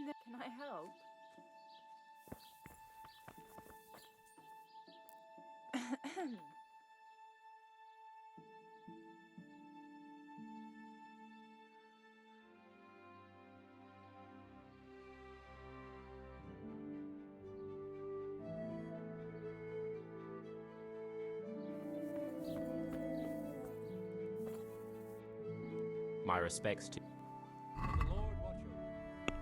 the... Can I help? My respects to... The Lord watch over. I'll be with you.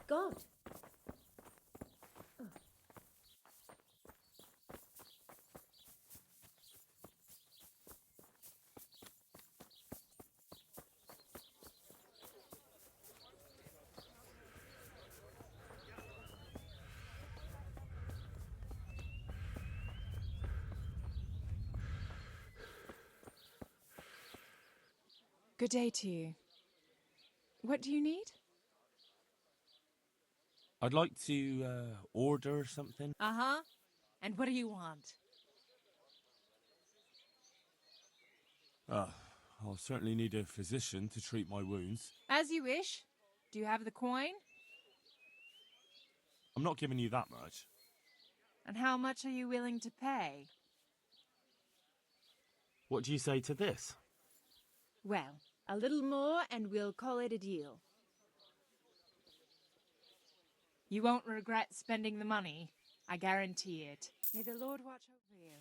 God. Good day to you. What do you need? I'd like to order something. Uh-huh. And what do you want? I'll certainly need a physician to treat my wounds. As you wish. Do you have the coin? I'm not giving you that much. And how much are you willing to pay? What do you say to this? Well, a little more and we'll call it a deal. You won't regret spending the money. I guarantee it. May the Lord watch over you.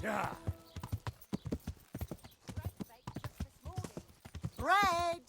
Yeah. Bread!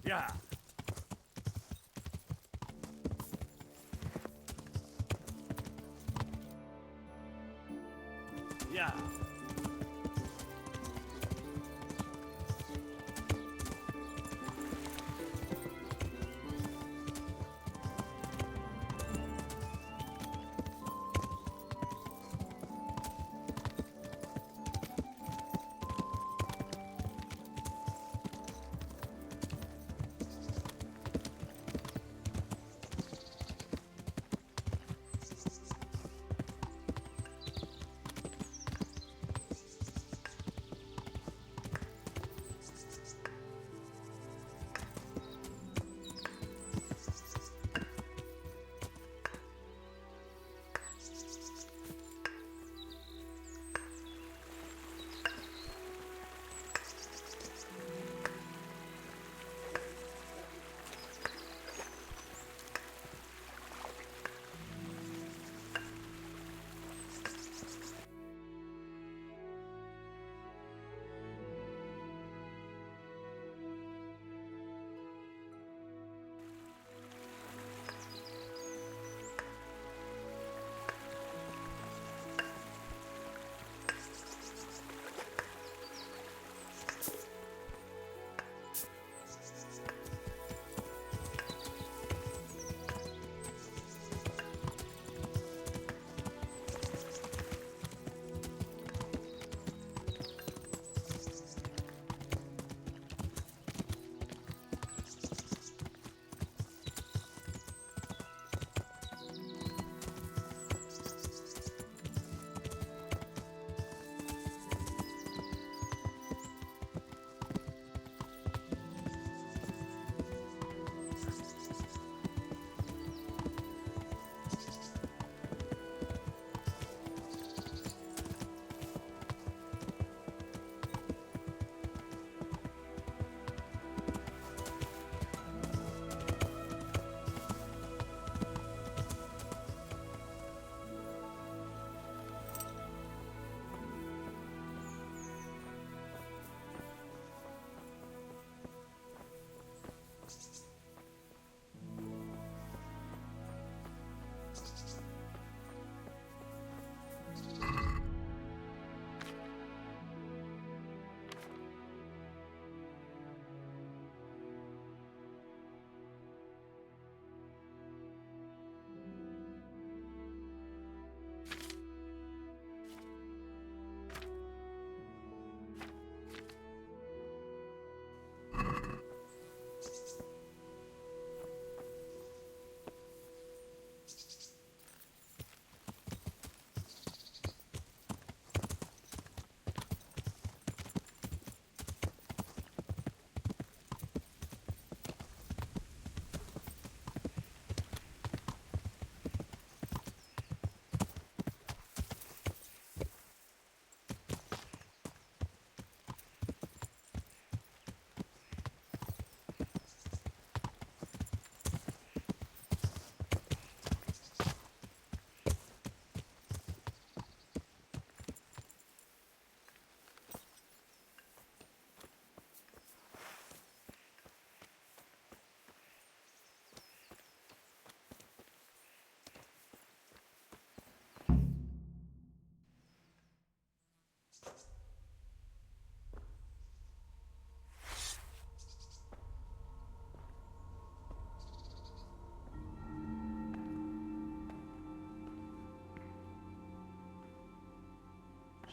Yeah. Yeah.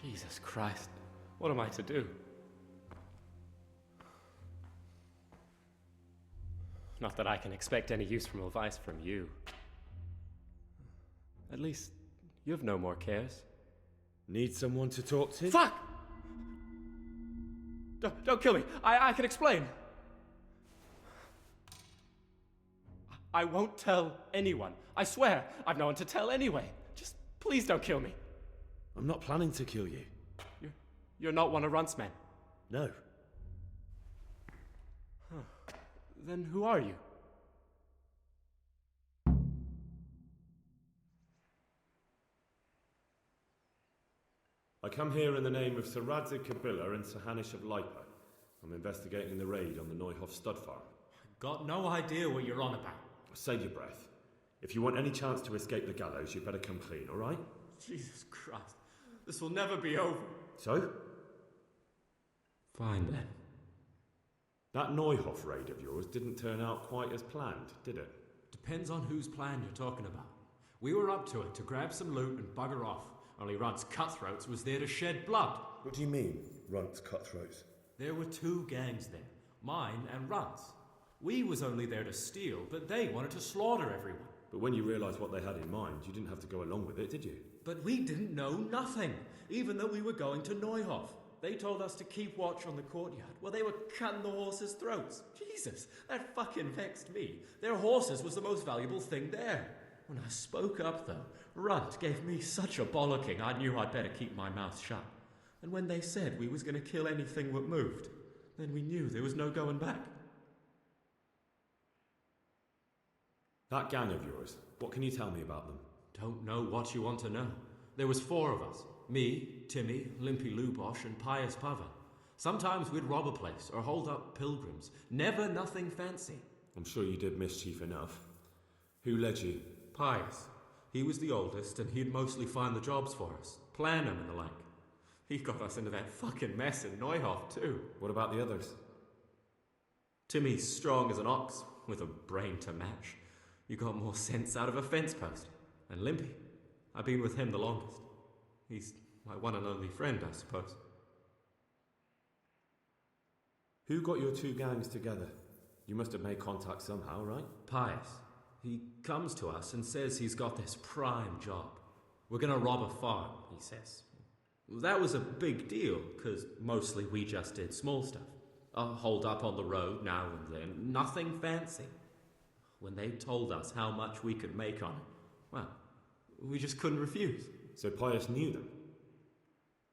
Jesus Christ, what am I to do? Not that I can expect any useful advice from you. At least, you have no more cares. Need someone to talk to? Fuck! Don't kill me. I can explain. I won't tell anyone. I swear, I've no one to tell anyway. Just please don't kill me. I'm not planning to kill you. You're not one of Runt's men. No. Then who are you? I come here in the name of Sir Radzig Kabila and Sir Hanish of Lipo. I'm investigating the raid on the Neuhof stud farm. Got no idea what you're on about. Save your breath. If you want any chance to escape the gallows, you'd better come clean, all right? Jesus Christ. This will never be over. So? Fine then. That Neuhoff raid of yours didn't turn out quite as planned, did it? Depends on whose plan you're talking about. We were up to it to grab some loot and bugger off. Only Runt's cutthroats was there to shed blood. What do you mean, Runt's cutthroats? There were two gangs there, mine and Runt's. We was only there to steal, but they wanted to slaughter everyone. But when you realised what they had in mind, you didn't have to go along with it, did you? But we didn't know nothing, even though we were going to Neuhoff. They told us to keep watch on the courtyard while they were cutting the horses' throats. Jesus, that fucking vexed me. Their horses was the most valuable thing there. When I spoke up, though, Runt gave me such a bollocking I knew I'd better keep my mouth shut. And when they said we was going to kill anything that moved, then we knew there was no going back. That gang of yours, what can you tell me about them? Don't know what you want to know. There was 4 of us. Me, Timmy, Limpy Lubosh, and Pius Pava. Sometimes we'd rob a place or hold up pilgrims. Never nothing fancy. I'm sure you did mischief enough. Who led you? Pius. He was the oldest, and he'd mostly find the jobs for us, plan them and the like. He got us into that fucking mess in Neuhoff, too. What about the others? Timmy's strong as an ox, with a brain to match. You got more sense out of a fence post. And Limpy, I've been with him the longest. He's my one and only friend, I suppose. Who got your 2 gangs together? You must have made contact somehow, right? Pius. He comes to us and says he's got this prime job. We're gonna rob a farm, he says. That was a big deal, because mostly we just did small stuff. Hold up on the road now and then, nothing fancy. When they told us how much we could make on it, well, we just couldn't refuse. So Pius knew them?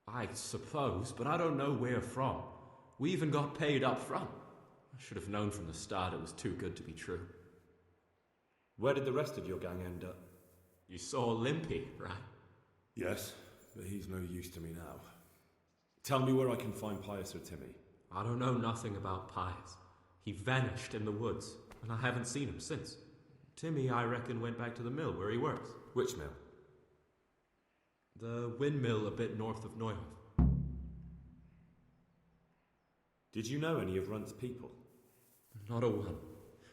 I suppose, but I don't know where from. We even got paid up front. I should have known from the start it was too good to be true. Where did the rest of your gang end up? You saw Limpy, right? Yes, but he's no use to me now. Tell me where I can find Pius or Timmy. I don't know nothing about Pius. He vanished in the woods, and I haven't seen him since. Timmy, I reckon, went back to the mill where he works. Which mill? The windmill a bit north of Neuhoff. Did you know any of Runt's people? Not a one.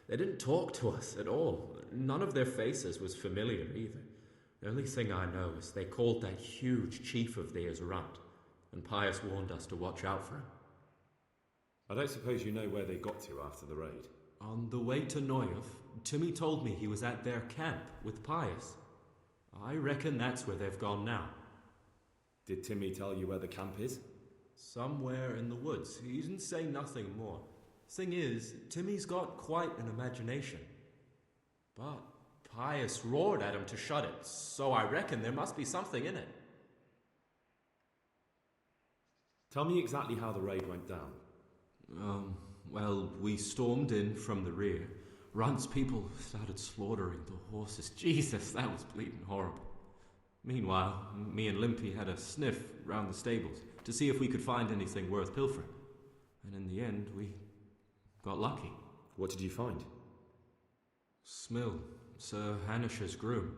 They didn't talk to us at all. None of their faces was familiar either. The only thing I know is they called that huge chief of theirs Runt, and Pius warned us to watch out for him. I don't suppose you know where they got to after the raid? On the way to Neuhoff, Timmy told me he was at their camp with Pius. I reckon that's where they've gone now. Did Timmy tell you where the camp is? Somewhere in the woods. He didn't say nothing more. Thing is, Timmy's got quite an imagination. But Pius roared at him to shut it, so I reckon there must be something in it. Tell me exactly how the raid went down. Well, we stormed in from the rear. Runt's people started slaughtering the horses. Jesus, that was bleeding horrible. Meanwhile, me and Limpy had a sniff round the stables to see if we could find anything worth pilfering. And in the end, we got lucky. What did you find? Smill, Sir Hanish's groom.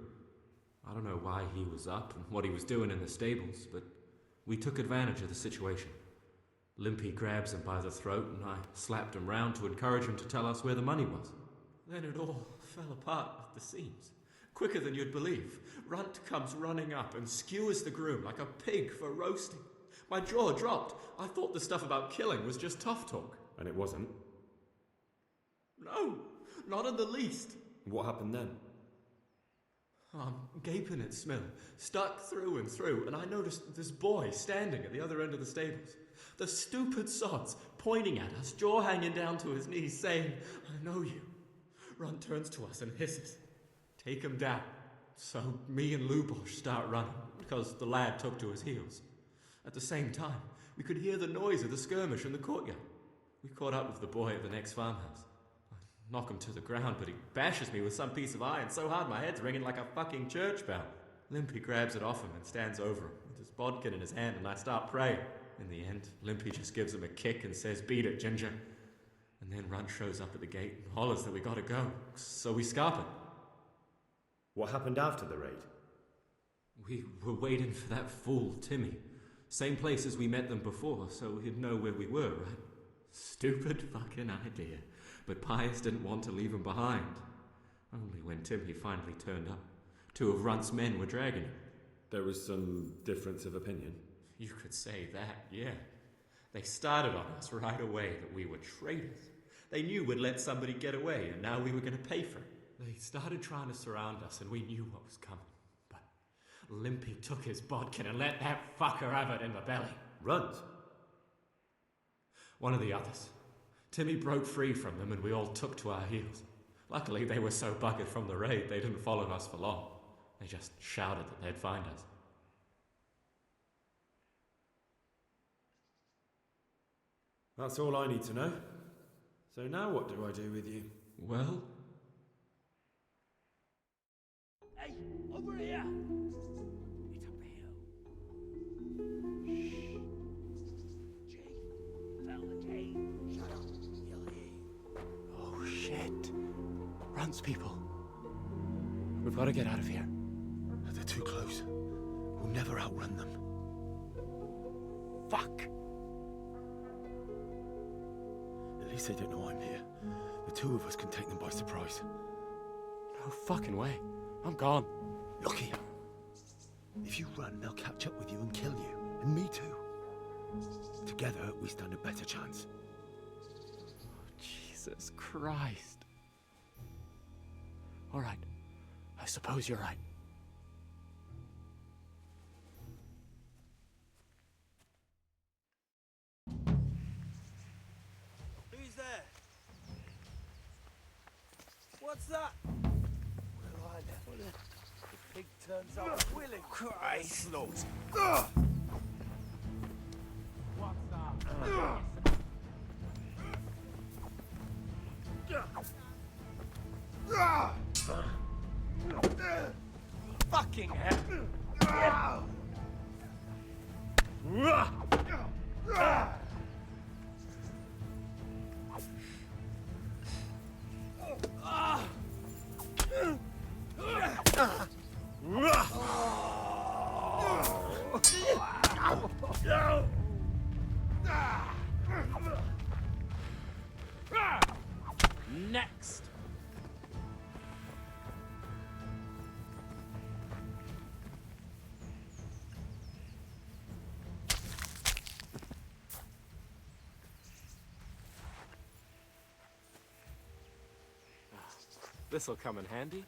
I don't know why he was up and what he was doing in the stables, but we took advantage of the situation. Limpy grabs him by the throat and I slapped him round to encourage him to tell us where the money was. Then it all fell apart at the seams. Quicker than you'd believe, Runt comes running up and skewers the groom like a pig for roasting. My jaw dropped. I thought the stuff about killing was just tough talk. And it wasn't? No, not in the least. What happened then? I'm gaping at Smill, stuck through and through, and I noticed this boy standing at the other end of the stables. The stupid sods pointing at us, jaw hanging down to his knees, saying, "I know you." Runt turns to us and hisses, "Take him down." So me and Lubosh start running, because the lad took to his heels. At the same time, we could hear the noise of the skirmish in the courtyard. We caught up with the boy at the next farmhouse. I knock him to the ground, but he bashes me with some piece of iron so hard my head's ringing like a fucking church bell. Limpy grabs it off him and stands over him with his bodkin in his hand, and I start praying. In the end, Limpy just gives him a kick and says, "Beat it, Ginger." And And then Runt shows up at the gate and hollers that we gotta go, so we scarp it. What happened after the raid? We were waiting for that fool, Timmy. Same place as we met them before, so he'd know where we were, right? Stupid fucking idea. But Pius didn't want to leave him behind. Only when Timmy finally turned up, 2 of Runt's men were dragging him. There was some difference of opinion. You could say that, yeah. They started on us right away that we were traitors. They knew we'd let somebody get away, and now we were going to pay for it. They started trying to surround us, and we knew what was coming. But Limpy took his bodkin and let that fucker have it in the belly. Runt? One of the others. Timmy broke free from them, and we all took to our heels. Luckily, they were so buggered from the raid, they didn't follow us for long. They just shouted that they'd find us. That's all I need to know. So now what do I do with you? Well, Hey, over here! It's up the hill. Shh. Jake, found the cave. Shut up, you'll hear. Oh shit. Runt's people. We've got to get out of here. They're too close. We'll never outrun them. Fuck! At least they don't know I'm here. The 2 of us can take them by surprise. No fucking way. I'm gone. Look here. If you run, they'll catch up with you and kill you. And me too. Together, we stand a better chance. Jesus Christ. All right. I suppose you're right. Who's there? What's that? Well, I never. The pig turns up willing. Christ, Lord. What's that? Fucking hell! Next! This'll come in handy.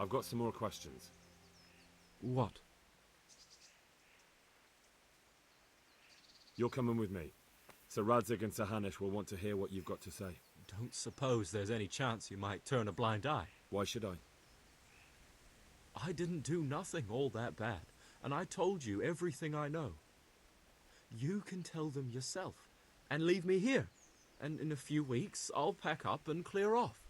I've got some more questions. What? You're coming with me. Sir Radzig and Sir Hanush will want to hear what you've got to say. Don't suppose there's any chance you might turn a blind eye. Why should I? I didn't do nothing all that bad, and I told you everything I know. You can tell them yourself, and leave me here, and in a few weeks I'll pack up and clear off.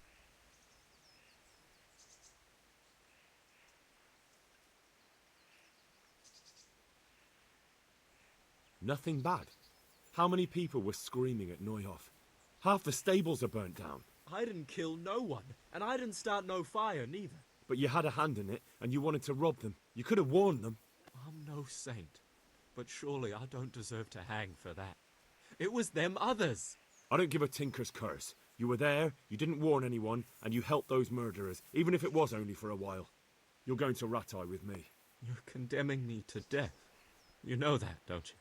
Nothing bad. How many people were screaming at Neuhoff? Half the stables are burnt down. I didn't kill no one, and I didn't start no fire neither. But you had a hand in it, and you wanted to rob them. You could have warned them. I'm no saint, but surely I don't deserve to hang for that. It was them others. I don't give a tinker's curse. You were there, you didn't warn anyone, and you helped those murderers, even if it was only for a while. You're going to Rattay with me. You're condemning me to death. You know that, don't you?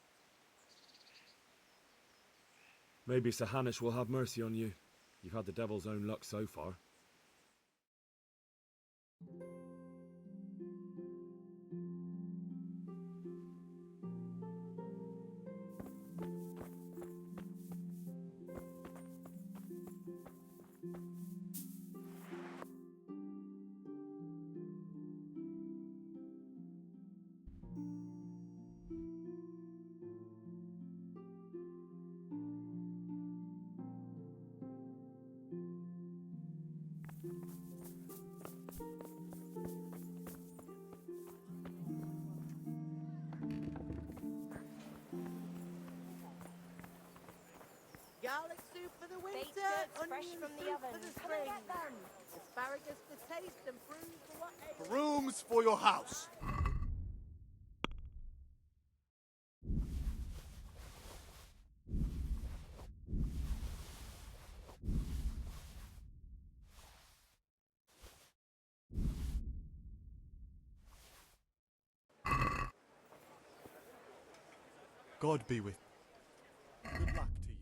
Maybe Sir Hanush will have mercy on you. You've had the devil's own luck so far. Garlic soup for the winter, Baked goods fresh onion from the soup oven. for the Come and spring, get them. asparagus for taste and prunes for what ails. Brooms for your house. God be with you. Good luck to you.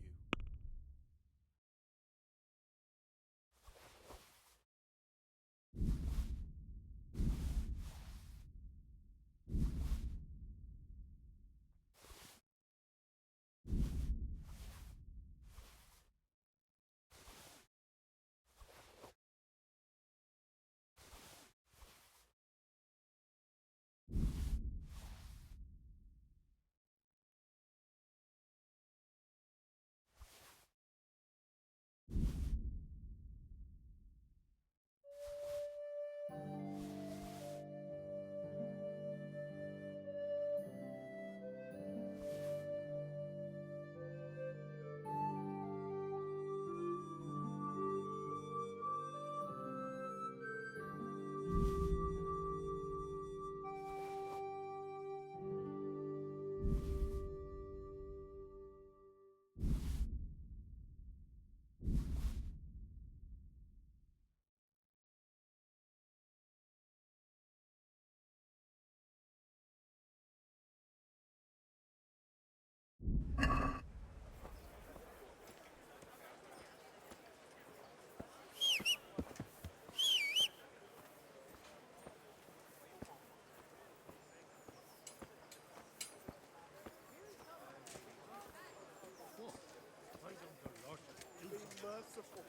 Merciful.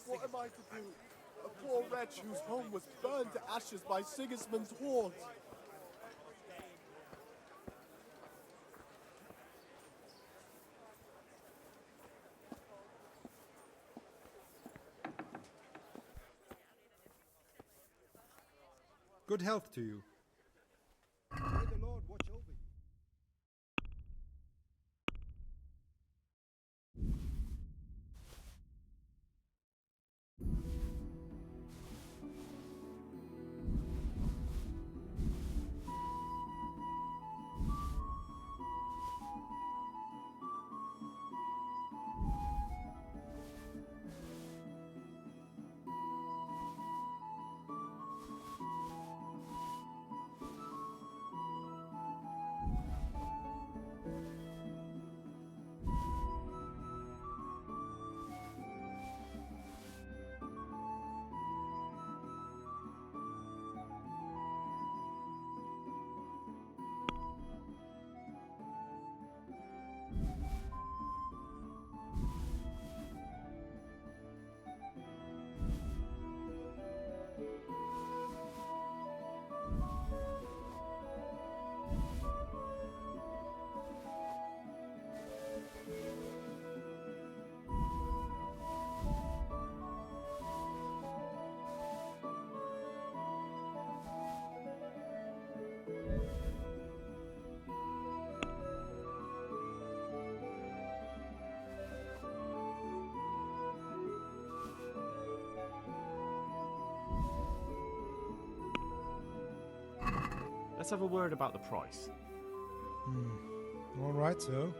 What am I to do? A poor wretch whose home was burned to ashes by Sigismund's hordes. Good health to you. May the Lord watch over you. Let's have a word about the price. All right, so.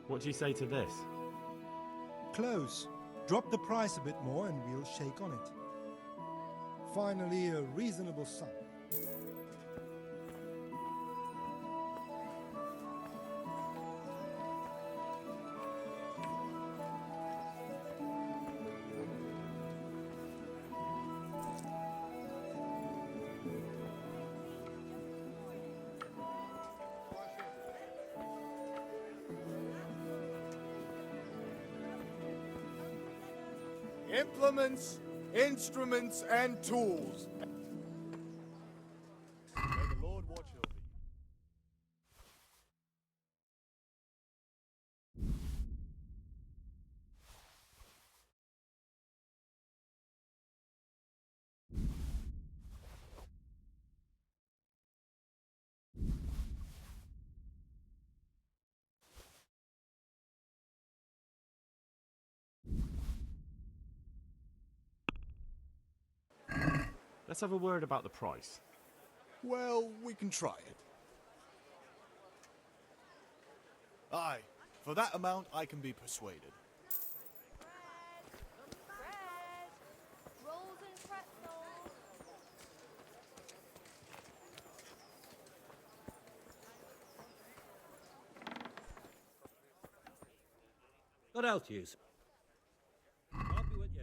What do you say to this? Close. Drop the price a bit more and we'll shake on it. Finally, a reasonable sum. Implements, instruments, and tools. May the Lord watch over you. Let's have a word about the price. Well, we can try it. Aye, for that amount I can be persuaded. Bread, rolls and pretzels. What else use? I'll be with you.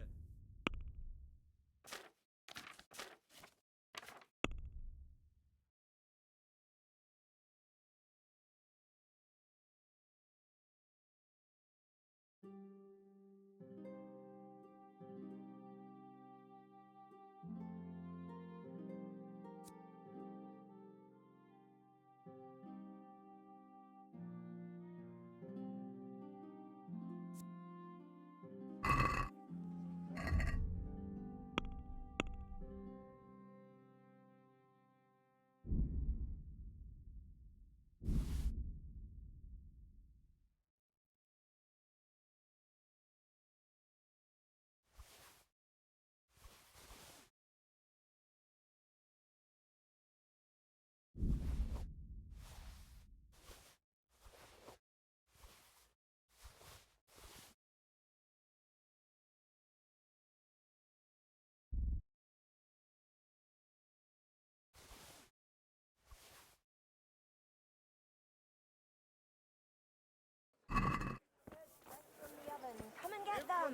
From the oven. Come and get them.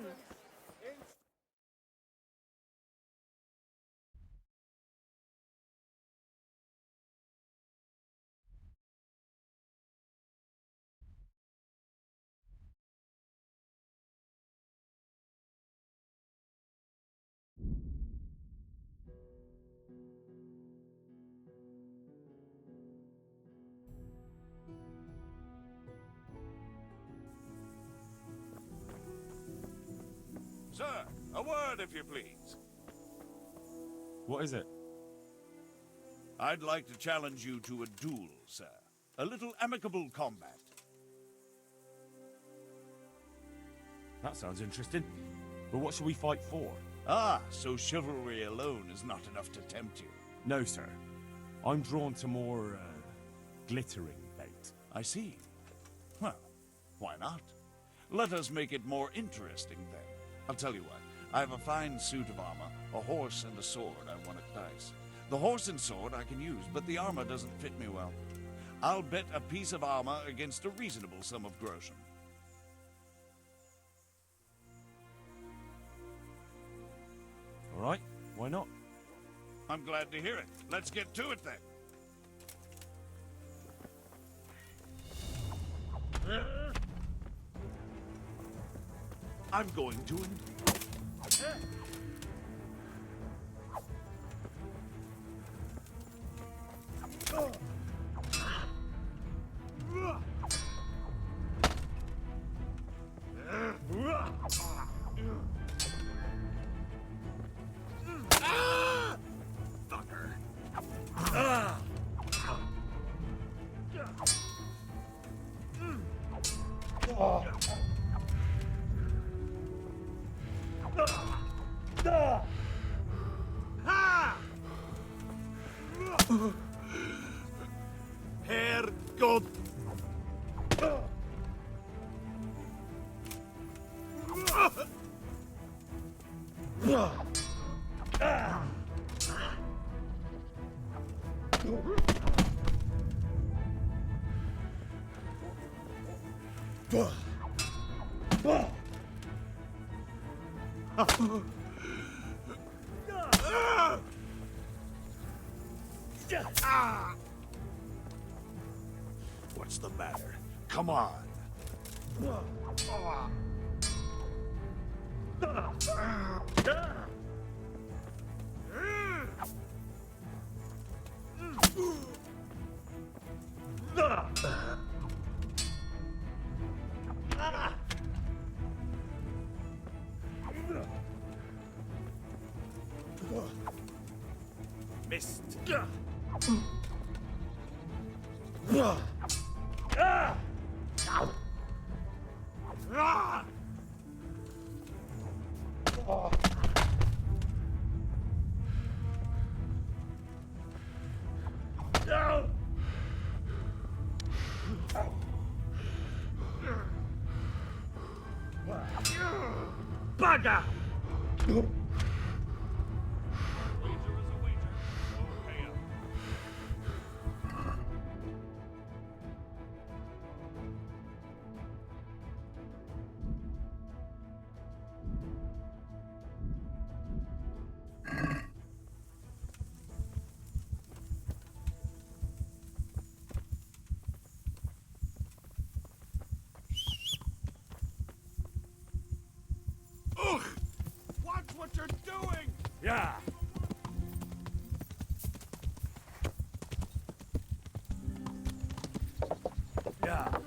Sir, a word if you please. What is it? I'd like to challenge you to a duel, sir. A little amicable combat. That sounds interesting. But what should we fight for? Ah, so chivalry alone is not enough to tempt you. No, sir. I'm drawn to more, glittering bait. I see. Well, why not? Let us make it more interesting, then. I'll tell you what. I have a fine suit of armor, a horse, and a sword I won at dice. The horse and sword I can use, but the armor doesn't fit me well. I'll bet a piece of armor against a reasonable sum of groschen. All right, why not? I'm glad to hear it. Let's get to it, then. I'm going to... Ha! Herr God. What's the matter? Come on. Missed. Bugger! Ugh! Watch what you're doing! Yeah! Yeah.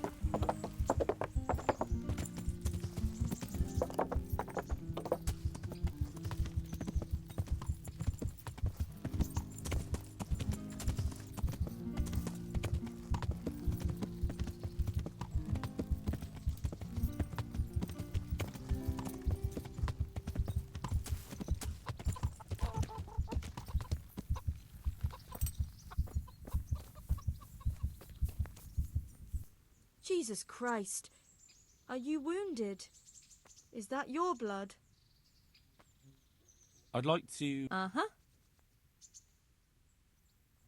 Jesus Christ. Are you wounded? Is that your blood? I'd like to... Uh-huh.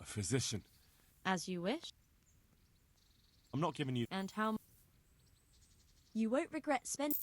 A physician. As you wish. I'm not giving you... And how... You won't regret spending...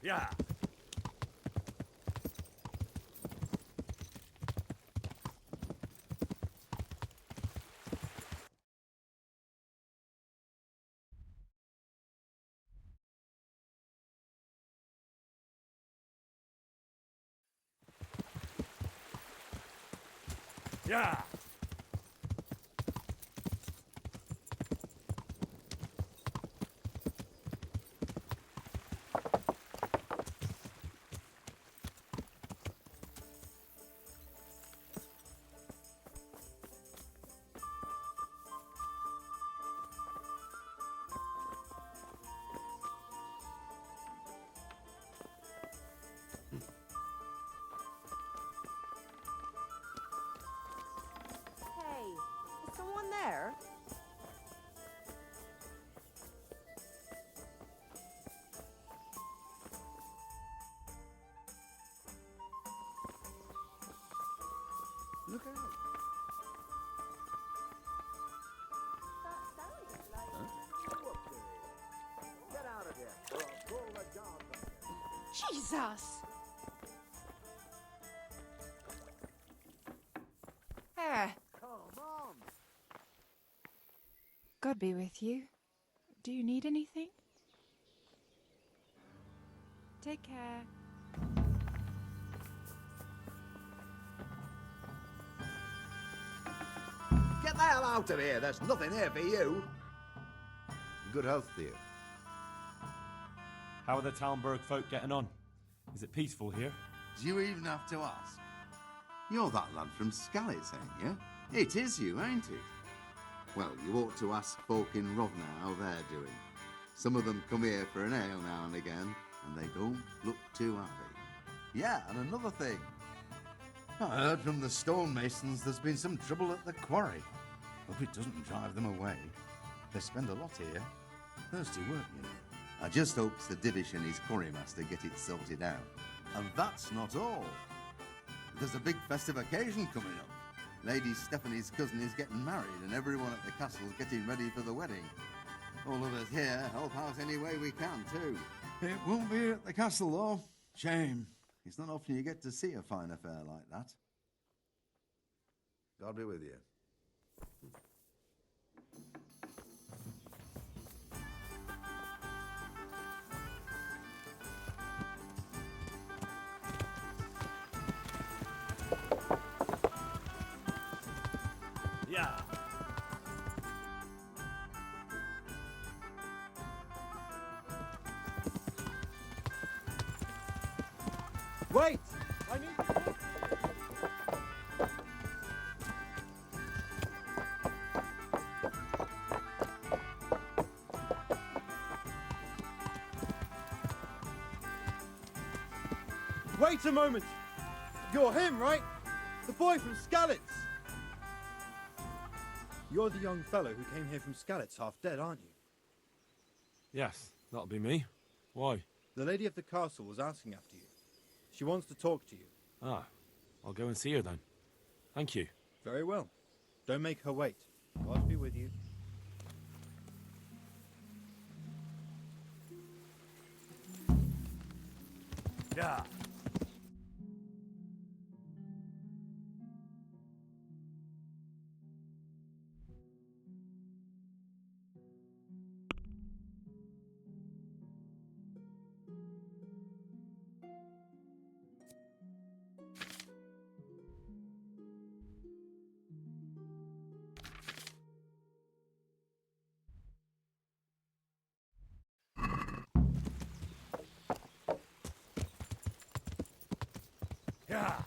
Yeah. Yeah. Hey, is someone there? Look out. Get out of here, or I'll call the guards on you. Jesus! Ah, Come on. God be with you. Do you need anything? Take care. Get the hell out of here! There's nothing here for you! Good health to you. How are the Talmberg folk getting on? Is it peaceful here? Do you even have to ask? You're that lad from Skalitz, ain't you? It is you, ain't it? Well, you ought to ask folk in Rovna how they're doing. Some of them come here for an ale now and again, and they don't look too happy. Yeah, and another thing. I heard from the stonemasons there's been some trouble at the quarry. Hope it doesn't drive them away. They spend a lot here. Thirsty work, you know. I just hopes the Divish and his quarrymaster get it sorted out. And that's not all. There's a big festive occasion coming up. Lady Stephanie's cousin is getting married and everyone at the castle's getting ready for the wedding. All of us here help out any way we can, too. It won't be at the castle, though. Shame. It's not often you get to see a fine affair like that. God be with you. Yeah. Wait! I need... Wait a moment! You're him, right? The boy from Skalitz! You're the young fellow who came here from Skalitz half dead, aren't you? Yes, that'll be me. Why? The lady of the castle was asking after you. She wants to talk to you. Ah, I'll go and see her then. Thank you. Very well. Don't make her wait. God be with you. Yeah. Yeah.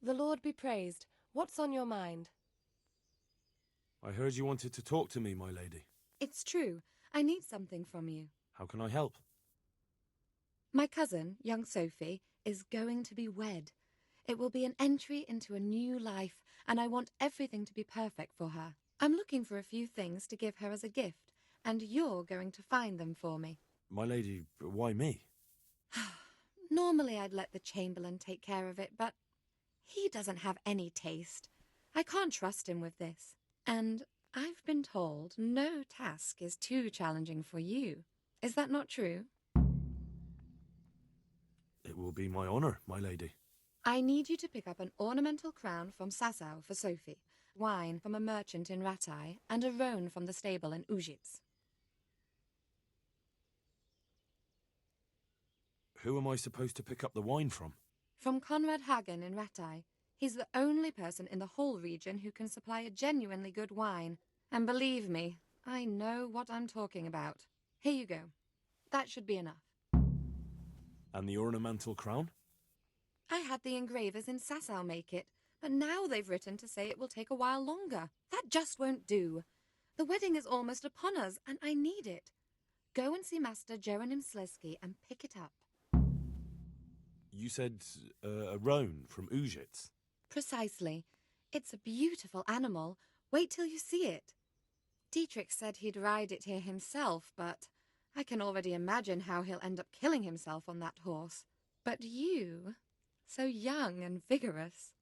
The Lord be praised. What's on your mind? I heard you wanted to talk to me, my lady. It's true. I need something from you. How can I help? My cousin, young Sophie, is going to be wed. It will be an entry into a new life, and I want everything to be perfect for her. I'm looking for a few things to give her as a gift, and you're going to find them for me. My lady, why me? Normally I'd let the Chamberlain take care of it, but he doesn't have any taste. I can't trust him with this. And I've been told no task is too challenging for you. Is that not true? It will be my honour, my lady. I need you to pick up an ornamental crown from Sasau for Sophie, wine from a merchant in Ratai, and a roan from the stable in Ujits. Who am I supposed to pick up the wine from? From Conrad Hagen in Ratai. He's the only person in the whole region who can supply a genuinely good wine. And believe me, I know what I'm talking about. Here you go. That should be enough. And the ornamental crown? I had the engravers in Sasau make it, but now they've written to say it will take a while longer. That just won't do. The wedding is almost upon us, and I need it. Go and see Master Jeronim Slesky and pick it up. You said a roan from Ujits. Precisely. It's a beautiful animal. Wait till you see it. Dietrich said he'd ride it here himself, but I can already imagine how he'll end up killing himself on that horse. But you, so young and vigorous.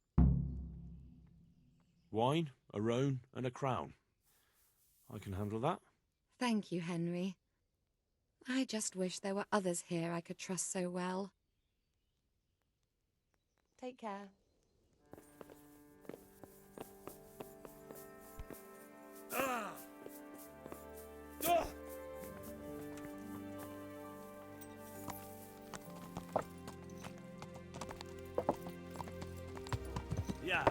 Wine, a roan, and a crown. I can handle that. Thank you, Henry. I just wish there were others here I could trust so well. Take care. Yeah.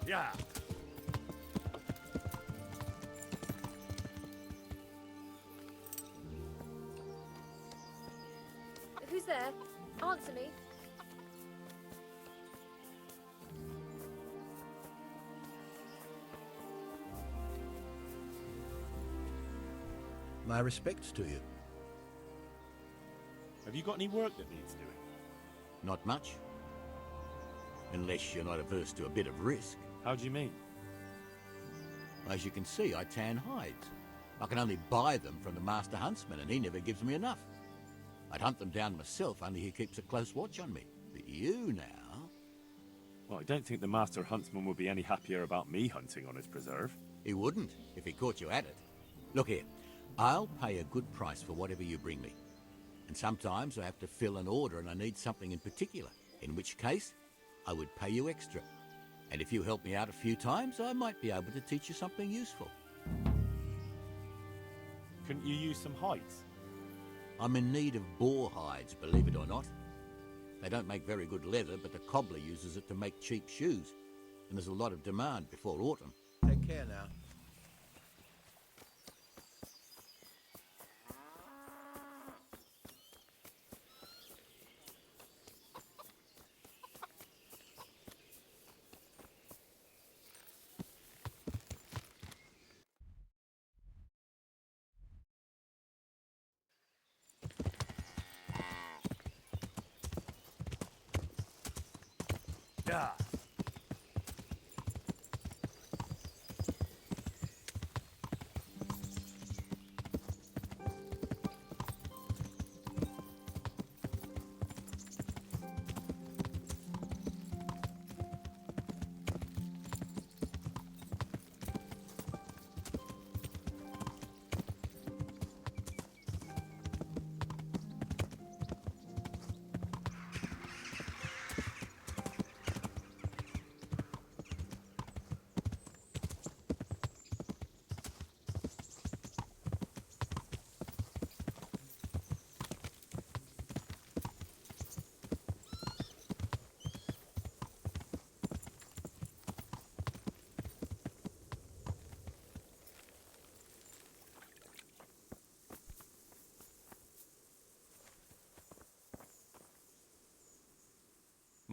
Yeah. Who's there? Answer me. My respects to you. Have you got any work that needs doing? Not much. Unless you're not averse to a bit of risk. How do you mean? As you can see, I tan hides. I can only buy them from the master huntsman, and he never gives me enough. I'd hunt them down myself, only he keeps a close watch on me. But you now... Well, I don't think the master huntsman would be any happier about me hunting on his preserve. He wouldn't, if he caught you at it. Look here, I'll pay a good price for whatever you bring me. And sometimes I have to fill an order and I need something in particular, in which case I would pay you extra. And if you help me out a few times, I might be able to teach you something useful. Couldn't you use some hides? I'm in need of boar hides, believe it or not. They don't make very good leather, but the cobbler uses it to make cheap shoes. And there's a lot of demand before autumn. Take care now. Yeah.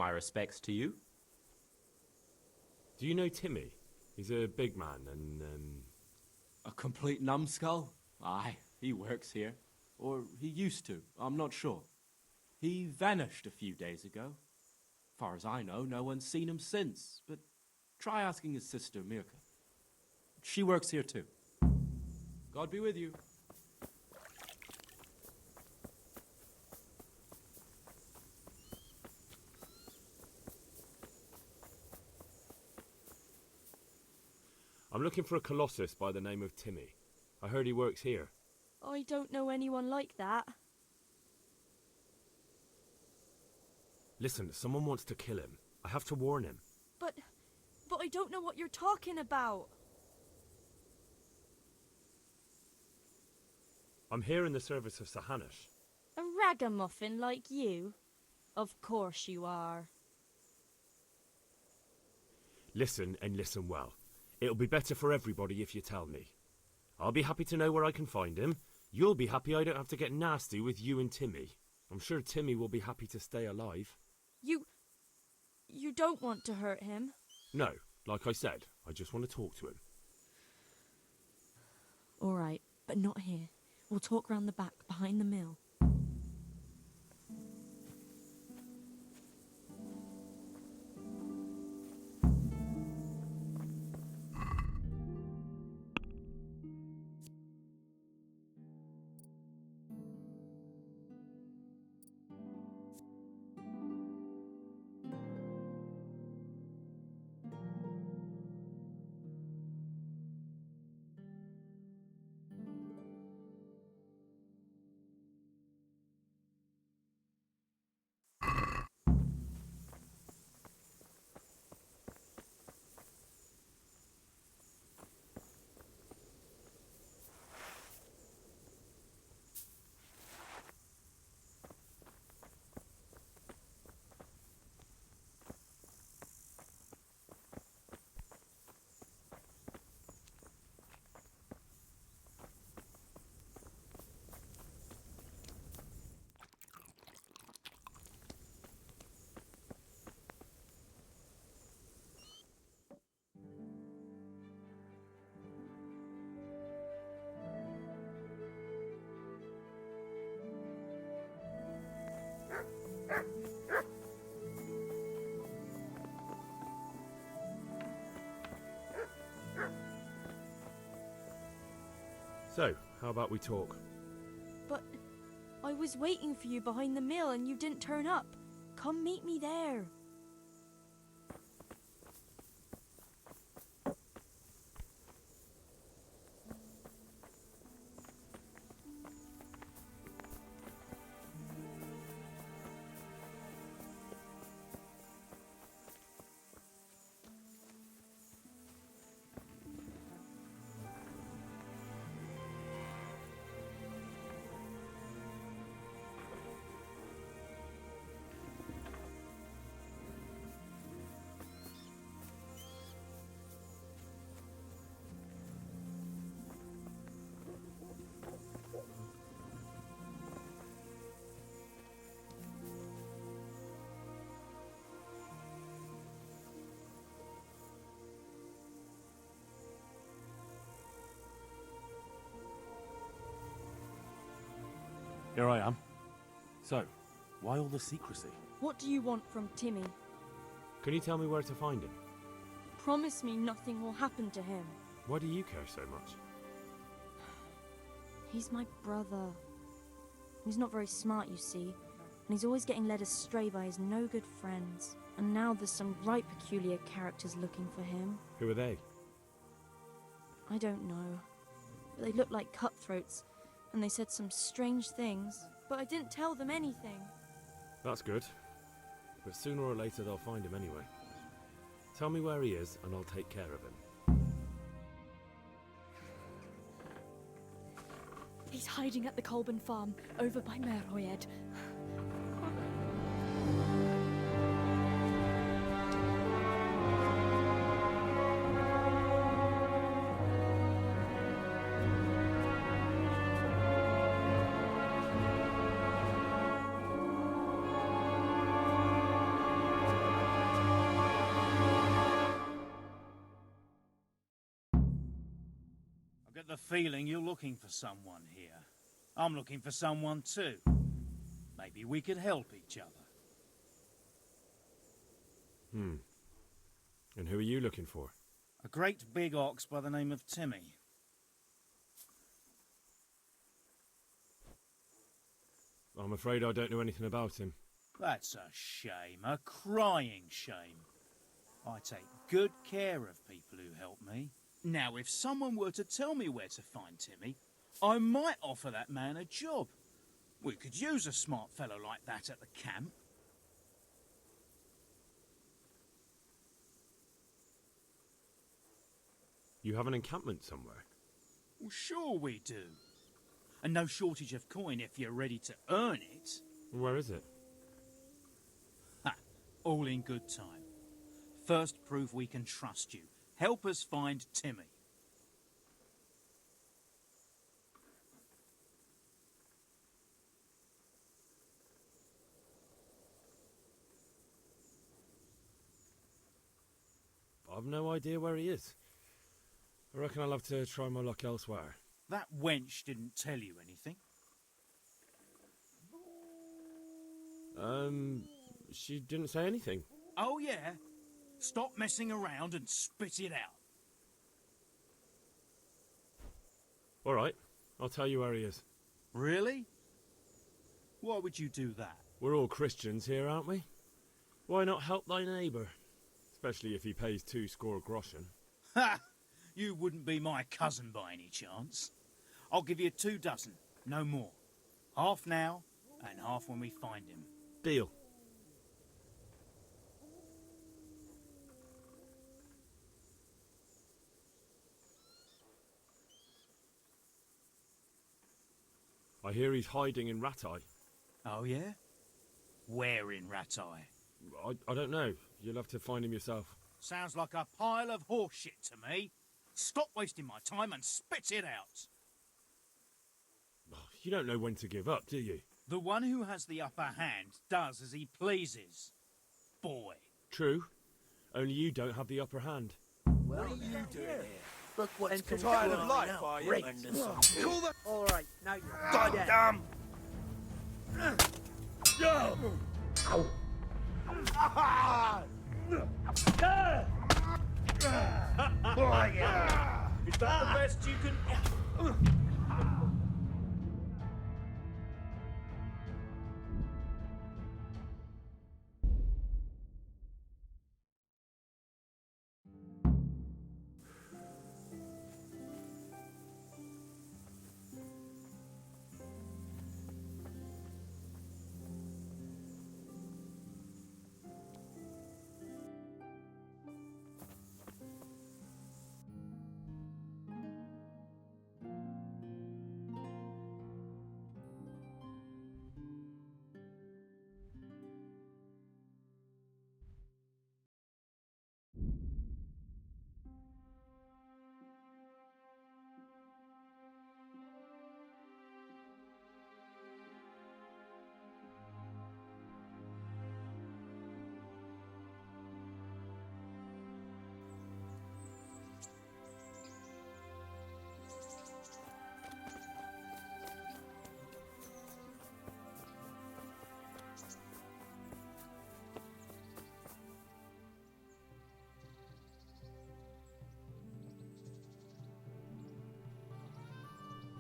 My respects to you. Do you know Timmy? He's a big man and, A complete numbskull? Aye, he works here. Or he used to, I'm not sure. He vanished a few days ago. Far as I know, no one's seen him since, but try asking his sister, Mirka. She works here too. God be with you. I'm looking for a colossus by the name of Timmy. I heard he works here. I don't know anyone like that. Listen, someone wants to kill him. I have to warn him. But I don't know what you're talking about. I'm here in the service of Sahanish. A ragamuffin like you? Of course you are. Listen and listen well. It'll be better for everybody if you tell me. I'll be happy to know where I can find him. You'll be happy I don't have to get nasty with you and Timmy. I'm sure Timmy will be happy to stay alive. You don't want to hurt him? No, like I said, I just want to talk to him. All right, but not here. We'll talk round the back, behind the mill. So, how about we talk? But I was waiting for you behind the mill and you didn't turn up. Come meet me there. Here I am. So, why all the secrecy? What do you want from Timmy? Can you tell me where to find him? Promise me nothing will happen to him. Why do you care so much? He's my brother. He's not very smart, you see, and he's always getting led astray by his no-good friends. And now there's some right peculiar characters looking for him. Who are they? I don't know, but they look like cutthroats, and they said some strange things, but I didn't tell them anything. That's good. But sooner or later they'll find him anyway. Tell me where he is and I'll take care of him. He's hiding at the Colburn farm, over by Merhoyed. get the feeling you're looking for someone here. I'm looking for someone too. Maybe we could help each other. And who are you looking for? A great big ox by the name of Timmy. I'm afraid I don't know anything about him. That's a shame, a crying shame. I take good care of people who help me. Now, if someone were to tell me where to find Timmy, I might offer that man a job. We could use a smart fellow like that at the camp. You have an encampment somewhere? Well, sure we do. And no shortage of coin if you're ready to earn it. Where is it? Ha! All in good time. First prove we can trust you. Help us find Timmy. I've no idea where he is. I reckon I'll have to try my luck elsewhere. That wench didn't tell you anything. She didn't say anything. Oh, yeah? Stop messing around and spit it out. All right, I'll tell you where he is. Really? Why would you do that? We're all Christians here, aren't we? Why not help thy neighbour? Especially if he pays 2 score groschen. Ha! You wouldn't be my cousin by any chance. I'll give you 2 dozen, no more. Half now, and half when we find him. Deal. I hear he's hiding in Ratai. Oh, yeah? Where in Ratai? I don't know. You'll have to find him yourself. Sounds like a pile of horseshit to me. Stop wasting my time and spit it out. You don't know when to give up, do you? The one who has the upper hand does as he pleases. Boy. True. Only you don't have the upper hand. What are you doing here? Look what's tired of life, are you? Cool the... All right, now you're goddamn. Go. Is that the best you can...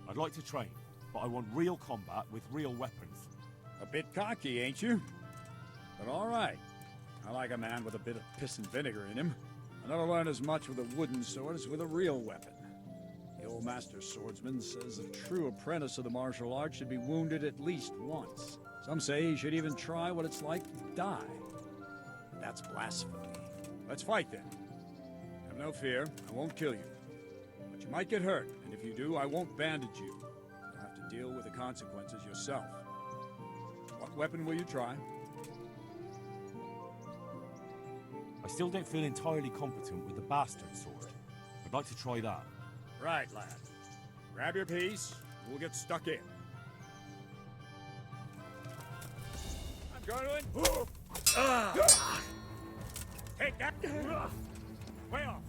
I'd like to train, but I want real combat with real weapons. A bit cocky, ain't you? But all right. I like a man with a bit of piss and vinegar in him. I never learn as much with a wooden sword as with a real weapon. The old master swordsman says a true apprentice of the martial arts should be wounded at least once. Some say he should even try what it's like to die. That's blasphemy. Let's fight then. Have no fear, I won't kill you. But you might get hurt, and if you do, I won't bandage you. You'll have to deal with the consequences yourself. What weapon will you try? I still don't feel entirely competent with the bastard sword. I'd like to try that. Right, lad. Grab your piece, and we'll get stuck in. I'm going in. Take that! Way off!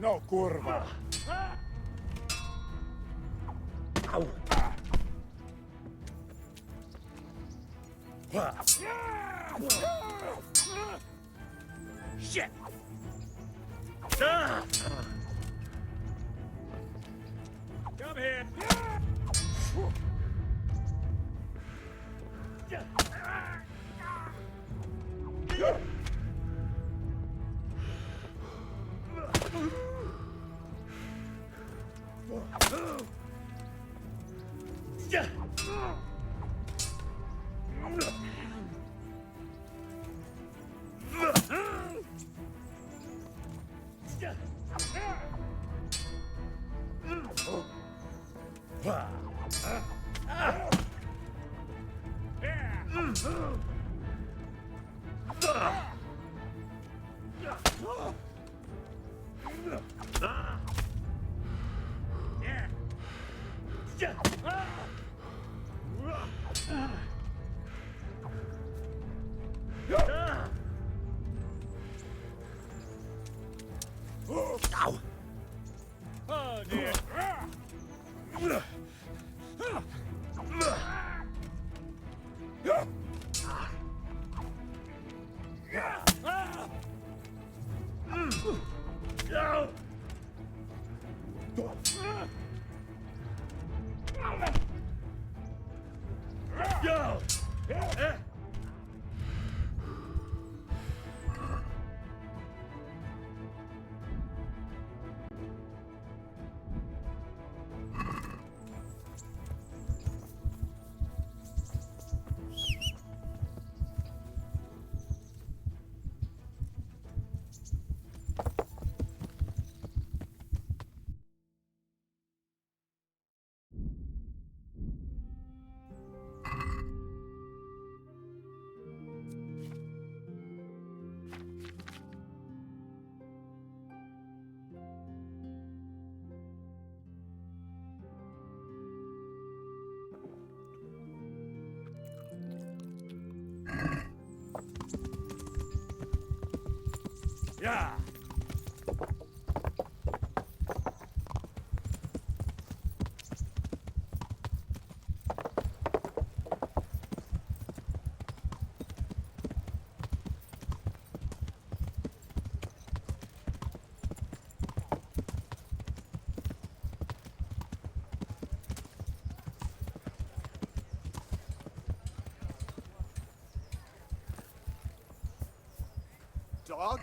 No, kurwa! Au! Shit! Come here! Ow! Oh, dear. Yeah! Dog?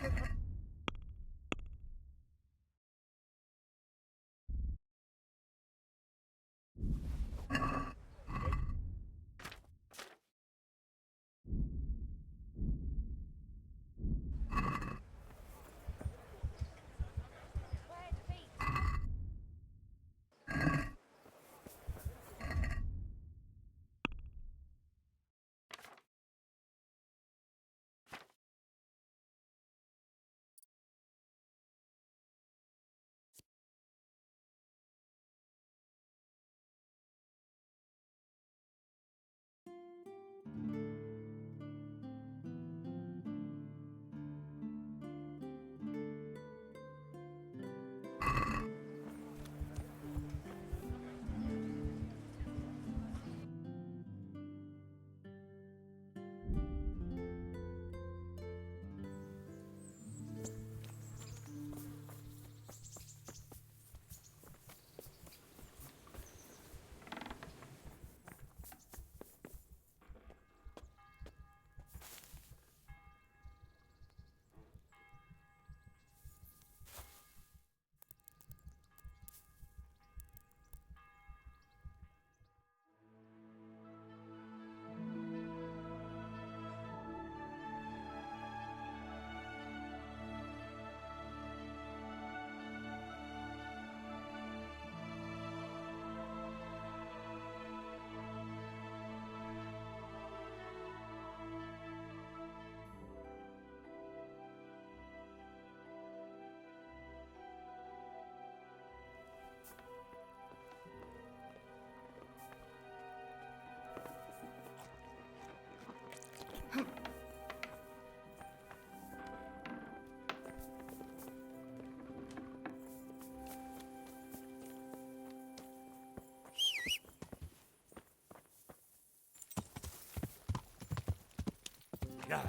Yeah.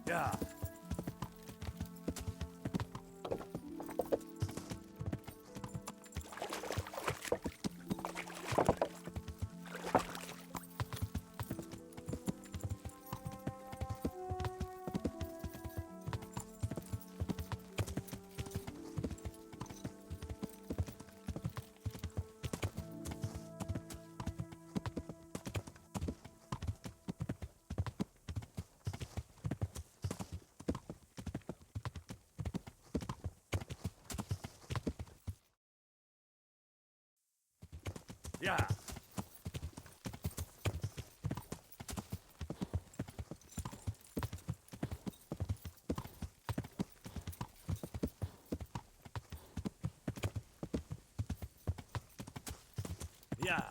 Yeah. Yeah. Yeah.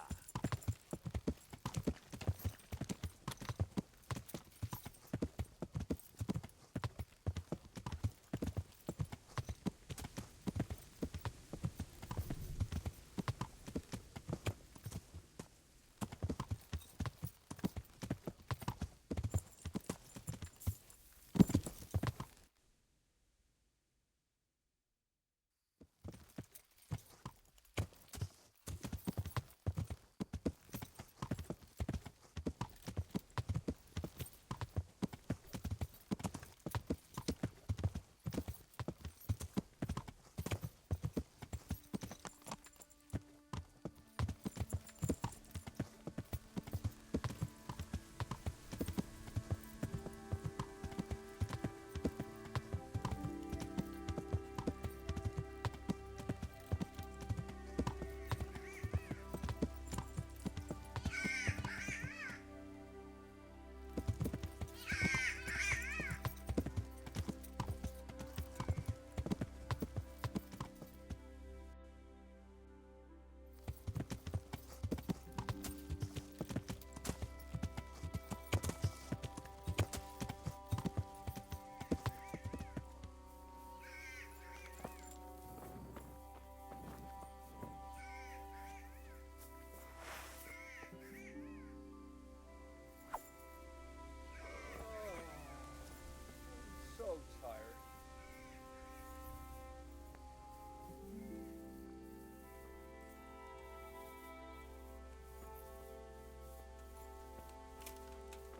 So tired.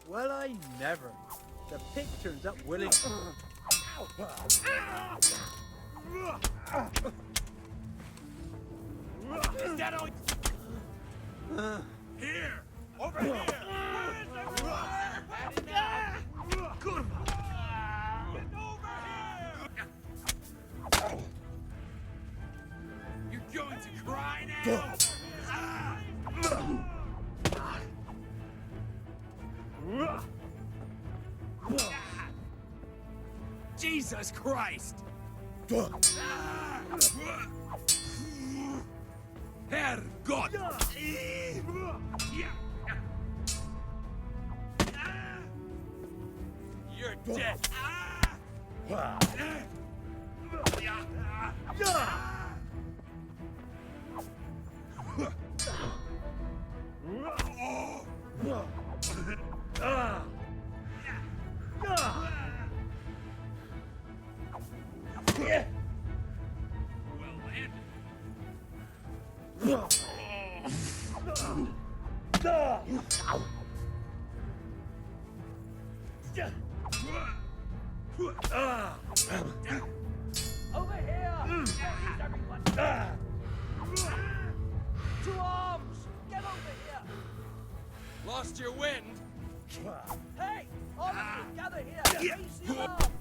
Well, I never. The pig turns up willing. Is that all? Here! Over here! Where is everyone? Good. Get over here! You're going to cry now? Jesus Christ! Herrgott! You're dead! Over here! Where is everyone? Two arms! Get over here! Lost your wind? Hey! All of you, gather here! Raise the alarm!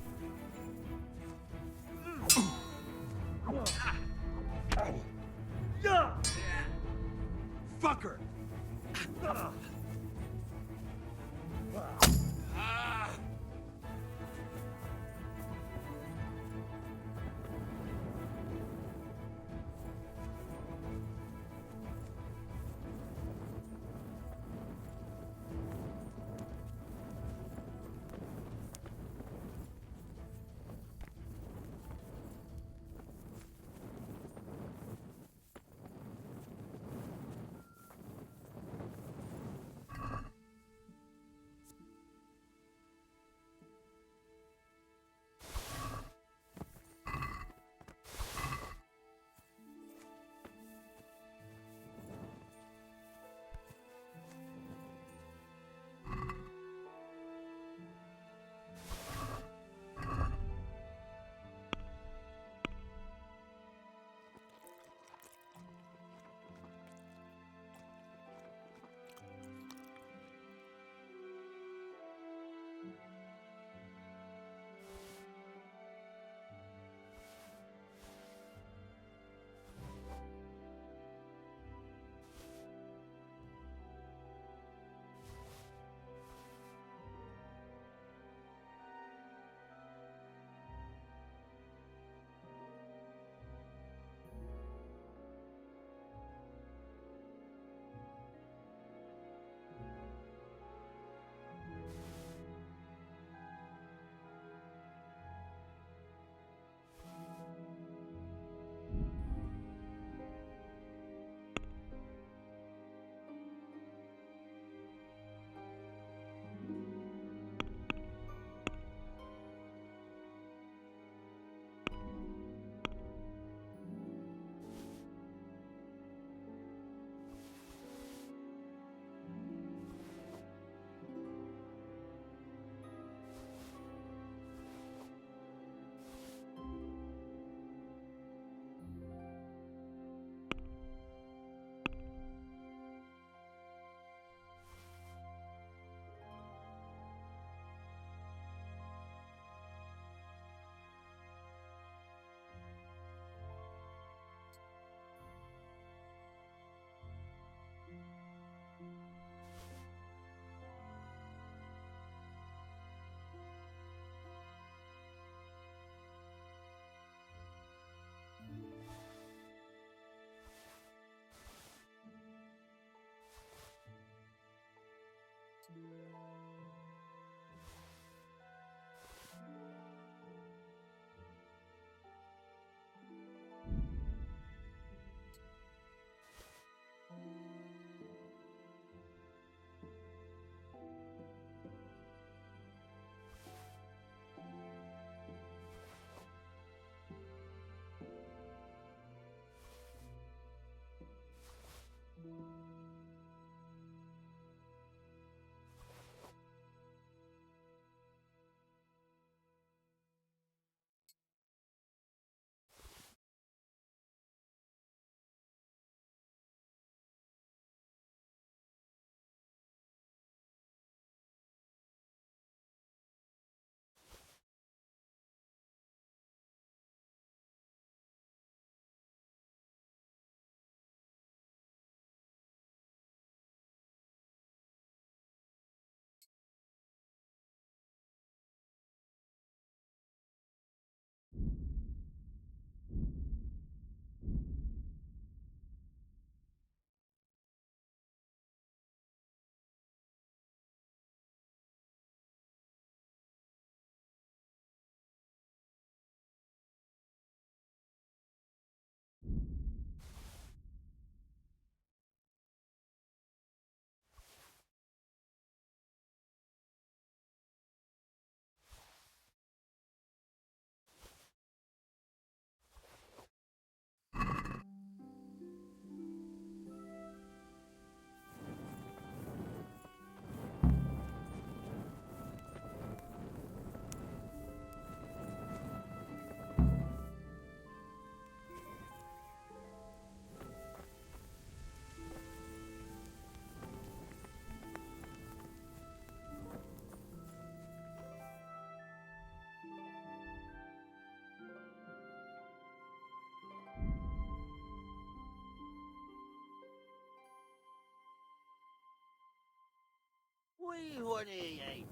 What do you want here, you?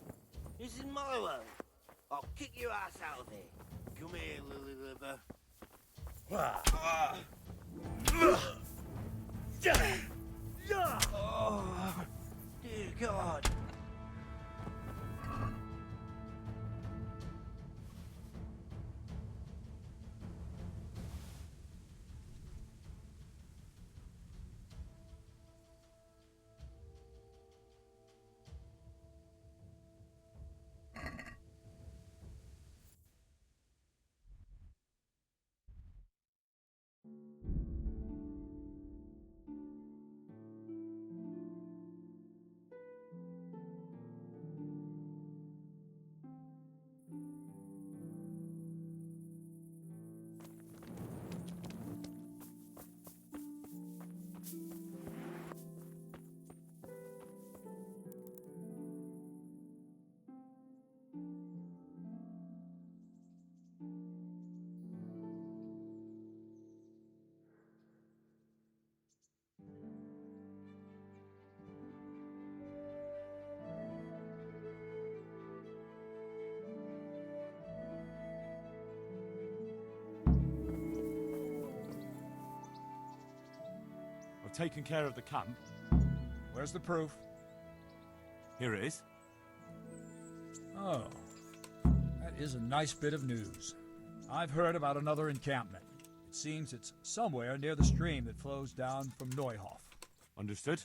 This is my world. I'll kick your ass out of here. Come here, little liver. Oh, dear God. I've taken care of the camp. Where's the proof? Here it is. Oh, that is a nice bit of news. I've heard about another encampment. It seems it's somewhere near the stream that flows down from Neuhof. Understood.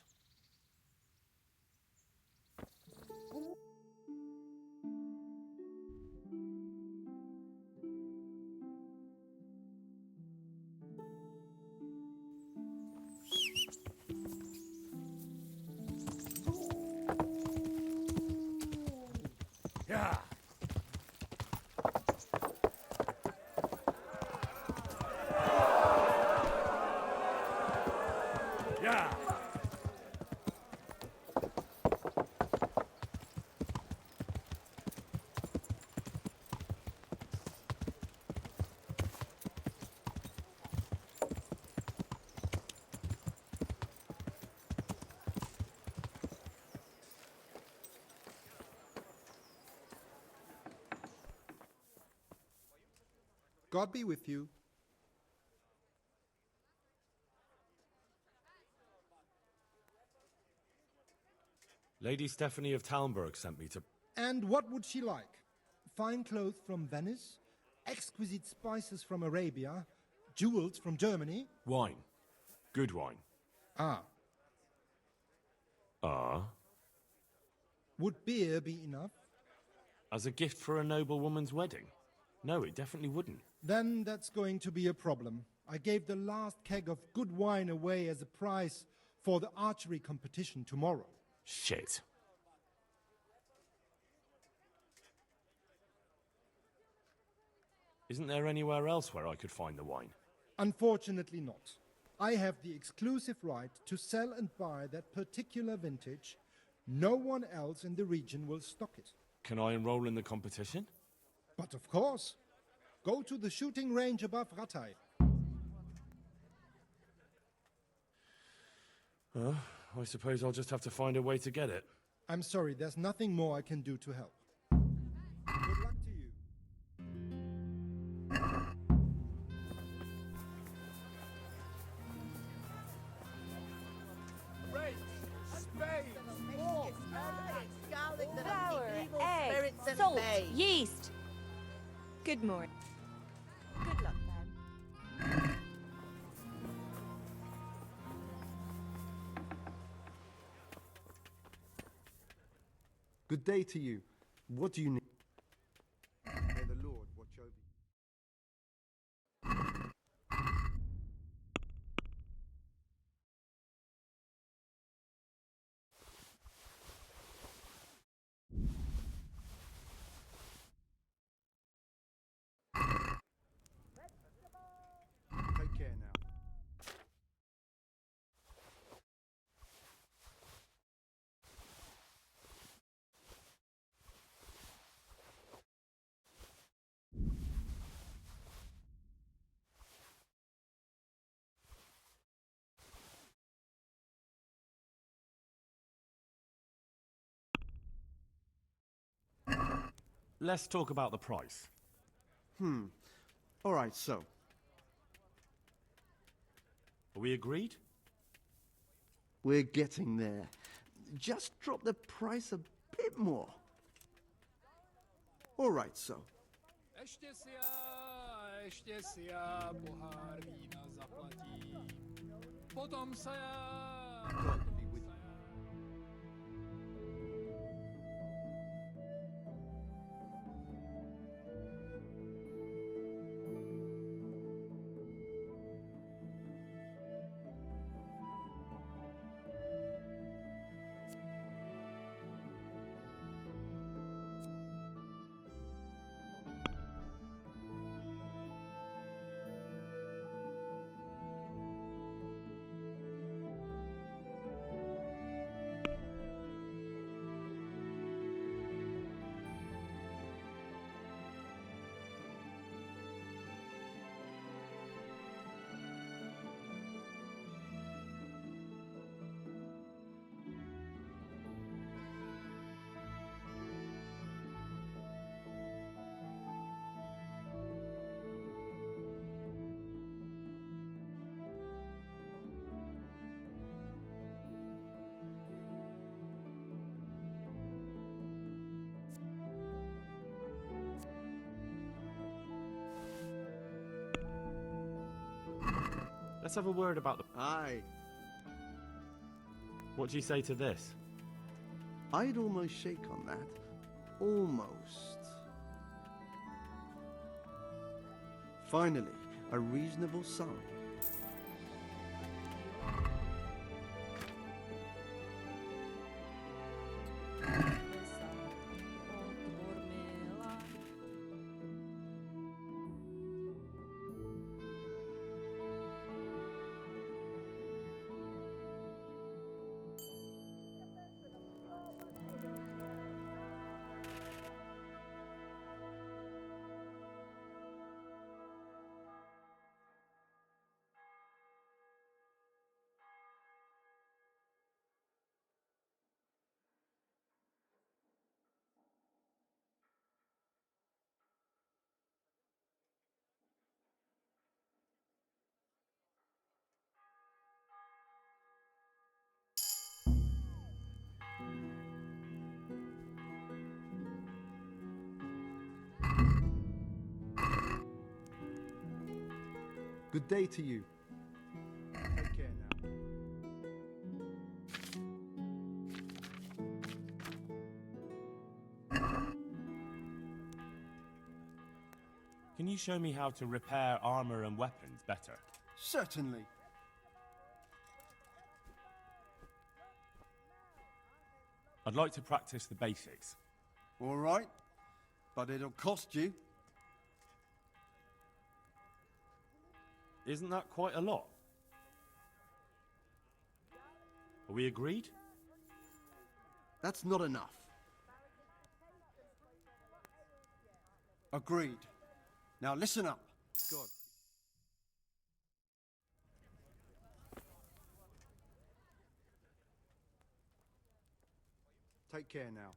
Yeah. Yeah. God be with you. Lady Stephanie of Talmberg sent me to... And what would she like? Fine clothes from Venice, exquisite spices from Arabia, jewels from Germany? Wine. Good wine. Ah. Ah? Would beer be enough? As a gift for a noble woman's wedding? No, it definitely wouldn't. Then that's going to be a problem. I gave the last keg of good wine away as a prize for the archery competition tomorrow. Shit. Isn't there anywhere else where I could find the wine? Unfortunately not. I have the exclusive right to sell and buy that particular vintage. No one else in the region will stock it. Can I enroll in the competition? But of course. Go to the shooting range above Rattay. I suppose I'll just have to find a way to get it. I'm sorry, there's nothing more I can do to help. Good luck to you. Flour, eggs, salt, maize. yeast. Good morning. Good luck, then. Good day to you. What do you need? May the Lord watch over you. Take care now. Let's talk about the price. All right, so. Are we agreed? We're getting there. Just drop the price a bit more. All right, so. God be with you. Let's have a word about the... Aye. What do you say to this? I'd almost shake on that. Almost. Finally, a reasonable sum. Good day to you. Take care now. Can you show me how to repair armor and weapons better? Certainly. I'd like to practice the basics. All right, but it'll cost you. Isn't that quite a lot? Are we agreed? That's not enough. Agreed. Now listen up. God. Take care now.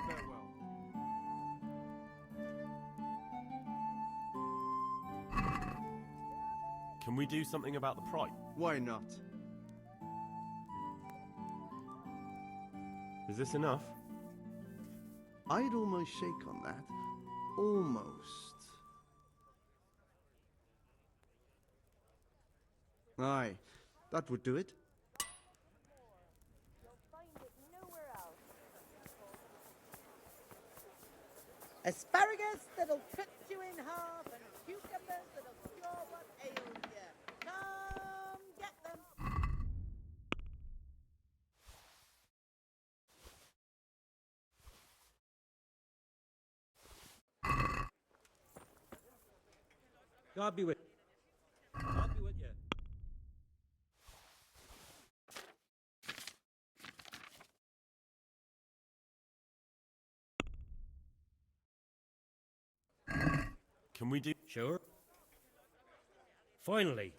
Farewell. Can we do something about the price? Why not? Is this enough? I'd almost shake on that. Almost. Aye, that would do it. Asparagus that'll cut you in half, and cucumbers that'll cure what ails you. Come get them. God be with you. God be with you. Can we do... Sure. Finally.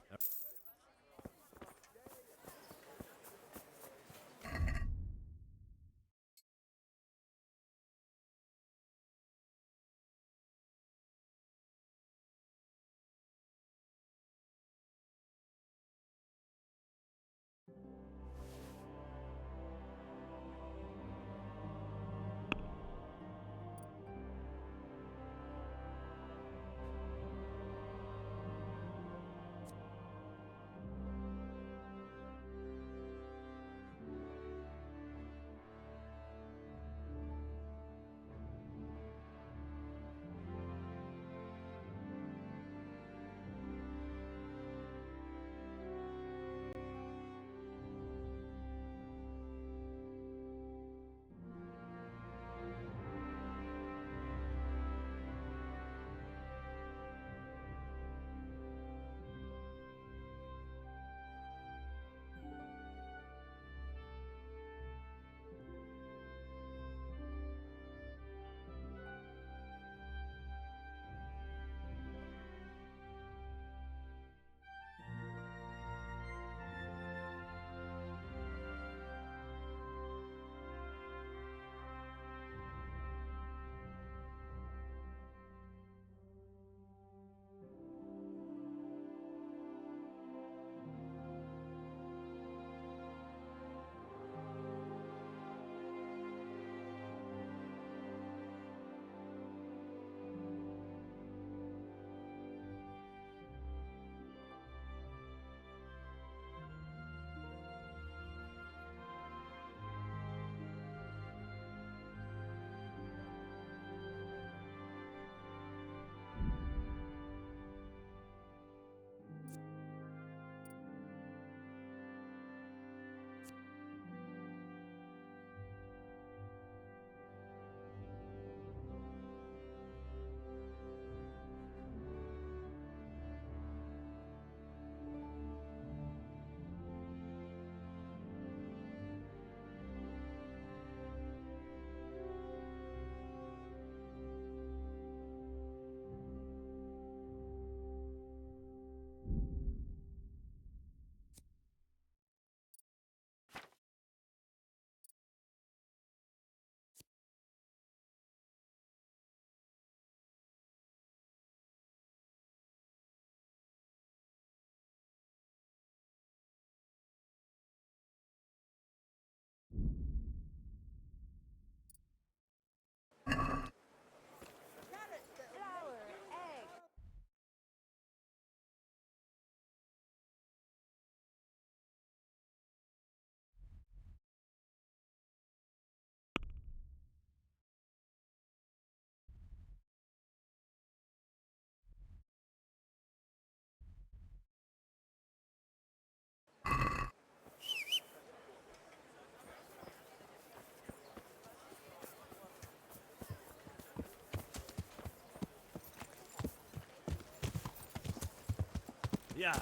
Yeah.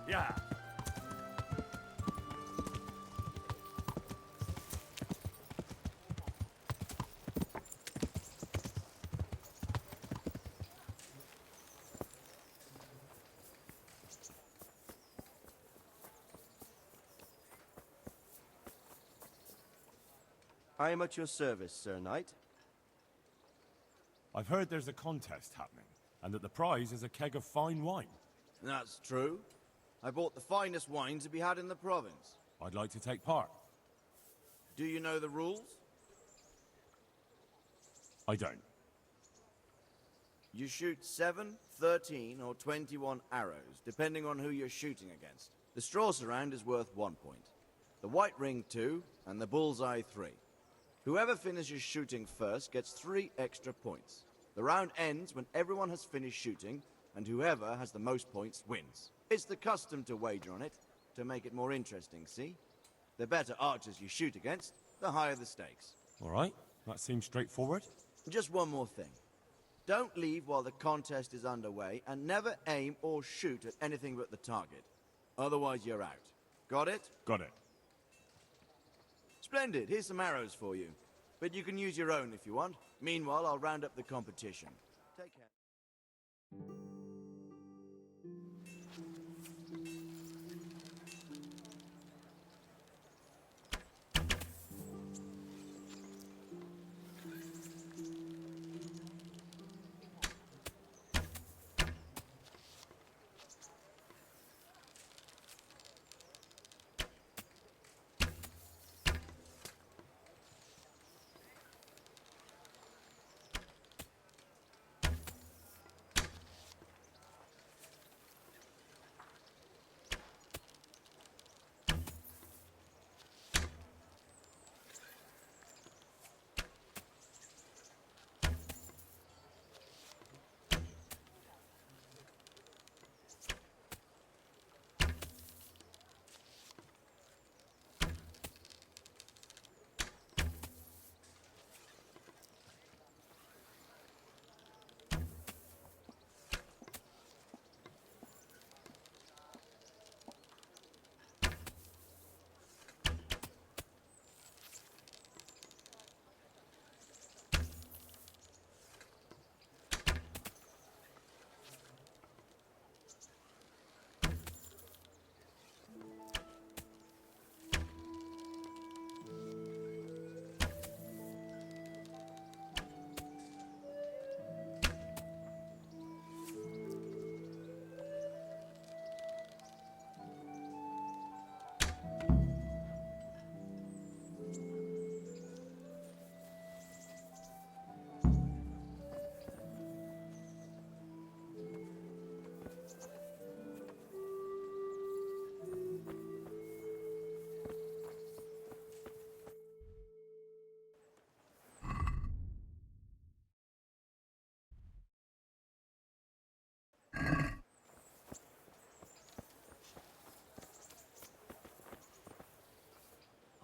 Yeah. I am at your service, Sir Knight. I've heard there's a contest happening, and that the prize is a keg of fine wine. That's true. I bought the finest wine to be had in the province. I'd like to take part. Do you know the rules? I don't. You shoot 7, 13, or 21 arrows, depending on who you're shooting against. The straw surround is worth 1 point, the white ring 2, and the bullseye 3. Whoever finishes shooting first gets 3 extra points. The round ends when everyone has finished shooting, and whoever has the most points wins. It's the custom to wager on it, to make it more interesting, see? The better archers you shoot against, the higher the stakes. All right, that seems straightforward. Just one more thing. Don't leave while the contest is underway, and never aim or shoot at anything but the target. Otherwise you're out. Got it? Got it. Splendid, here's some arrows for you. But you can use your own if you want. Meanwhile, I'll round up the competition. Take care.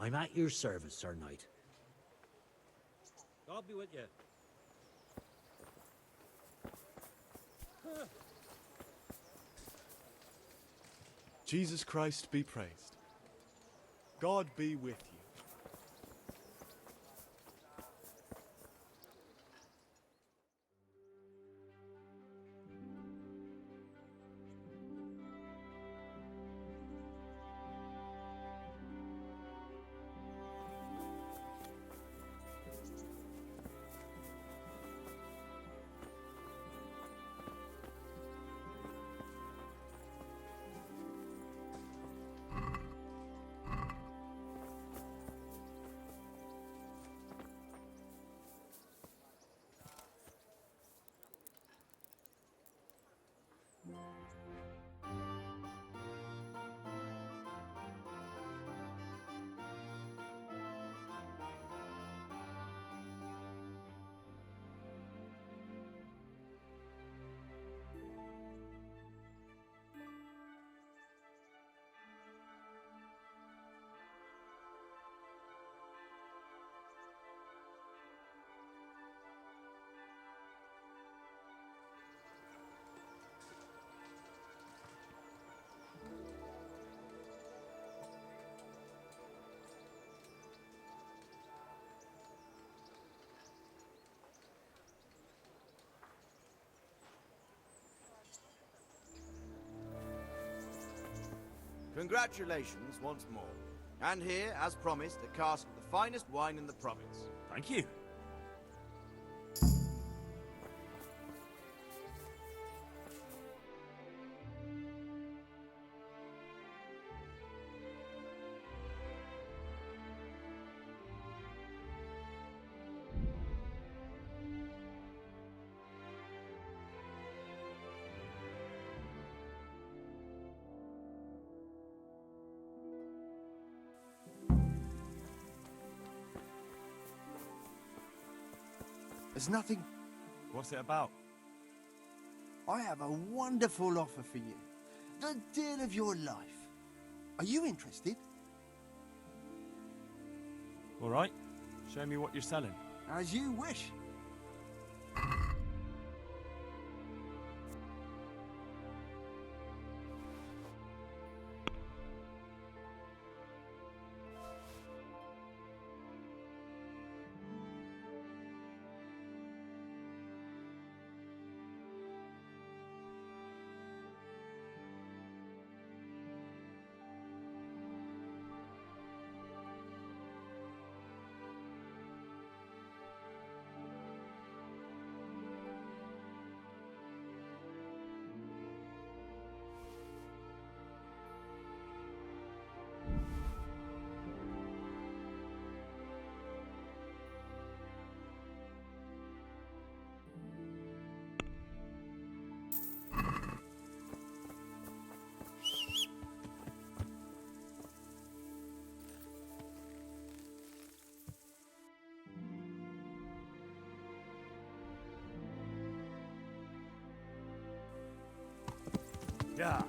I'm at your service, Sir Knight. God be with you. Jesus Christ be praised. God be with you. Congratulations once more. And here, as promised, a cask of the finest wine in the province. Thank you. There's nothing. What's it about? I have a wonderful offer for you. The deal of your life. Are you interested? All right. Show me what you're selling. As you wish. Yeah.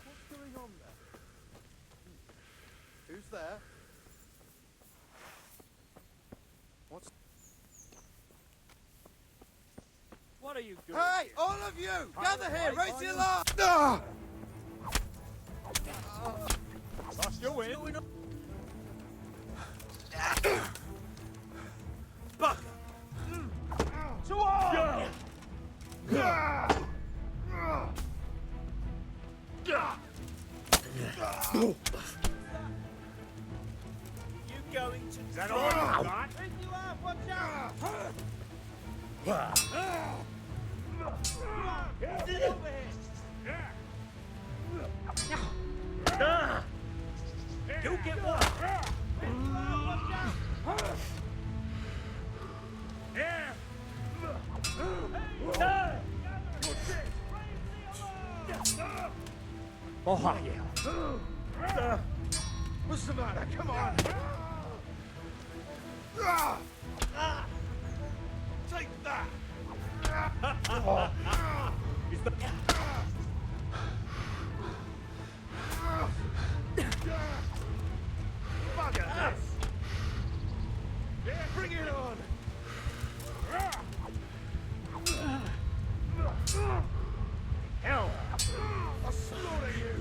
What's going on there? Who's there? What's... What are you doing? Hey, all of you! Gather here! Raise the alarm! Lost your win. Buck! To arms! You going to Is that drop all? that? Raise you up! Watch out! Get over here! You get one. Oh, yeah. What's the matter? Come on! Take that! Bugger this! Yeah, bring it on! Hell! I'll slaughter you!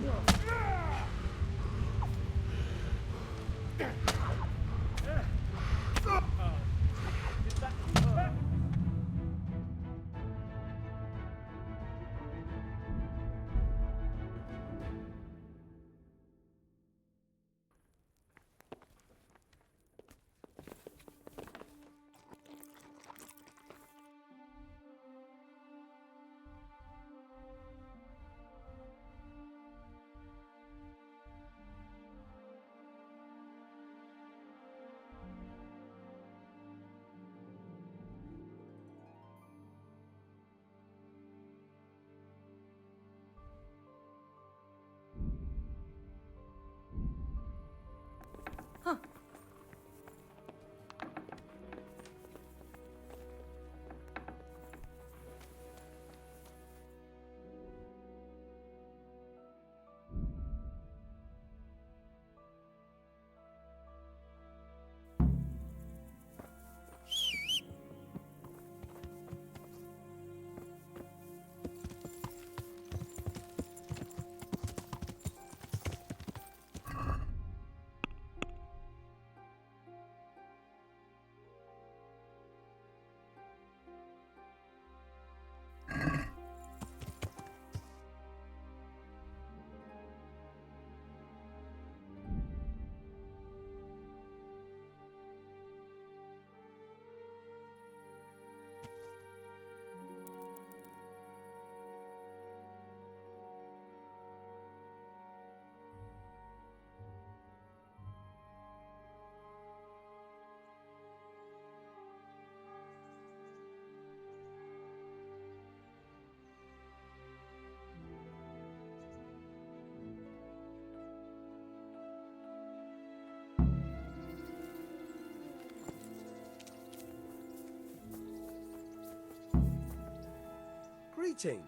Greeting.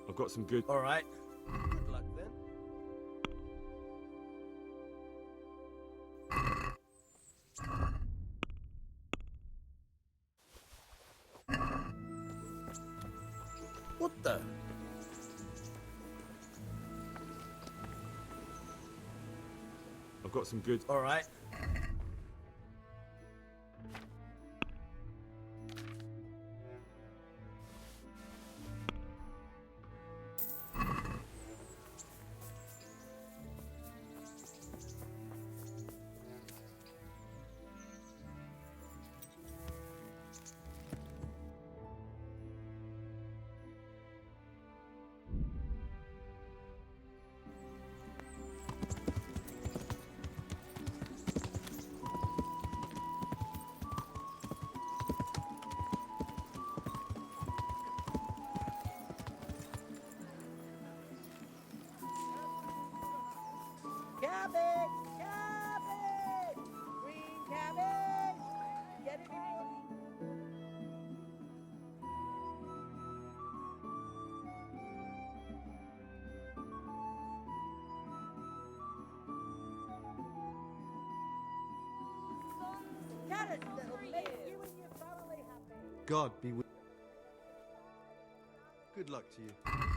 I've got some good... All right. Good luck then. What the? I've got some good... All right. Cabbage! Cabbage! Green cabbage! Get it in? Carrots that'll make you and your family happy. God be with Good luck to you. Good luck to you.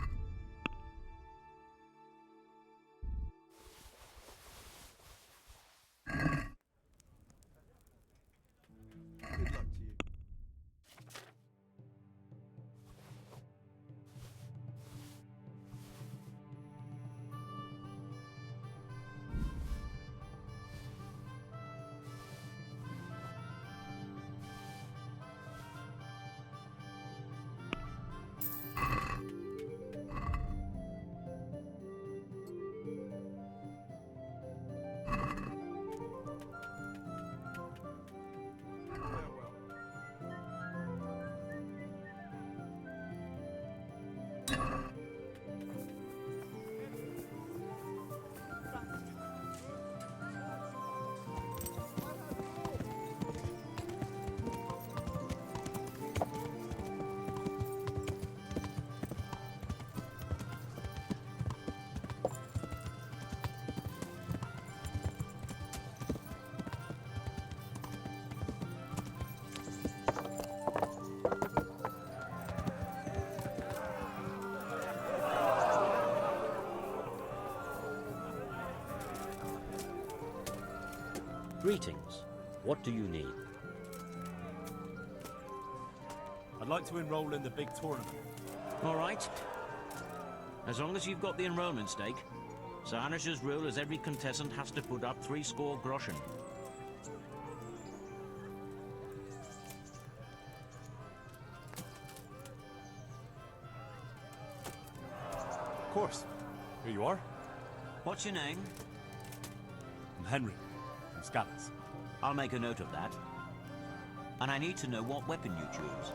Greetings. What do you need? I'd like to enroll in the big tournament. All right. As long as you've got the enrollment stake, Zarnish's rule is every contestant has to put up 3 score groschen. Of course. Here you are. What's your name? I'm Henry, from Scallas. I'll make a note of that. And I need to know what weapon you choose.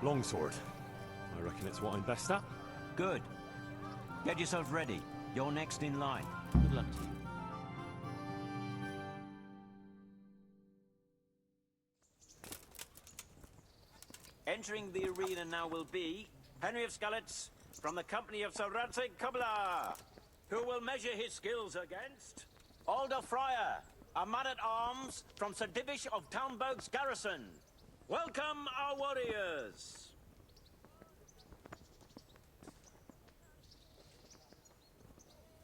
Longsword. I reckon it's what I'm best at. Good. Get yourself ready. You're next in line. Good luck to you. Entering the arena now will be Henry of Skalitz from the company of Sir Radzig Kobyla, who will measure his skills against Alder Fryer, a man-at-arms from Sir Divish of Townburg's garrison. Welcome, our warriors!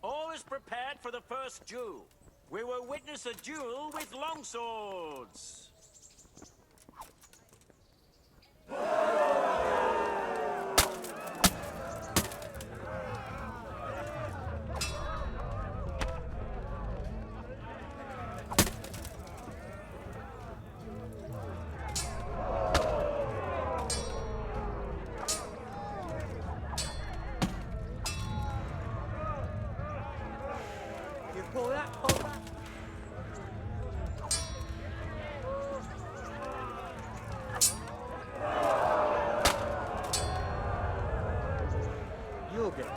All is prepared for the first duel. We will witness a duel with longswords. You pull that, pull that. You'll get it.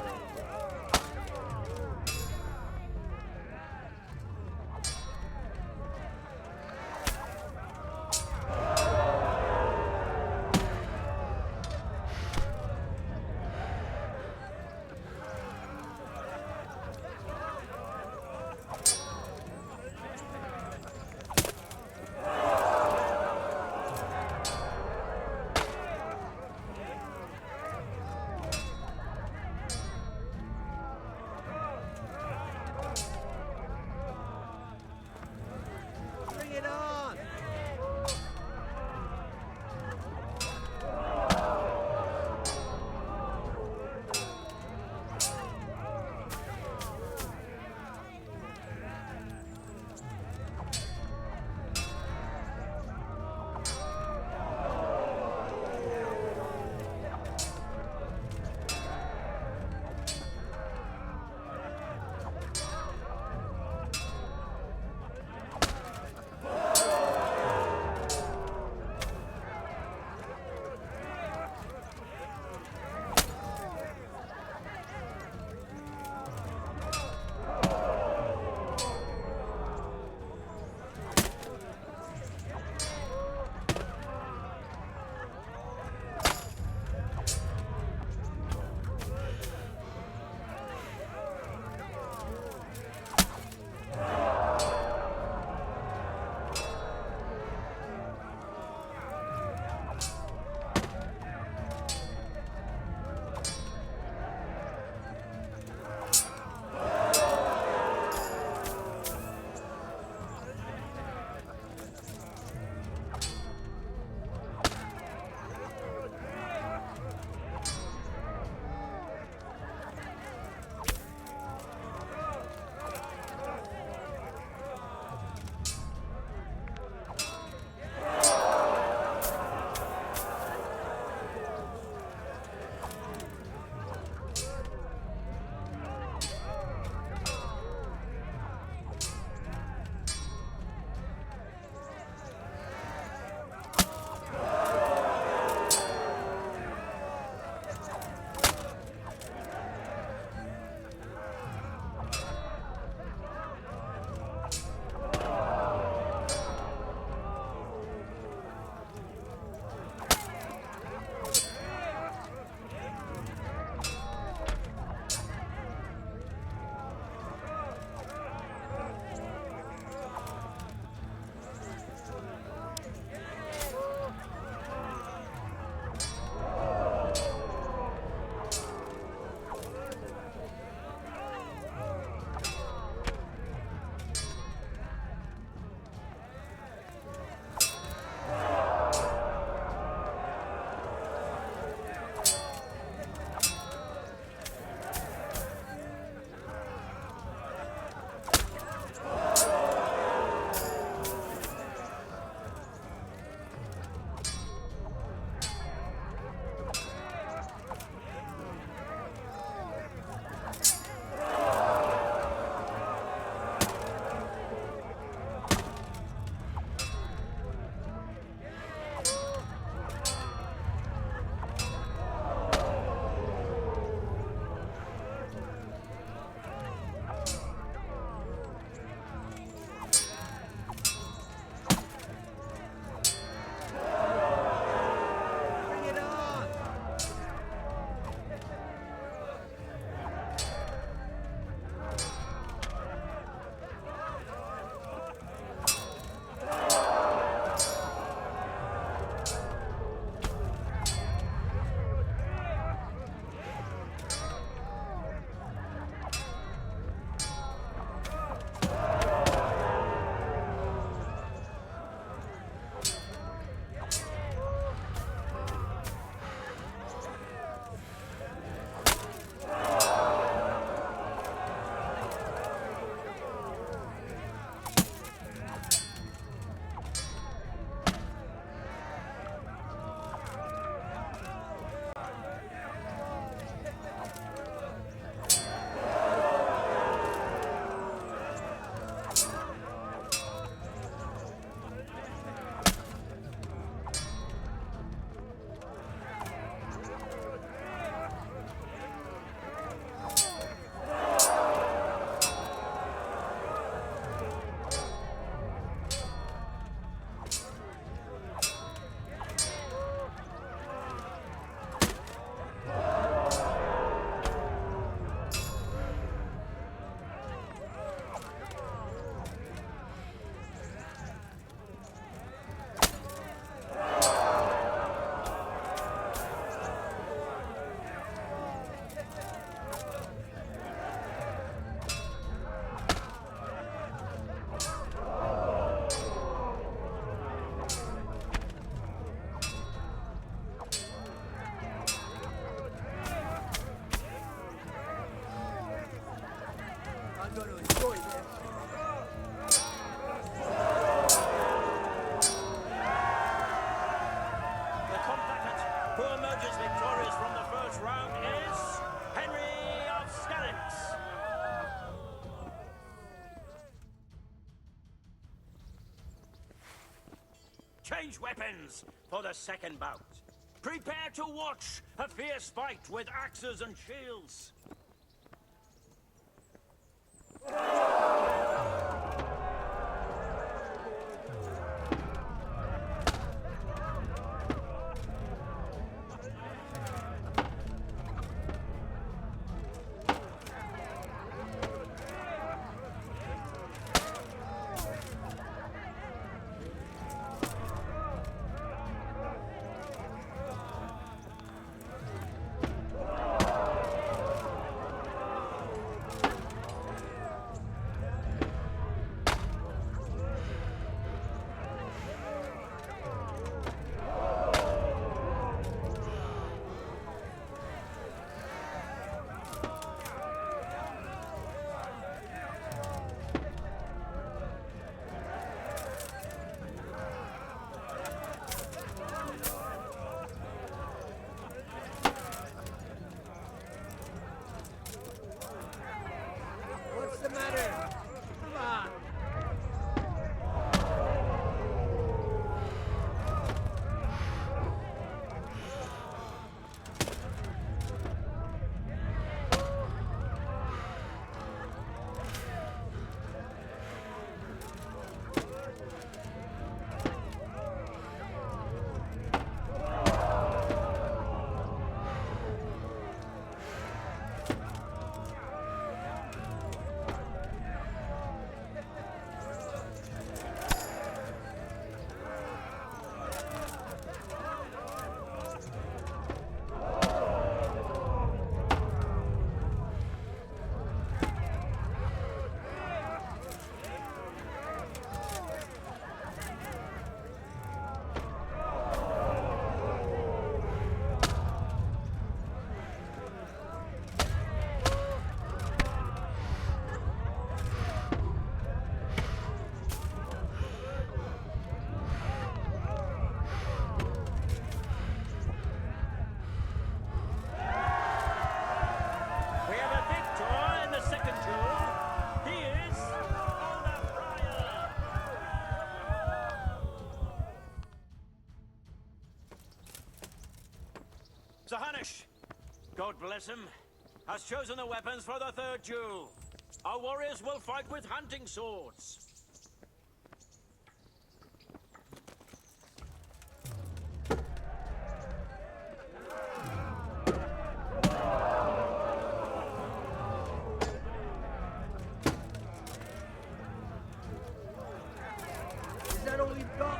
I'm going to enjoy this. The combatant who emerges victorious from the first round is Henry of Skalitz. Change weapons for the second bout. Prepare to watch a fierce fight with axes and shields. What's the matter? Come on. We have a victor in the second duel. He is Older Friar. Sir Hanish, God bless him, has chosen the weapons for the third duel. Our warriors will fight with hunting swords. Is that all you've got?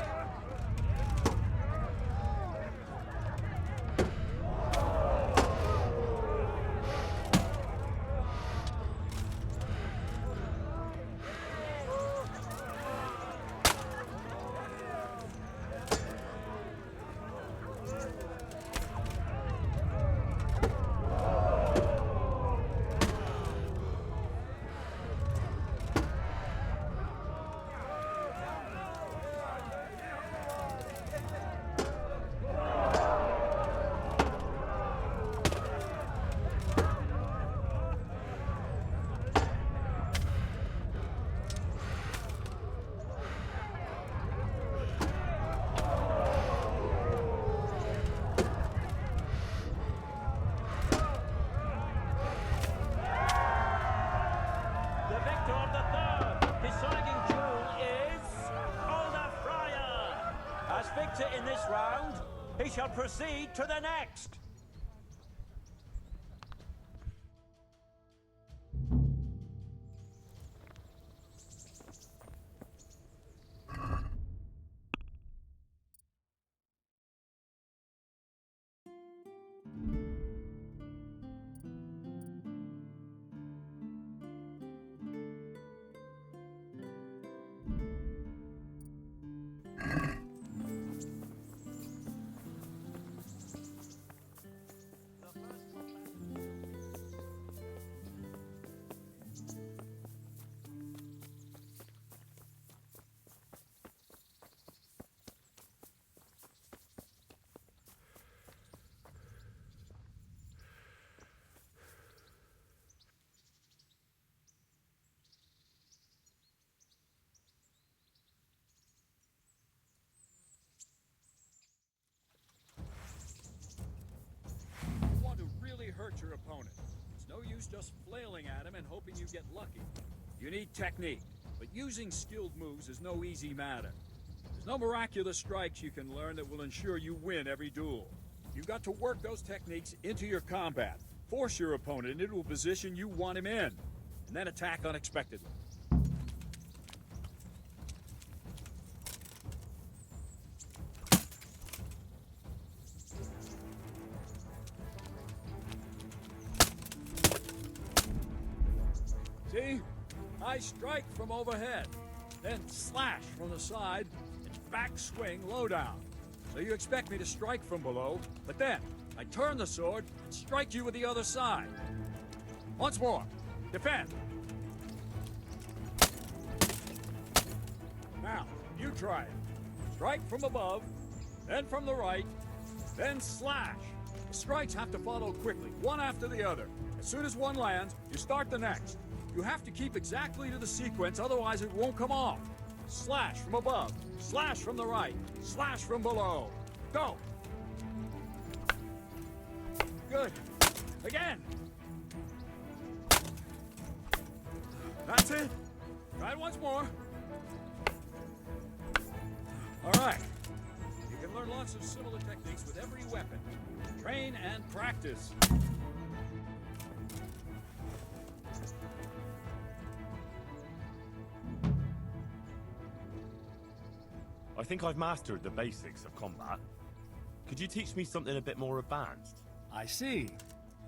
The victor of the third deciding duel is Older Friar. As victor in this round, he shall proceed to the next. your opponent. It's no use just flailing at him and hoping you get lucky. You need technique, but using skilled moves is no easy matter. There's no miraculous strikes you can learn that will ensure you win every duel. You've got to work those techniques into your combat, force your opponent into a position you want him in, and then attack unexpectedly. See? I strike from overhead, then slash from the side, and back swing low down. So you expect me to strike from below, but then I turn the sword and strike you with the other side. Once more. Defend. Now, you try it. Strike from above, then from the right, then slash. The strikes have to follow quickly, one after the other. As soon as one lands, you start the next. You have to keep exactly to the sequence, otherwise it won't come off. Slash from above, slash from the right, slash from below. Go! Good. Again! That's it. Try it once more. All right. You can learn lots of similar techniques with every weapon. Train and practice. I think I've mastered the basics of combat. Could you teach me something a bit more advanced? I see.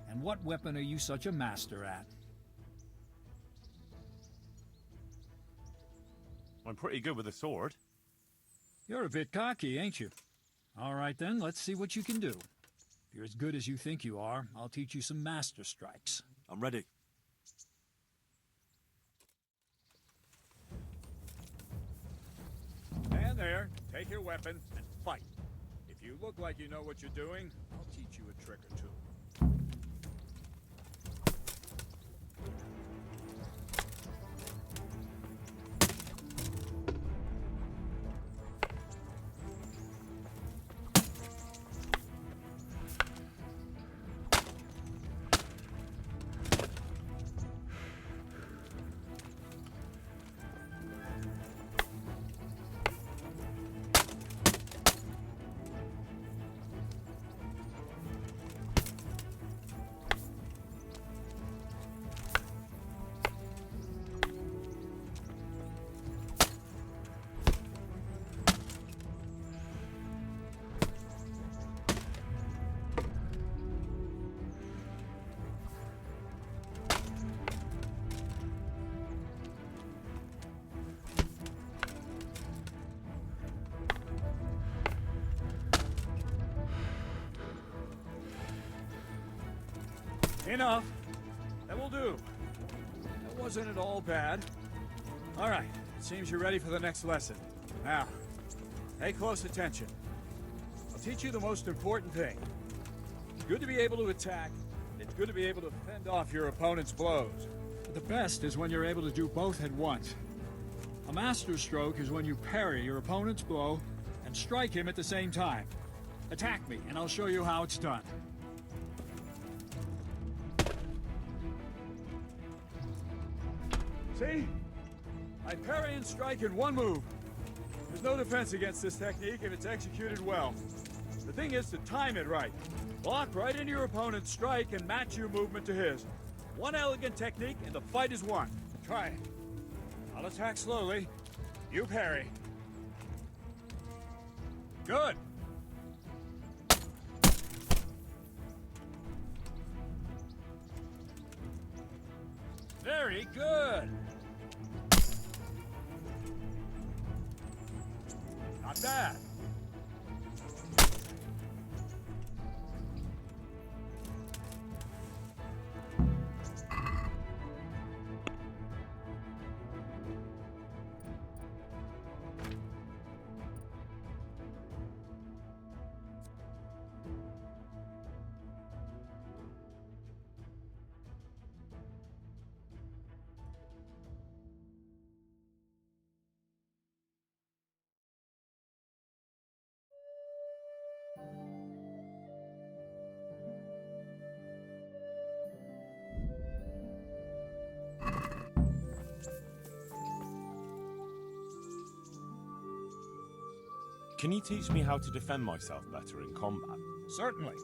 And what weapon are you such a master at? I'm pretty good with a sword. You're a bit cocky, ain't you? All right then, let's see what you can do. If you're as good as you think you are, I'll teach you some master strikes. I'm ready. Stand there, take your weapon, and fight. If you look like you know what you're doing, I'll teach you a trick or two. Enough. That will do. That wasn't at all bad. All right, it seems you're ready for the next lesson. Now, pay close attention. I'll teach you the most important thing. It's good to be able to attack, and it's good to be able to fend off your opponent's blows. But the best is when you're able to do both at once. A master stroke is when you parry your opponent's blow and strike him at the same time. Attack me, and I'll show you how it's done. See? I parry and strike in one move. There's no defense against this technique if it's executed well. The thing is to time it right. Block right into your opponent's strike and match your movement to his. One elegant technique and the fight is won. Try it. I'll attack slowly. You parry. Good. Very good. Not bad. Can you teach me how to defend myself better in combat? Certainly.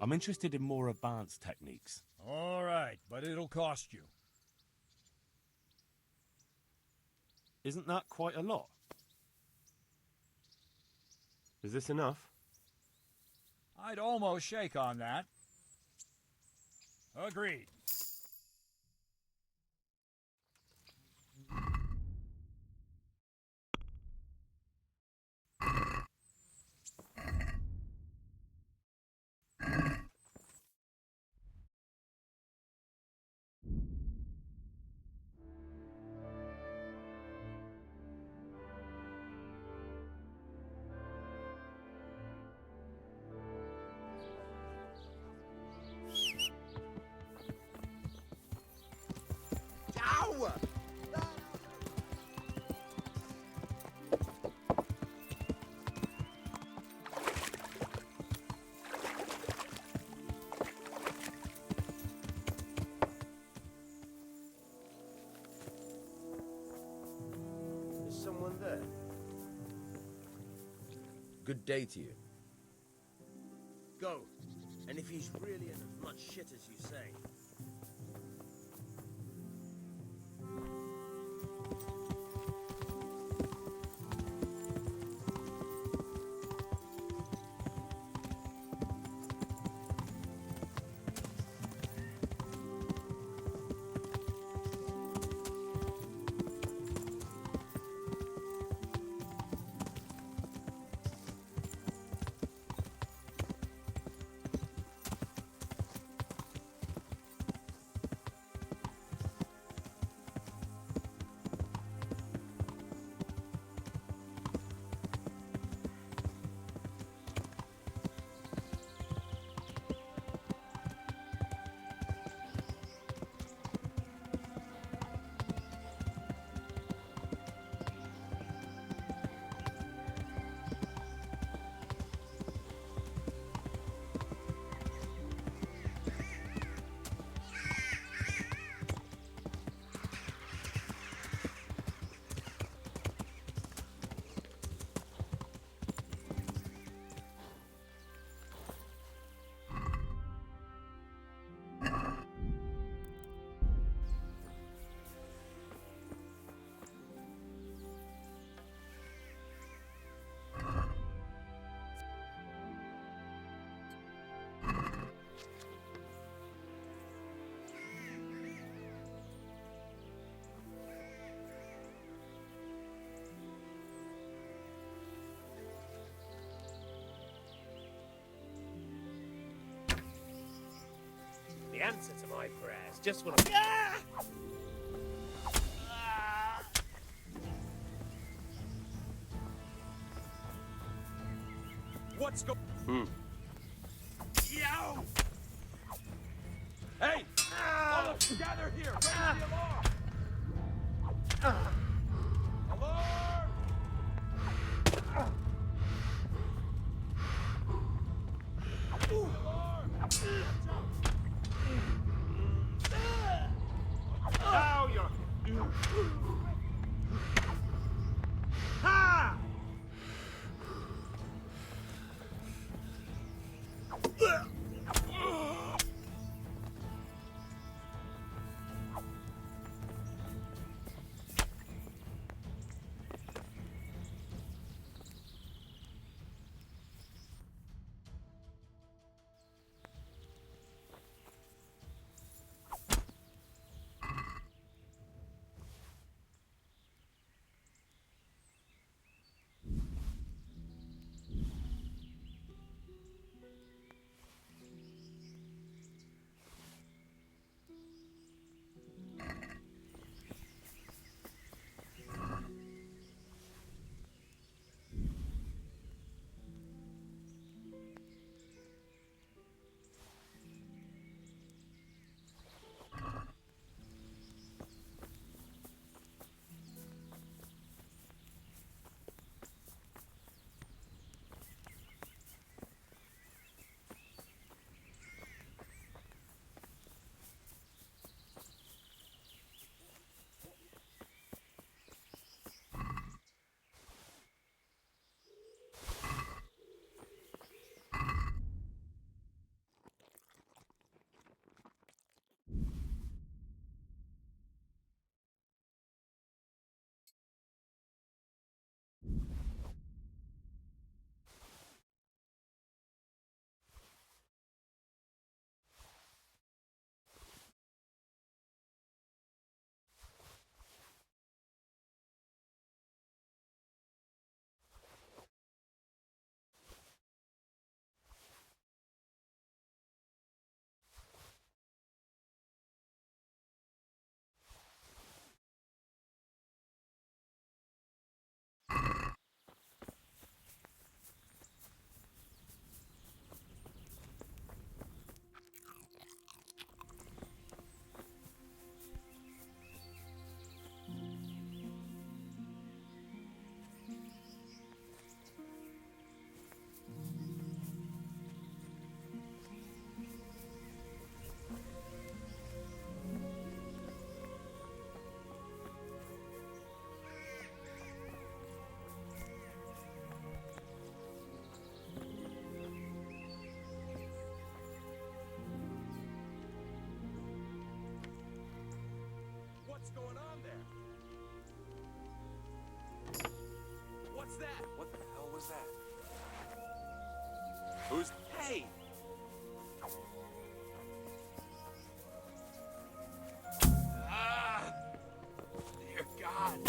I'm interested in more advanced techniques. All right, but it'll cost you. Isn't that quite a lot? Is this enough? I'd almost shake on that. Agreed. Ow! Is someone there? Good day to you. Go. And if he's really in as much shit as you say, the answer to my prayers just when I... What's go... Yow! Hey! All of you gather here! Raise the alarm! Alarm! Now you're... Ha! What's going on there? What's that? What the hell was that? Who's... Hey! Ah! Dear God!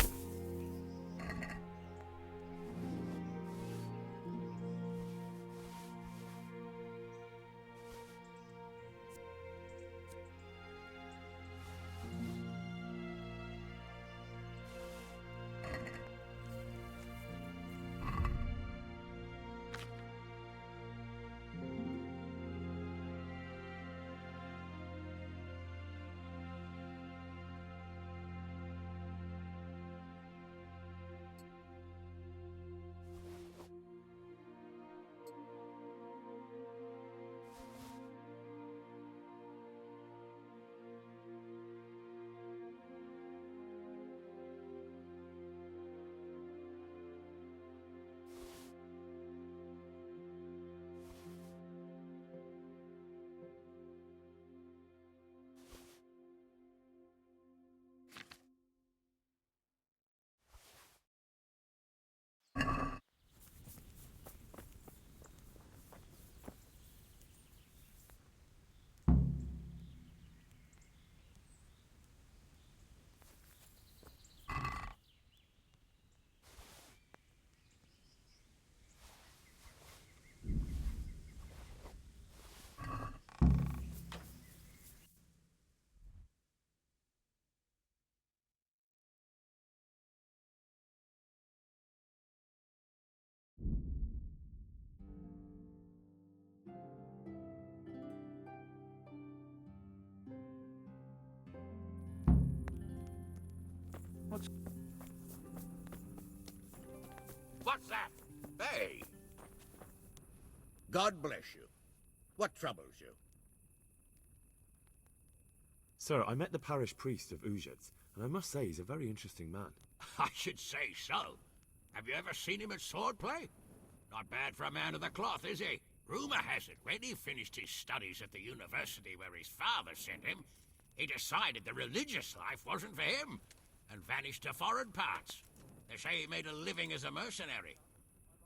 What's that? Hey! God bless you. What troubles you? Sir, I met the parish priest of Uzhitz, and I must say he's a very interesting man. I should say so. Have you ever seen him at swordplay? Not bad for a man of the cloth, is he? Rumor has it, when he finished his studies at the university where his father sent him, he decided the religious life wasn't for him, and vanished to foreign parts. They say he made a living as a mercenary.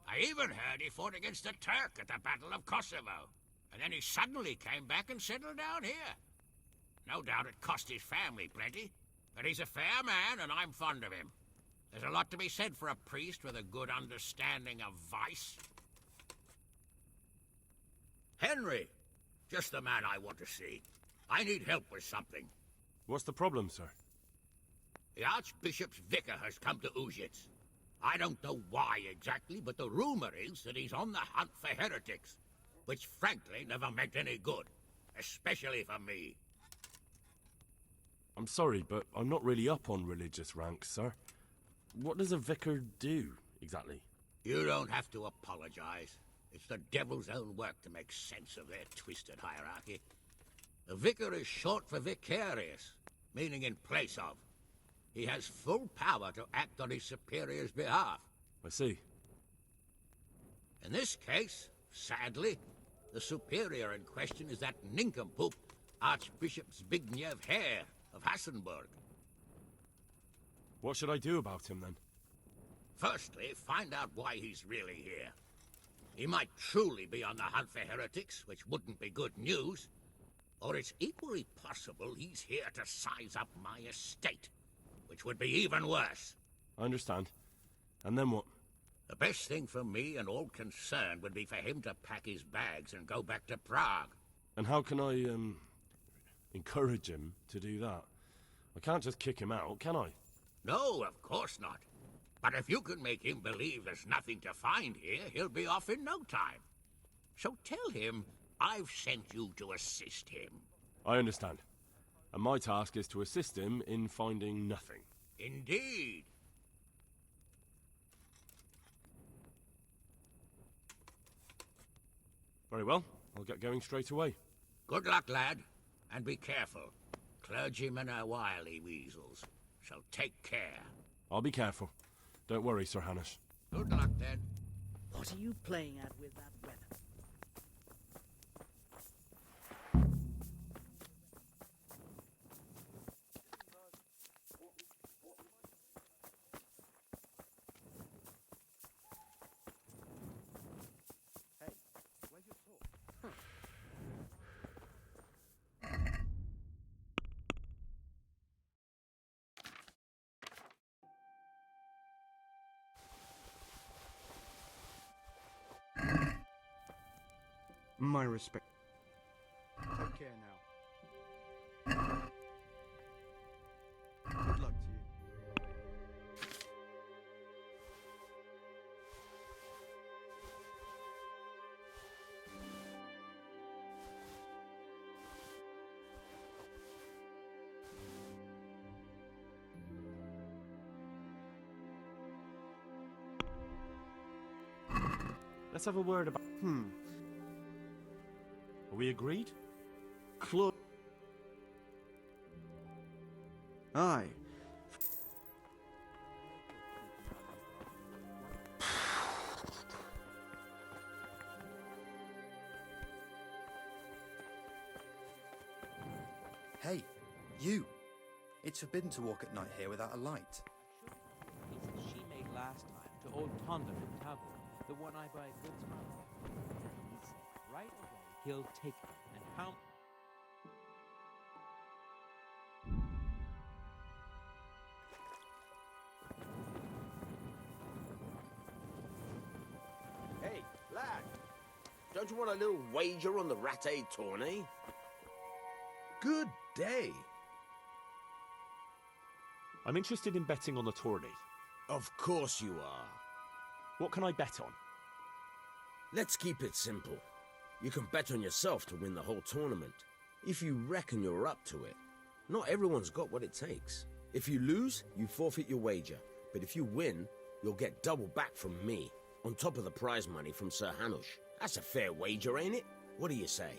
I even heard he fought against the Turk at the Battle of Kosovo, and then he suddenly came back and settled down here. No doubt it cost his family plenty, but he's a fair man, and I'm fond of him. There's a lot to be said for a priest with a good understanding of vice. Henry! Just the man I want to see. I need help with something. What's the problem, sir? The Archbishop's vicar has come to Uzhitz. I don't know why exactly, but the rumor is that he's on the hunt for heretics, which frankly never meant any good, especially for me. I'm sorry, but I'm not really up on religious ranks, sir. What does a vicar do, exactly? You don't have to apologize. It's the devil's own work to make sense of their twisted hierarchy. The vicar is short for vicarious, meaning in place of. He has full power to act on his superior's behalf. I see. In this case, sadly, the superior in question is that nincompoop, Archbishop Zbigniew Hare of Hassenburg. What should I do about him, then? Firstly, find out why he's really here. He might truly be on the hunt for heretics, which wouldn't be good news. Or it's equally possible he's here to size up my estate, which would be even worse. I understand. And then what? The best thing for me and all concerned would be for him to pack his bags and go back to Prague. And how can I, encourage him to do that? I can't just kick him out, can I? No, of course not. But if you can make him believe there's nothing to find here, he'll be off in no time. So tell him I've sent you to assist him. I understand. And my task is to assist him in finding nothing. Indeed. Very well. I'll get going straight away. Good luck, lad. And be careful. Clergymen are wily weasels. So take care. I'll be careful. Don't worry, Sir Hanish. Good luck, then. What are you playing at with that weapon? My respect. Take care now. Good luck to you. Let's have a word about... Are we agreed? Claude. Aye. Hey, you! It's forbidden to walk at night here without a light. Pieces she made last time to old Tonda from Tabo, the one I buy goods from. He said right away he'll take them and how... Hey, lad! Don't you want a little wager on the Rattay tourney? Good day. I'm interested in betting on the tourney. Of course you are. What can I bet on? Let's keep it simple. You can bet on yourself to win the whole tournament, if you reckon you're up to it. Not everyone's got what it takes. If you lose, you forfeit your wager. But if you win, you'll get double back from me, on top of the prize money from Sir Hanush. That's a fair wager, ain't it? What do you say?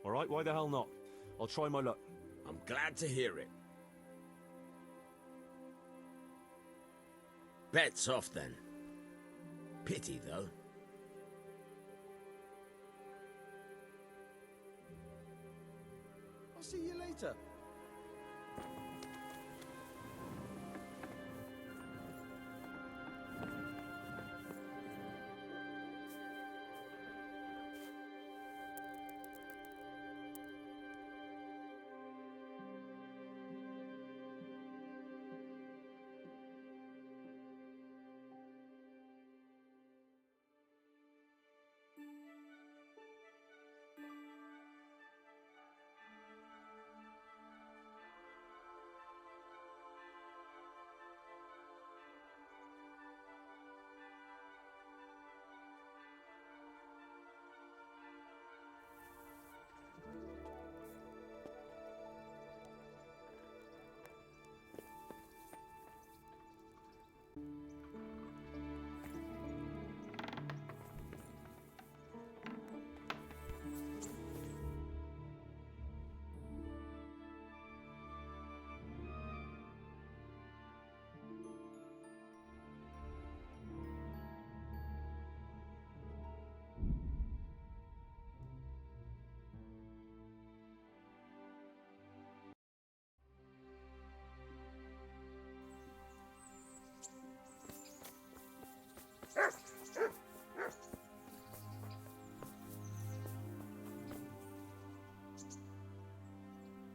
All right, why the hell not? I'll try my luck. I'm glad to hear it. Bet's off then. Pity, though. I'll see you later.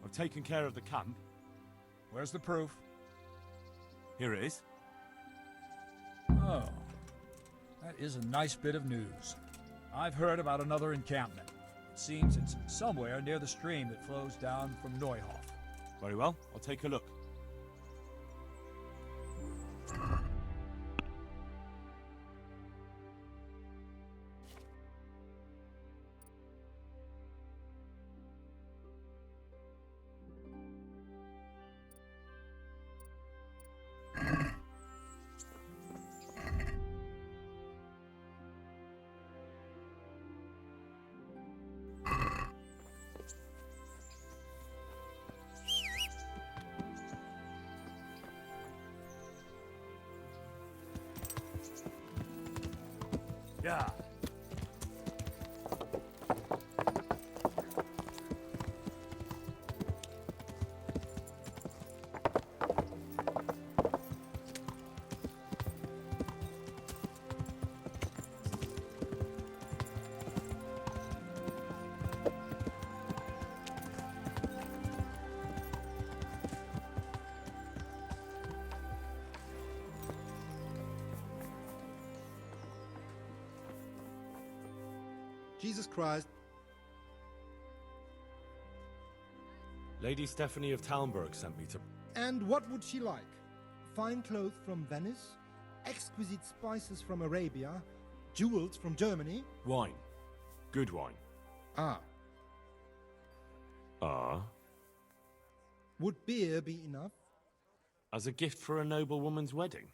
I've taken care of the camp. Where's the proof? Here it is. Oh, that is a nice bit of news. I've heard about another encampment. It seems it's somewhere near the stream that flows down from Neuhof. Very well, I'll take a look. Yeah. Jesus Christ. Lady Stephanie of Talmberg sent me to... And what would she like? Fine clothes from Venice, exquisite spices from Arabia, jewels from Germany? Wine. Good wine. Ah. Ah? Would beer be enough? As a gift for a noble woman's wedding?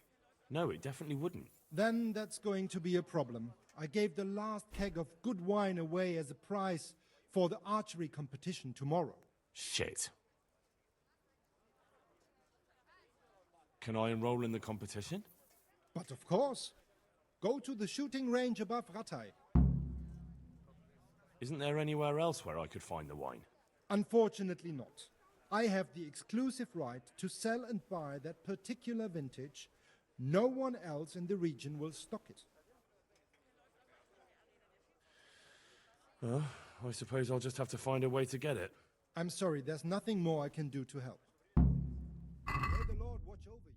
No, it definitely wouldn't. Then that's going to be a problem. I gave the last keg of good wine away as a prize for the archery competition tomorrow. Shit. Can I enroll in the competition? But of course. Go to the shooting range above Rattay. Isn't there anywhere else where I could find the wine? Unfortunately not. I have the exclusive right to sell and buy that particular vintage. No one else in the region will stock it. Well, I suppose I'll just have to find a way to get it. I'm sorry, there's nothing more I can do to help. May the Lord watch over you.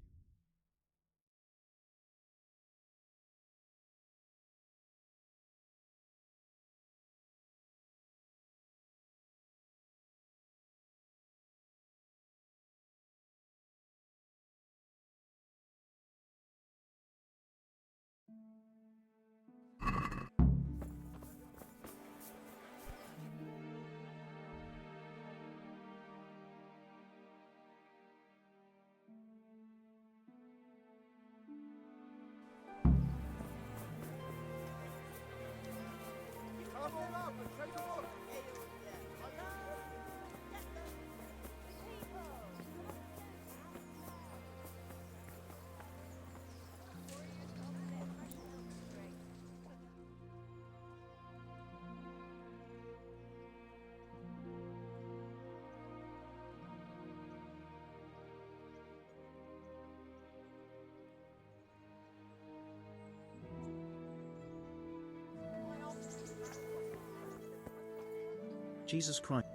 Jesus Christ.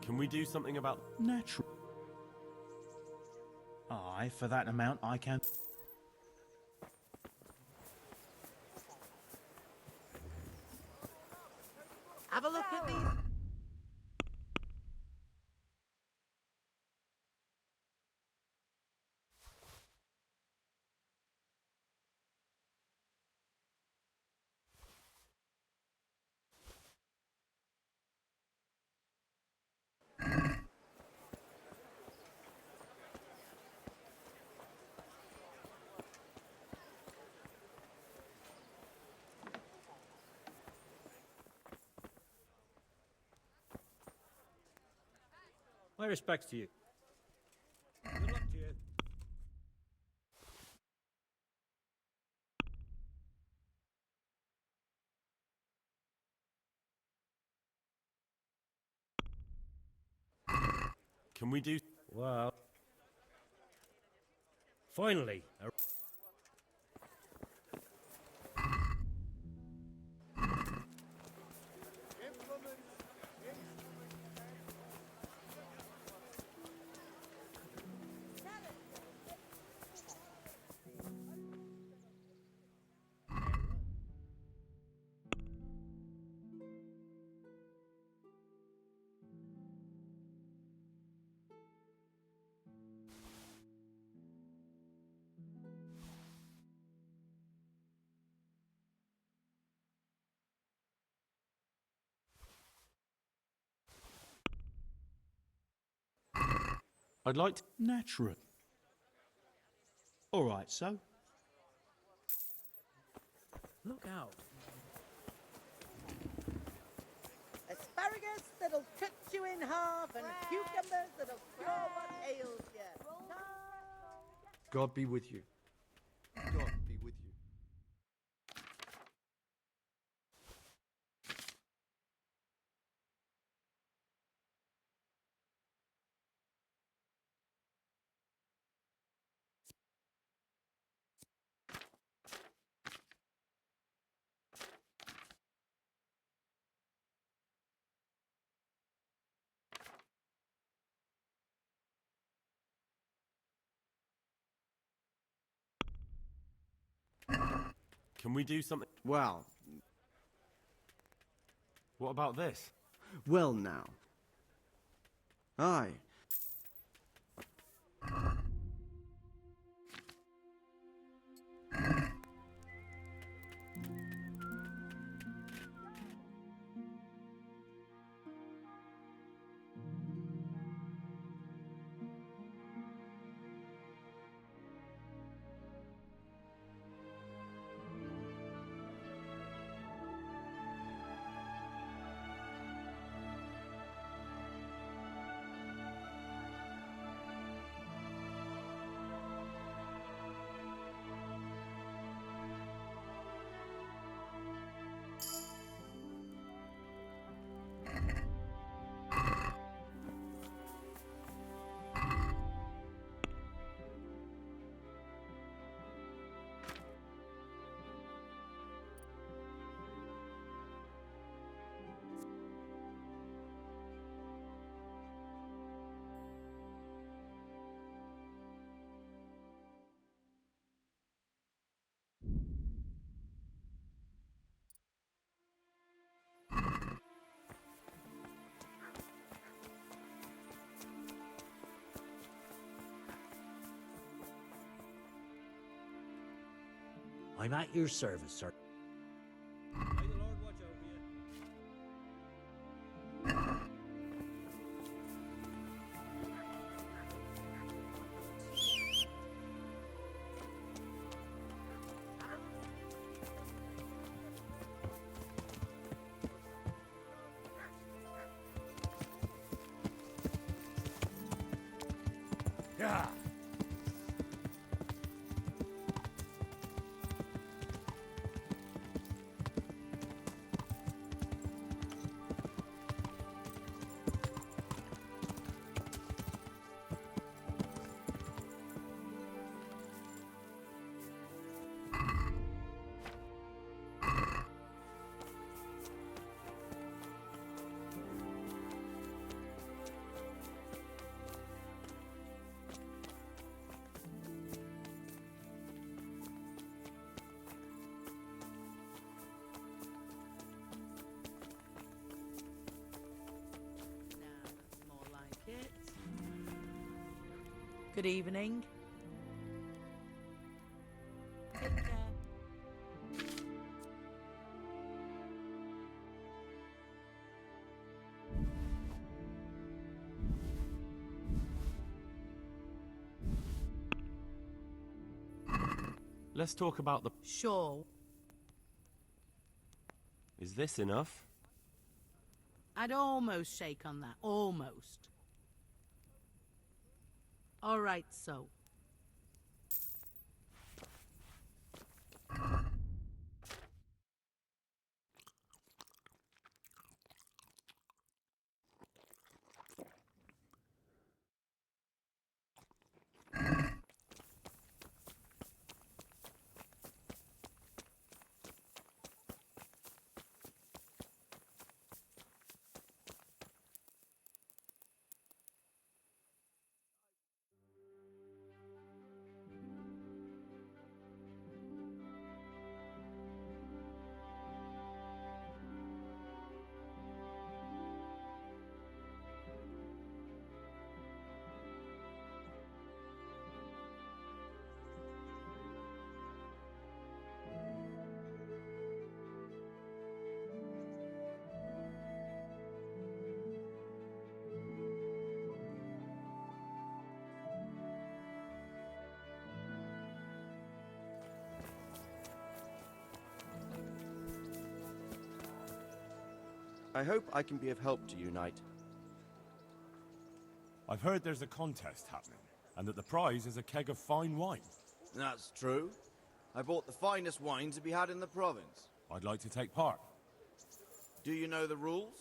Can we do something about... Natural. Aye, for that amount I can... Have a look at these. My respects to you. Good luck to you. Can we do... Well... Finally, I'd like to... Natural. All right, so... Look out. Asparagus that'll cut you in half, and cucumbers that'll cure what ails you. God be with you. God be with you. Can we do something? Well, What about this? well now. Aye. I'm at your service, sir. May the Lord watch over you. Yeah. More like it. Good evening. Take care. Let's talk about the... Sure. Is this enough? I'd almost shake on that. Almost. All right, so. I hope I can be of help to you, Knight. I've heard there's a contest happening, and that the prize is a keg of fine wine. That's true. I bought the finest wine to be had in the province. I'd like to take part. Do you know the rules?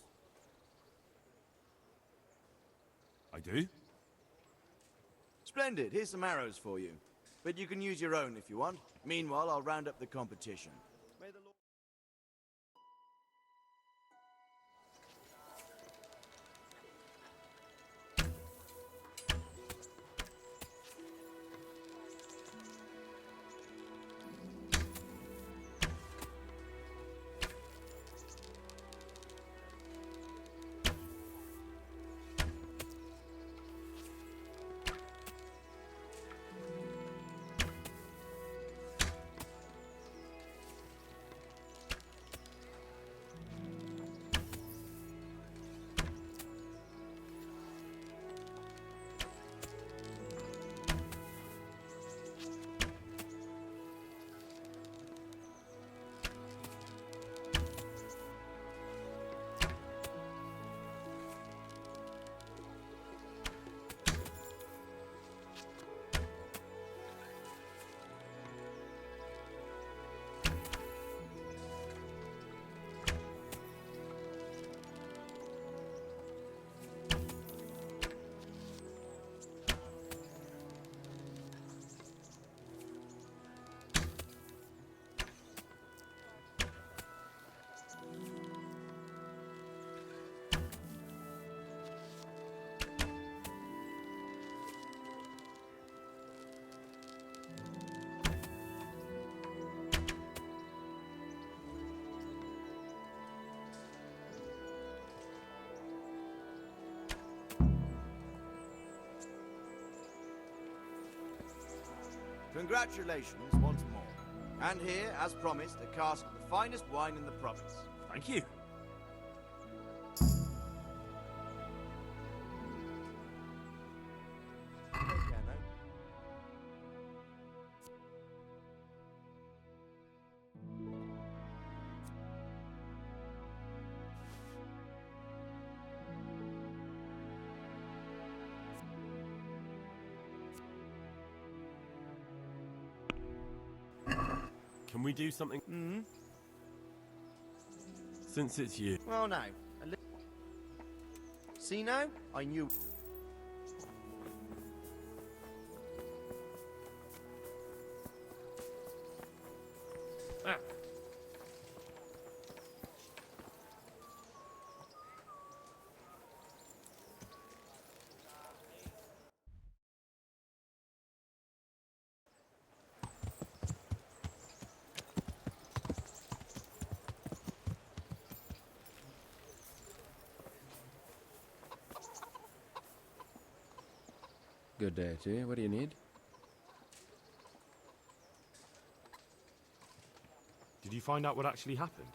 I do? Splendid. Here's some arrows for you. But you can use your own if you want. Meanwhile, I'll round up the competition. May the Lord... Congratulations once more. And here, as promised, a cask of the finest wine in the province. Thank you. Take care now. Can we do something? Hmm? Since it's you. Well, now. See now? I knew. Ah. Good day to you. What do you need? Did you find out what actually happened?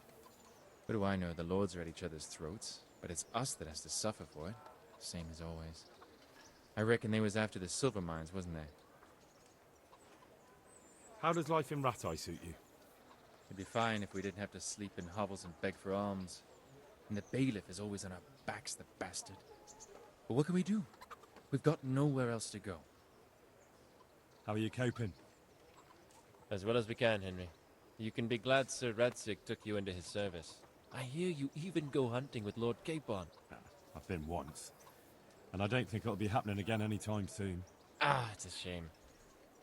What do I know? The lords are at each other's throats, but it's us that has to suffer for it. Same as always. I reckon they was after the silver mines, wasn't they? How does life in Rattay suit you? It'd be fine if we didn't have to sleep in hovels and beg for alms. And the bailiff is always on our backs, the bastard. But what can we do? We've got nowhere else to go. How are you coping? As well as we can, Henry. You can be glad Sir Radzig took you into his service. I hear you even go hunting with Lord Capon. I've been once. And I don't think it'll be happening again anytime soon. Ah, it's a shame.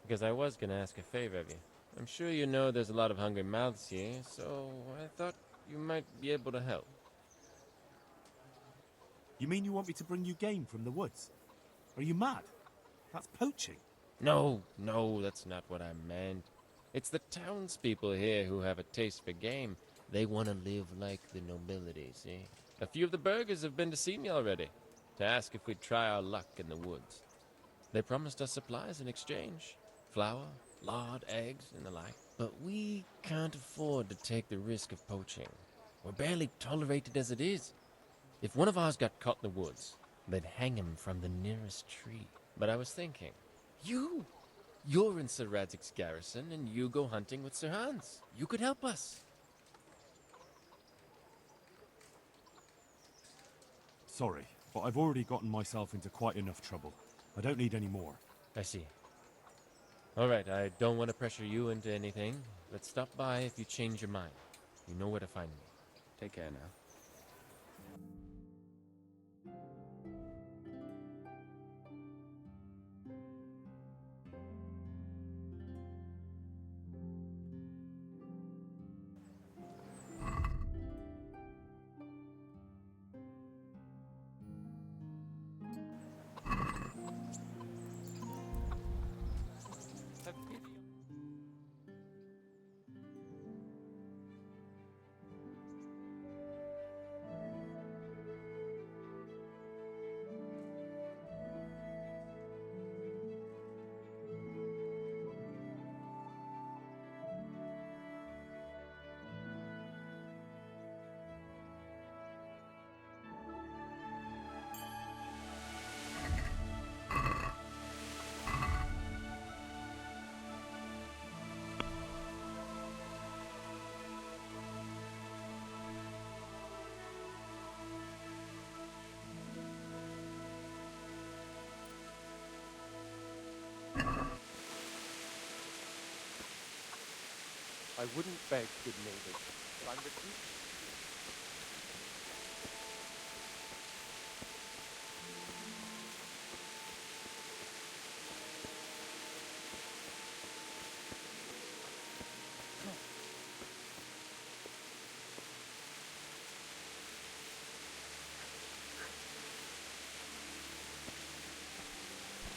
Because I was going to ask a favor of you. I'm sure you know there's a lot of hungry mouths here, so I thought you might be able to help. You mean you want me to bring you game from the woods? Are you mad? That's poaching. No, that's not what I meant. It's the townspeople here who have a taste for game. They want to live like the nobility, see? A few of the burghers have been to see me already, to ask if we'd try our luck in the woods. They promised us supplies in exchange. Flour, lard, eggs, and the like. But we can't afford to take the risk of poaching. We're barely tolerated as it is. If one of ours got caught in the woods, they'd hang him from the nearest tree. But I was thinking, you're in Sir Radzig's garrison, and you go hunting with Sir Hans. You could help us. Sorry, but I've already gotten myself into quite enough trouble. I don't need any more. I see. All right, I don't want to pressure you into anything, but stop by if you change your mind. You know where to find me. Take care now. I wouldn't beg good neighbors, but I'm recruiting.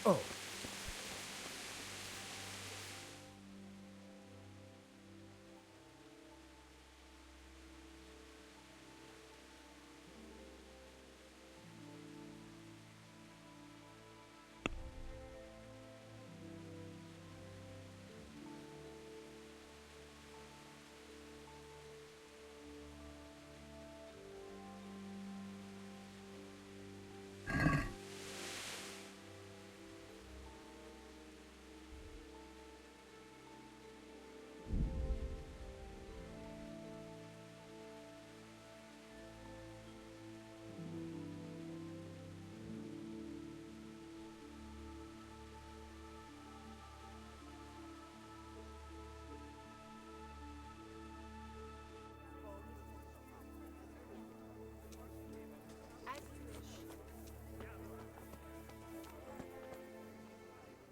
Oh.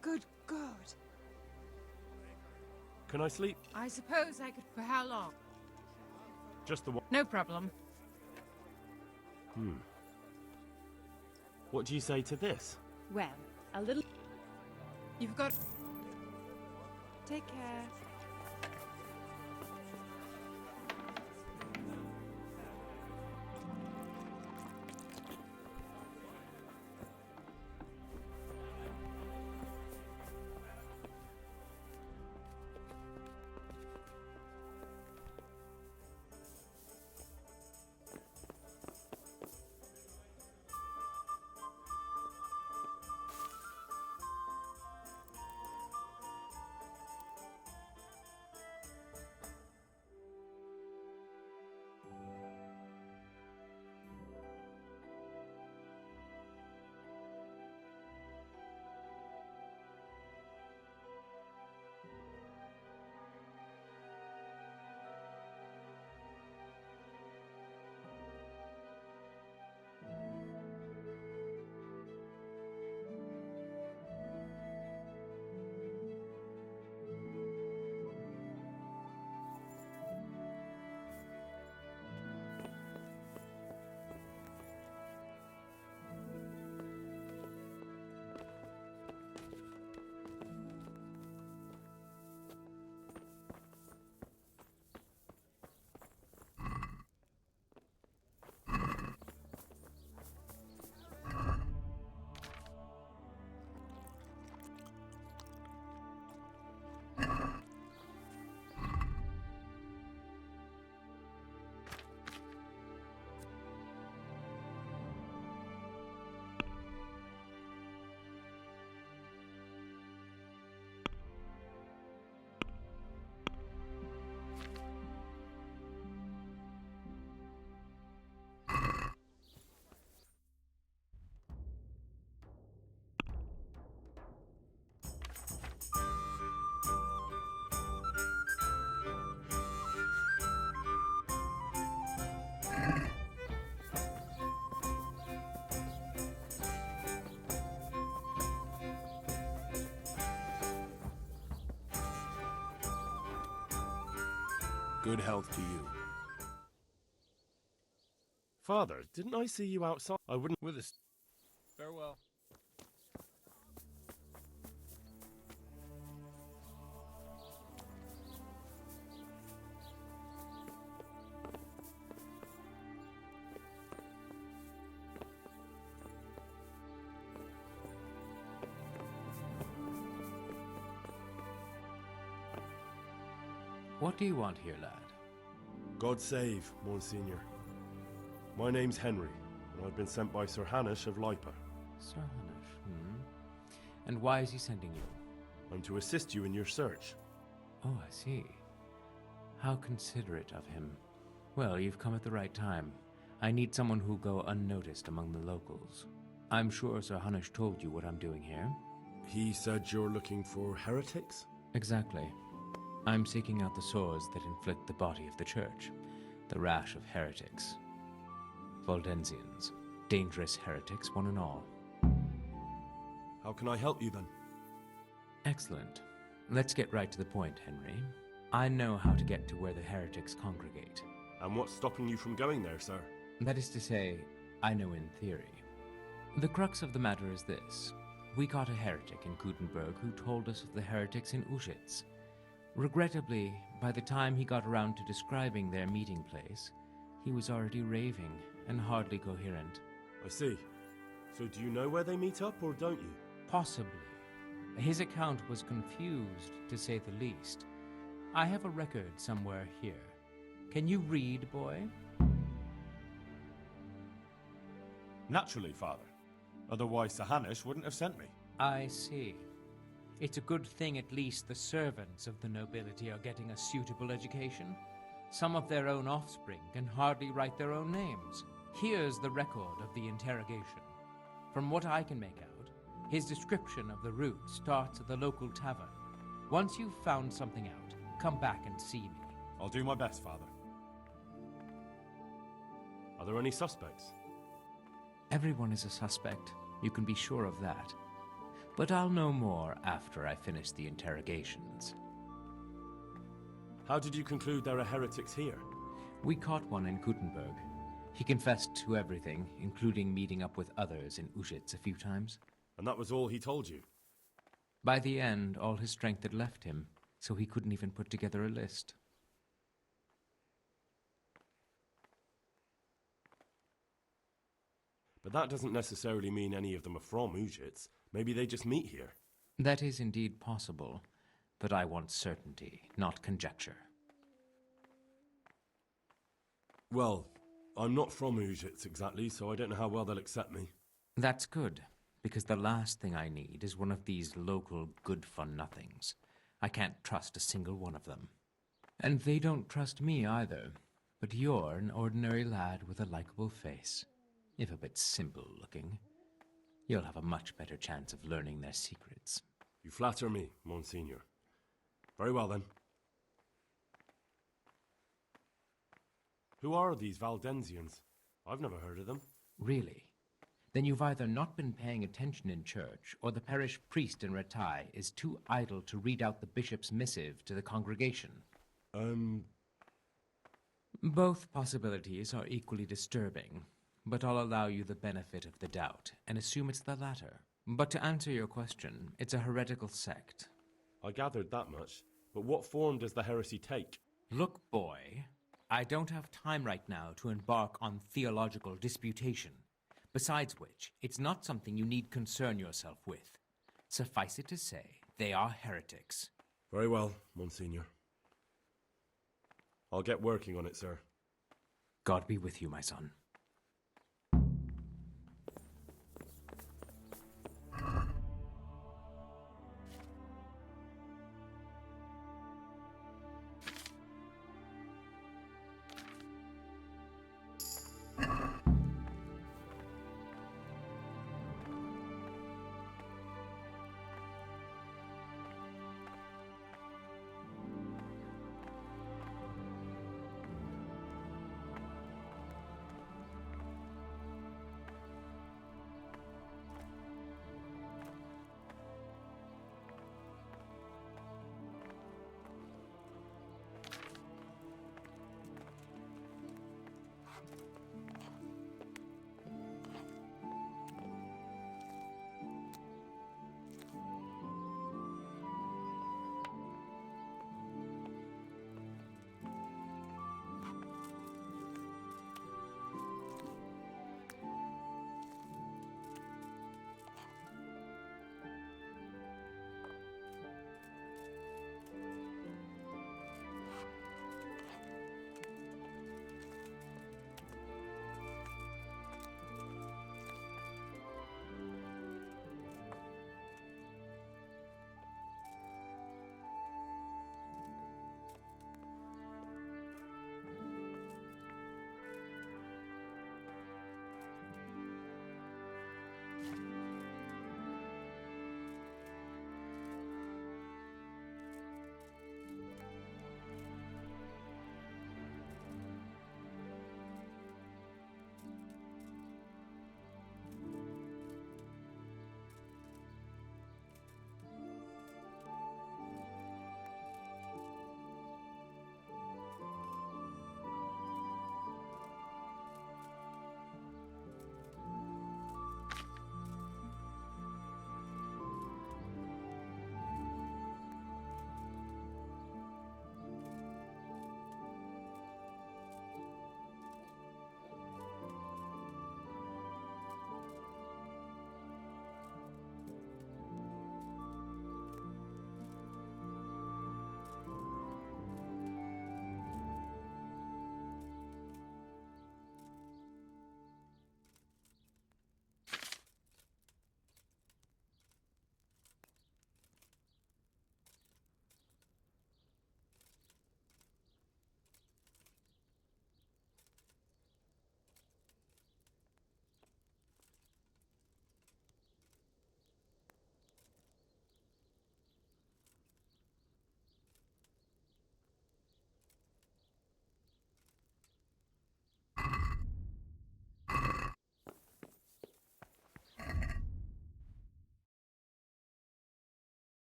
Good God. Can I sleep? I suppose I could. For how long? Just the one. No problem. What do you say to this? Well, a little. You've got. Take care. Good health to you. Father, didn't I see you outside? I wouldn't. With us. Farewell. What do you want here, lad? God save, Monsignor. My name's Henry, and I've been sent by Sir Hanush of Lipa. Sir Hanush, And why is he sending you? I'm to assist you in your search. Oh, I see. How considerate of him. Well, you've come at the right time. I need someone who'll go unnoticed among the locals. I'm sure Sir Hanush told you what I'm doing here. He said you're looking for heretics? Exactly. I'm seeking out the sores that inflict the body of the church. The rash of heretics. Valdensians. Dangerous heretics, one and all. How can I help you then? Excellent. Let's get right to the point, Henry. I know how to get to where the heretics congregate. And what's stopping you from going there, sir? That is to say, I know in theory. The crux of the matter is this. We caught a heretic in Gutenberg who told us of the heretics in Ushitz. Regrettably, by the time he got around to describing their meeting place, he was already raving and hardly coherent. I see. So do you know where they meet up, or don't you? Possibly. His account was confused, to say the least. I have a record somewhere here. Can you read, boy? Naturally, Father. Otherwise, Sir Hanush wouldn't have sent me. I see. It's a good thing at least the servants of the nobility are getting a suitable education. Some of their own offspring can hardly write their own names. Here's the record of the interrogation. From what I can make out, his description of the route starts at the local tavern. Once you've found something out, come back and see me. I'll do my best, Father. Are there any suspects? Everyone is a suspect. You can be sure of that. But I'll know more after I finish the interrogations. How did you conclude there are heretics here? We caught one in Gutenberg. He confessed to everything, including meeting up with others in Ushitz a few times. And that was all he told you? By the end, all his strength had left him, so he couldn't even put together a list. But that doesn't necessarily mean any of them are from Ushitz. Maybe they just meet here. That is indeed possible, but I want certainty, not conjecture. Well, I'm not from Ushitz exactly, so I don't know how well they'll accept me. That's good, because the last thing I need is one of these local good-for-nothings. I can't trust a single one of them. And they don't trust me either, but you're an ordinary lad with a likable face, if a bit simple-looking. You'll have a much better chance of learning their secrets. You flatter me, Monsignor. Very well, then. Who are these Valdensians? I've never heard of them. Really? Then you've either not been paying attention in church, or the parish priest in Ratai is too idle to read out the bishop's missive to the congregation. Both possibilities are equally disturbing, but I'll allow you the benefit of the doubt and assume it's the latter. But to answer your question, it's a heretical sect. I gathered that much, but what form does the heresy take? Look, boy, I don't have time right now to embark on theological disputation. Besides which, it's not something you need concern yourself with. Suffice it to say, they are heretics. Very well, Monsignor. I'll get working on it, sir. God be with you, my son.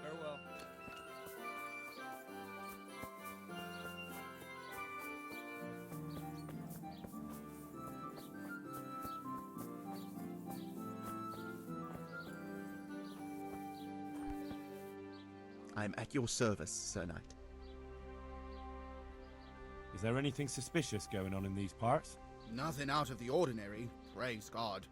Farewell. I am at your service, Sir Knight. Is there anything suspicious going on in these parts? Nothing out of the ordinary, praise God.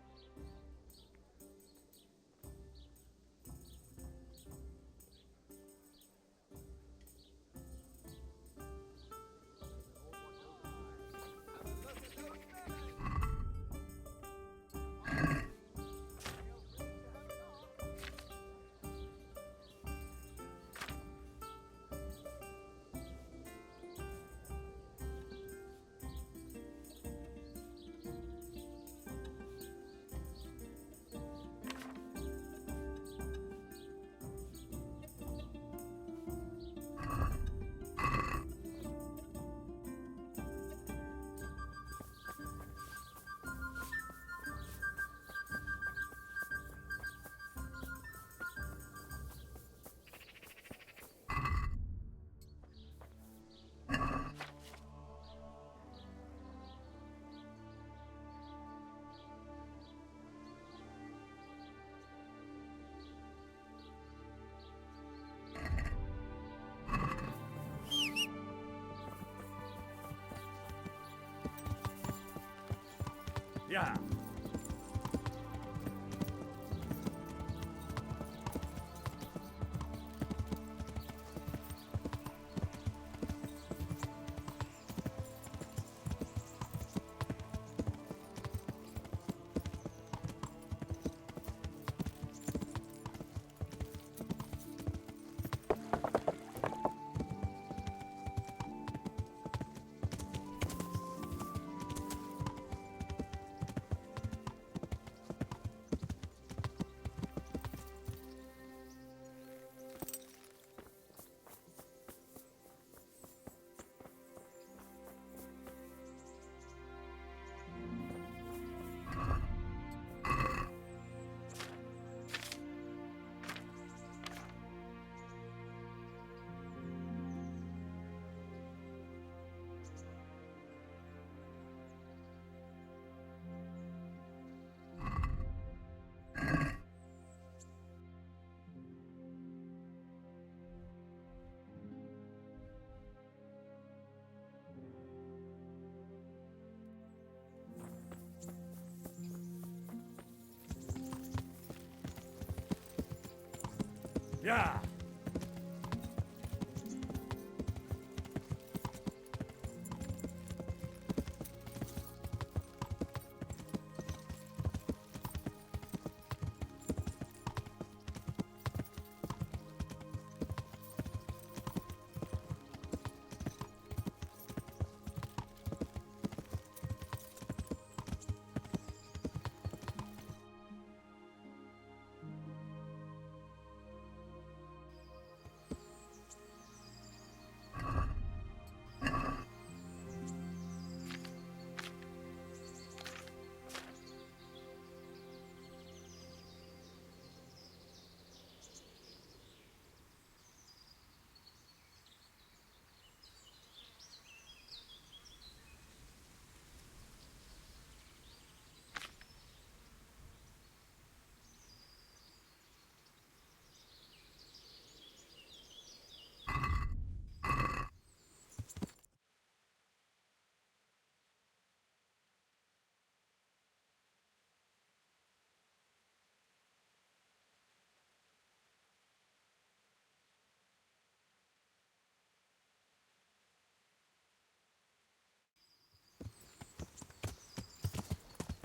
Yeah. Yeah.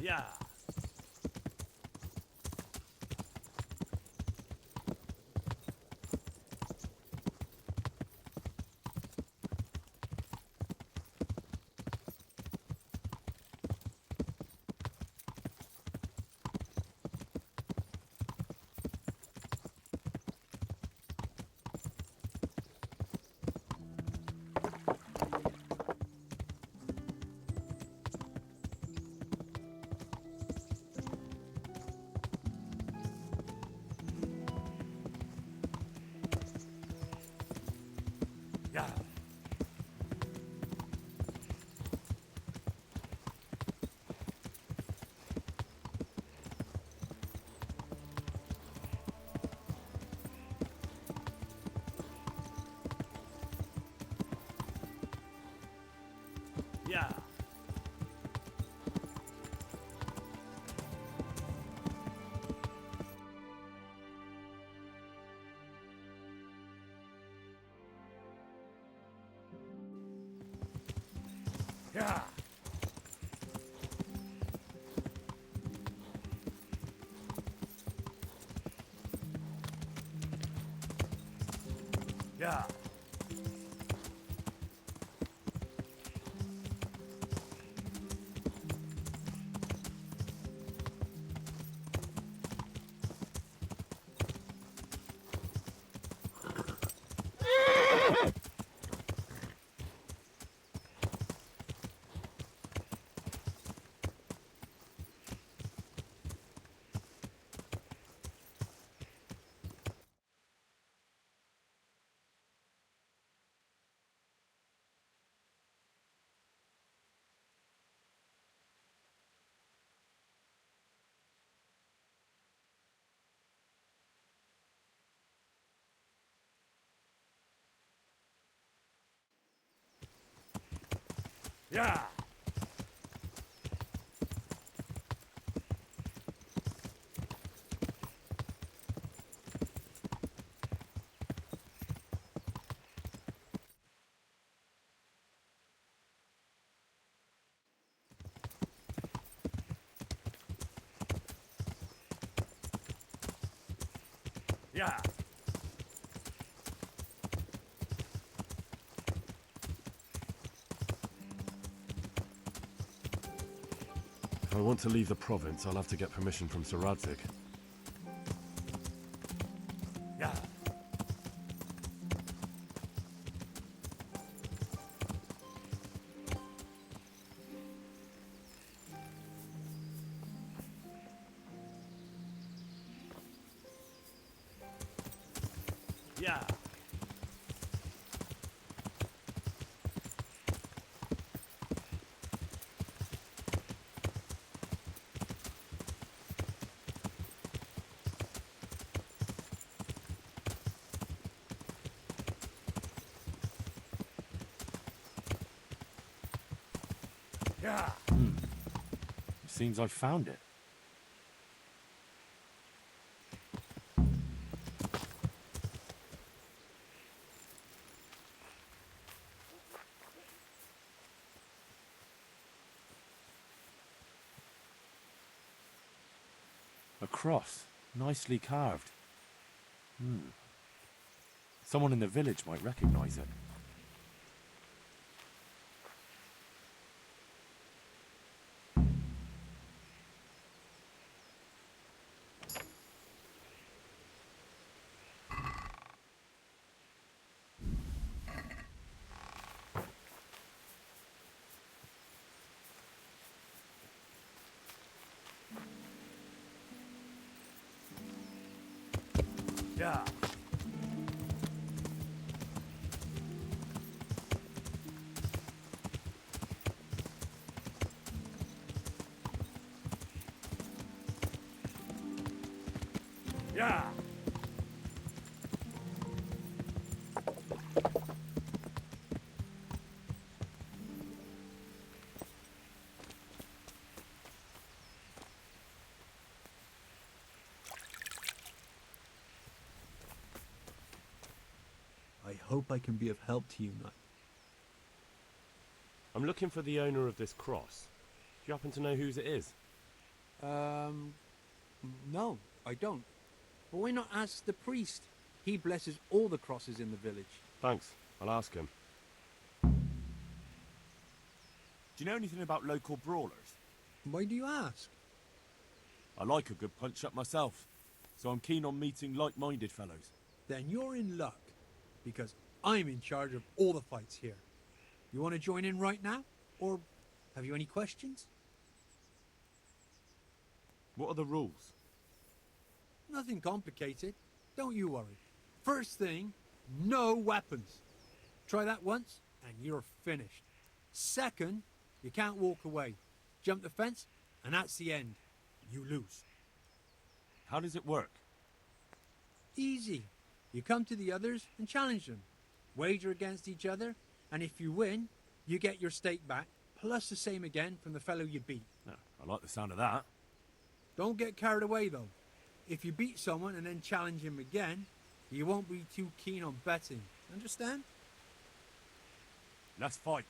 Yeah. Yeah. Yeah. Yeah. Yeah. Yeah. Yeah. If I want to leave the province, I'll have to get permission from Sir Radzig. Yeah. Yeah. Yeah. It seems I found it. A cross, nicely carved. Someone in the village might recognize it. Yeah. Yeah. I hope I can be of help to you, Knight. I'm looking for the owner of this cross. Do you happen to know whose it is? No, I don't. But why not ask the priest? He blesses all the crosses in the village. Thanks. I'll ask him. Do you know anything about local brawlers? Why do you ask? I like a good punch-up myself, so I'm keen on meeting like-minded fellows. Then you're in luck, because I'm in charge of all the fights here. You want to join in right now? Or have you any questions? What are the rules? Nothing complicated. Don't you worry. First thing, no weapons. Try that once, and you're finished. Second, you can't walk away. Jump the fence, and that's the end. You lose. How does it work? Easy. You come to the others and challenge them. Wager against each other, and if you win, you get your stake back, plus the same again from the fellow you beat. I like the sound of that. Don't get carried away, though. If you beat someone and then challenge him again, you won't be too keen on betting. Understand? Let's fight.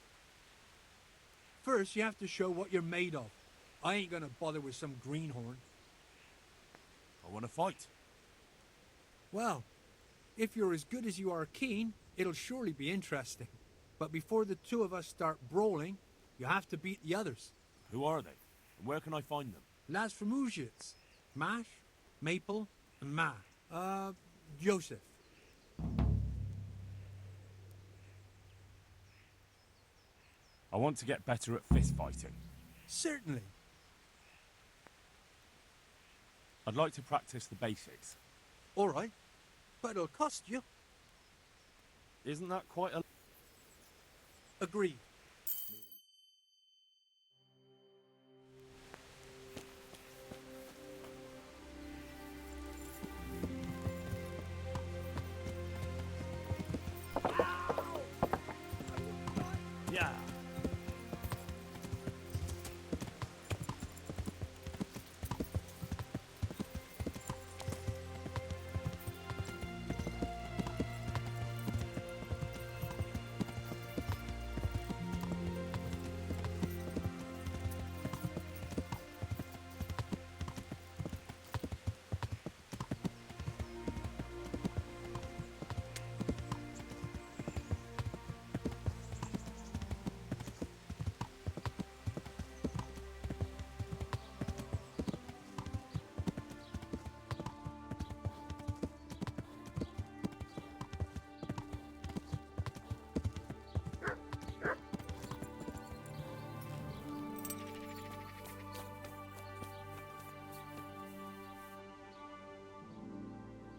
First, you have to show what you're made of. I ain't gonna bother with some greenhorn. I want to fight. Well, if you're as good as you are keen, it'll surely be interesting. But before the two of us start brawling, you have to beat the others. Who are they? And where can I find them? Lads from Ujits. Mash, Maple, and Ma. Joseph. I want to get better at fist fighting. Certainly. I'd like to practice the basics. All right, but it'll cost you. Isn't that quite a... Agreed. Yeah.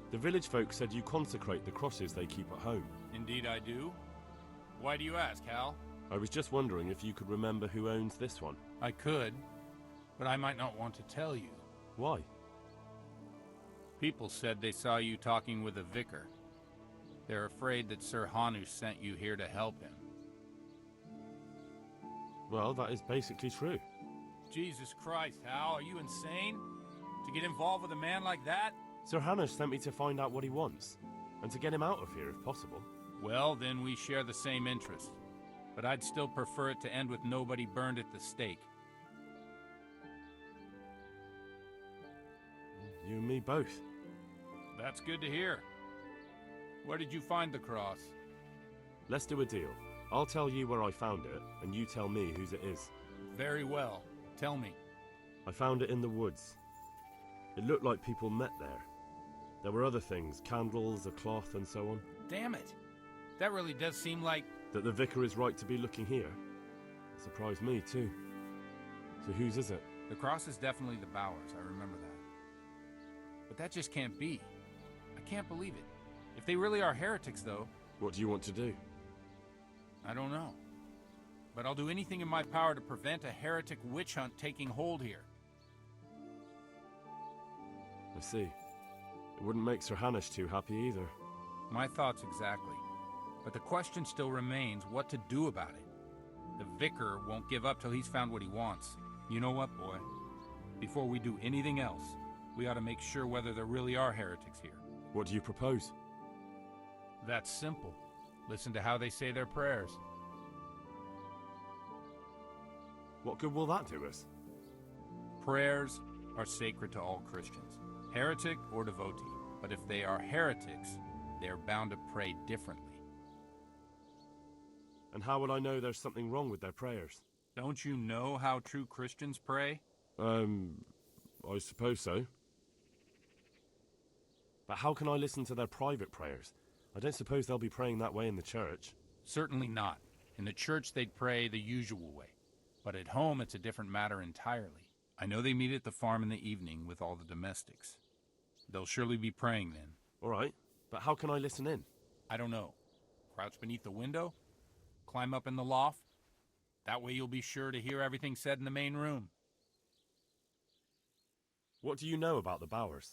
The village folk said you consecrate the crosses they keep at home. Indeed I do. Why do you ask, Hal? I was just wondering if you could remember who owns this one. I could, but I might not want to tell you. Why? People said they saw you talking with a vicar. They're afraid that Sir Hanush sent you here to help him. Well, that is basically true. Jesus Christ, Hal, are you insane? To get involved with a man like that? Sir Hanush sent me to find out what he wants, and to get him out of here if possible. Well, then we share the same interest. But I'd still prefer it to end with nobody burned at the stake. You and me both. That's good to hear. Where did you find the cross? Let's do a deal. I'll tell you where I found it, and you tell me whose it is. Very well. Tell me. I found it in the woods. It looked like people met there. There were other things, candles, a cloth, and so on. Damn it. That really does seem like... That the vicar is right to be looking here. It surprised me, too. So whose is it? The cross is definitely the Bowers, I remember that. But that just can't be. I can't believe it. If they really are heretics, though... What do you want to do? I don't know. But I'll do anything in my power to prevent a heretic witch hunt taking hold here. I see. It wouldn't make Sir Hanush too happy either. My thoughts exactly. But the question still remains what to do about it. The vicar won't give up till he's found what he wants. You know what, boy? Before we do anything else, we ought to make sure whether there really are heretics here. What do you propose? That's simple. Listen to how they say their prayers. What good will that do us? Prayers are sacred to all Christians, heretic or devotee. But if they are heretics, they are bound to pray differently. And how will I know there's something wrong with their prayers? Don't you know how true Christians pray? I suppose so. But how can I listen to their private prayers? I don't suppose they'll be praying that way in the church. Certainly not. In the church they'd pray the usual way. But at home it's a different matter entirely. I know they meet at the farm in the evening with all the domestics. They'll surely be praying then. All right, but how can I listen in? I don't know. Crouch beneath the window? Climb up in the loft? That way you'll be sure to hear everything said in the main room. What do you know about the Bowers?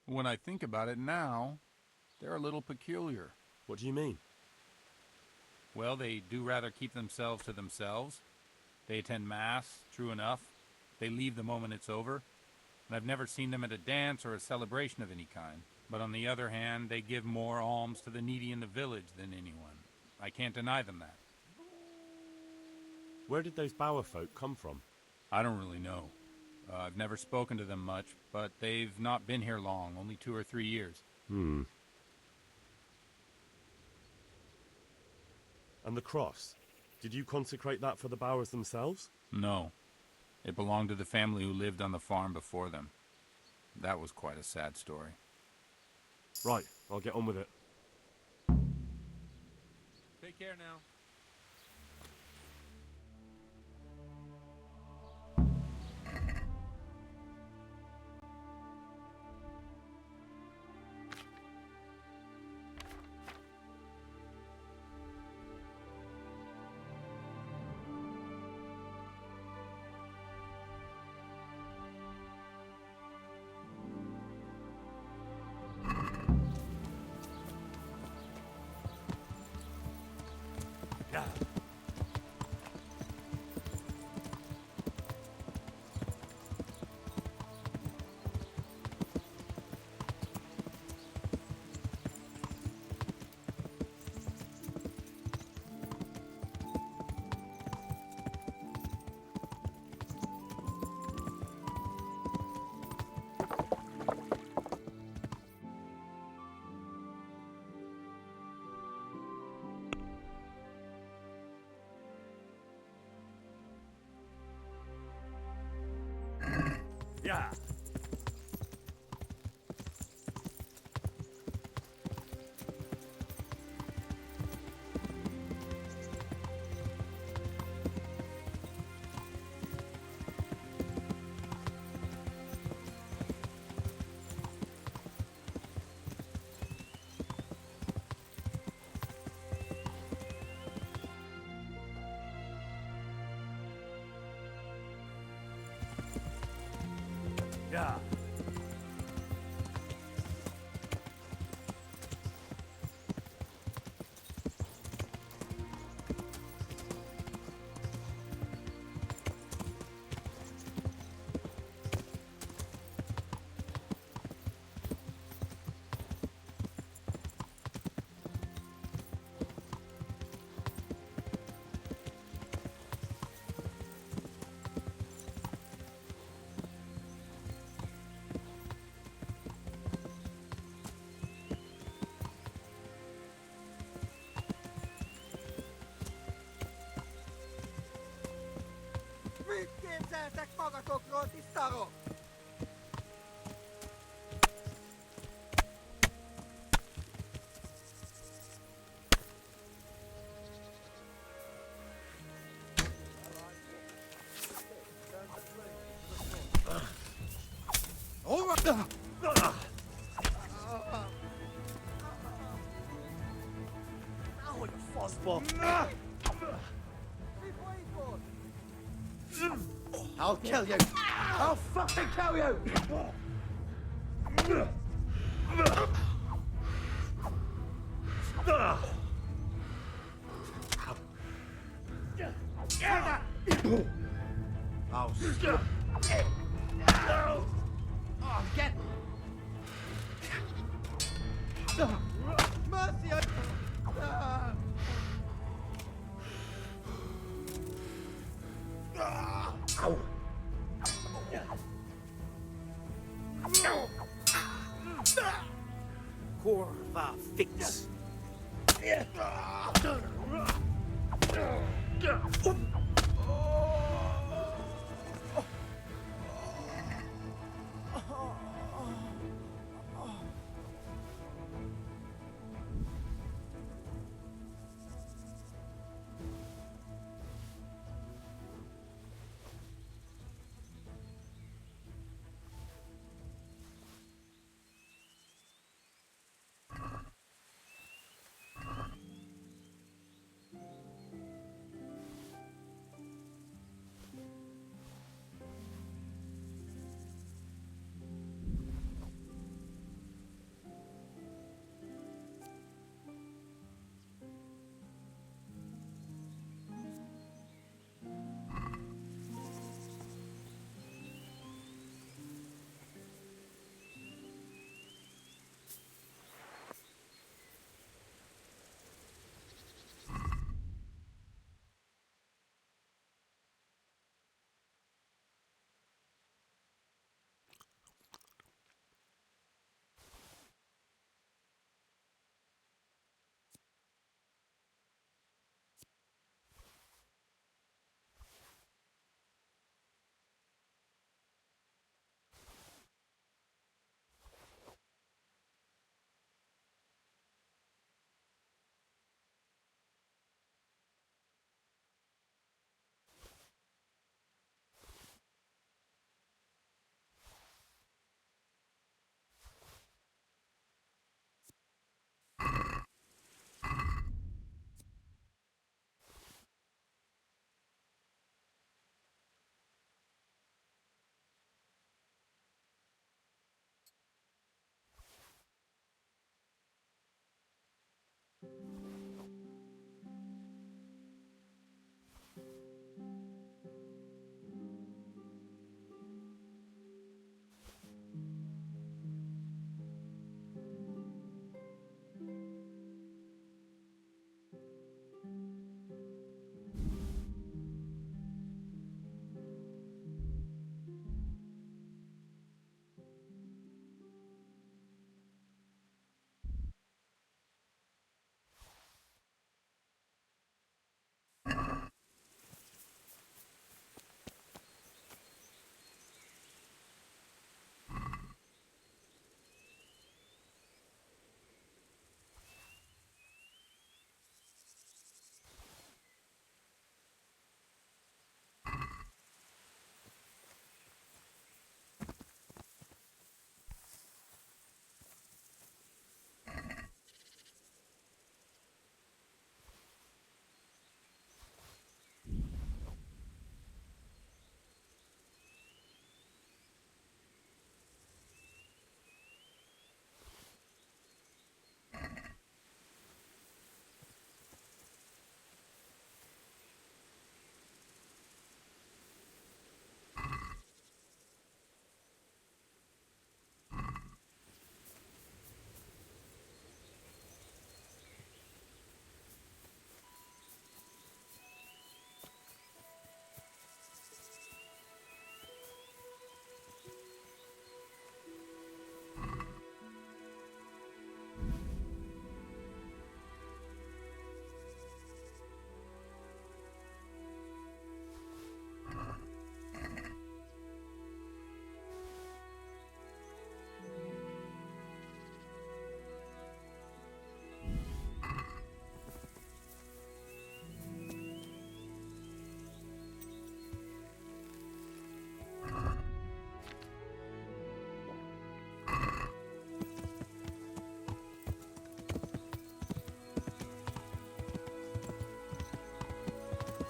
When I think about it now, they're a little peculiar. What do you mean? Well, they do rather keep themselves to themselves. They attend Mass, true enough. They leave the moment it's over. And I've never seen them at a dance or a celebration of any kind. But on the other hand, they give more alms to the needy in the village than anyone. I can't deny them that. Where did those Bower folk come from? I don't really know. I've never spoken to them much, but they've not been here long, only 2 or 3 years. And the cross? Did you consecrate that for the Bowers themselves? No. It belonged to the family who lived on the farm before them. That was quite a sad story. Right, I'll get on with it. Take care now. Yeah. Yeah. Mit képzeltek magatokról, tisztarok? All right. Oh, you fuzzball. I'll kill you. I'll fucking kill you. Oh, stop. Oh, get. Mercy! Ow. Corva fix.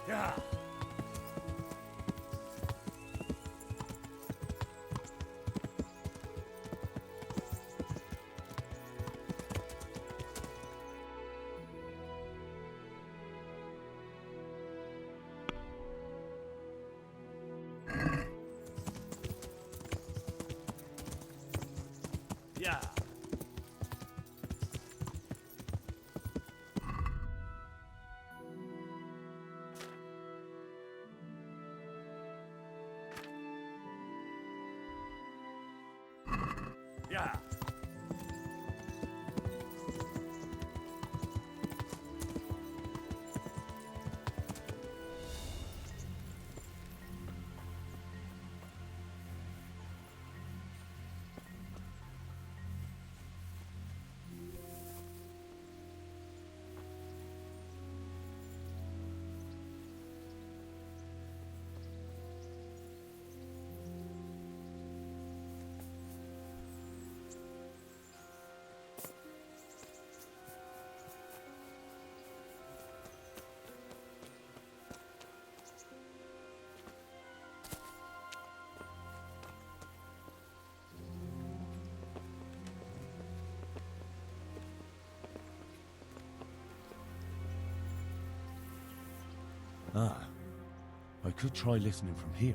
Yeah. Yeah. Yeah. Ah, I could try listening from here.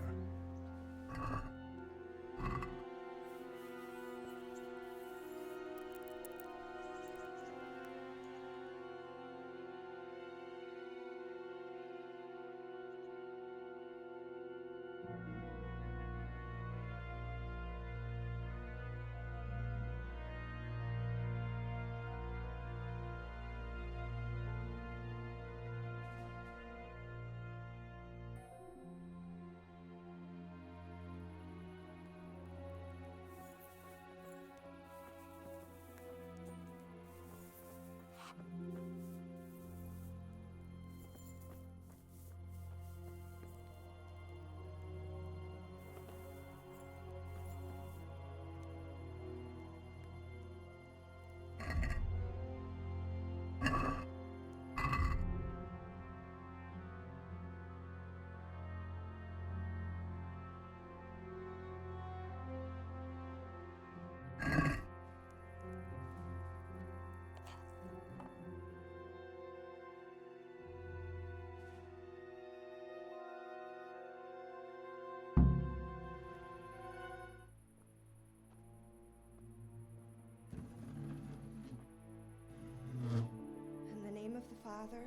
Father,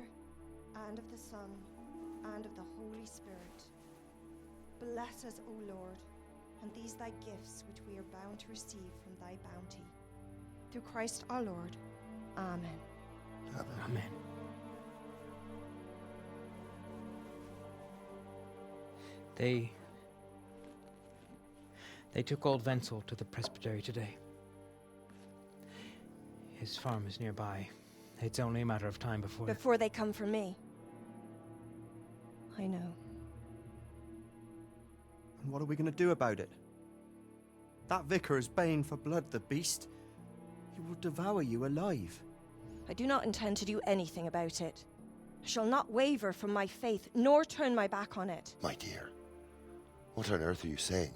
and of the Son, and of the Holy Spirit. Bless us, O Lord, and these thy gifts which we are bound to receive from thy bounty. Through Christ our Lord. Amen. Amen. They took old Wenzel to the presbytery today. His farm is nearby. It's only a matter of time before... Before they come for me. I know. And what are we going to do about it? That vicar is baying for blood, the beast. He will devour you alive. I do not intend to do anything about it. I shall not waver from my faith, nor turn my back on it. My dear, what on earth are you saying?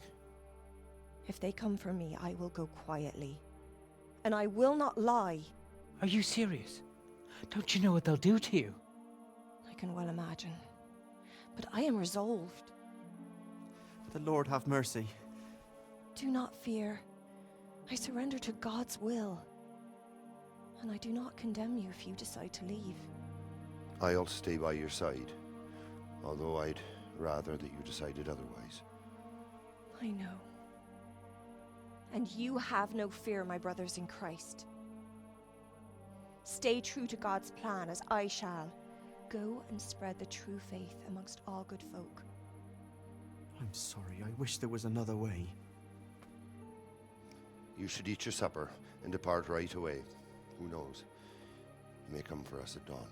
If they come for me, I will go quietly. And I will not lie. Are you serious? Don't you know what they'll do to you? I can well imagine. But I am resolved. The Lord have mercy. Do not fear. I surrender to God's will. And I do not condemn you if you decide to leave. I'll stay by your side, although I'd rather that you decided otherwise. I know. And you have no fear, my brothers in Christ. Stay true to God's plan, as I shall. Go and spread the true faith amongst all good folk. I'm sorry, I wish there was another way. You should eat your supper and depart right away. Who knows? He may come for us at dawn.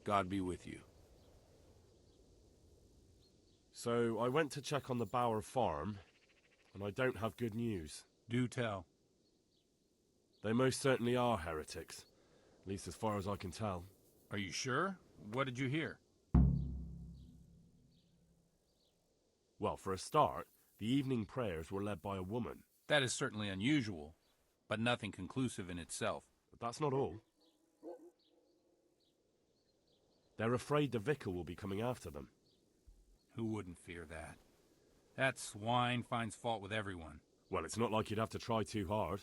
God be with you. So I went to check on the Bower farm, and I don't have good news. Do tell. They most certainly are heretics, at least as far as I can tell. Are you sure? What did you hear? Well, for a start, the evening prayers were led by a woman. That is certainly unusual, but nothing conclusive in itself. But that's not all. They're afraid the vicar will be coming after them. Who wouldn't fear that? That swine finds fault with everyone. Well, it's not like you'd have to try too hard.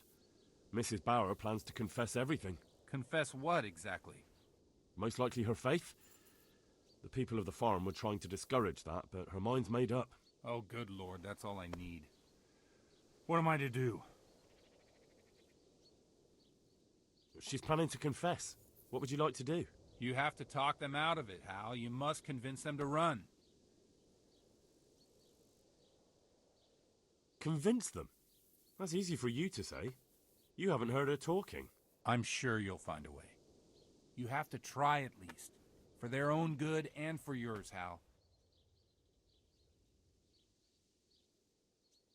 Mrs. Bower plans to confess everything. Confess what, exactly? Most likely her faith. The people of the farm were trying to discourage that, but her mind's made up. Oh, good Lord, that's all I need. What am I to do? She's planning to confess. What would you like to do? You have to talk them out of it, Hal. You must convince them to run. Convince them? That's easy for you to say. You haven't heard her talking. I'm sure you'll find a way. You have to try at least. For their own good and for yours, Hal.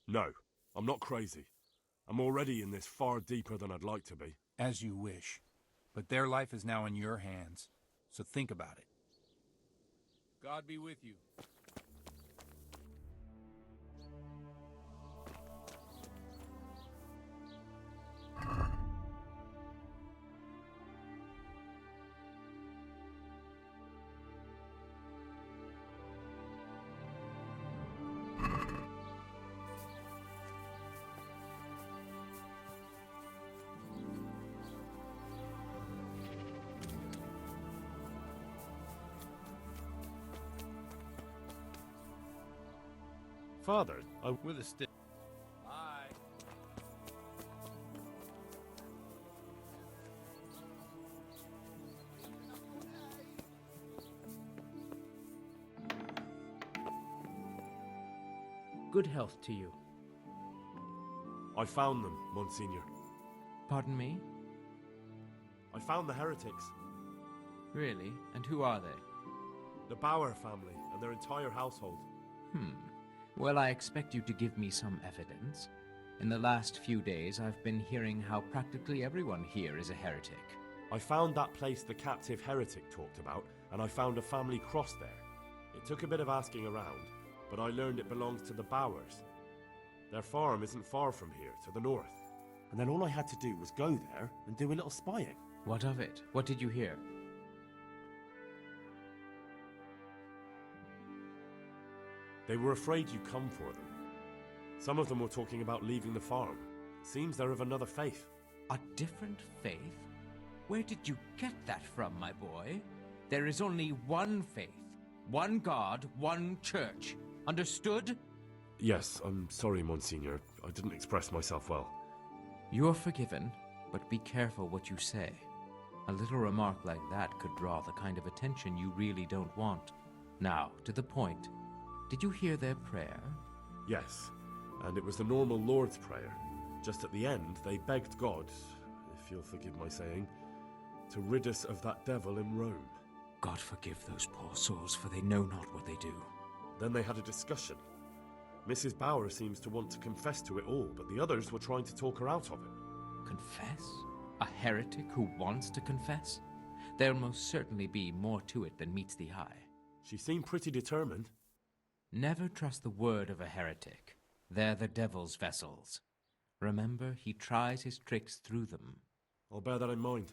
No, I'm not crazy. I'm already in this far deeper than I'd like to be. As you wish. But their life is now in your hands. So think about it. God be with you. Father, With a stick. Bye. Good health to you. I found them, Monsignor. Pardon me? I found the heretics. Really? And who are they? The Bauer family and their entire household. Well, I expect you to give me some evidence. In the last few days, I've been hearing how practically everyone here is a heretic. I found that place the captive heretic talked about, and I found a family cross there. It took a bit of asking around, but I learned it belongs to the Bauers. Their farm isn't far from here, to the north. And then all I had to do was go there and do a little spying. What of it? What did you hear? They were afraid you'd come for them. Some of them were talking about leaving the farm. Seems they're of another faith. A different faith? Where did you get that from, my boy? There is only one faith, one God, one church. Understood? Yes, I'm sorry, Monsignor. I didn't express myself well. You're forgiven, but be careful what you say. A little remark like that could draw the kind of attention you really don't want. Now, to the point. Did you hear their prayer? Yes, and it was the normal Lord's Prayer. Just at the end, they begged God, if you'll forgive my saying, to rid us of that devil in Rome. God forgive those poor souls, for they know not what they do. Then they had a discussion. Mrs. Bauer seems to want to confess to it all, but the others were trying to talk her out of it. Confess? A heretic who wants to confess? There'll most certainly be more to it than meets the eye. She seemed pretty determined. Never trust the word of a heretic. They're the devil's vessels. Remember, he tries his tricks through them. I'll bear that in mind.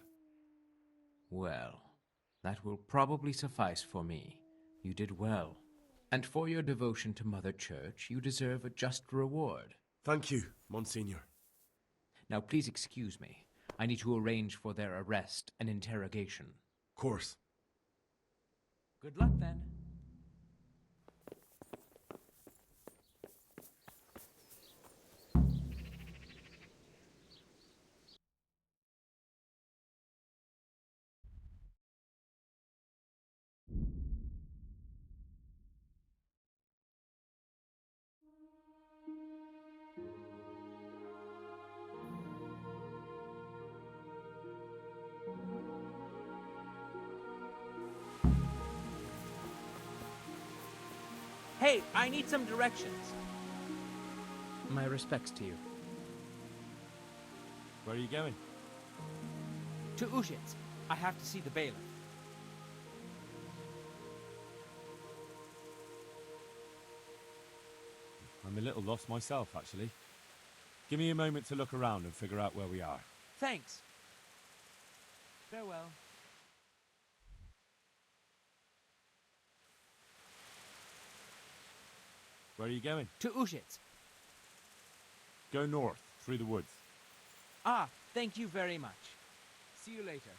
Well, that will probably suffice for me. You did well. And for your devotion to Mother Church, you deserve a just reward. Thank you, Monsignor. Now please excuse me. I need to arrange for their arrest and interrogation. Of course. Good luck then. Hey, I need some directions. My respects to you. Where are you going? To Ushitz. I have to see the bailiff. I'm a little lost myself, actually. Give me a moment to look around and figure out where we are. Thanks. Farewell. Where are you going? To Ushitz. Go north, through the woods. Ah, thank you very much. See you later.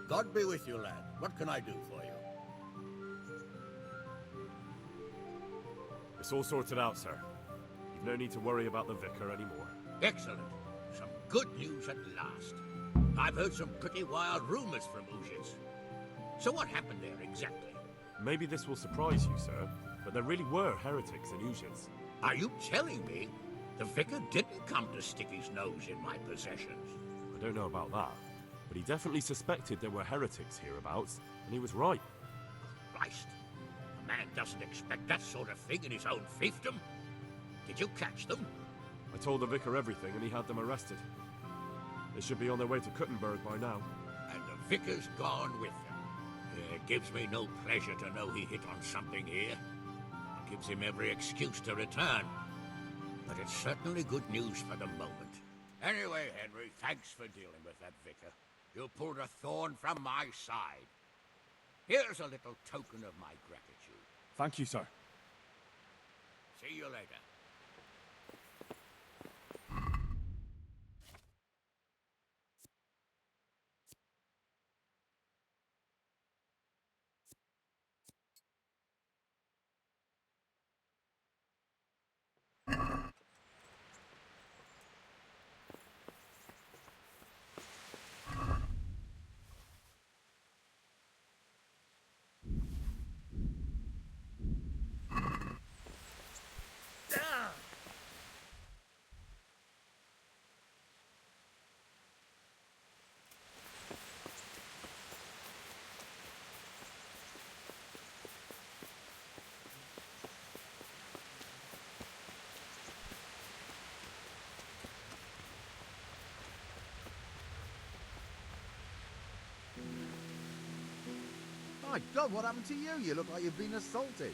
God be with you, lad. What can I do for you? It's all sorted out, sir. You've no need to worry about the vicar anymore. Excellent. Some good news at last. I've heard some pretty wild rumors from Uzhitz. So what happened there exactly? Maybe this will surprise you, sir, but there really were heretics in Uzhitz. Are you telling me the vicar didn't come to stick his nose in my possessions? I don't know about that, but he definitely suspected there were heretics hereabouts, and he was right. Christ. A man doesn't expect that sort of thing in his own fiefdom. Did you catch them? I told the vicar everything, and he had them arrested. They should be on their way to Kuttenberg by now. And the vicar's gone with them. It gives me no pleasure to know he hit on something here. It gives him every excuse to return. But it's certainly good news for the moment. Anyway, Henry, thanks for dealing with that vicar. You pulled a thorn from my side. Here's a little token of my gratitude. Thank you, sir. See you later. My God, what happened to you? You look like you've been assaulted.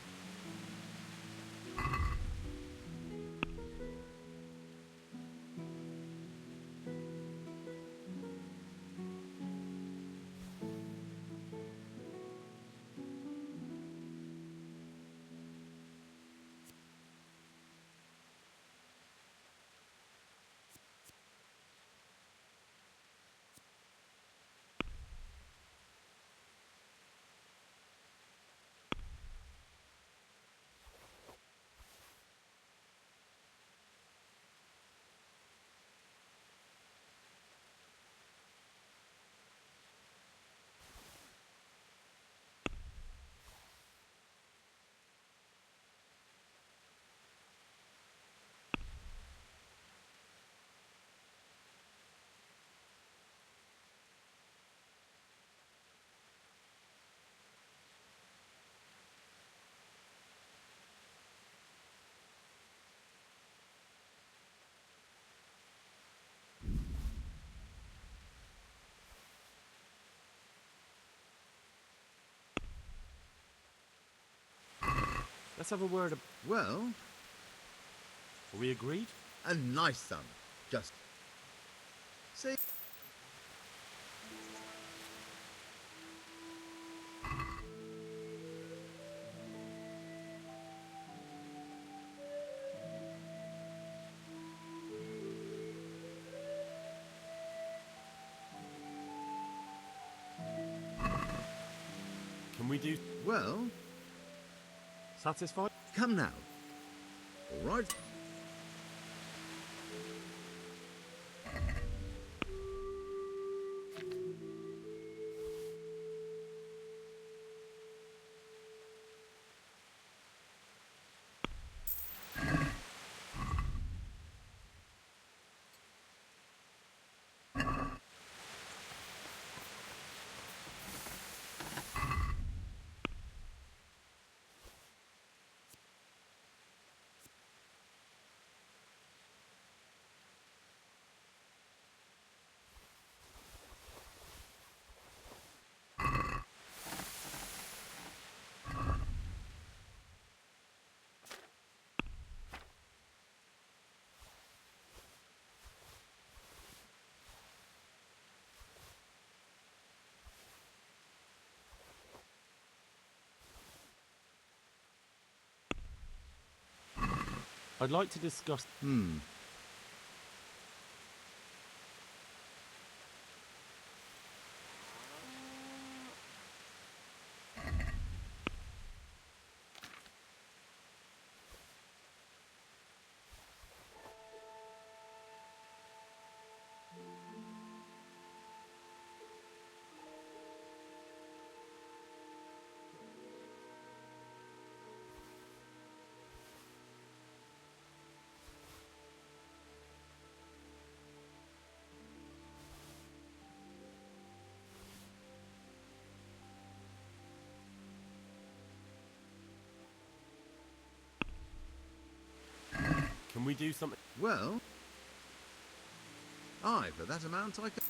Let's have a word. Well, are we agreed? A nice son. Just see. Can we do... Well... Satisfied? Come now. All right. I'd like to discuss... Can we do something? Well, aye, for that amount I can.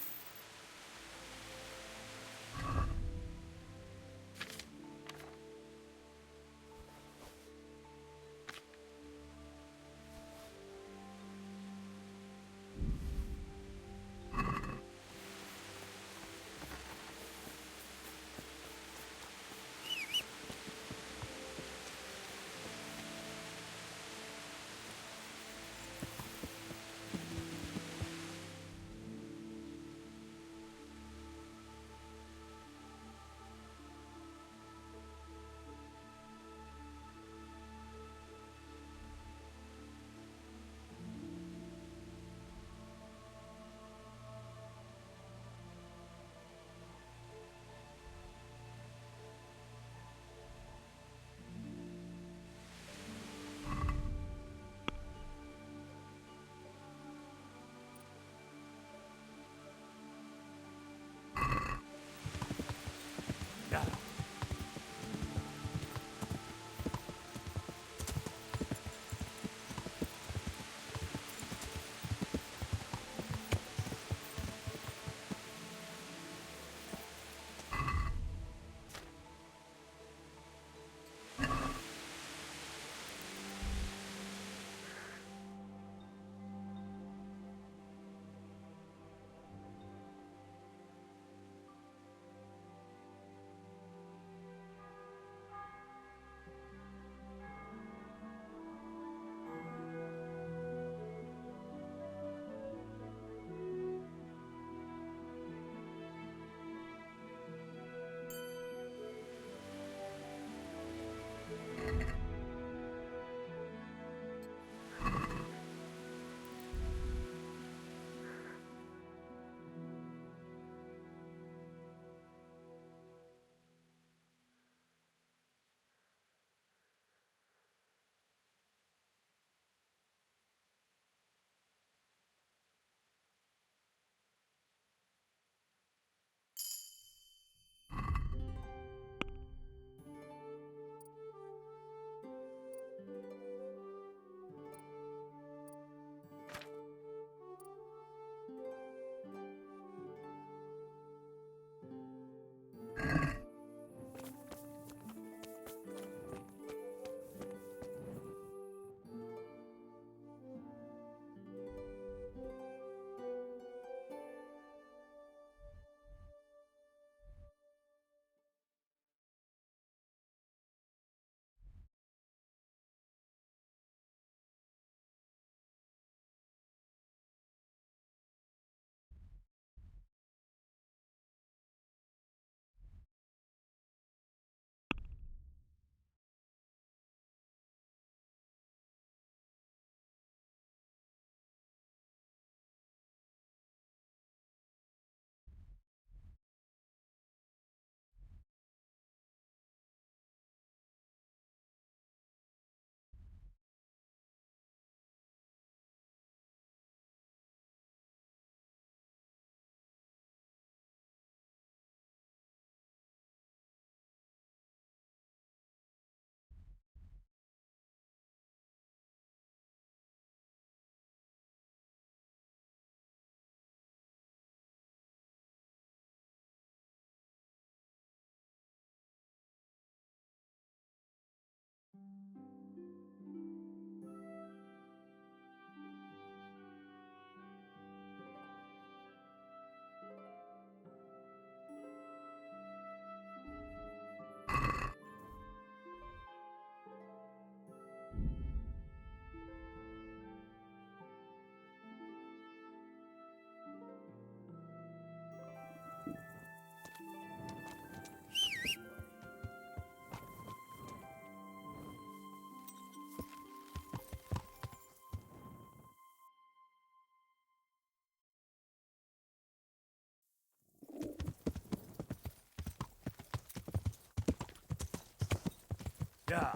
Yeah.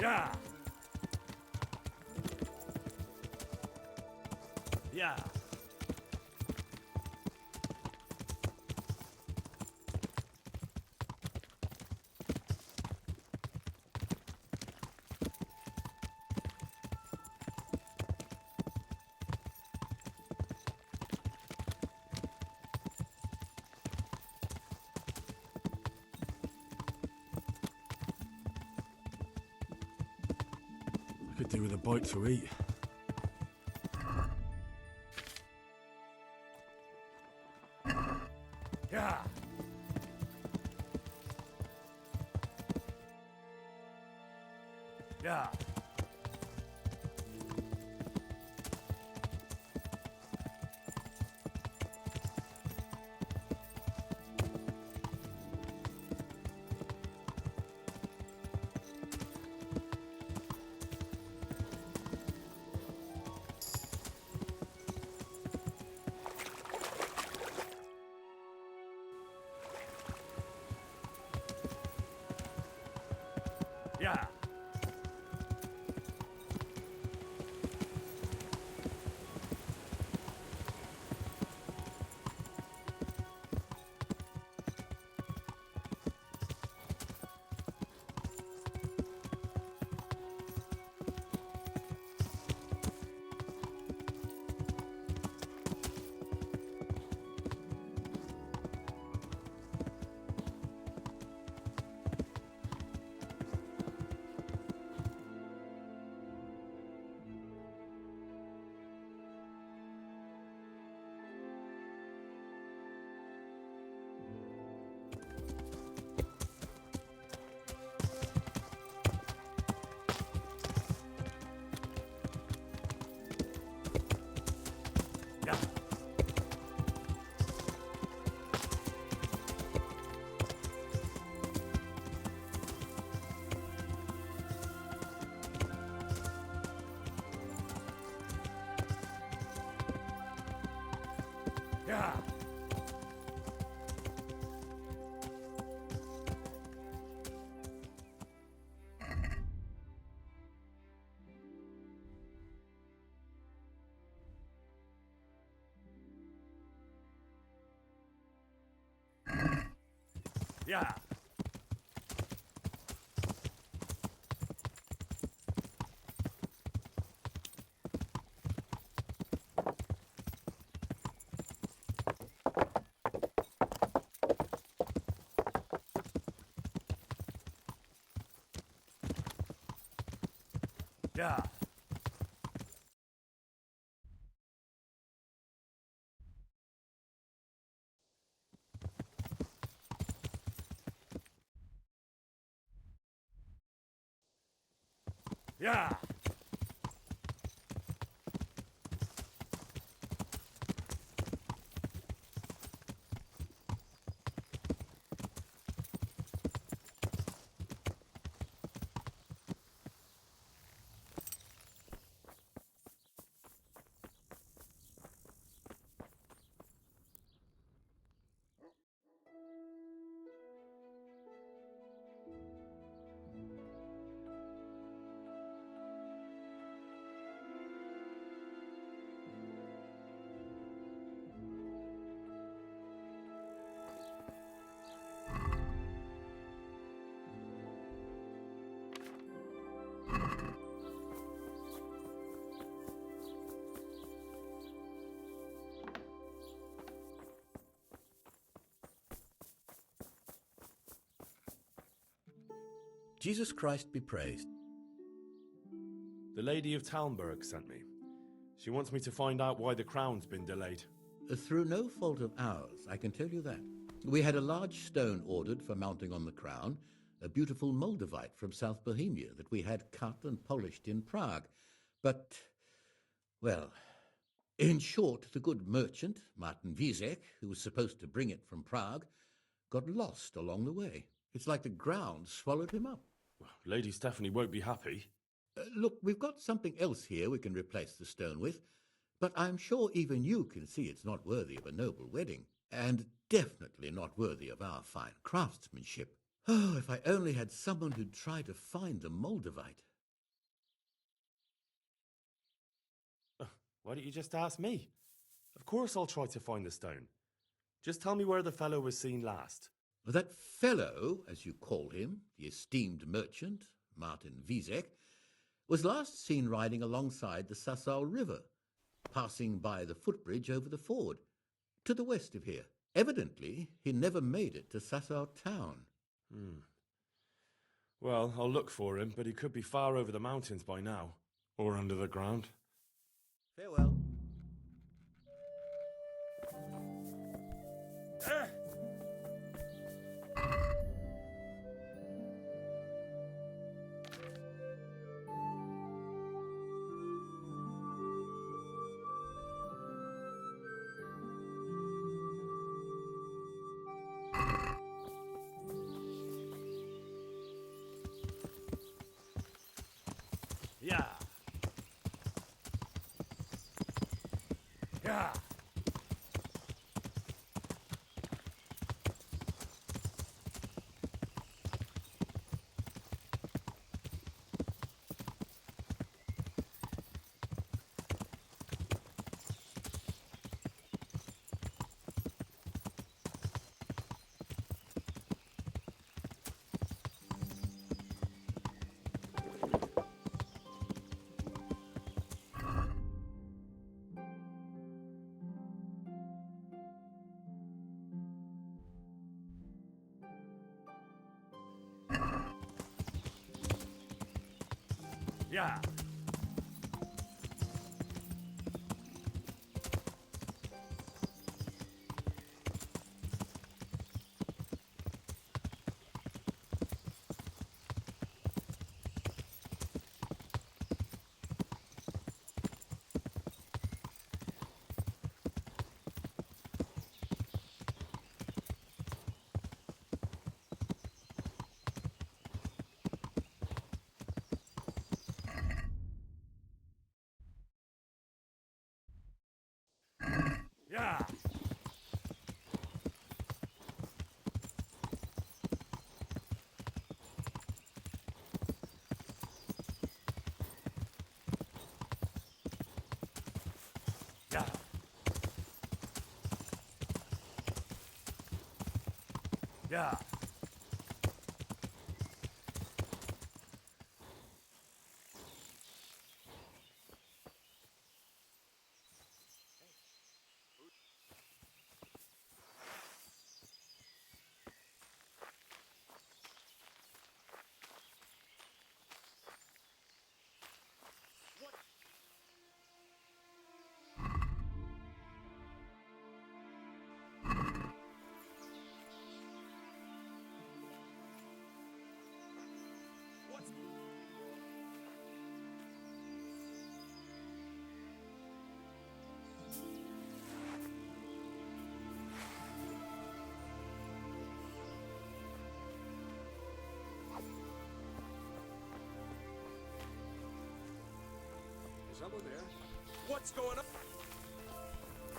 Yeah! Yeah! I could do with a bite to eat. Yeah! Yeah! Yeah! Yeah! Yeah! Yeah! Yeah! Jesus Christ be praised. The Lady of Talmberg sent me. She wants me to find out why the crown's been delayed. Through no fault of ours, I can tell you that. We had a large stone ordered for mounting on the crown, a beautiful Moldavite from South Bohemia that we had cut and polished in Prague. But, well, in short, the good merchant, Martin Wieseck, who was supposed to bring it from Prague, got lost along the way. It's like the ground swallowed him up. Lady Stephanie won't be happy. Look, we've got something else here we can replace the stone with, but I'm sure even you can see it's not worthy of a noble wedding, and definitely not worthy of our fine craftsmanship. Oh, if I only had someone who'd try to find the Moldavite. Why don't you just ask me? Of course I'll try to find the stone. Just tell me where the fellow was seen last. That fellow, as you call him, the esteemed merchant, Martin Wieseck, was last seen riding alongside the Sassau River, passing by the footbridge over the ford, to the west of here. Evidently, he never made it to Sassau town. Well, I'll look for him, but he could be far over the mountains by now. Or under the ground. Farewell. Yeah. Yeah. Yeah. Yeah. Yeah. Yeah. Someone there? What's going on?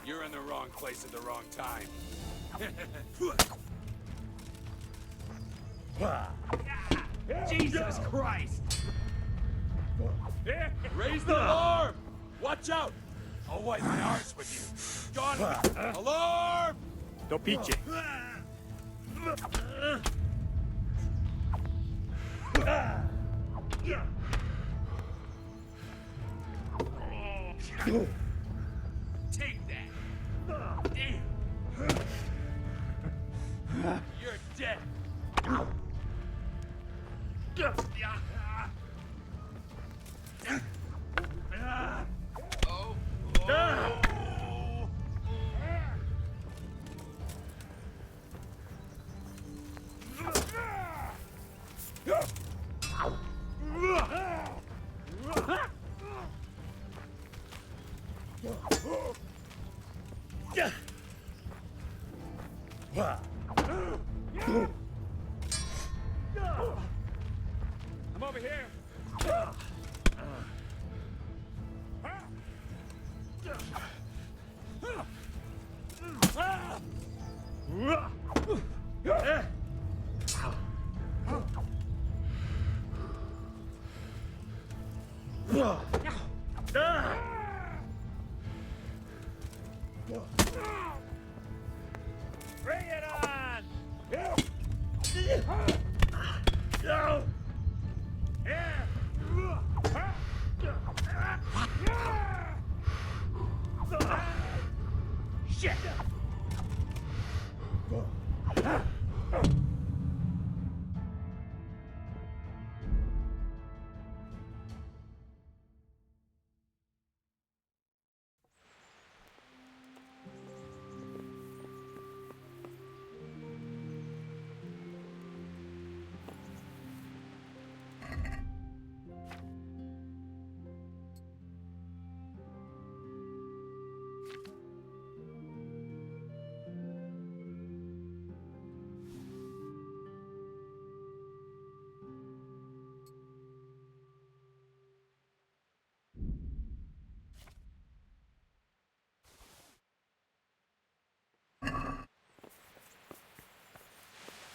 You're in the wrong place at the wrong time. Jesus Christ! Raise the alarm! Watch out! I'll wipe my arse with you. John! Alarm! Dopicie. Take that! Damn! You're dead! I'm over here! Bring it on! Shit!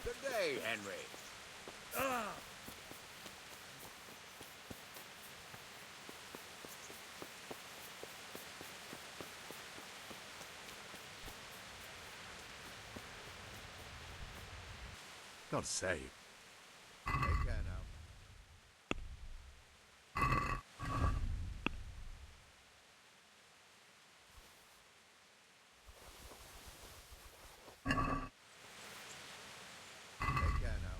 Good day, Henry. God save. Take care now. Take care now.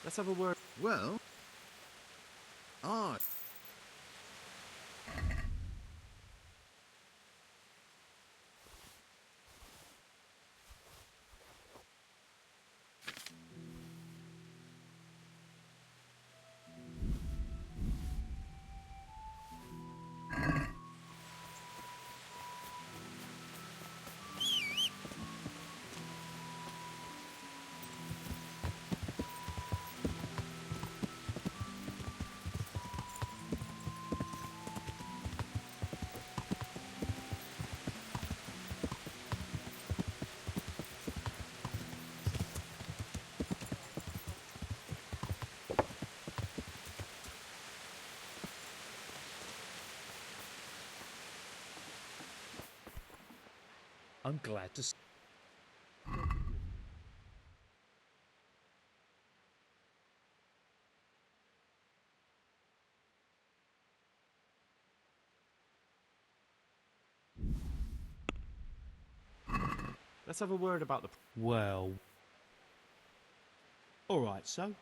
Let's have a word. Well, art. I'm glad to. Let's have a word about the. Well. Alright, so?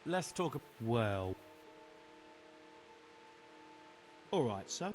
Let's talk. Well. Alright, so?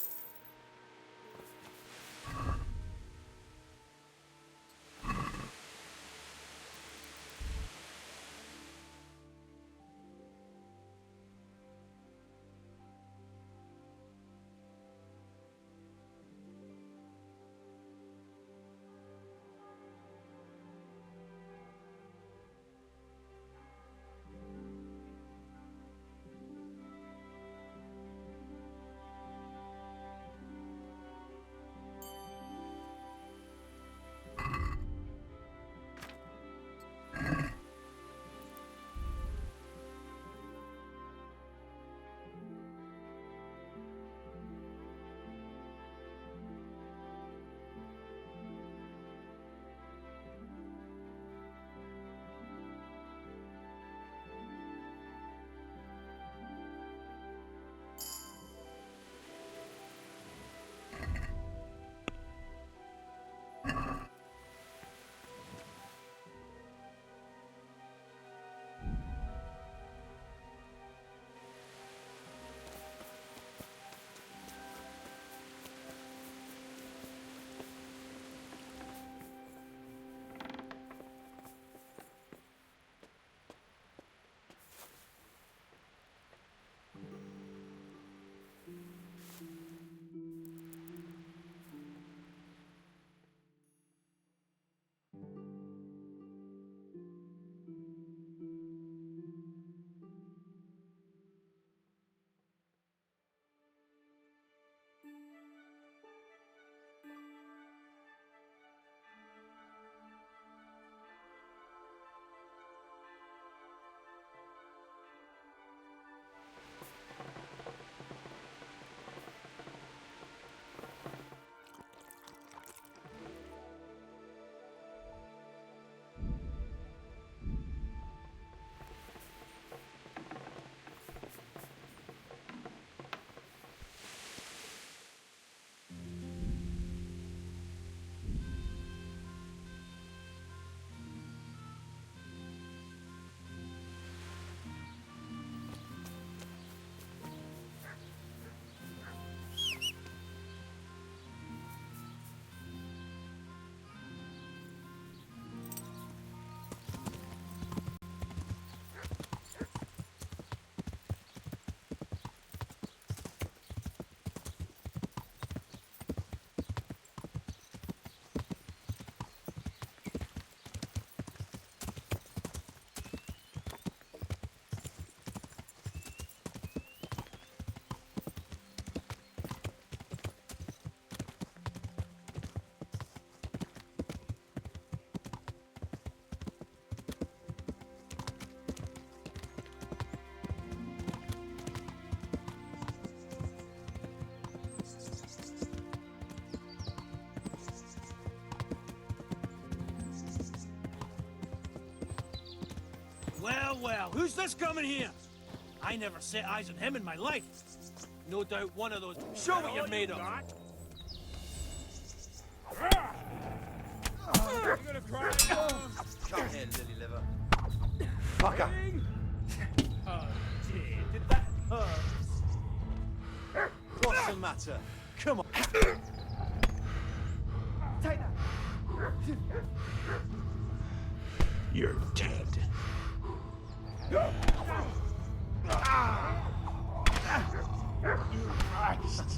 well, who's this coming here? I never set eyes on him in my life. No doubt one of those... Show what you're made of! You're gonna cry now? Come here, lily liver. Fucker! Oh, dear, did that hurt? What's the matter? Come on. Take that. You're dead. Christ!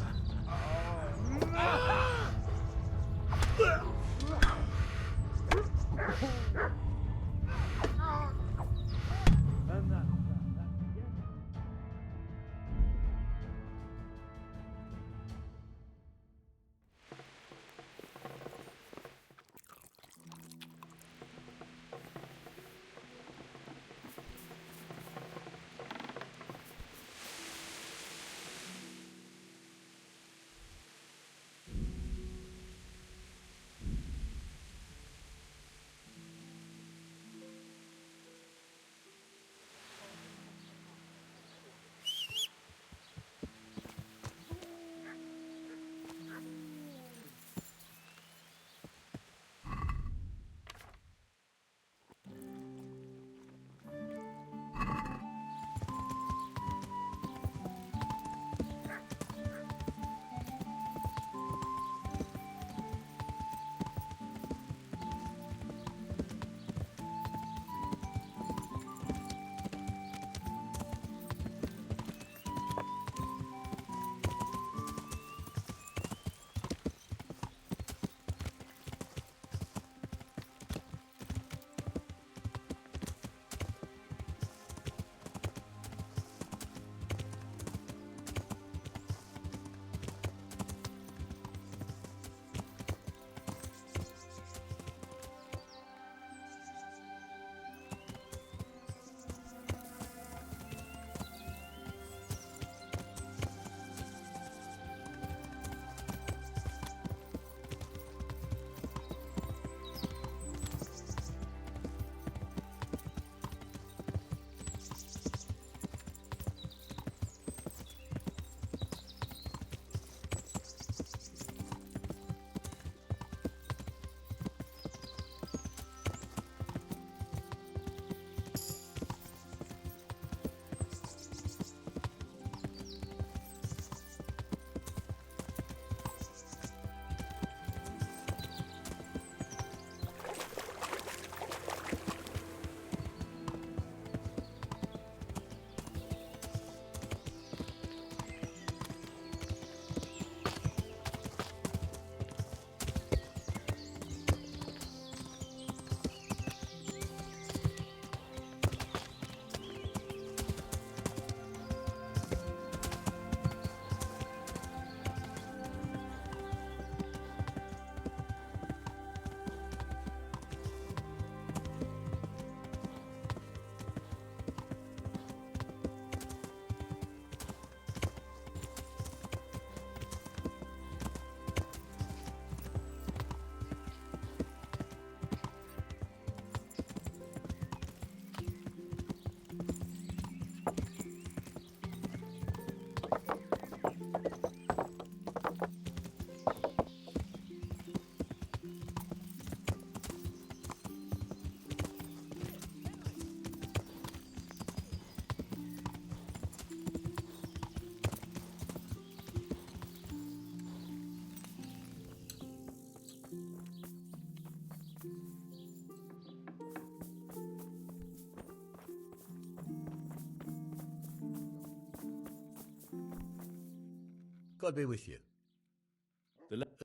God be with you.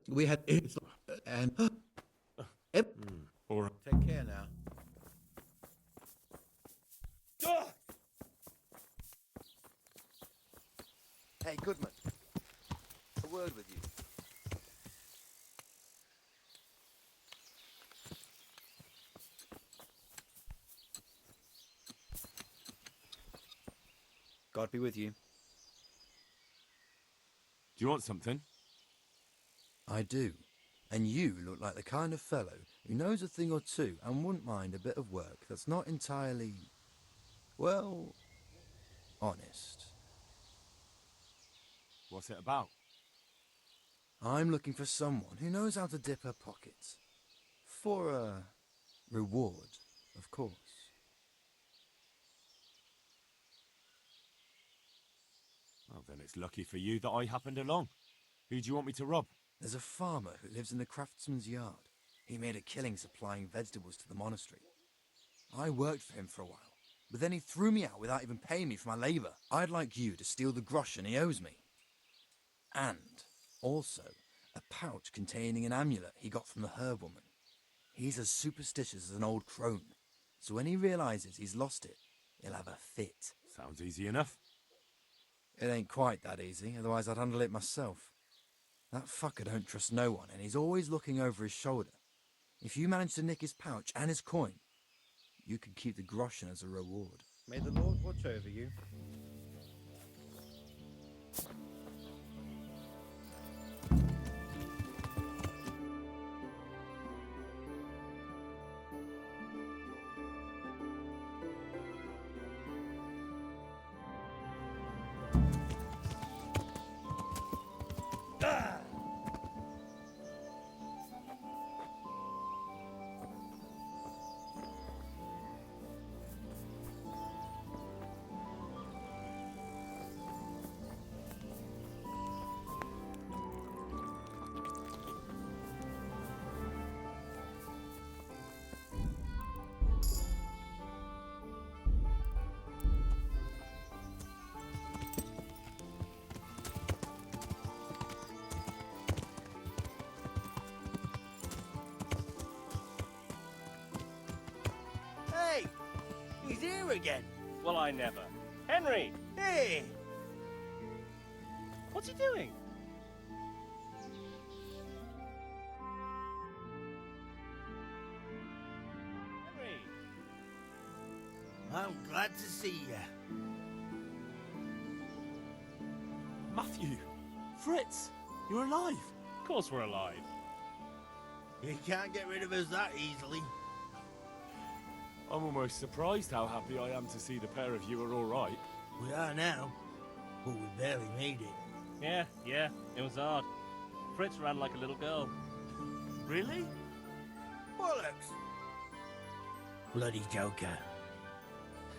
We had and or take care now. Hey, Goodman. A word with you. God be with you. Do you want something? I do. And you look like the kind of fellow who knows a thing or two and wouldn't mind a bit of work that's not entirely, Well, honest. What's it about? I'm looking for someone who knows how to dip her pockets. For a reward, of course. Well, then it's lucky for you that I happened along. Who do you want me to rob? There's a farmer who lives in the craftsman's yard. He made a killing supplying vegetables to the monastery. I worked for him for a while, but then he threw me out without even paying me for my labour. I'd like you to steal the groschen he owes me. And also a pouch containing an amulet he got from the herb woman. He's as superstitious as an old crone, so when he realises he's lost it, he'll have a fit. Sounds easy enough. It ain't quite that easy, otherwise I'd handle it myself. That fucker don't trust no one, and he's always looking over his shoulder. If you manage to nick his pouch and his coin, you can keep the groschen as a reward. May the Lord watch over you. Hey! He's here again! Well, I never. Henry! Hey! What's he doing? Henry! I'm glad to see you. Matthew! Fritz! You're alive! Of course we're alive. You can't get rid of us that easily. I'm almost surprised how happy I am to see the pair of you are all right. We are now, but we barely made it. Yeah, it was hard. Fritz ran like a little girl. Really? Bollocks! Bloody Joker.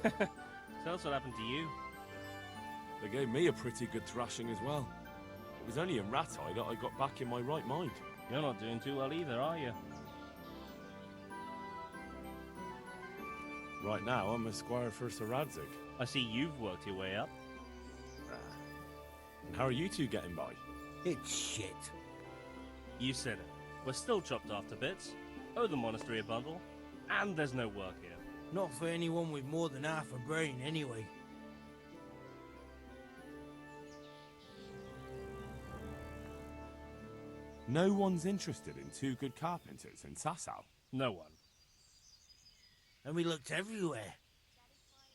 Tell us what happened to you. They gave me a pretty good thrashing as well. It was only in Rattay that I got back in my right mind. You're not doing too well either, are you? Right now, I'm a squire for Sir Radzig. I see you've worked your way up. And how are you two getting by? It's shit. You said it. We're still chopped off to bits. Owe the monastery a bundle. And there's no work here. Not for anyone with more than half a brain, anyway. No one's interested in two good carpenters in Sasau. No one. And we looked everywhere.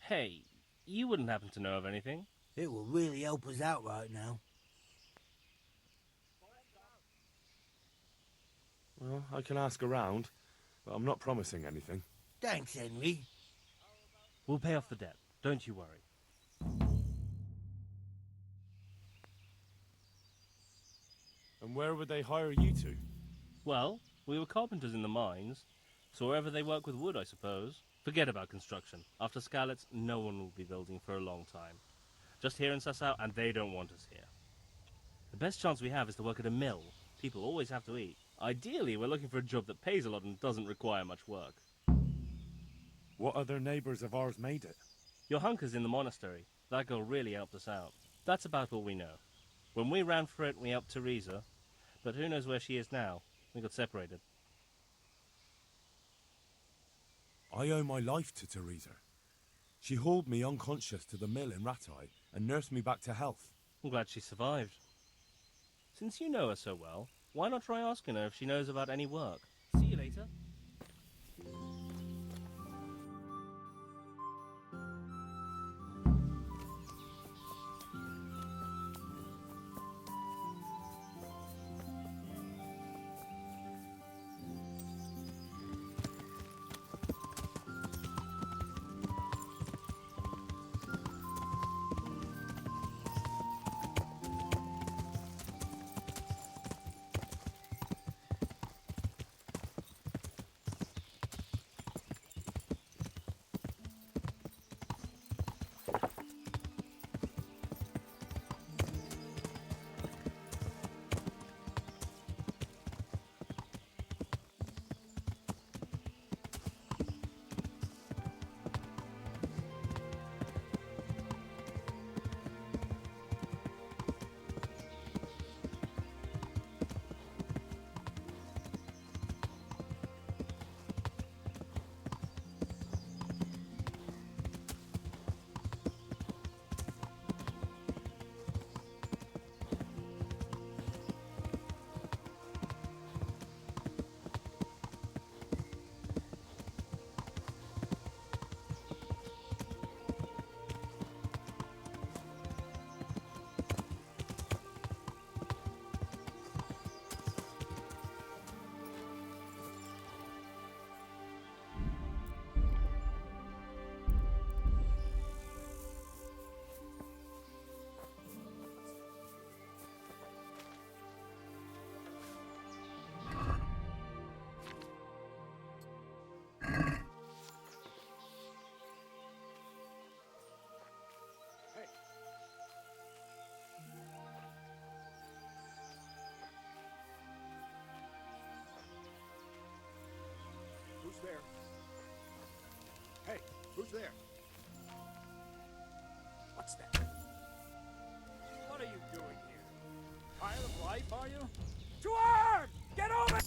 Hey, you wouldn't happen to know of anything? It will really help us out right now. Well, I can ask around, but I'm not promising anything. Thanks, Henry. We'll pay off the debt. Don't you worry. And where would they hire you to? Well, we were carpenters in the mines, so wherever they work with wood, I suppose. Forget about construction. After Skalitz, no one will be building for a long time. Just here in Sasau, and they don't want us here. The best chance we have is to work at a mill. People always have to eat. Ideally, we're looking for a job that pays a lot and doesn't require much work. What other neighbours of ours made it? Your hunker's in the monastery. That girl really helped us out. That's about all we know. When we ran for it, we helped Teresa, but who knows where she is now? We got separated. I owe my life to Teresa. She hauled me unconscious to the mill in Rattay and nursed me back to health. I'm glad she survived. Since you know her so well, why not try asking her if she knows about any work? See you later. there. What's that? What are you doing here? Tired of life, are you? To arms! Get over!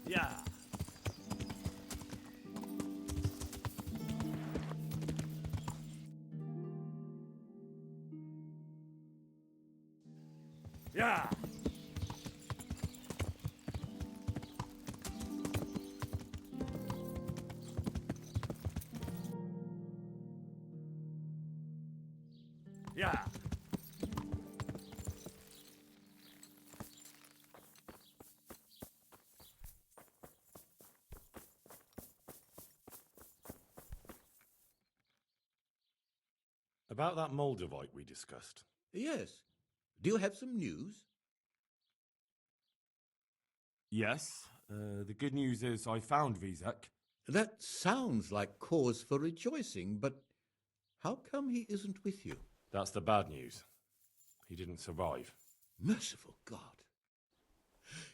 Yeah. Yeah. Yeah. About that Moldavite we discussed. Yes. Do you have some news? Yes. The good news is I found Vizek. That sounds like cause for rejoicing, but how come he isn't with you? That's the bad news. He didn't survive. Merciful God.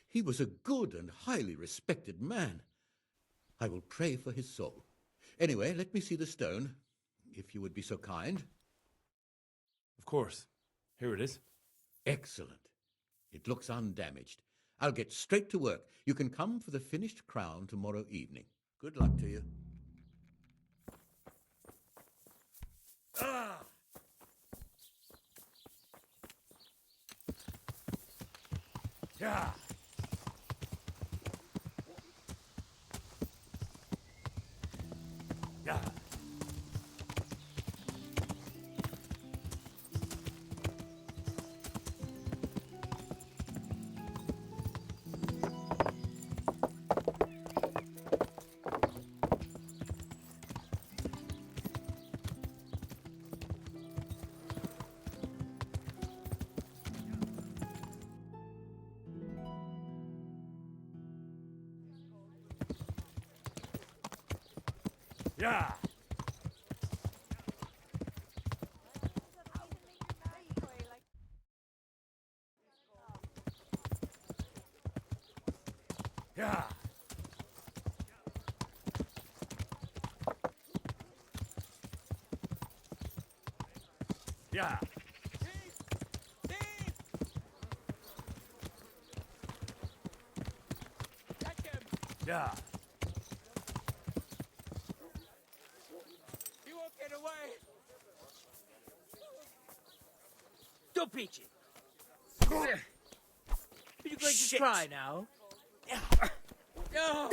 He was a good and highly respected man. I will pray for his soul. Anyway, let me see the stone, if you would be so kind. Of course. Here it is. Excellent. It looks undamaged. I'll get straight to work. You can come for the finished crown tomorrow evening. Good luck to you. Ah! Yeah. Yeah. Yeah. Yeah. Yeah. Yeah. You won't get away. Don't peach it. Are you going to try now? No.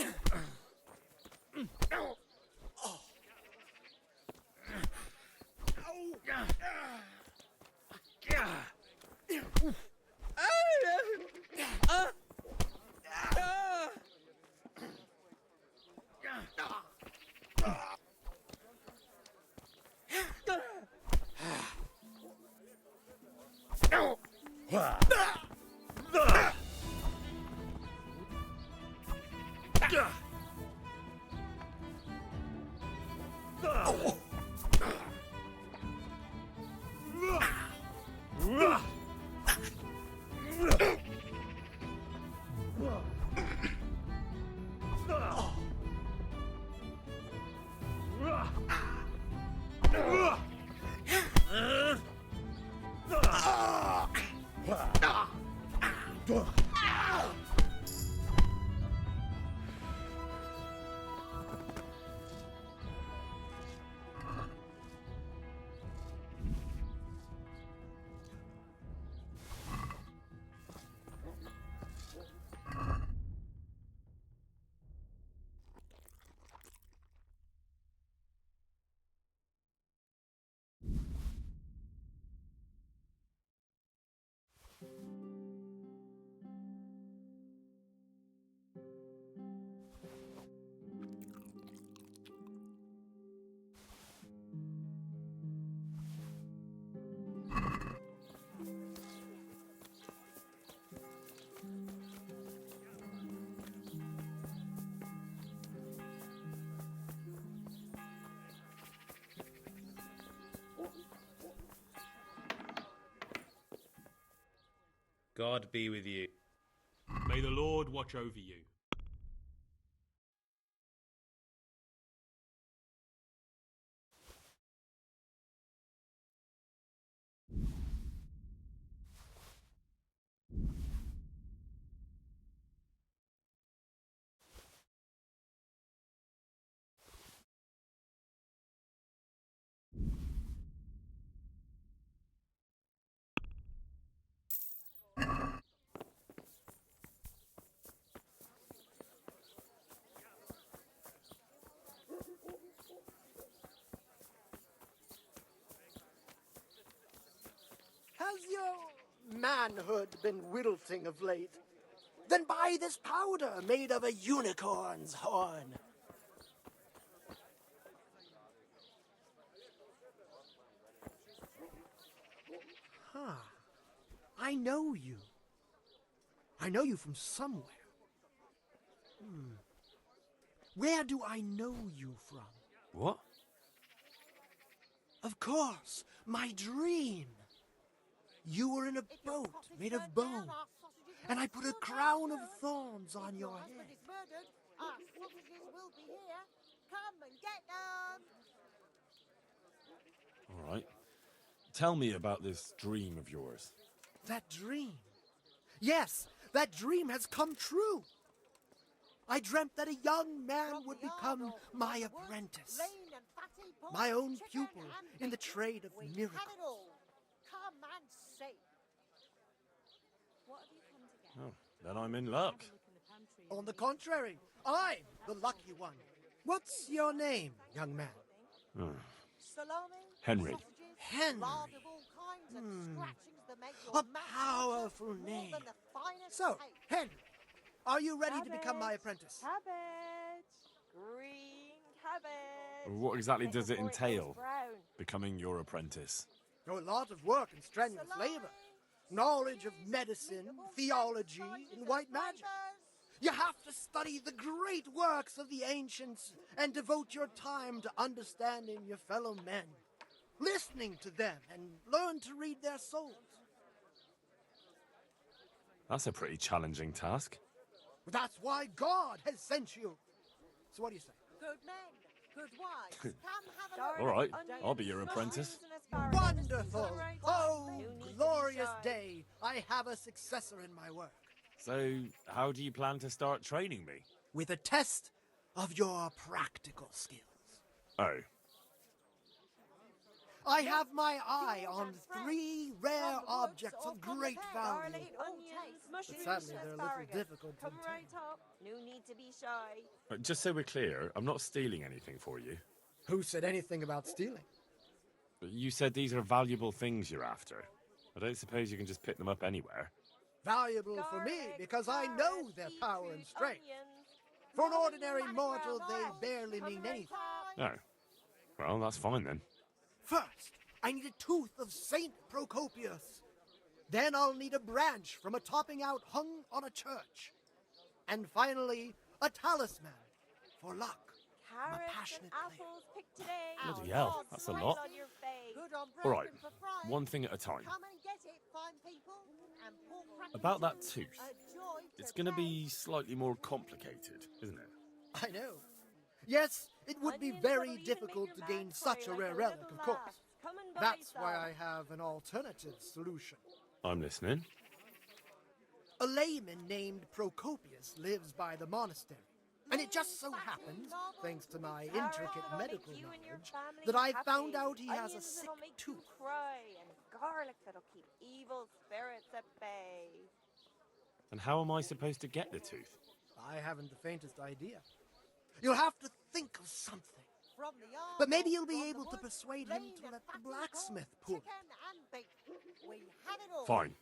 God be with you. May the Lord watch over you. Has your manhood been wilting of late? Then buy this powder made of a unicorn's horn. Huh. I know you. I know you from somewhere. Where do I know you from? What? Of course, my dream. You were in a boat made of bone, and I put a crown of thorns on your head. Our sausages will be here. Come and get them. All right. Tell me about this dream of yours. That dream? Yes, that dream has come true. I dreamt that a young man would become my apprentice, my own pupil in the trade of miracles. Come and see. What have you come to get? Oh, then I'm in luck. On the contrary, I'm the lucky one. What's your name, young man? Salami, Henry. Henry. lard of all kinds and scratchings that make your A mouth powerful water more name. than the finest So, cake. Henry, are you ready to become my apprentice? Cabbage. Green cabbage. What exactly does it Before goes entail, brown. becoming your apprentice? Oh, a lot of work and strenuous labor. Knowledge of medicine, theology, and white magic. You have to study the great works of the ancients and devote your time to understanding your fellow men, listening to them, and learn to read their souls. That's a pretty challenging task. That's why God has sent you. So what do you say? Good men, good wives. Come have a All look. right, I'll be your apprentice. Wonderful! Oh, glorious day! I have a successor in my work. So, how do you plan to start training me? With a test of your practical skills. Oh, I have my eye on 3 rare objects of great value. Garlic, onions, But mushrooms, sadly, they're a little asparagus. difficult to Come obtain. right up. No need to be shy. just so we're clear, I'm not stealing anything for you. Who said anything about stealing? You said these are valuable things you're after. I don't suppose you can just pick them up anywhere. Valuable for me because I know their power and strength. For an ordinary mortal, they barely mean anything. Oh, well, that's fine then. First, I need a tooth of Saint Procopius. Then I'll need a branch from a topping out hung on a church. And finally, a talisman for luck. I'm a Carrots and passionate apples picked today. Bloody hell, that's a lot. On your face. Good on All right, broken for frying. one thing at a time. Come and get it, fine people. And pork crackers About that too. tooth, A joy it's to going to taste. be slightly more complicated, isn't it? I know. Yes, it would be Onions very that'll even difficult make to your gain mouth such a cry rare like relic, little of course. laugh. Come and buy That's some. why I have an alternative solution. I'm listening. A layman named Procopius lives by the monastery. And it just so happens, thanks to my intricate medical knowledge, that I found out he has a Onions sick that'll make tooth. you cry, and garlic that'll keep evil spirits at bay. And how am I supposed to get the tooth? I haven't the faintest idea. You'll have to think of something. From the yard, But maybe you'll be from the able to wood, persuade him plain to and let the fatty blacksmith corn, pull it. chicken and beef. We have it all. Fine,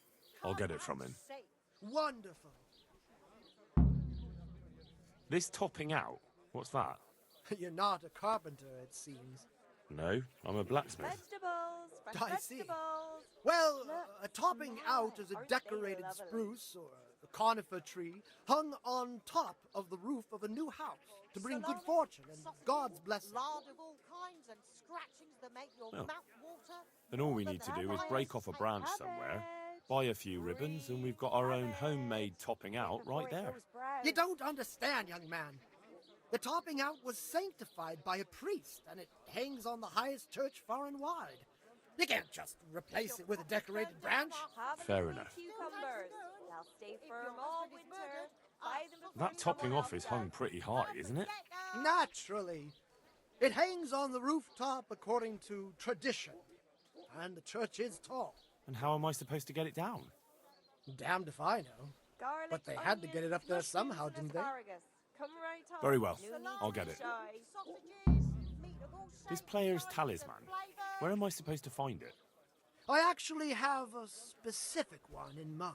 I'll Come get it from and him. see. Wonderful. This topping out, what's that? You're not a carpenter, it seems. No, I'm a blacksmith. Vegetables, fresh I see. vegetables. Well, a topping out is a decorated spruce or a conifer tree hung on top of the roof of a new house to bring good fortune and God's blessing. Lard of all kinds and scratchings that make your Well, mouth water. Then all we need to do is break off a branch somewhere, buy a few ribbons, and we've got our own homemade topping out right there. You don't understand, young man. The topping out was sanctified by a priest, and it hangs on the highest church far and wide. You can't just replace it with a decorated branch. Have a Fair little enough. Cucumbers. They'll stay firm all winter. Buy them before That you topping go off is hung pretty high, isn't it? Naturally. It hangs on the rooftop according to tradition, and the church is tall. And how am I supposed to get it down? Damned if I know. Garlic, But they had to get it up there somehow, didn't they? asparagus. Come right up. Very well, No need I'll to get be it. shy. Sausages, meat of all This shapes, player's sizes, talisman, and flavours. where am I supposed to find it? I actually have a specific one in mind.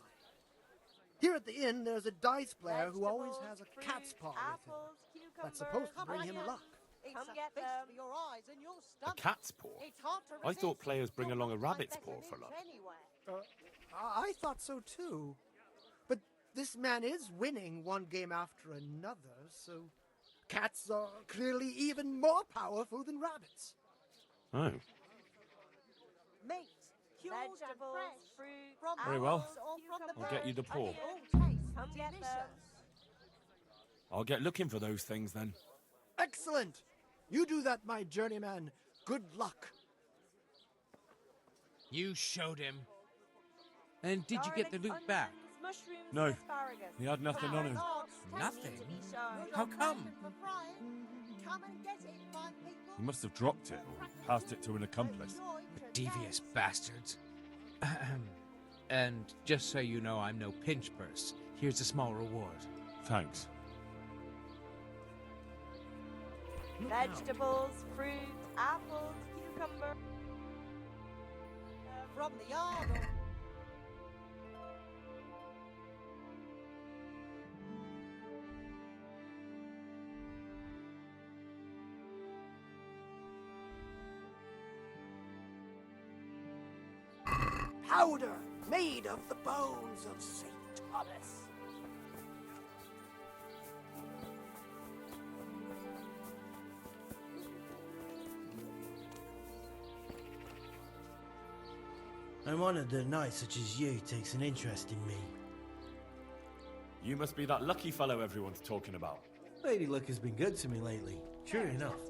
Here at the inn, there's a dice player who always has a cat's paw with him. Apples, cucumbers. That's supposed to bring him onions. luck. It's Come a get feast them. for your eyes and your A stomach. cat's paw? It's hard to I thought resist. players bring You'll along a find rabbit's better paw for news luck. anywhere. I thought so too. But This man is winning one game after another, so cats are clearly even more powerful than rabbits. Oh. Meat, vegetables, fruit, Very well. cucumbers, I'll get you the paw. Come get them. I'll get looking for those things then. Excellent! You do that, my journeyman. Good luck. You showed him. And did you get the loot back? Mushrooms, No. and asparagus. He had nothing on him. Nothing? To be shown. How come? Come and get it, my people. He must have dropped it or passed it to an accomplice. Devious bastards. And just so you know, I'm no pinch purse. Here's a small reward. Thanks. Vegetables, fruit, apples, cucumber. From the yard. Powder made of the bones of St. Thomas. I'm honored that a knight such as you takes an interest in me. You must be that lucky fellow everyone's talking about. Lady Luck has been good to me lately, true enough.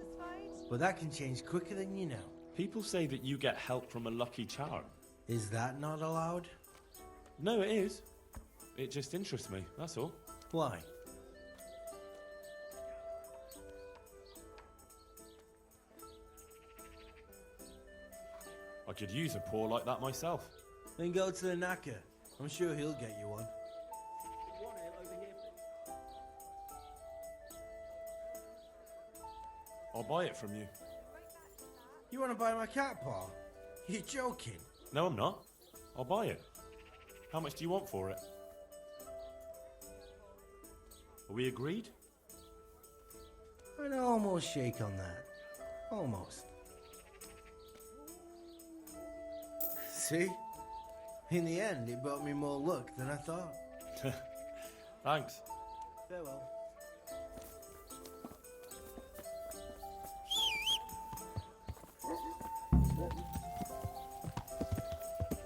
But that can change quicker than you know. People say that you get help from a lucky charm. Is that not allowed? No, it is. It just interests me, that's all. Why? I could use a paw like that myself. Then go to the knacker. I'm sure he'll get you one. I'll buy it from you. You want to buy my cat paw? You're joking. No, I'm not. I'll buy it. How much do you want for it? Are we agreed? I'd almost shake on that. Almost. See? In the end, it brought me more luck than I thought. Thanks. Farewell.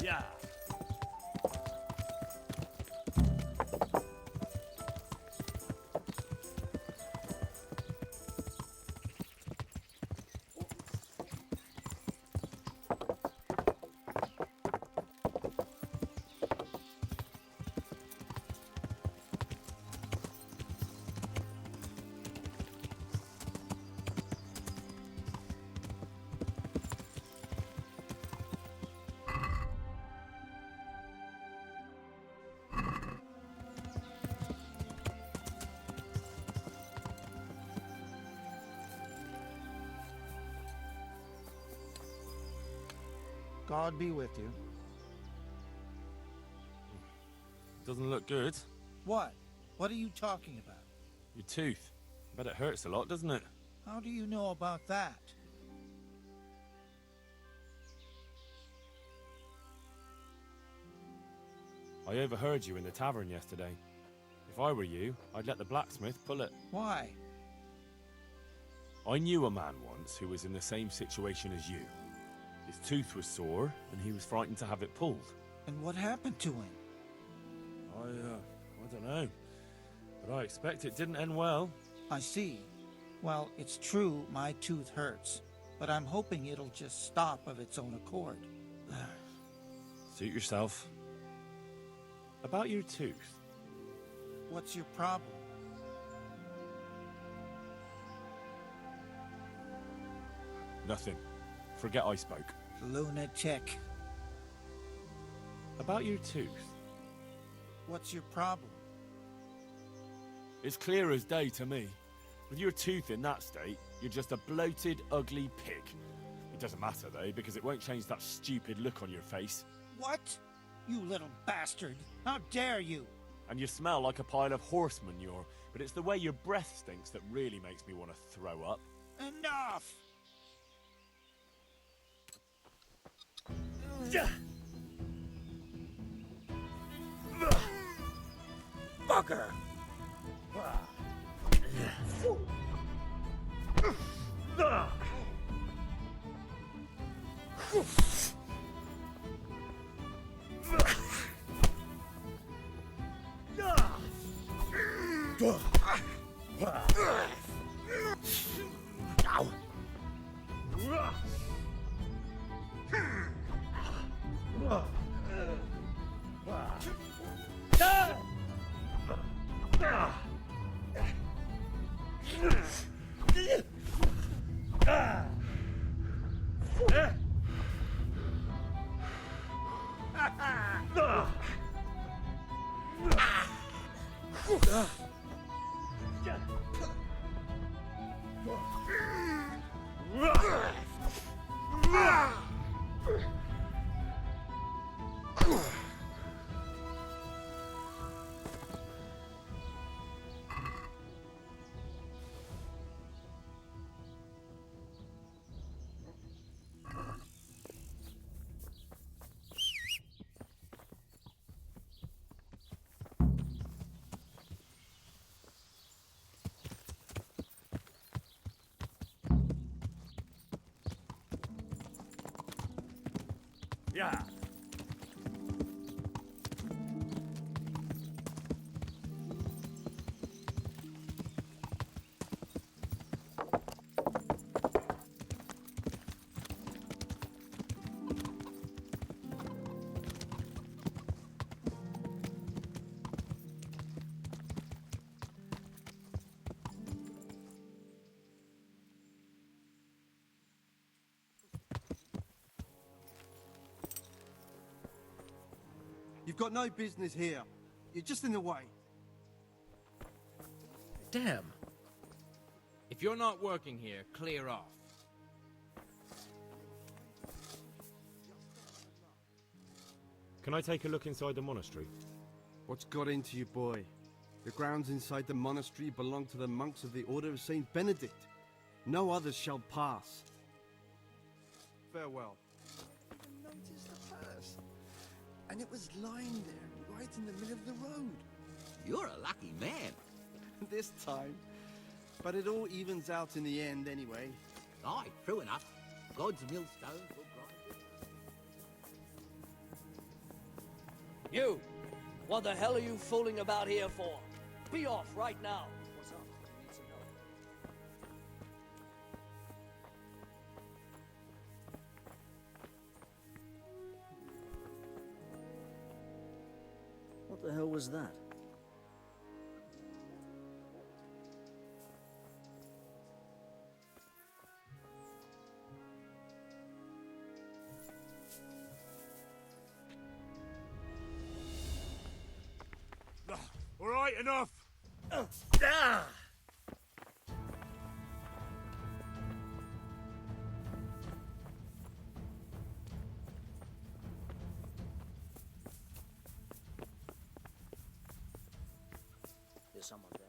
Yeah. God be with you. Doesn't look good. What? What are you talking about? Your tooth. Bet it hurts a lot, doesn't it? How do you know about that? I overheard you in the tavern yesterday. If I were you, I'd let the blacksmith pull it. Why? I knew a man once who was in the same situation as you. His tooth was sore, and he was frightened to have it pulled. And what happened to him? I don't know. But I expect it didn't end well. I see. Well, it's true my tooth hurts, but I'm hoping it'll just stop of its own accord. Suit yourself. About your tooth. What's your problem? Nothing. Forget I spoke. Lunatic. About your tooth. What's your problem? It's clear as day to me. With your tooth in that state, you're just a bloated, ugly pig. It doesn't matter, though, because it won't change that stupid look on your face. What? You little bastard! How dare you! And you smell like a pile of horse manure, but it's the way your breath stinks that really makes me want to throw up. Enough! bugger! Yeah. You've got no business here. You're just in the way. Damn. If you're not working here, clear off. Can I take a look inside the monastery? What's got into you, boy? The grounds inside the monastery belong to the monks of the Order of Saint Benedict. No others shall pass. Farewell. I noticed the purse. And it was lying there, right in the middle of the road. You're a lucky man. This time. But it all evens out in the end anyway. Aye, true enough. God's millstones will grind. You! What the hell are you fooling about here for? Be off right now! What's up? I need to know. What the hell was that? All right, enough. There's someone there.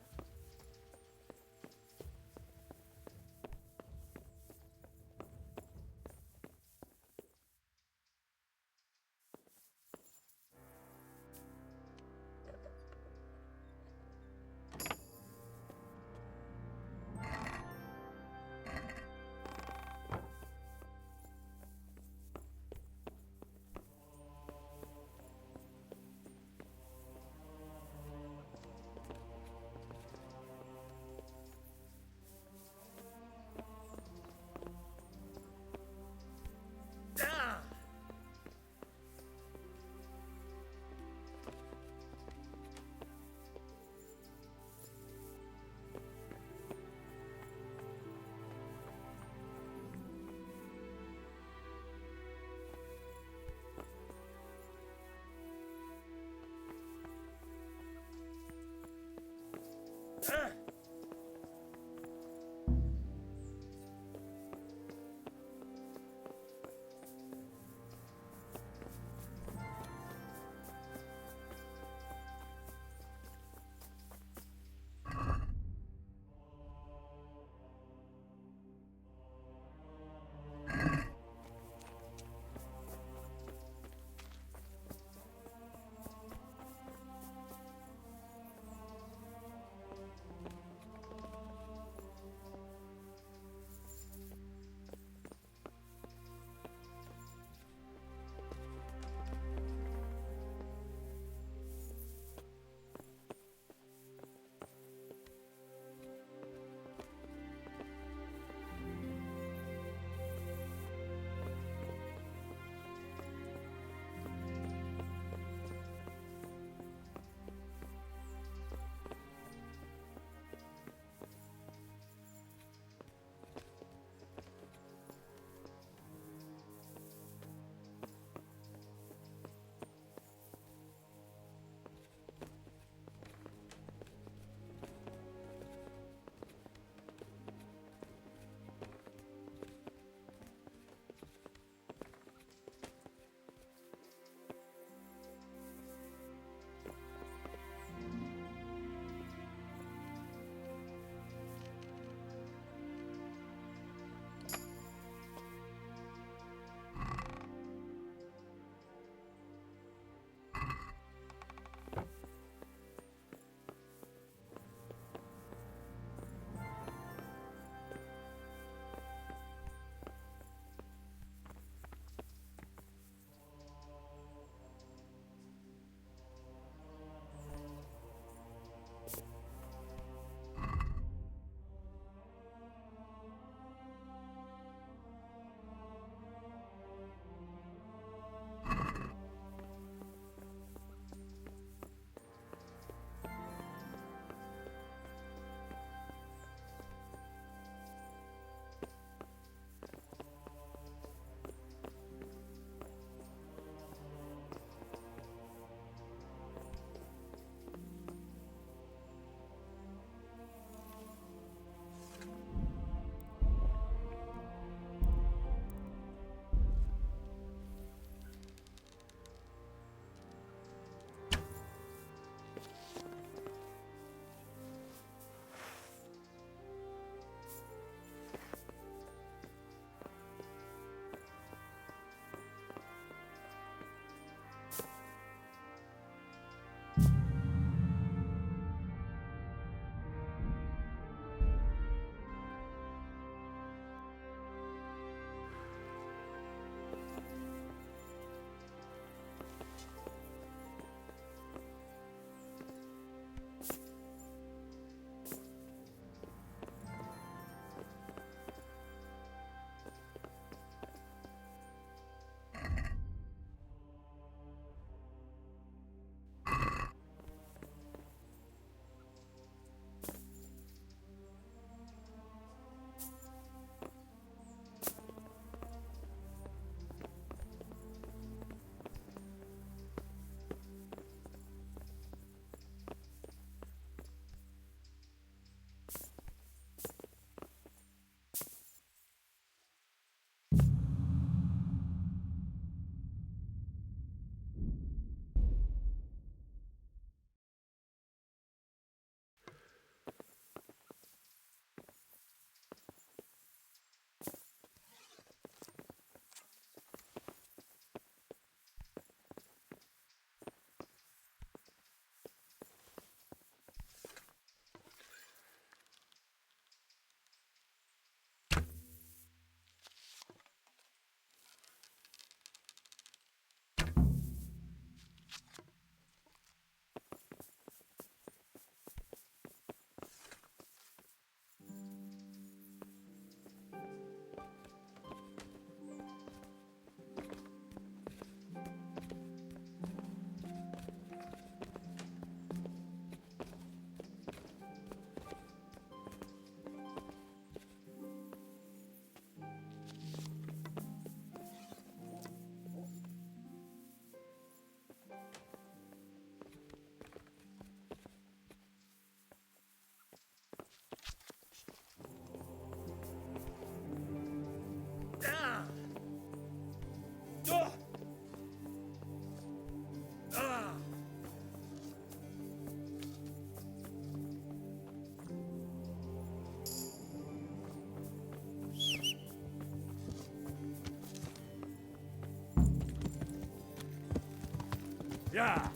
Yeah.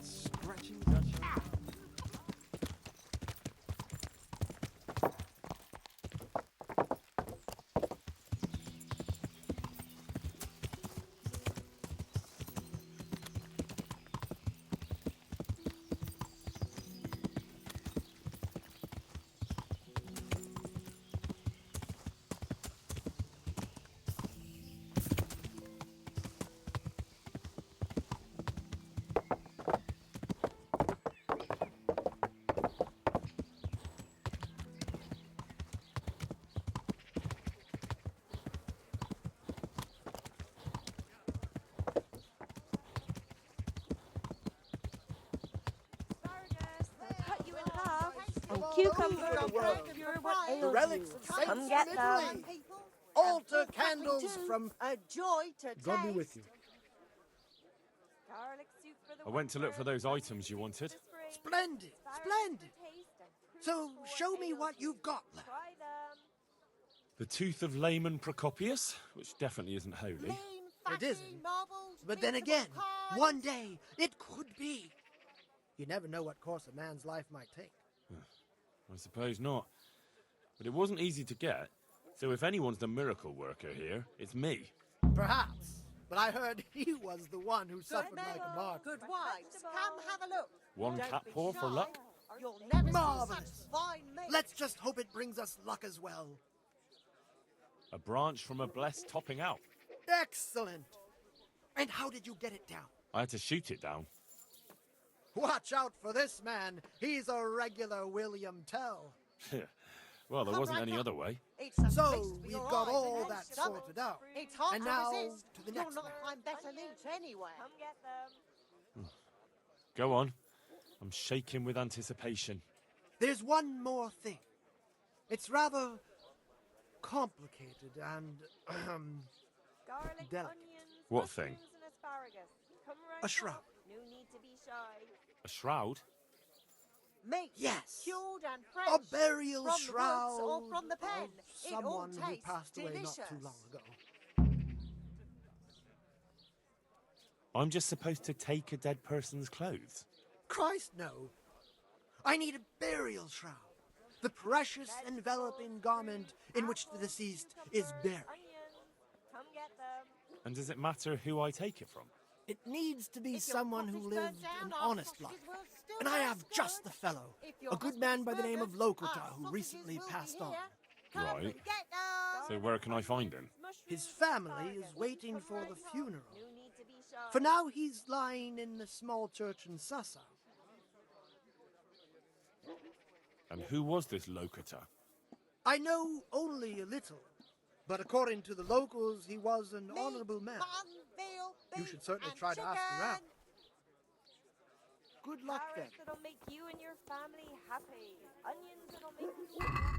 Scratching. Asparagus, they'll cut you in half. And cucumbers, they'll cure what The ails relics you. of saints Come from get Italy. them. Altar candles from... A joy to God be taste. with you. Garlic soup for the I went to look for those items you wanted. Splendid, splendid. So, show me what you've got left. Try them. The tooth of layman Procopius, which definitely isn't holy. It isn't. But then again, one day, it could be. You never know what course a man's life might take. I suppose not. But it wasn't easy to get, so if anyone's the miracle worker here, it's me. Perhaps. But I heard he was the one who suffered like a martyr. Good wives, come have a look. One Don't cat be paw for shy. luck? You'll never see Marvelous. such fine meat. Let's just hope it brings us luck as well. A branch from a blessed topping out. Excellent. And how did you get it down? I had to shoot it down. Watch out for this man. He's a regular William Tell. Well, there wasn't any other way. It's a So, feast for we've your got eyes all and that stomach. sorted out. It's hard And to now resist. to the You'll next not man. find better meat anywhere. Come get them. Go on. I'm shaking with anticipation. There's one more thing. It's rather complicated and Garlic, delicate. onions, What thing? mushrooms and asparagus. Come right A shroud. up. No need to be shy. A shroud? Meat, Yes. cured and fresh. A burial from shroud the woods or from the pen. of It all someone who tastes passed away delicious. not too long ago. I'm just supposed to take a dead person's clothes. Christ, no. I need a burial shroud. The precious enveloping garment in which the deceased is buried. Come get them. And does it matter who I take it from? It needs to be If your someone who cottage lived burns down, an our honest life. sausages will still And I have taste just good. the fellow. If your A good man by the husband's name of burgers, Lokota our who sausages recently will be passed on. here. Come and Right. get them. So where can I find him? His family is waiting for the funeral. No need to be shy. For now, he's lying in the small church in Sassa. And who was this Lokota? I know only a little, but according to the locals, he was an honorable man. You should certainly try to ask around. Good luck then. Carrots that'll make you and your family happy. Onions that'll make you...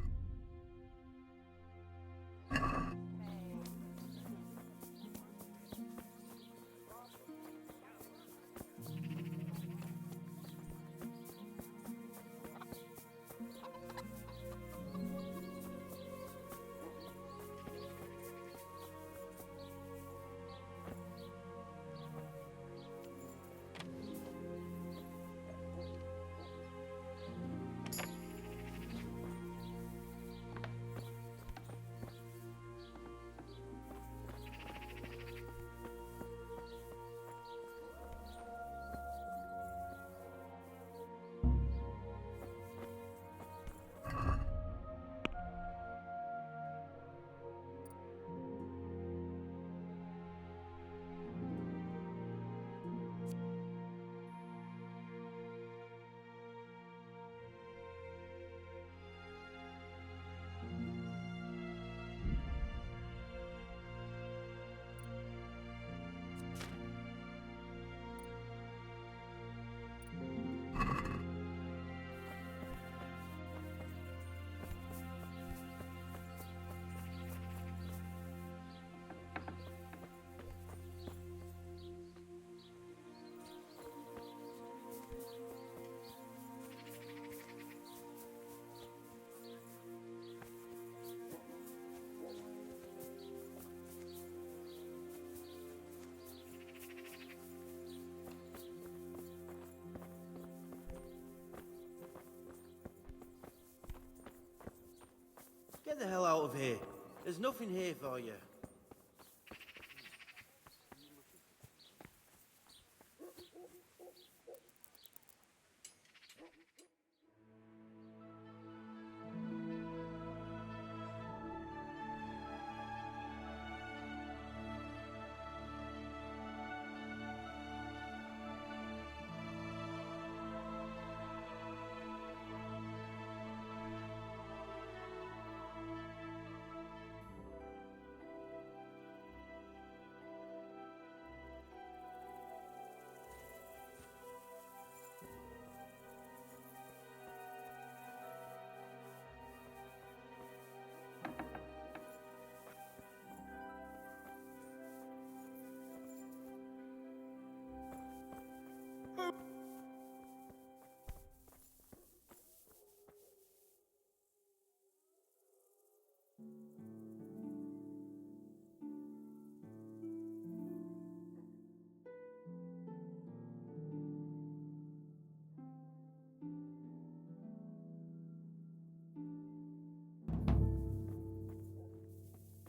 hell out of here. There's nothing here for you.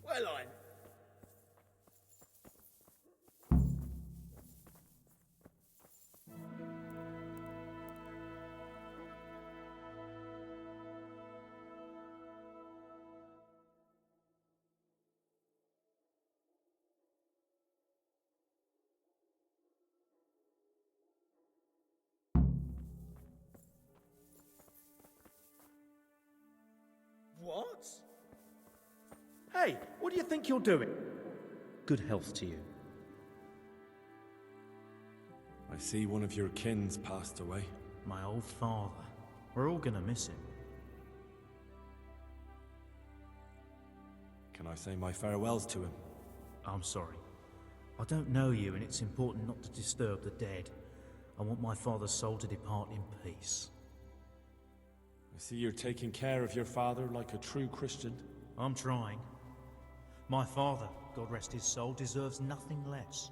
Well, I'm... What? Hey, what do you think you're doing? Good health to you. I see one of your kin's passed away. My old father. We're all gonna miss him. Can I say my farewells to him? I'm sorry. I don't know you, and it's important not to disturb the dead. I want my father's soul to depart in peace. I see you're taking care of your father like a true Christian. I'm trying. My father, God rest his soul, deserves nothing less.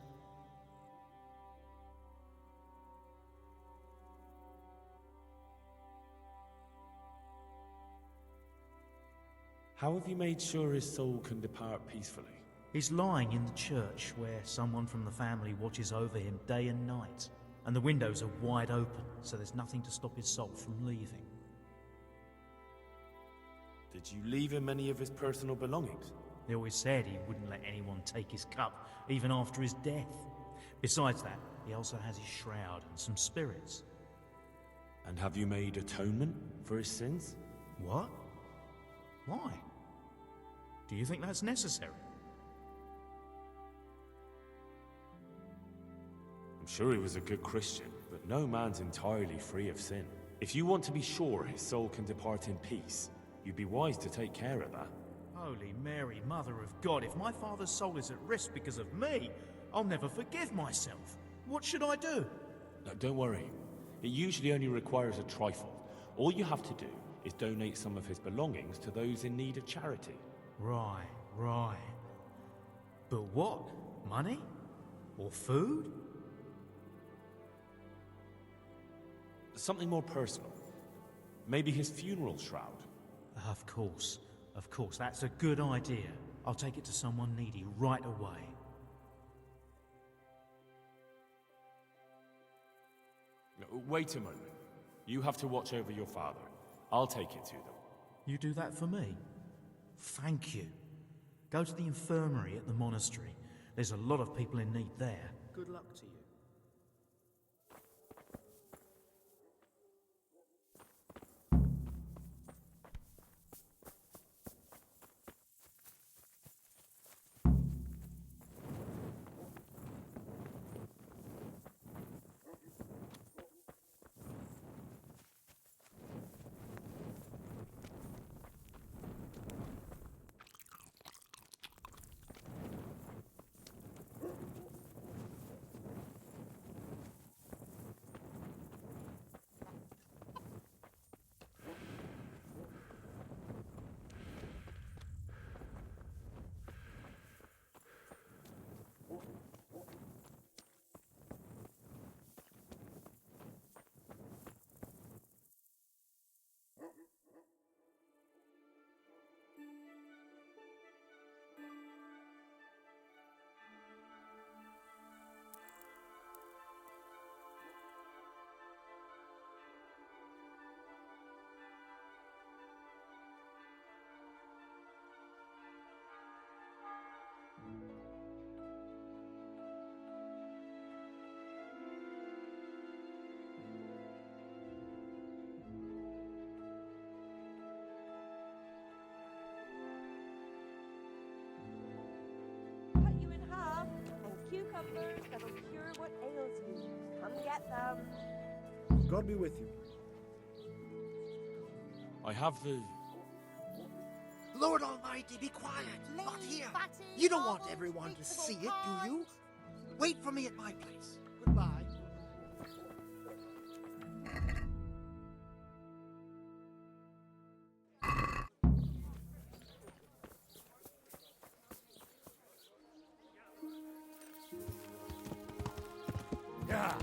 How have you made sure his soul can depart peacefully? He's lying in the church where someone from the family watches over him day and night. And the windows are wide open, so there's nothing to stop his soul from leaving. Did you leave him any of his personal belongings? He always said he wouldn't let anyone take his cup, even after his death. Besides that, he also has his shroud and some spirits. And have you made atonement for his sins? What? Why? Do you think that's necessary? I'm sure he was a good Christian, but no man's entirely free of sin. If you want to be sure his soul can depart in peace, you'd be wise to take care of that. Holy Mary, Mother of God, if my father's soul is at risk because of me, I'll never forgive myself. What should I do? No, don't worry. It usually only requires a trifle. All you have to do is donate some of his belongings to those in need of charity. Right. But what? Money? Or food? Something more personal. Maybe his funeral shroud. Of course, that's a good idea. I'll take it to someone needy right away. No, wait a moment. You have to watch over your father. I'll take it to them. You do that for me? Thank you. Go to the infirmary at the monastery. There's a lot of people in need there. Good luck to you. that'll cure what ails you. Come get them. God be with you. I have the... Lord Almighty, be quiet. Not here. You don't want everyone to see it, do you? Wait for me at my place. Goodbye. Yeah.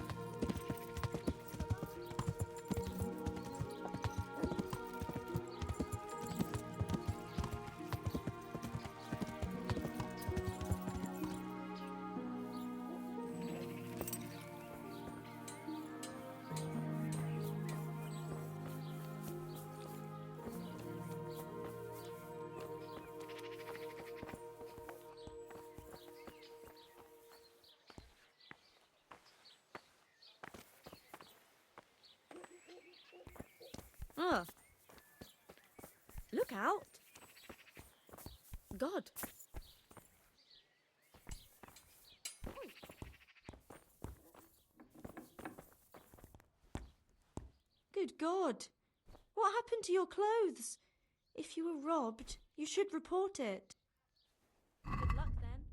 Ah. Look out. God. Good God. What happened to your clothes? If you were robbed, you should report it. Good luck then.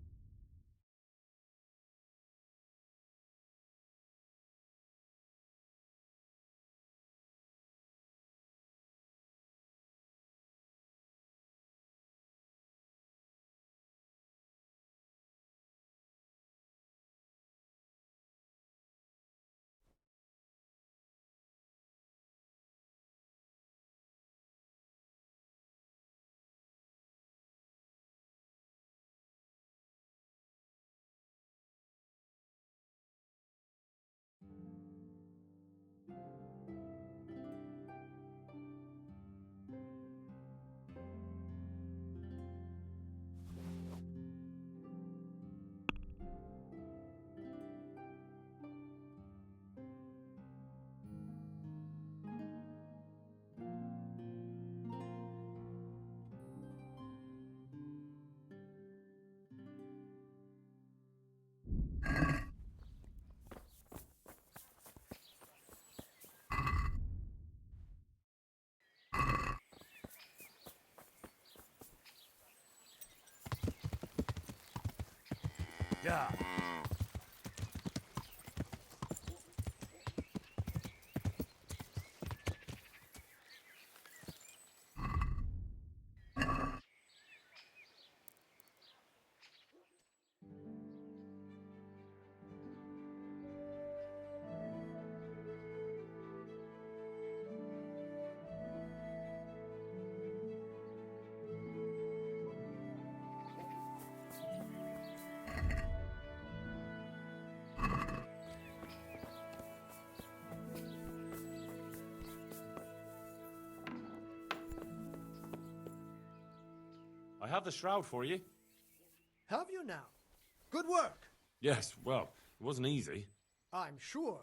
Yeah. I have the shroud for you. Have you now? Good work. Yes, well, it wasn't easy. I'm sure.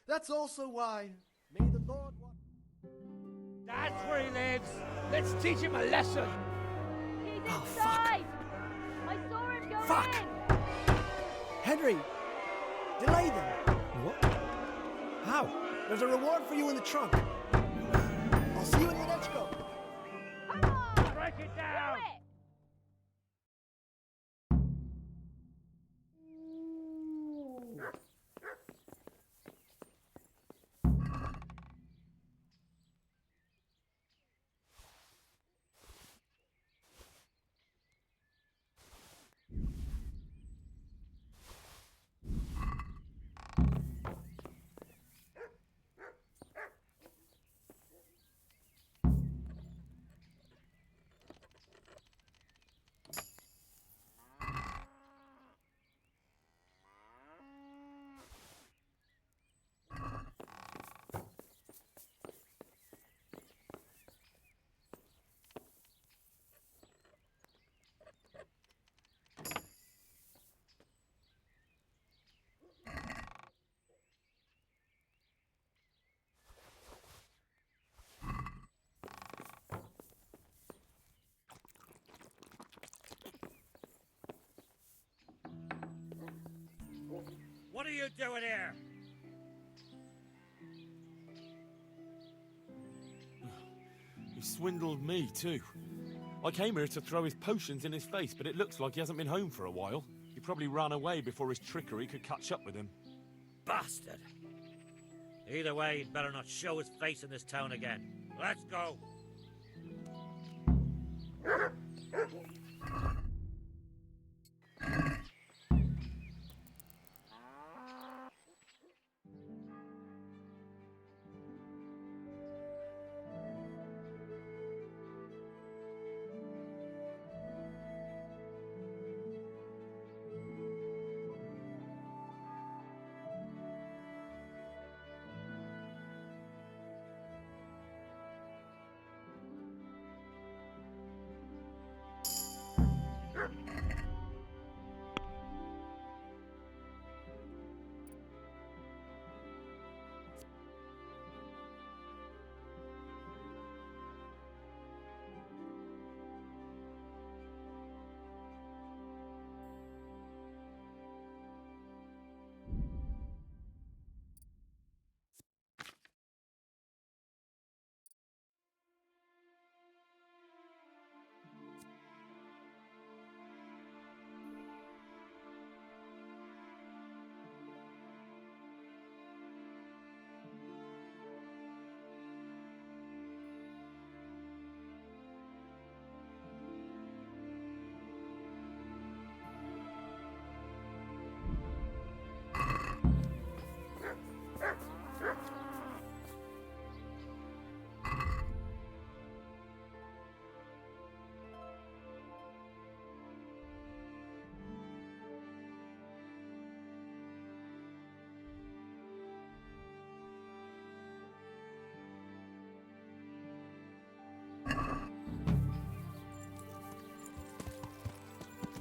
That's also why, may the Lord... That's where he lives. Let's teach him a lesson. He's inside. I saw him go Fuck. in. Henry, delay them. What? How? There's a reward for you in the trunk. I'll see you in the next go. Break it down. What are you doing here? He swindled me, too. I came here to throw his potions in his face, but it looks like he hasn't been home for a while. He probably ran away before his trickery could catch up with him. Bastard! Either way, he'd better not show his face in this town again. Let's go!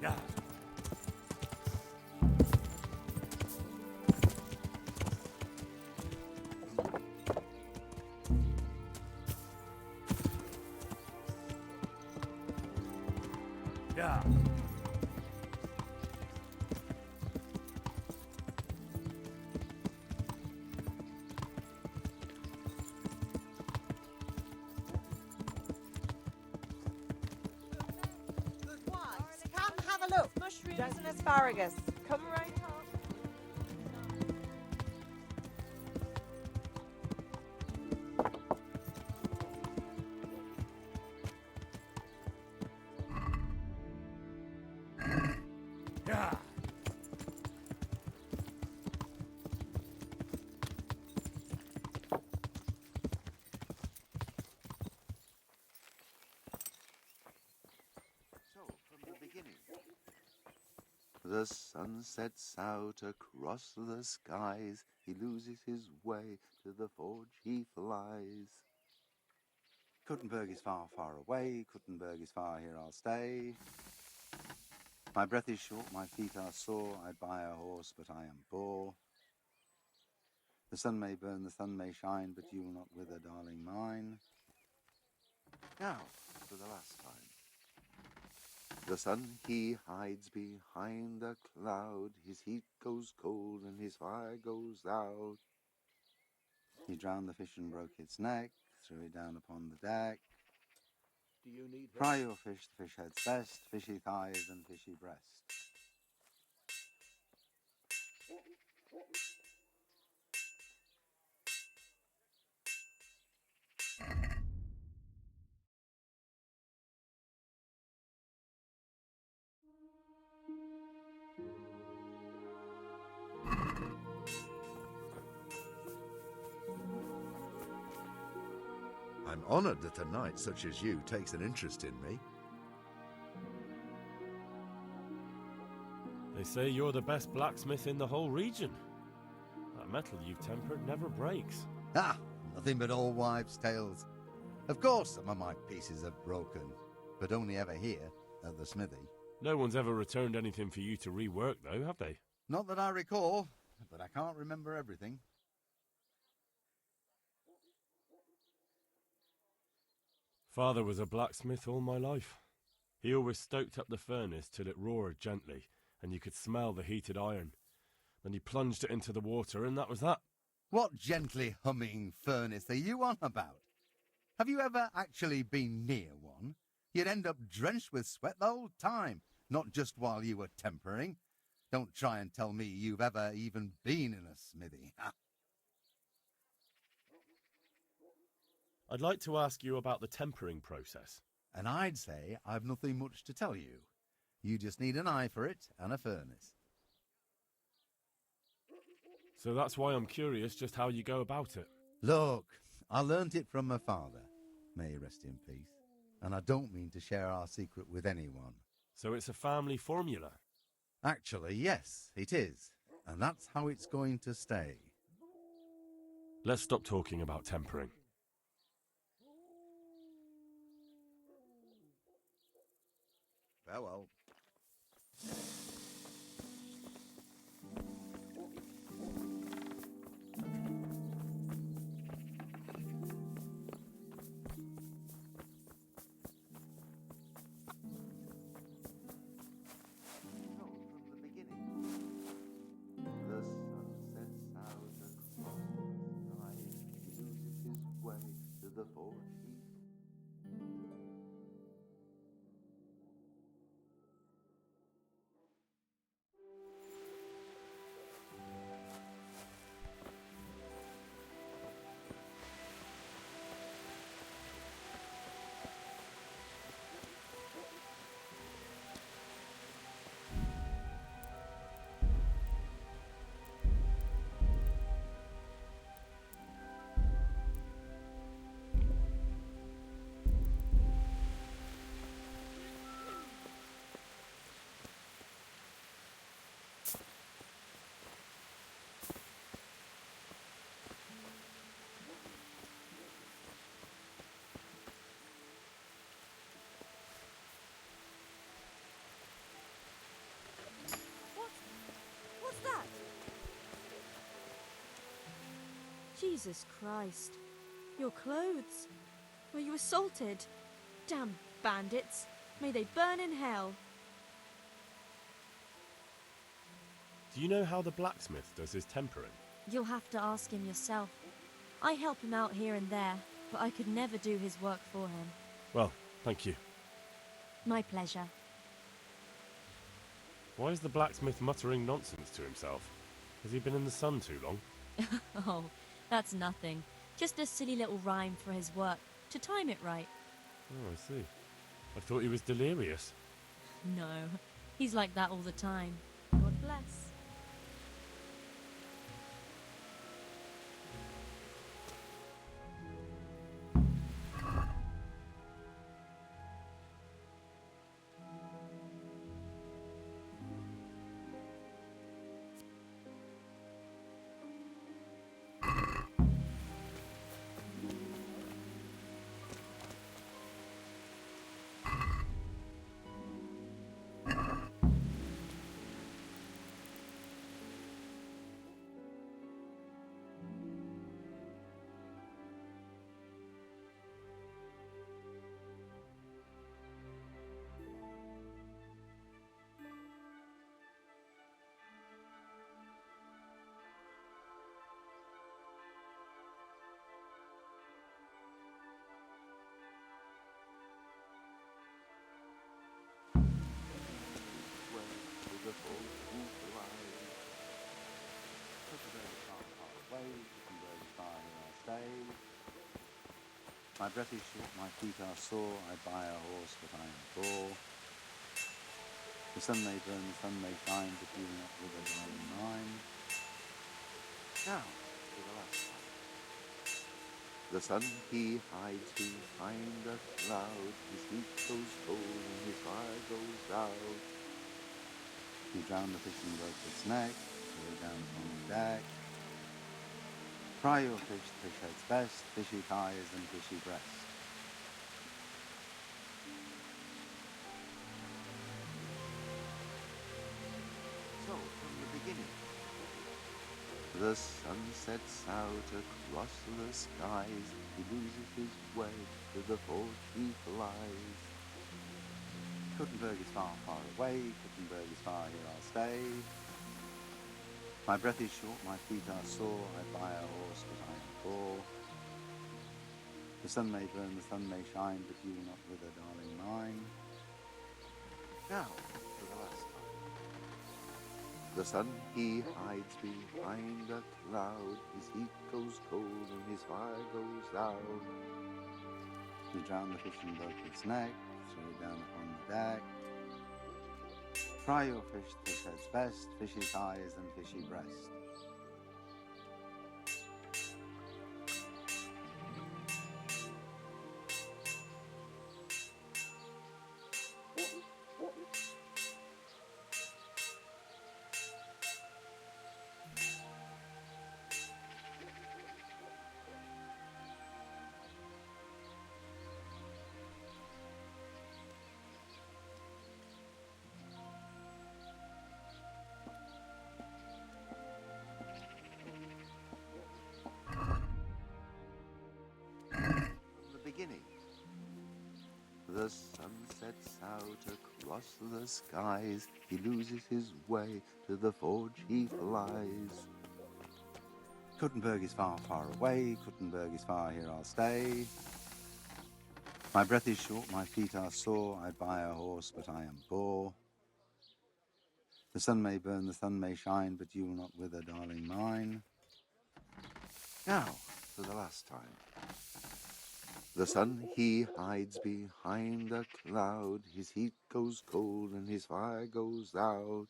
Yeah. Yeah. Come have a look. Mushrooms and asparagus. Come right on. Yeah. So, from the beginning. The sun sets out across the skies. He loses his way, to the forge he flies. Kuttenberg is far, far away. Kuttenberg is far, here I'll stay. My breath is short, my feet are sore. I'd buy a horse, but I am poor. The sun may burn, the sun may shine, but you will not wither, darling mine. Now, for the last time. The sun he hides behind a cloud. His heat goes cold and his fire goes out. He drowned the fish and broke its neck, threw it down upon the deck. Do you need Fry your fish, the fish head's best, fishy thighs and fishy breast. I'm honored that a knight such as you takes an interest in me. They say you're the best blacksmith in the whole region. That metal you've tempered never breaks. Ah, nothing but old wives' tales. Of course some of my pieces have broken, but only ever here, at the smithy. No one's ever returned anything for you to rework, though, have they? Not that I recall, but I can't remember everything. Father was a blacksmith all my life. He always stoked up the furnace till it roared gently, and you could smell the heated iron. Then he plunged it into the water, and that was that. What gently humming furnace are you on about? Have you ever actually been near one? You'd end up drenched with sweat the whole time, not just while you were tempering. Don't try and tell me you've ever even been in a smithy. I'd like to ask you about the tempering process. And I'd say I've nothing much to tell you. You just need an eye for it and a furnace. So that's why I'm curious just how you go about it. Look, I learnt it from my father. May he rest in peace. And I don't mean to share our secret with anyone. So it's a family formula? Actually, yes, it is. And that's how it's going to stay. Let's stop talking about tempering. Farewell. What's that? Jesus Christ. Your clothes. Were you assaulted? Damn bandits. May they burn in hell. Do you know how the blacksmith does his tempering? You'll have to ask him yourself. I help him out here and there, but I could never do his work for him. Well, thank you. My pleasure. Why is the blacksmith muttering nonsense to himself? Has he been in the sun too long? Oh, that's nothing. Just a silly little rhyme for his work, to time it right. Oh, I see. I thought he was delirious. No, he's like that all the time. God bless. My breath is short, my feet are sore, I buy a horse, but I am poor. The sun may burn, the sun may shine, but you not with a own mind. Now, to the last one. The sun he hides behind a cloud, his heat goes cold and his fire goes out. He drowned the fishing broke its neck, lay down on the deck. Fry your fish, the fish head's best, fishy thighs and fishy breast. So, from the beginning. The sun sets out across the skies, he loses his way to the port he flies. Kuttenberg is far, far away, Kuttenberg is far, here I'll stay. My breath is short, my feet are sore, I buy a horse, but I am poor. The sun may burn, the sun may shine, but you will not wither, darling mine. Now, for the last time. The sun, he hides behind a cloud, his heat goes cold and his fire goes loud. He drowned the fish and broke its neck, threw it down upon the deck. Fry your fish, the fish head's best, fishy thighs and fishy breast. Beginning. The sun sets out across the skies. He loses his way, to the forge he flies. Kuttenberg is far, far away. Kuttenberg is far, here I'll stay. My breath is short, my feet are sore. I'd buy a horse, but I am poor. The sun may burn, the sun may shine, but you will not wither, darling mine. Now, for the last time. The sun, he hides behind a cloud. His heat goes cold and his fire goes out.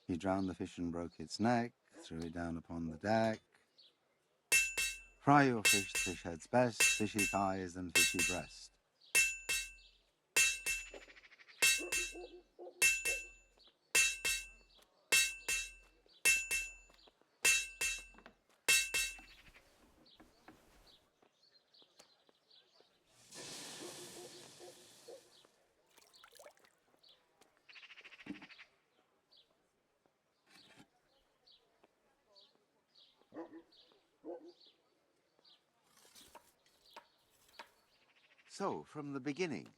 He drowned the fish and broke its neck, threw it down upon the deck. Fry your fish, the fish head's best, fishy thighs and fishy breast. So, from the beginning.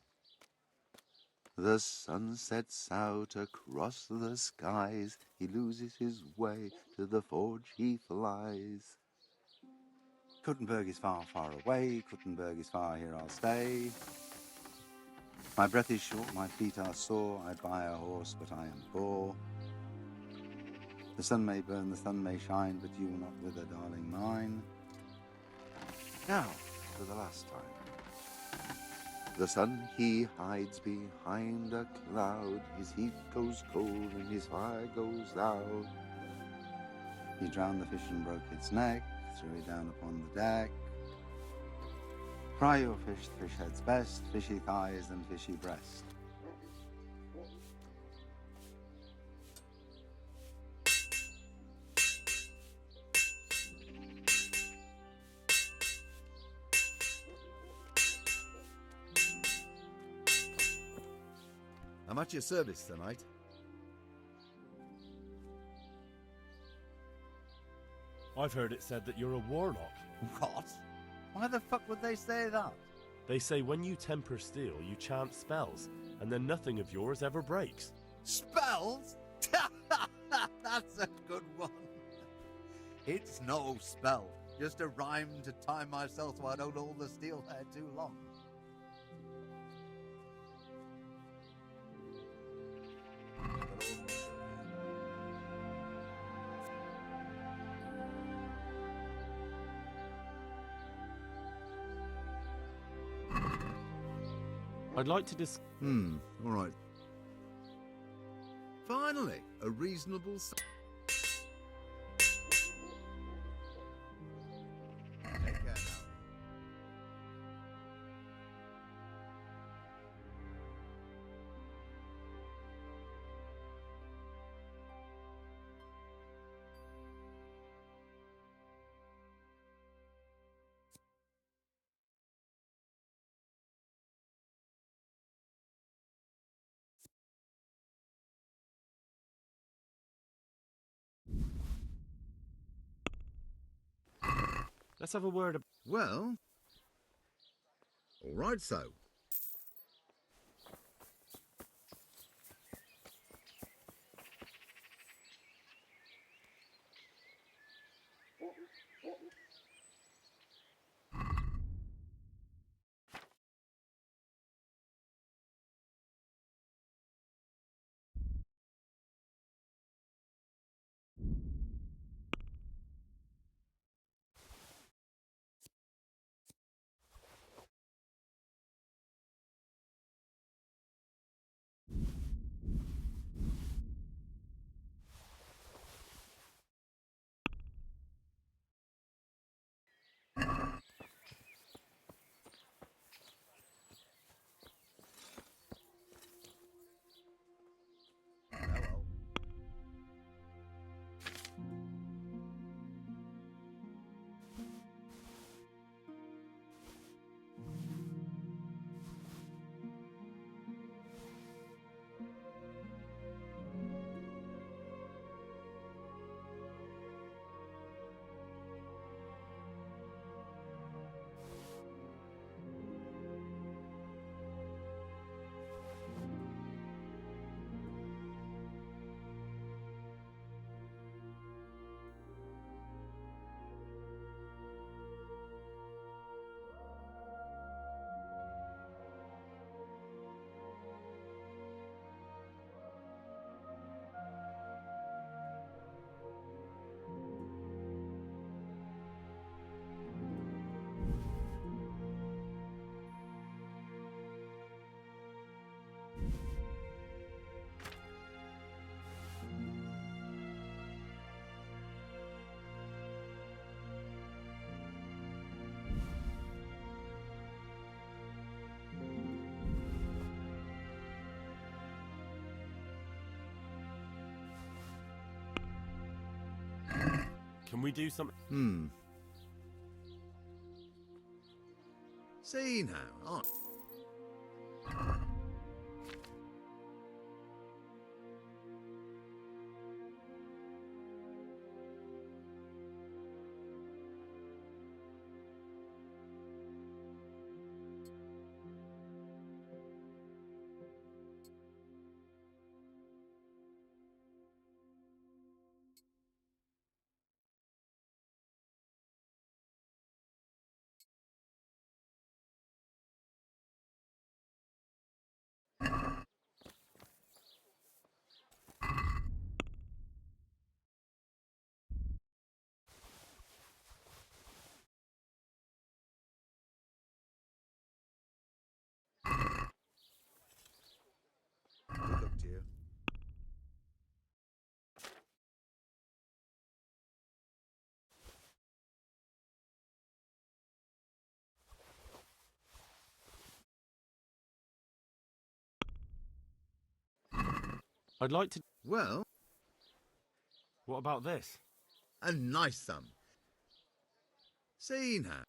The sun sets out across the skies. He loses his way, to the forge he flies. Kuttenberg is far, far away. Kuttenberg is far, here I'll stay. My breath is short, my feet are sore. I'd buy a horse, but I am poor. The sun may burn, the sun may shine, but you will not wither, darling mine. Now, for the last time. The sun, he hides behind a cloud. His heat goes cold and his fire goes out. He drowned the fish and broke its neck, threw it down upon the deck. Fry your fish, the fish head's best, fishy thighs and fishy breast. I'm at your service tonight. I've heard it said that you're a warlock. What? Why the fuck would they say that? They say when you temper steel, you chant spells, and then nothing of yours ever breaks. Spells? That's a good one. It's no spell, just a rhyme to time myself so I don't hold the steel hair too long. I'd like to all right. Finally, a reasonable... Take care now. Let's have a word. Well, all right, so. Can we do something? See now, look up to you. I'd like to... Well... What about this? A nice sum. See now.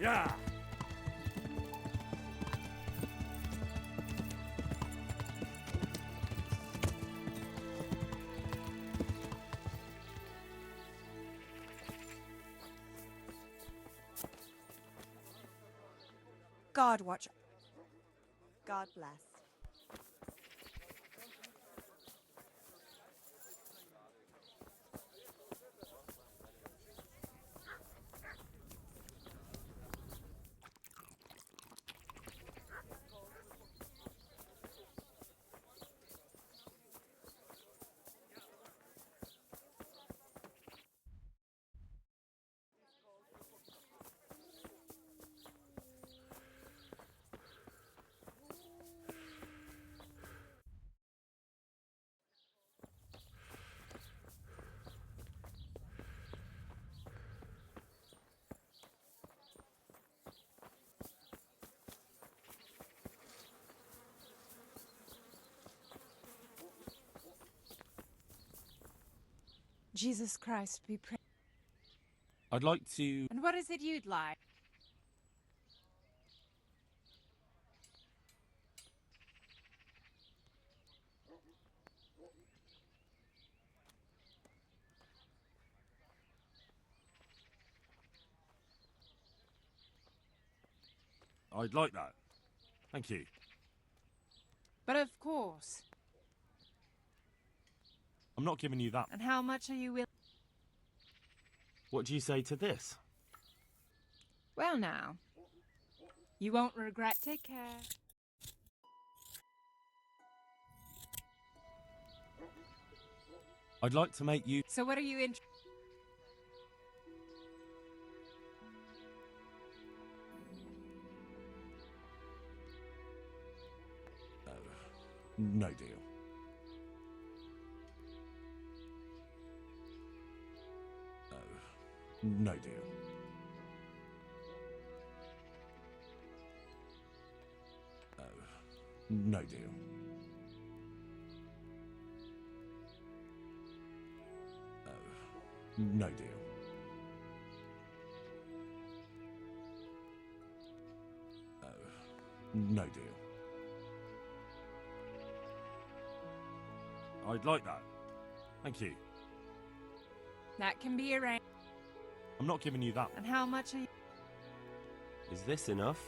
Yeah! God watch. God bless. Jesus Christ be praised. I'd like to... And what is it you'd like? I'd like that. Thank you. But of course. I'm not giving you that. And how much are you willing? What do you say to this? Well now. You won't regret. Take care. I'd like to make you... So what are you interested? No deal. No deal. No deal. No deal. No deal. I'd like that. Thank you. That can be arranged. I'm not giving you that. And how much are you? Is this enough?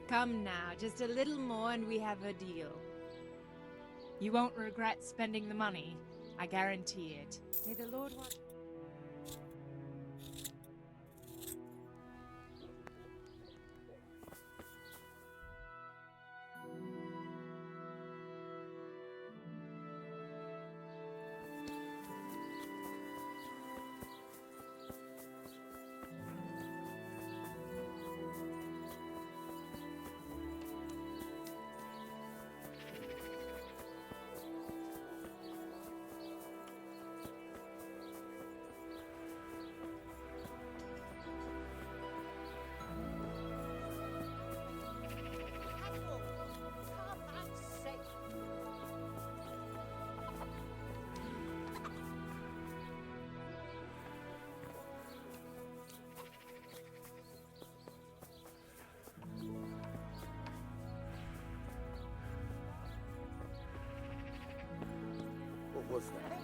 Come now, just a little more and we have a deal. You won't regret spending the money. I guarantee it. May the Lord watch. What was that?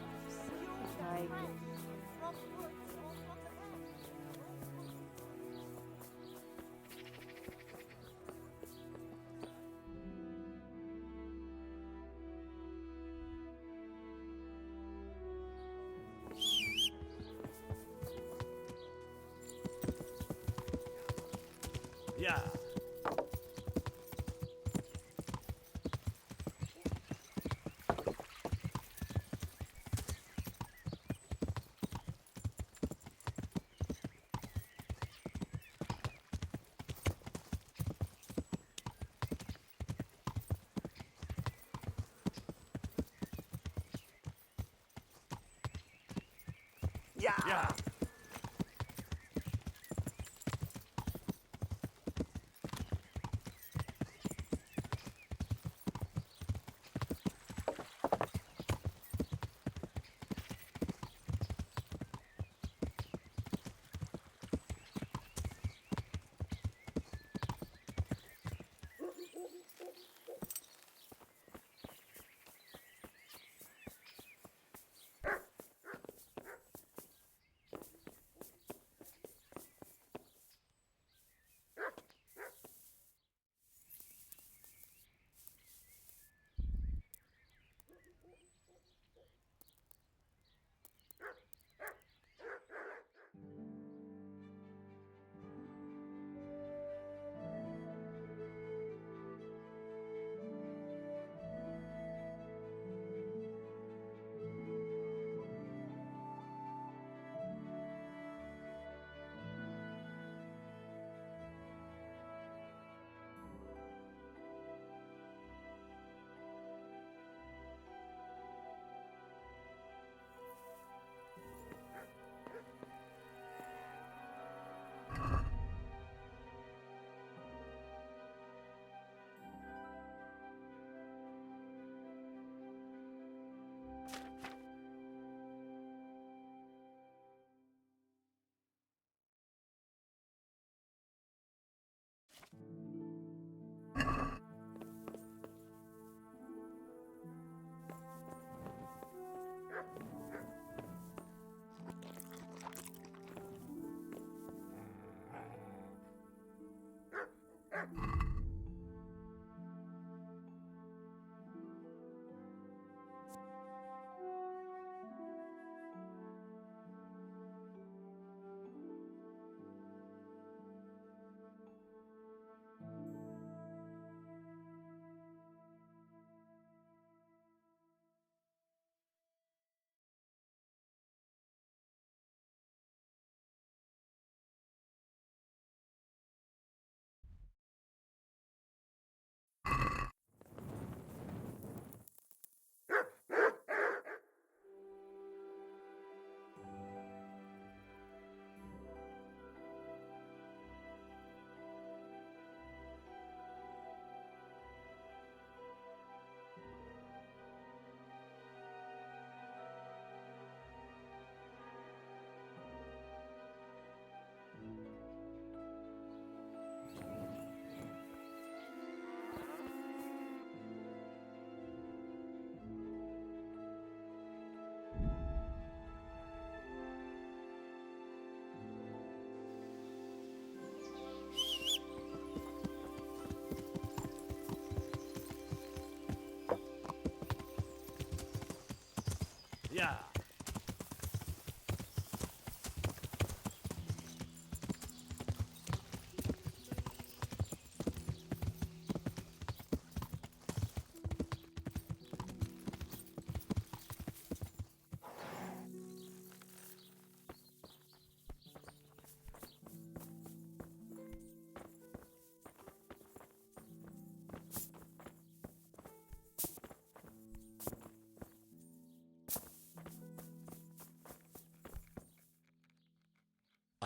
Yeah. Yeah.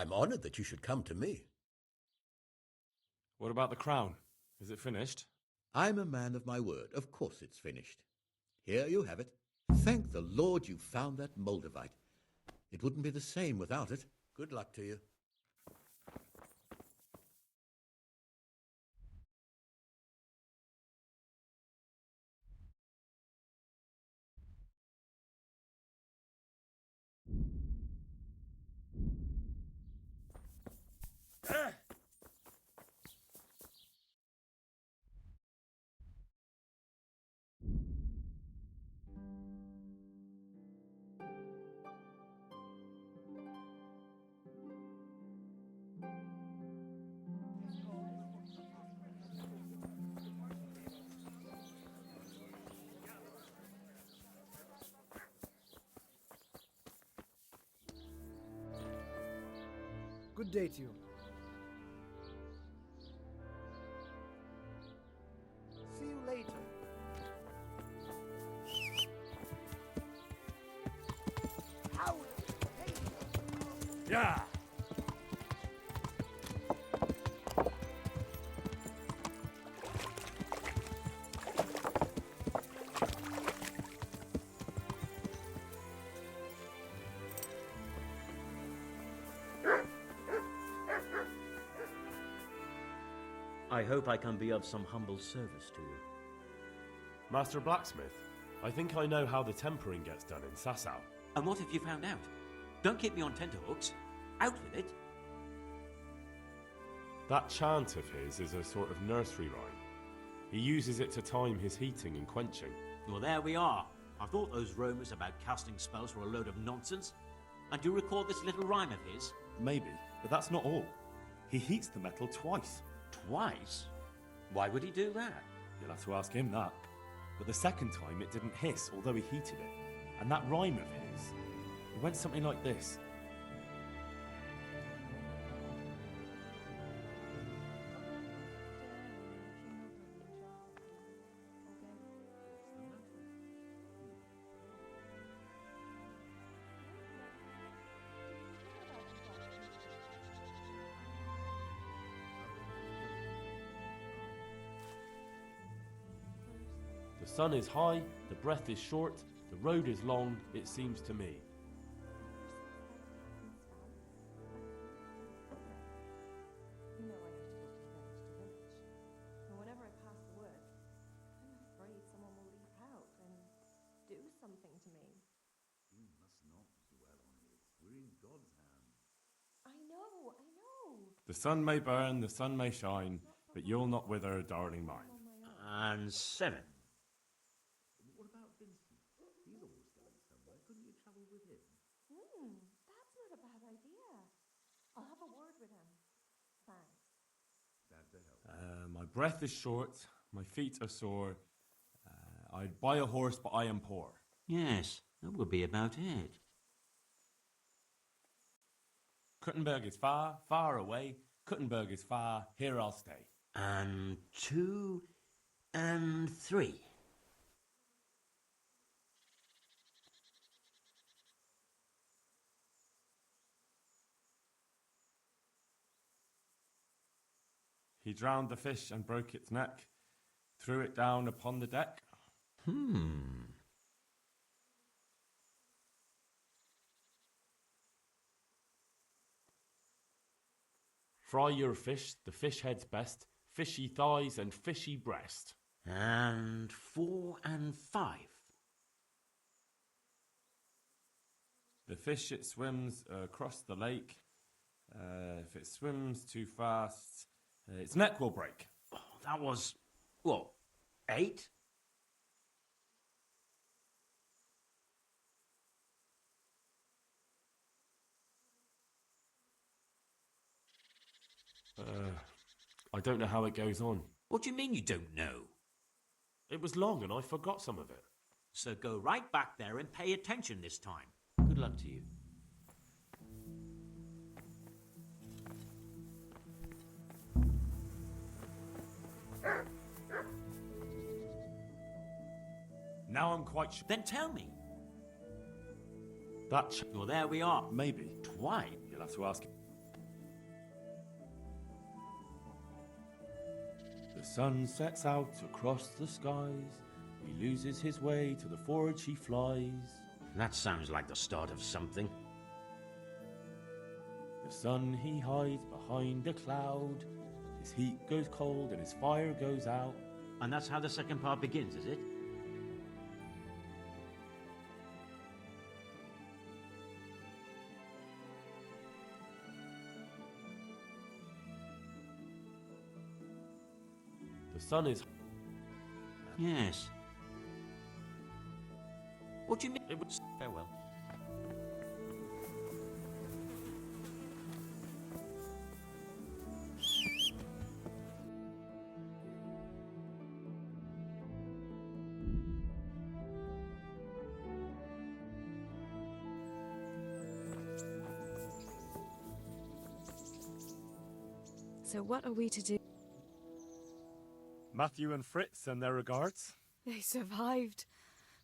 I'm honored that you should come to me. What about the crown? Is it finished? I'm a man of my word. Of course it's finished. Here you have it. Thank the Lord you found that Moldavite. It wouldn't be the same without it. Good luck to you. Good day to you. See you later. Yeah! I hope I can be of some humble service to you. Master Blacksmith, I think I know how the tempering gets done in Sasau. And what have you found out? Don't keep me on tenterhooks. Out with it. That chant of his is a sort of nursery rhyme. He uses it to time his heating and quenching. Well, there we are. I thought those rumours about casting spells were a load of nonsense. And do you recall this little rhyme of his? Maybe, but that's not all. He heats the metal twice. Twice? Why would he do that? You'll have to ask him that. But the second time it didn't hiss, although he heated it. And that rhyme of his, it went something like this. The sun is high, the breath is short, the road is long, it seems to me. You know I have to go from village to village. And whenever I pass the woods, I'm afraid someone will leap out and do something to me. You must not dwell on it. We're in God's hands. I know. The sun may burn, the sun may shine, but you'll not wither, darling mine. And 7. What about Vincent? He's always going somewhere. Couldn't you travel with him? That's not a bad idea. I'll have a word with him. Thanks. Glad to help. My breath is short, my feet are sore. I'd buy a horse, but I am poor. Yes, that would be about it. Kuttenberg is far, far away. Kuttenberg is far, here I'll stay. And 2 and 3. He drowned the fish and broke its neck, threw it down upon the deck. Fry your fish, the fish head's best, fishy thighs and fishy breast. And 4 and 5. The fish, it swims across the lake. If it swims too fast, its neck will break. Oh, that was, what, 8? I don't know how it goes on. What do you mean you don't know? It was long and I forgot some of it. So go right back there and pay attention this time. Good luck to you. Now I'm quite sure. Then tell me. That Well, there we are. Maybe. Why? You'll have to ask him. The sun sets out across the skies. He loses his way to the forge he flies. That sounds like the start of something. The sun he hides behind a cloud. His heat goes cold and his fire goes out. And that's how the second part begins, is it? The sun is... Yes. What do you mean? It was farewell. So what are we to do? Matthew and Fritz send their regards. They survived.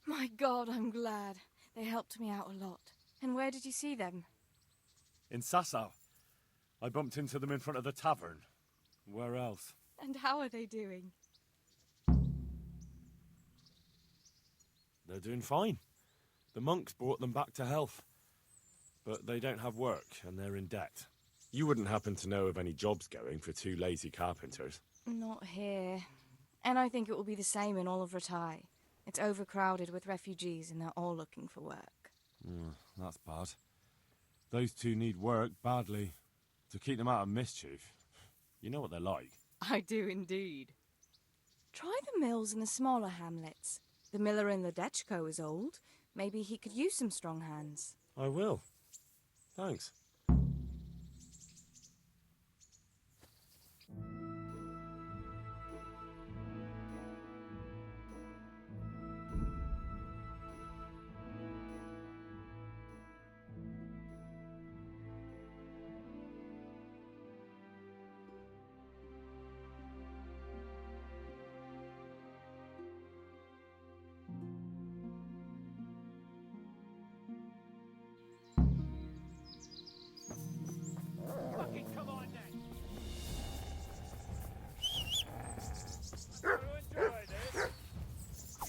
My God, I'm glad. They helped me out a lot. And where did you see them? In Sasau. I bumped into them in front of the tavern. Where else? And how are they doing? They're doing fine. The monks brought them back to health. But they don't have work, and they're in debt. You wouldn't happen to know of any jobs going for two lazy carpenters? Not here. And I think it will be the same in all of Ratai. It's overcrowded with refugees and they're all looking for work. That's bad. Those two need work badly. To keep them out of mischief. You know what they're like. I do indeed. Try the mills in the smaller hamlets. The miller in the Dechko is old. Maybe he could use some strong hands. I will. Thanks. Fucking come on then!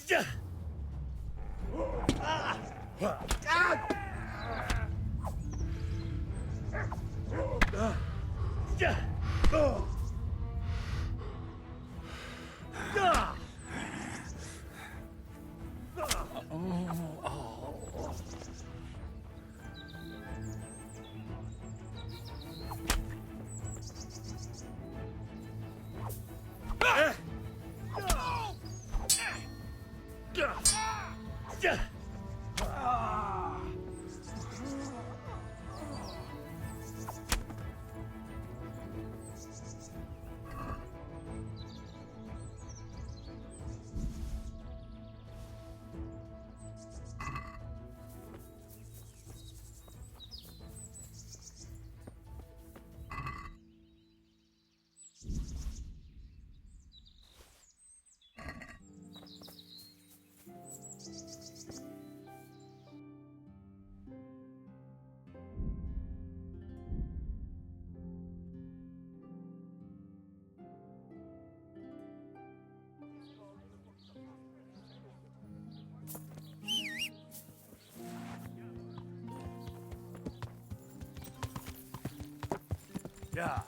Yeah. Yeah.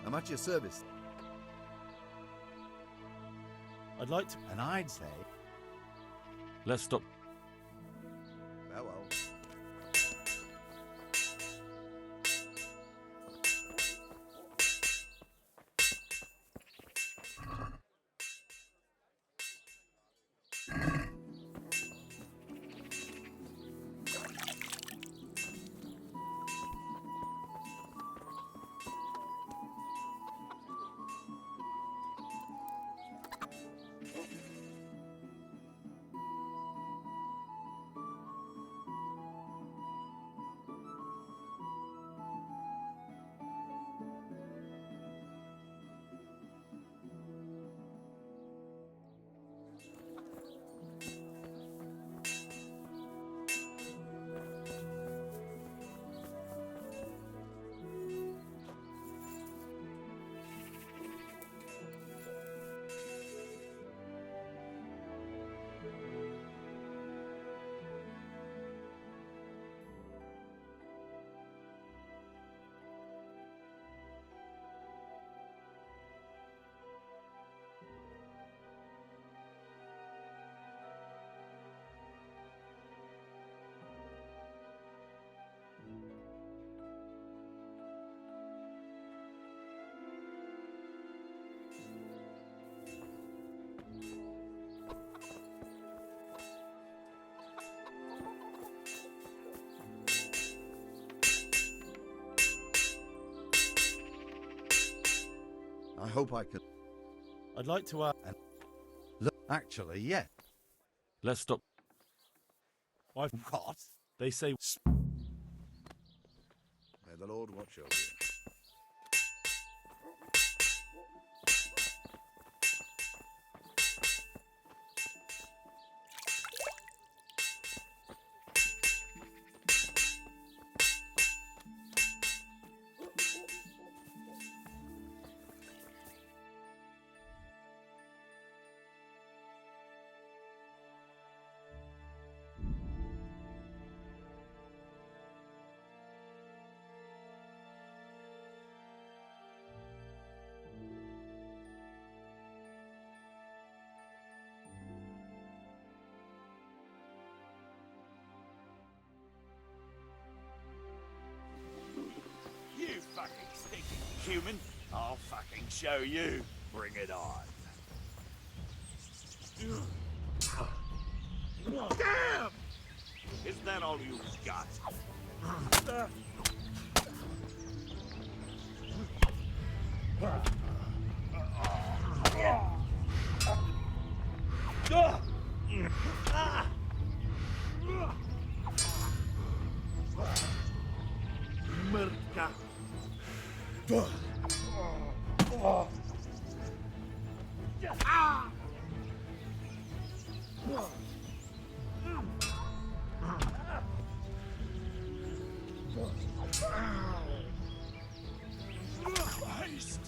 I'm at your service. I'd like to... And I'd say... Let's stop. Farewell. I hope I can... I'd like to ask... Look, actually, yeah. Let's stop. What? They say... May the Lord watch over you. You fucking stinking human! I'll fucking show you! Bring it on! Damn! Is that all you've got? Merca. Christ!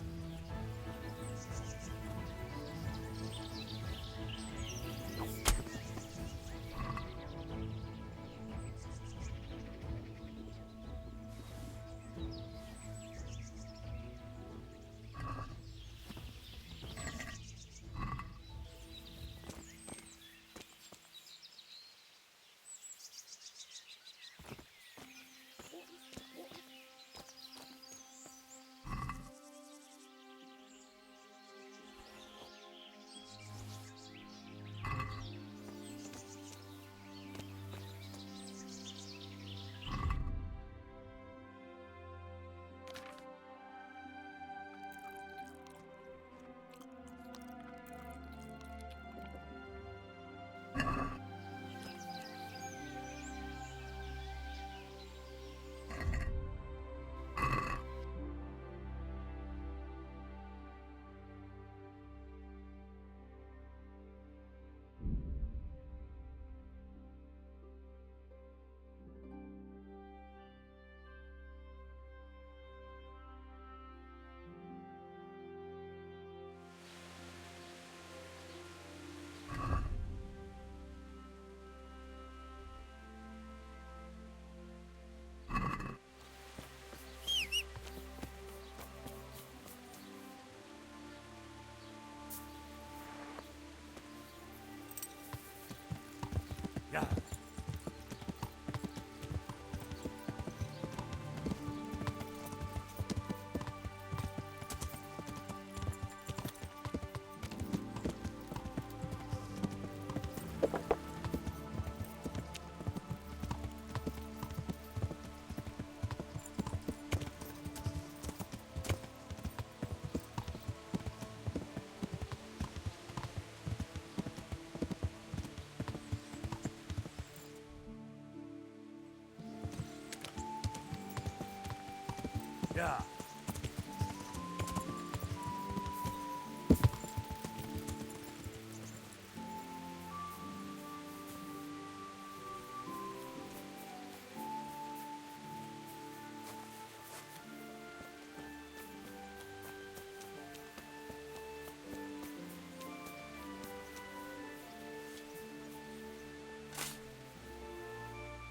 Yeah.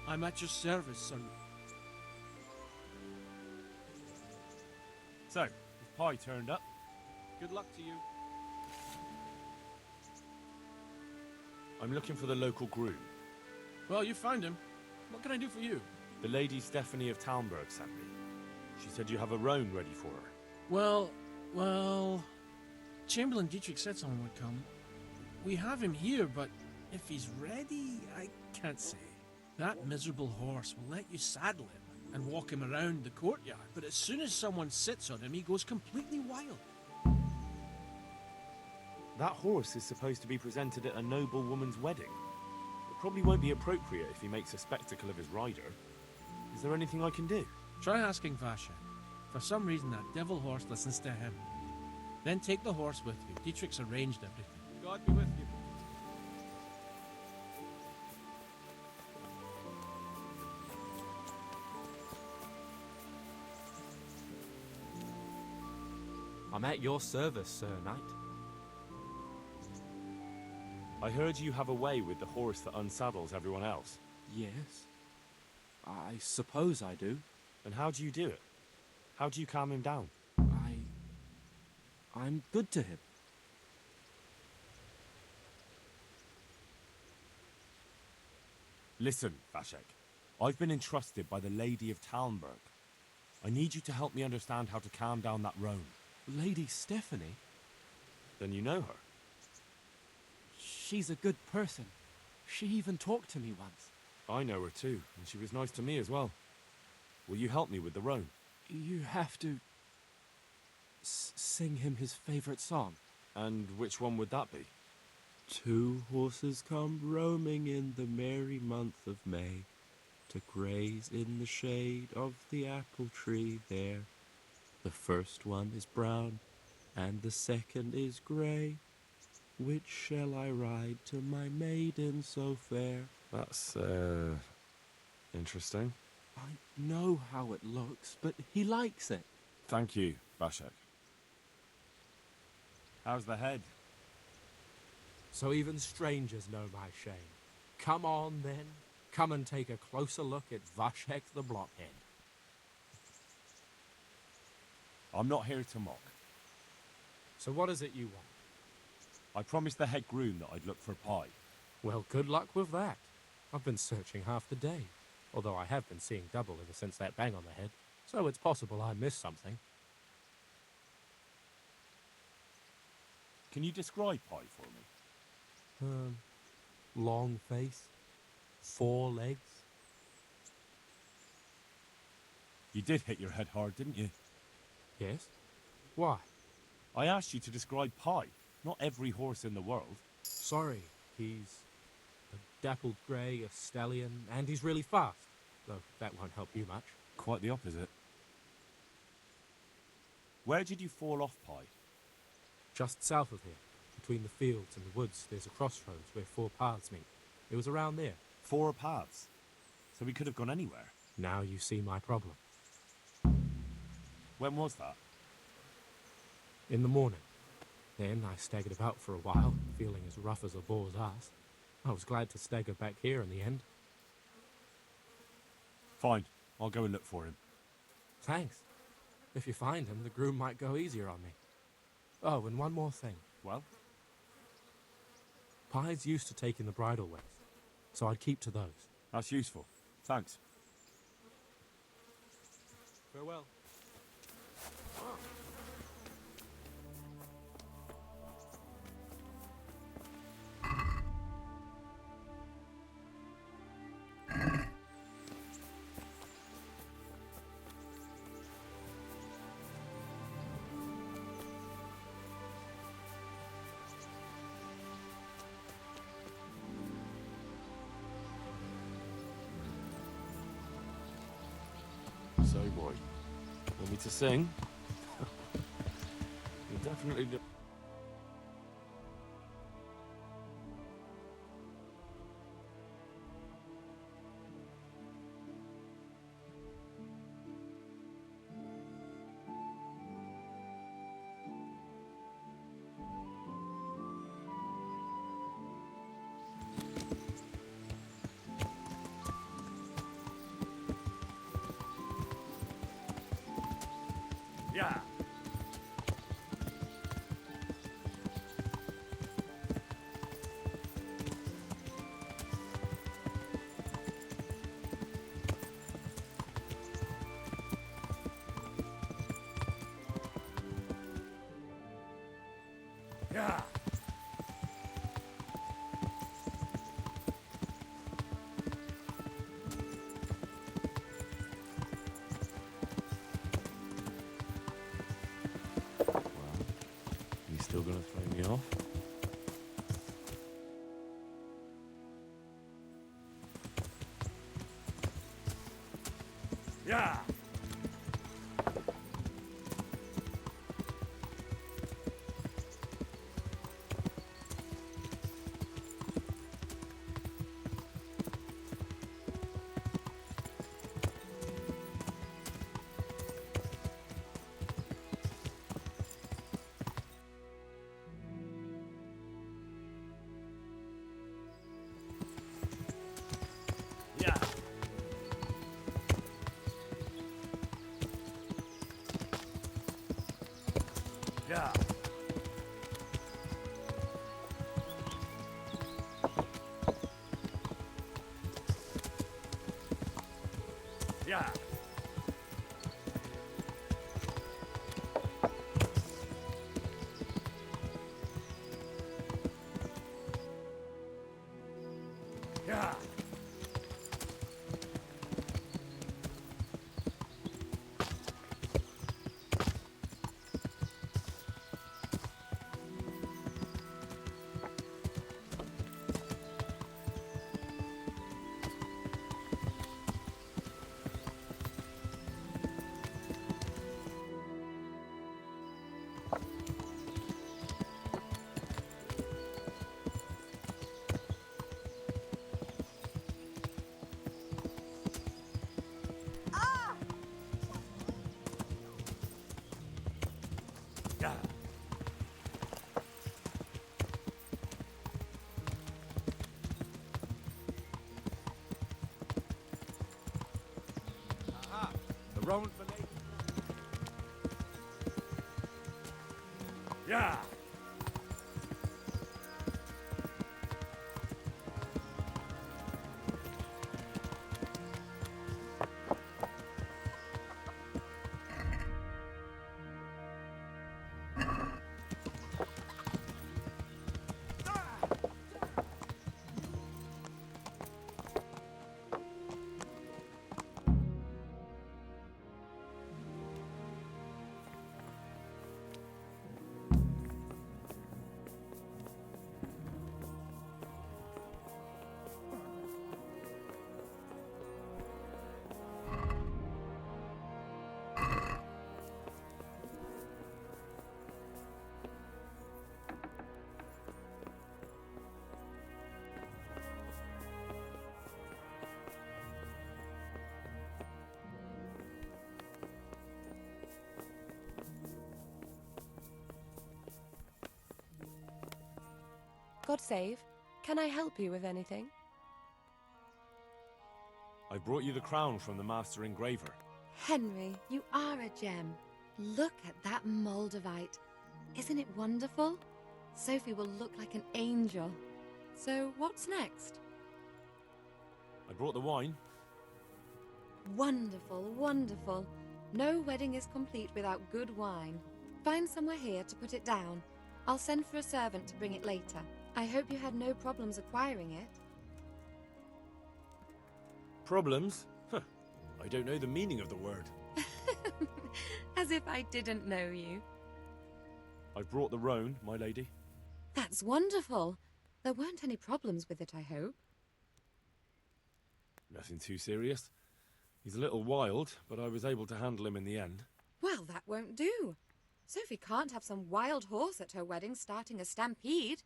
I'm at your service, son. So, has Pie turned up? Good luck to you. I'm looking for the local groom. Well, you found him. What can I do for you? The Lady Stephanie of Talmberg sent me. She said you have a roan ready for her. Well... Chamberlain Dietrich said someone would come. We have him here, but if he's ready, I can't say. That miserable horse will let you saddle him and walk him around the courtyard, but as soon as someone sits on him, he goes completely wild. That horse is supposed to be presented at a noble woman's wedding. It probably won't be appropriate if he makes a spectacle of his rider. Is there anything I can do? Try asking Vasha. For some reason, that devil horse listens to him. Then take the horse with you. Dietrich's arranged everything. God be with you. I'm at your service, Sir Knight. I heard you have a way with the horse that unsaddles everyone else. Yes. I suppose I do. And how do you do it? How do you calm him down? I'm good to him. Listen, Vashek. I've been entrusted by the Lady of Talmberg. I need you to help me understand how to calm down that roan. Lady Stephanie? Then you know her. She's a good person. She even talked to me once. I know her too, and she was nice to me as well. Will you help me with the roan? You have to... sing him his favorite song. And which one would that be? 2 horses come roaming in the merry month of May, to graze in the shade of the apple tree there. The first one is brown, and the second is grey. Which shall I ride to my maiden so fair? That's, interesting. I know how it looks, but he likes it. Thank you, Vashek. How's the head? So even strangers know my shame. Come on, then. Come and take a closer look at Vashek the Blockhead. I'm not here to mock. So what is it you want? I promised the head groom that I'd look for Pie. Well, good luck with that. I've been searching half the day, although I have been seeing double ever since that bang on the head, so it's possible I missed something. Can you describe Pie for me? Long face, 4 legs. You did hit your head hard, didn't you? Yes. Why? I asked you to describe Pie, not every horse in the world. Sorry, he's a dappled grey, a stallion, and he's really fast. Though that won't help you much. Quite the opposite. Where did you fall off, Pie? Just south of here. Between the fields and the woods, there's a crossroads where 4 paths meet. It was around there. 4 paths? So we could have gone anywhere. Now you see my problem. When was that? In the morning. Then I staggered about for a while, feeling as rough as a boar's ass. I was glad to stagger back here in the end. Fine. I'll go and look for him. Thanks. If you find him, the groom might go easier on me. Oh, and one more thing. Well? Pie's used to taking the bridal ways, so I'd keep to those. That's useful. Thanks. Farewell. So, boy, Want me to sing? You definitely do. Yeah. Yeah. You still gonna throw me off? Yeah. Yeah. Yeah. Yeah. Yeah. Yeah. Aha! The Roman for ladies. Yeah. God save. Can I help you with anything? I brought you the crown from the master engraver. Henry, you are a gem. Look at that Moldavite. Isn't it wonderful? Sophie will look like an angel. So, what's next? I brought the wine. Wonderful, wonderful. No wedding is complete without good wine. Find somewhere here to put it down. I'll send for a servant to bring it later. I hope you had no problems acquiring it. Problems? Huh. I don't know the meaning of the word. As if I didn't know you. I've brought the roan, my lady. That's wonderful. There weren't any problems with it, I hope. Nothing too serious. He's a little wild, but I was able to handle him in the end. Well, that won't do. Sophie can't have some wild horse at her wedding starting a stampede.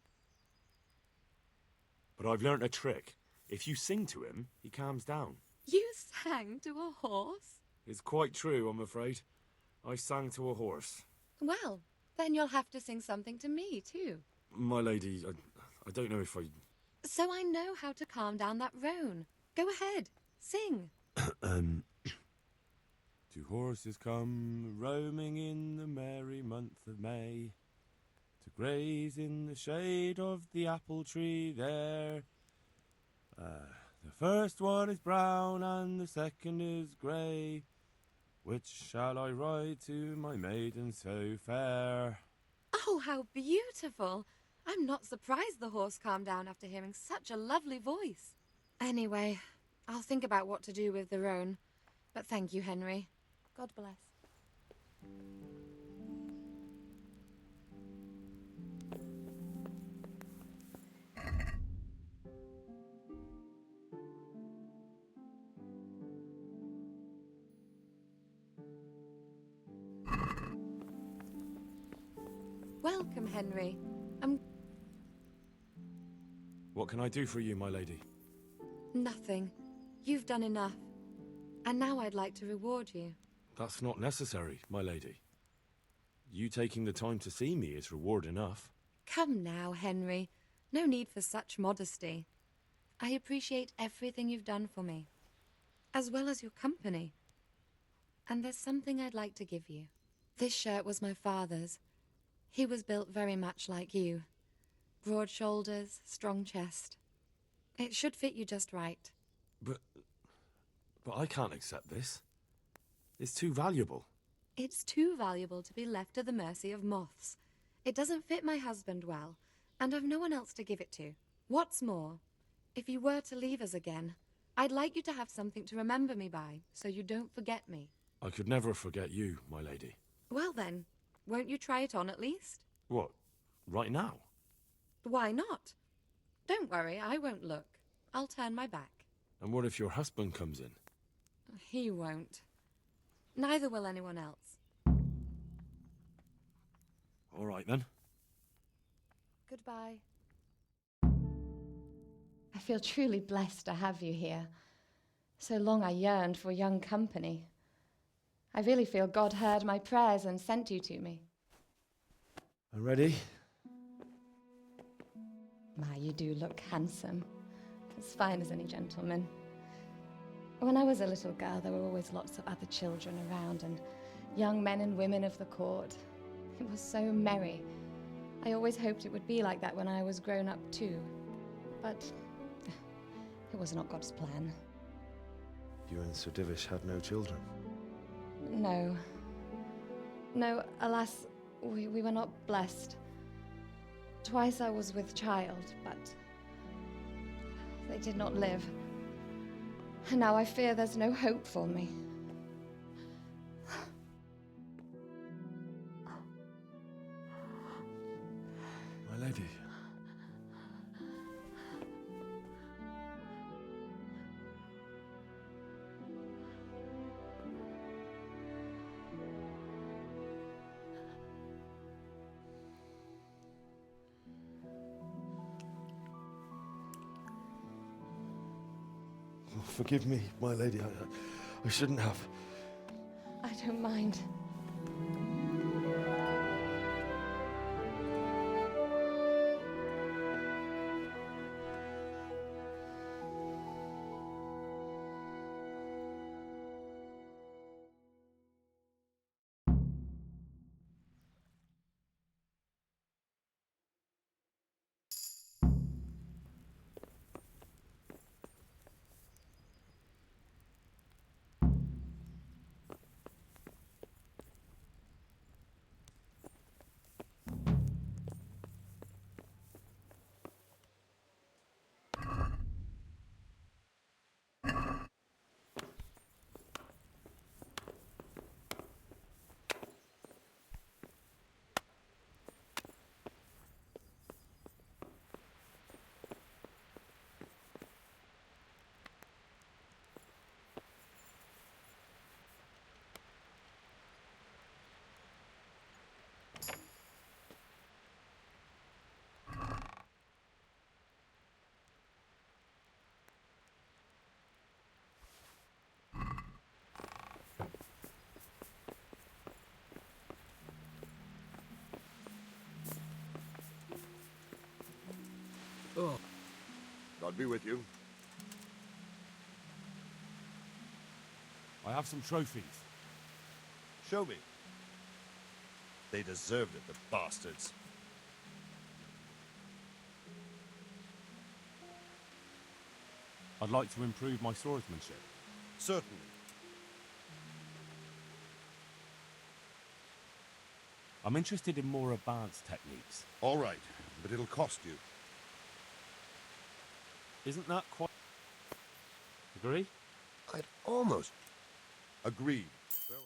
But I've learnt a trick. If you sing to him, he calms down. You sang to a horse? It's quite true, I'm afraid. I sang to a horse. Well, then you'll have to sing something to me, too. My lady, I don't know if I... So I know how to calm down that roan. Go ahead, sing. Two horses come roaming in the merry month of May to graze in the shade of the apple tree there. The first one is brown and the second is grey. Which shall I ride to, my maiden so fair? Oh, how beautiful. I'm not surprised the horse calmed down after hearing such a lovely voice. Anyway, I'll think about what to do with the roan. But thank you, Henry. God bless. Welcome, Henry. What can I do for you, my lady? Nothing. You've done enough. And now I'd like to reward you. That's not necessary, my lady. You taking the time to see me is reward enough. Come now, Henry. No need for such modesty. I appreciate everything you've done for me, as well as your company. And there's something I'd like to give you. This shirt was my father's. He was built very much like you. Broad shoulders, strong chest. It should fit you just right. But I can't accept this. It's too valuable. It's too valuable to be left to the mercy of moths. It doesn't fit my husband well, and I've no one else to give it to. What's more, if you were to leave us again, I'd like you to have something to remember me by, so you don't forget me. I could never forget you, my lady. Well then, won't you try it on at least? What, right now? Why not? Don't worry, I won't look. I'll turn my back. And what if your husband comes in? He won't. Neither will anyone else. All right, then. Goodbye. I feel truly blessed to have you here. So long I yearned for young company. I really feel God heard my prayers and sent you to me. I'm ready. My, you do look handsome. As fine as any gentleman. When I was a little girl, there were always lots of other children around and young men and women of the court. It was so merry. I always hoped it would be like that when I was grown up too. But it was not God's plan. You and Sir Divish had no children? No. No, alas, we were not blessed. Twice I was with child, but they did not live. And now I fear there's no hope for me. My lady. Forgive me, my lady. I shouldn't have. I don't mind. God be with you. I have some trophies. Show me. They deserved it, the bastards. I'd like to improve my swordsmanship. Certainly. I'm interested in more advanced techniques. All right, but it'll cost you. Isn't that quite... Agree? I'd almost... Agreed. Farewell.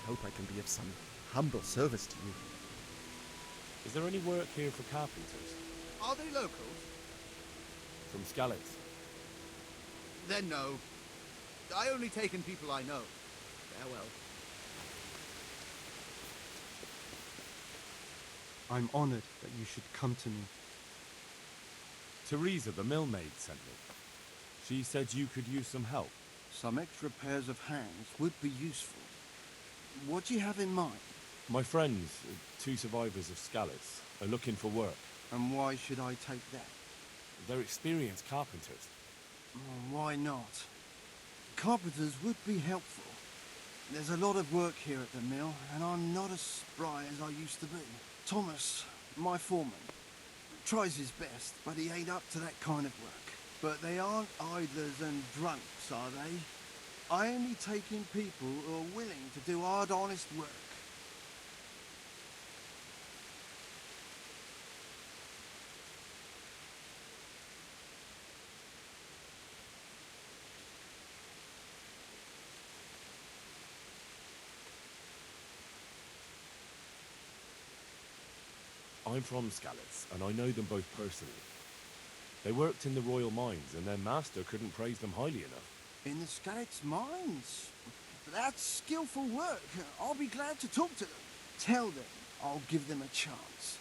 I hope I can be of some humble service to you. Is there any work here for carpenters? Are they locals? From Skalitz? Then no. I only take in people I know. Farewell. I'm honored that you should come to me. Teresa, the millmaid, sent me. She said you could use some help. Some extra pairs of hands would be useful. What do you have in mind? My friends, two survivors of Skalitz, are looking for work. And why should I take that? They're experienced carpenters. Why not? Carpenters would be helpful. There's a lot of work here at the mill, and I'm not as spry as I used to be. Thomas, my foreman, tries his best, but he ain't up to that kind of work. But they aren't idlers and drunks, are they? I only take in people who are willing to do hard, honest work. I'm from Skalitz, and I know them both personally. They worked in the royal mines, and their master couldn't praise them highly enough. In the Skalitz mines? That's skillful work. I'll be glad to talk to them. Tell them I'll give them a chance.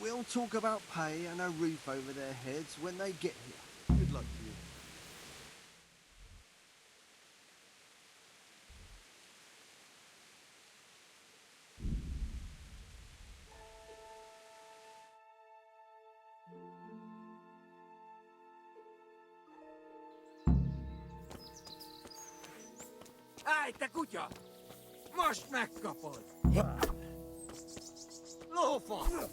We'll talk about pay and a roof over their heads when they get here. Good luck to you. Állj, te kutya! Most megkapod! Lófa!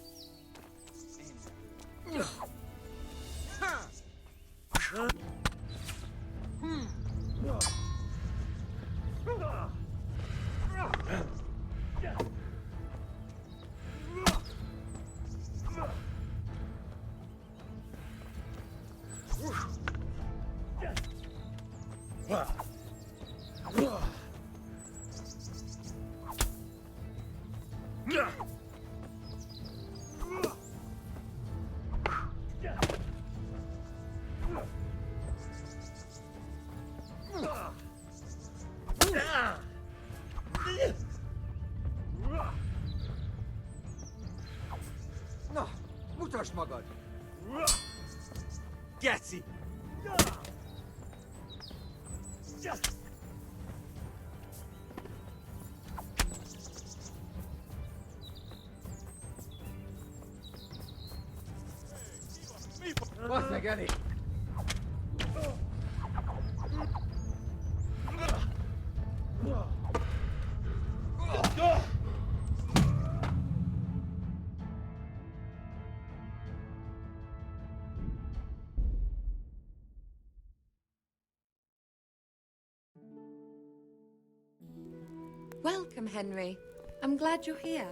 Na, mutasd magad! Geci! Basz meg, Eli! Welcome, Henry. I'm glad you're here.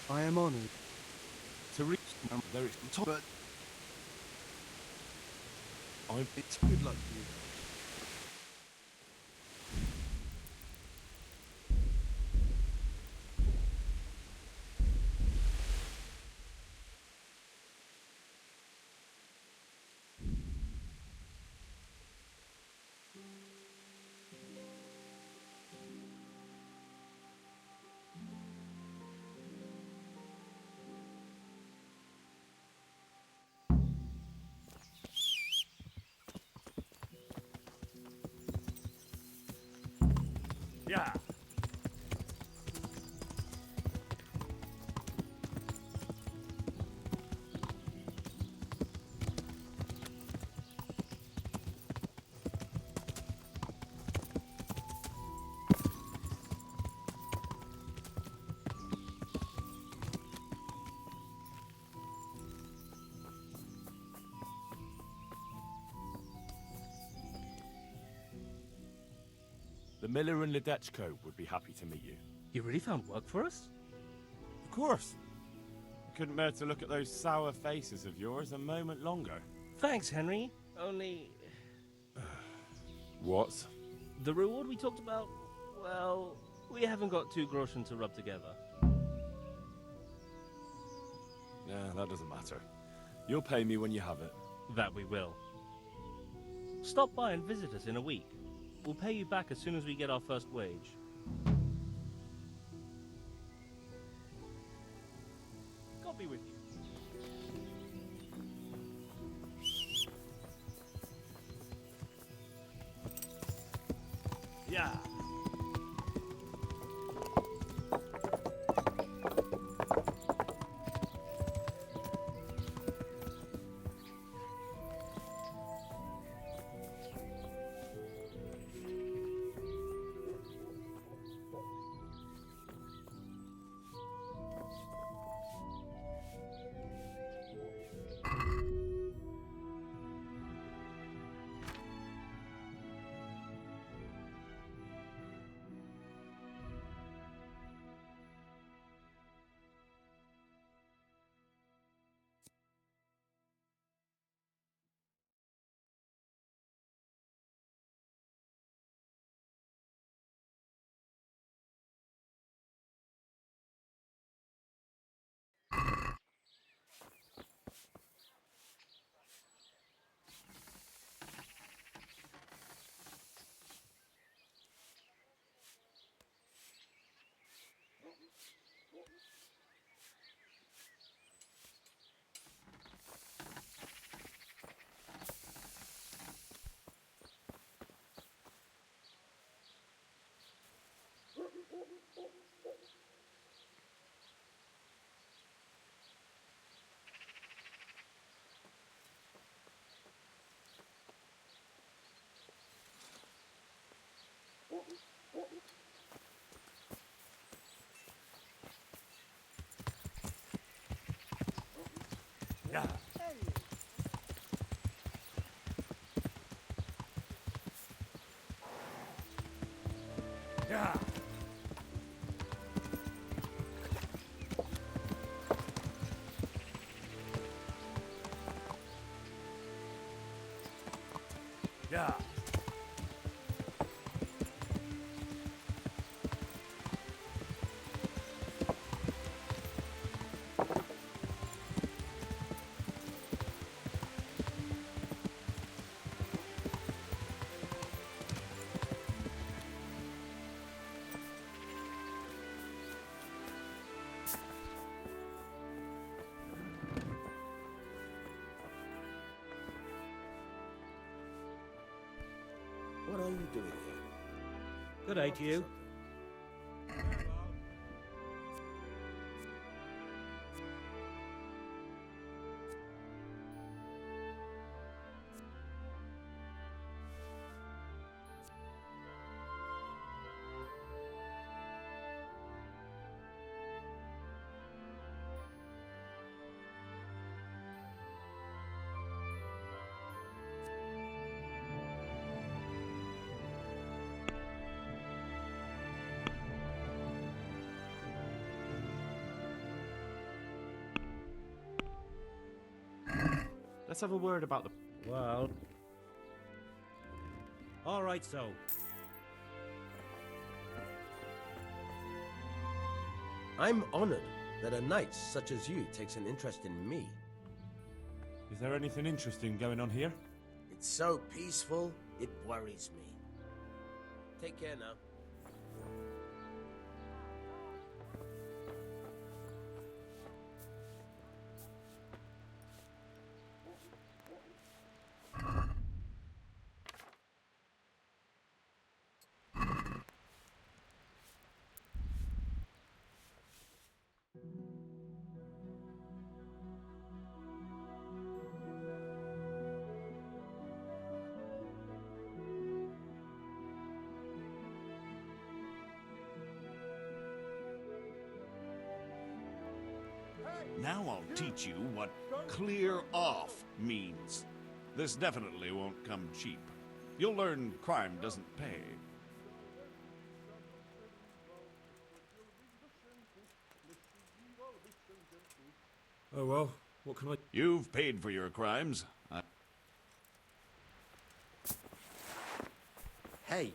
I am honored. To reach there is top. But It's good luck to you. Yeah. The miller and Ledechko would be happy to meet you. You really found work for us? Of course. I couldn't bear to look at those sour faces of yours a moment longer. Thanks, Henry. Only... What? The reward we talked about, well, we haven't got 2 groschen to rub together. Yeah, that doesn't matter. You'll pay me when you have it. That we will. Stop by and visit us in a week. We'll pay you back as soon as we get our first wage. God be with you. Yeah. Yeah. What are you doing here? Good day to you. Let's have a word about the... Well... All right, so. I'm honored that a knight such as you takes an interest in me. Is there anything interesting going on here? It's so peaceful, it worries me. Take care now. Now I'll teach you what clear off means. This definitely won't come cheap. You'll learn crime doesn't pay. Oh well, what can I... You've paid for your crimes. Hey!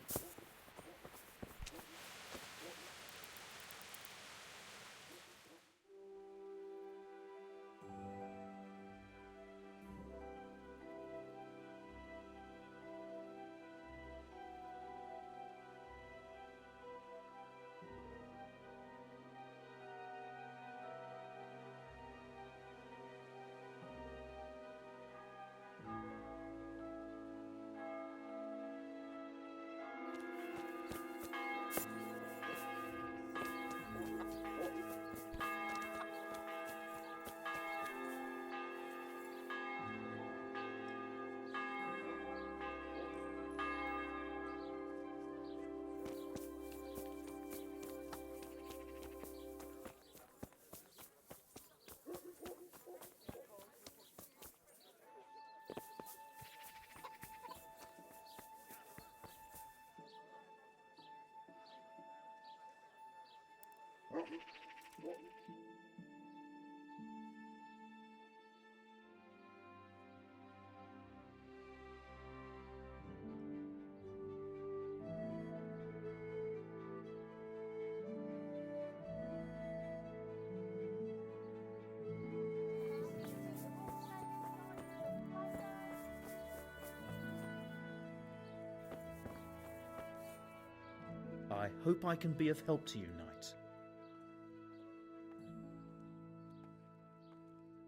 I hope I can be of help to you, Knight.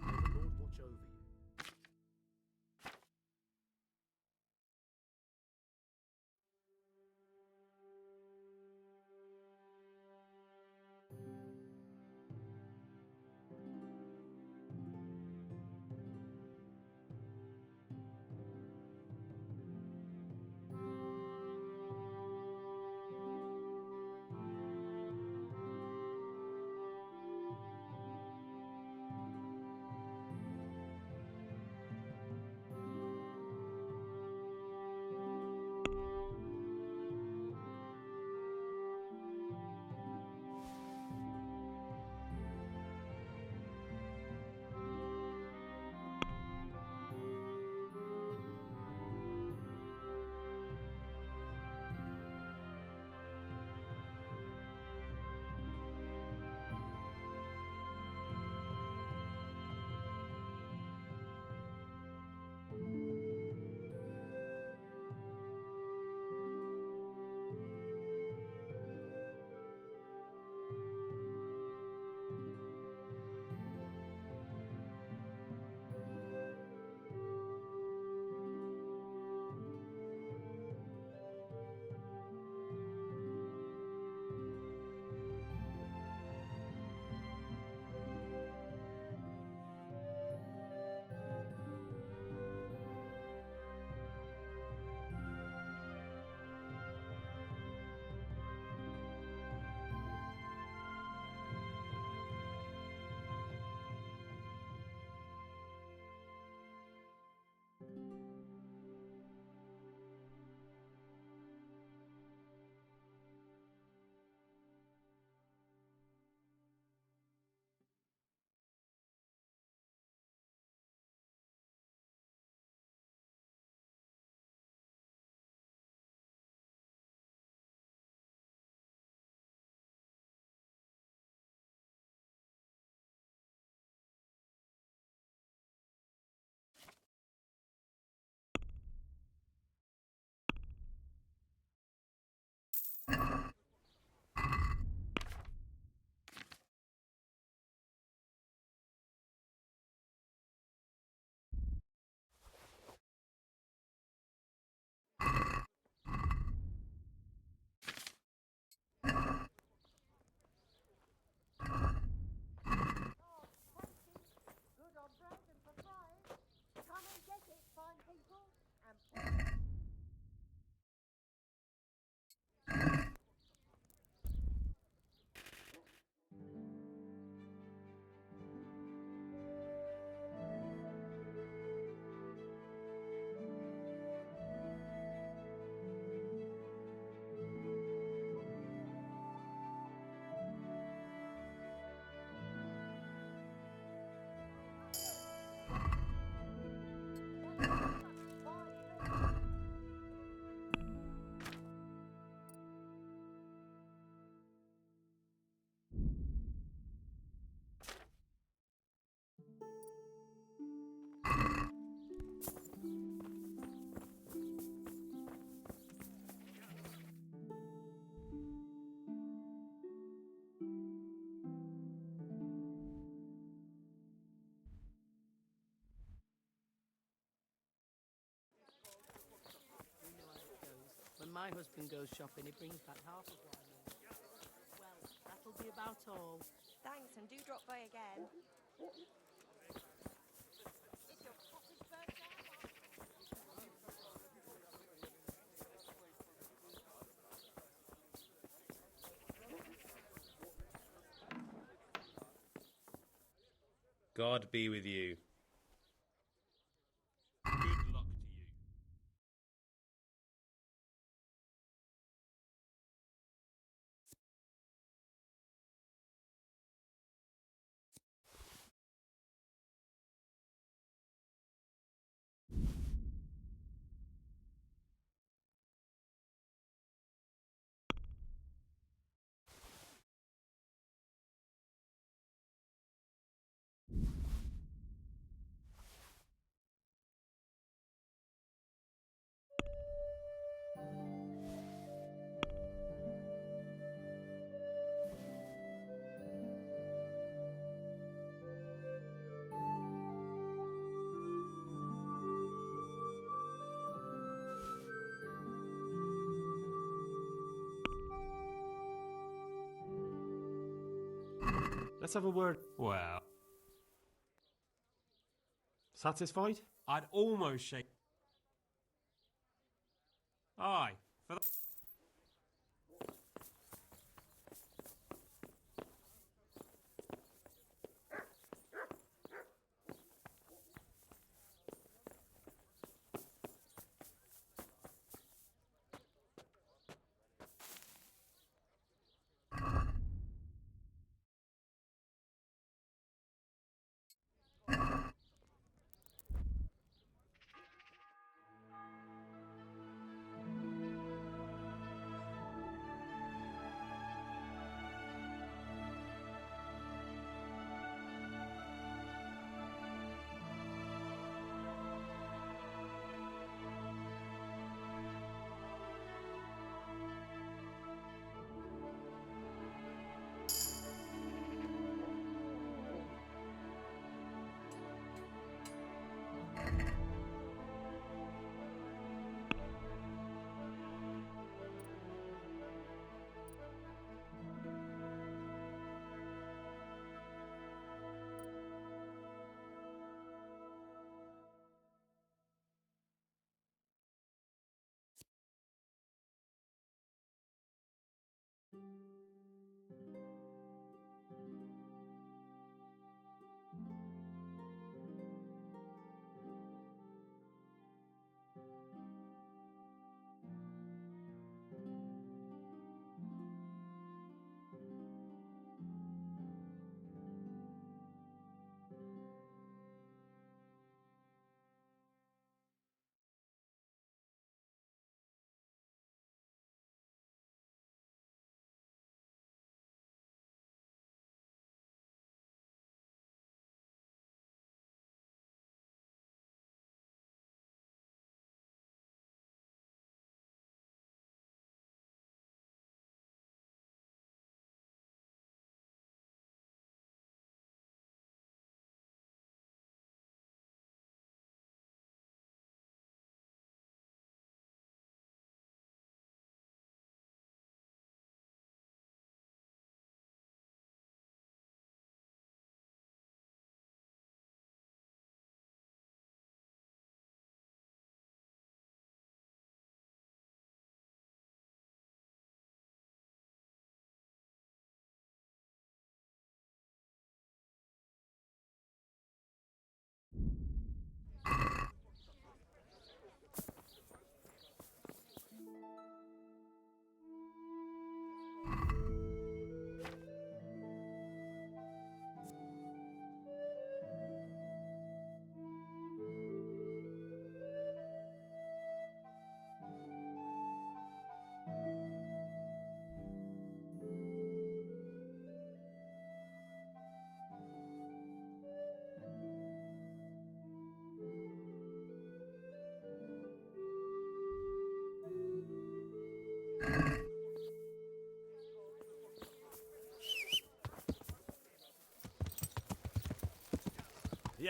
Lord watch over you. When my husband goes shopping, he brings back half of what I need. Well, that'll be about all. Thanks, and do drop by again. God be with you. Good luck to you. Let's have a word. Well, Satisfied? I'd almost shake. Aye, for the...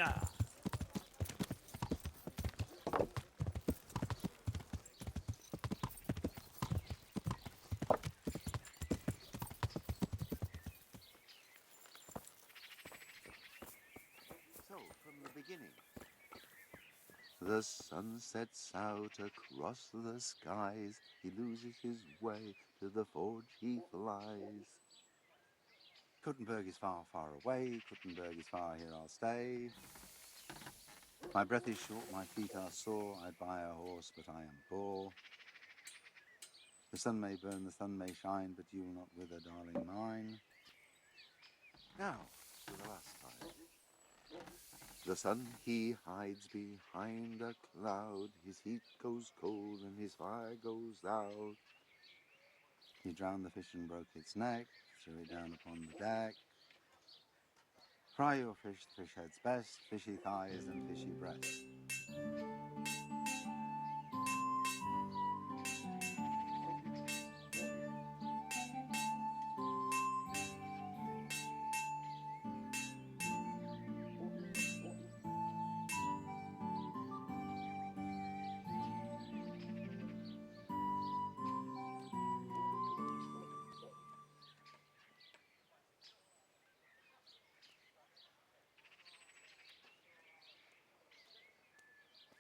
Yeah. So, from the beginning. The sun sets out across the skies. He loses his way, to the forge he flies. Kuttenberg is far, far away. Kuttenberg is far, here I'll stay. My breath is short, my feet are sore. I'd buy a horse, but I am poor. The sun may burn, the sun may shine, but you will not wither, darling mine. Now, for the last time. The sun he hides behind a cloud. His heat goes cold and his fire goes out. He drowned the fish and broke its neck, threw it down upon the deck. Fry your fish, the fish head's best, fishy thighs and fishy breast.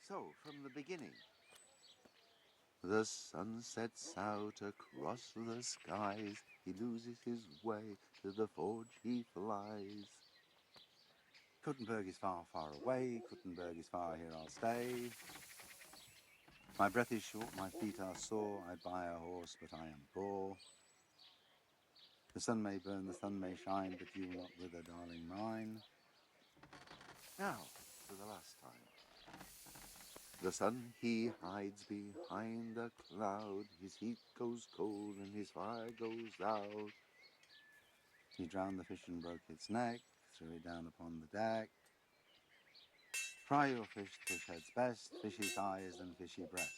So, from the beginning. The sun sets out across the skies. He loses his way, to the forge he flies. Kuttenberg is far, far away. Kuttenberg is far, here I'll stay. My breath is short, my feet are sore. I'd buy a horse, but I am poor. The sun may burn, the sun may shine, but you will not wither, darling mine. Now, for the last time. The sun he hides behind a cloud. His heat goes cold and his fire goes out. He drowned the fish and broke its neck, threw it down upon the deck. Fry your fish, the fish head's best, fishy thighs and fishy breast.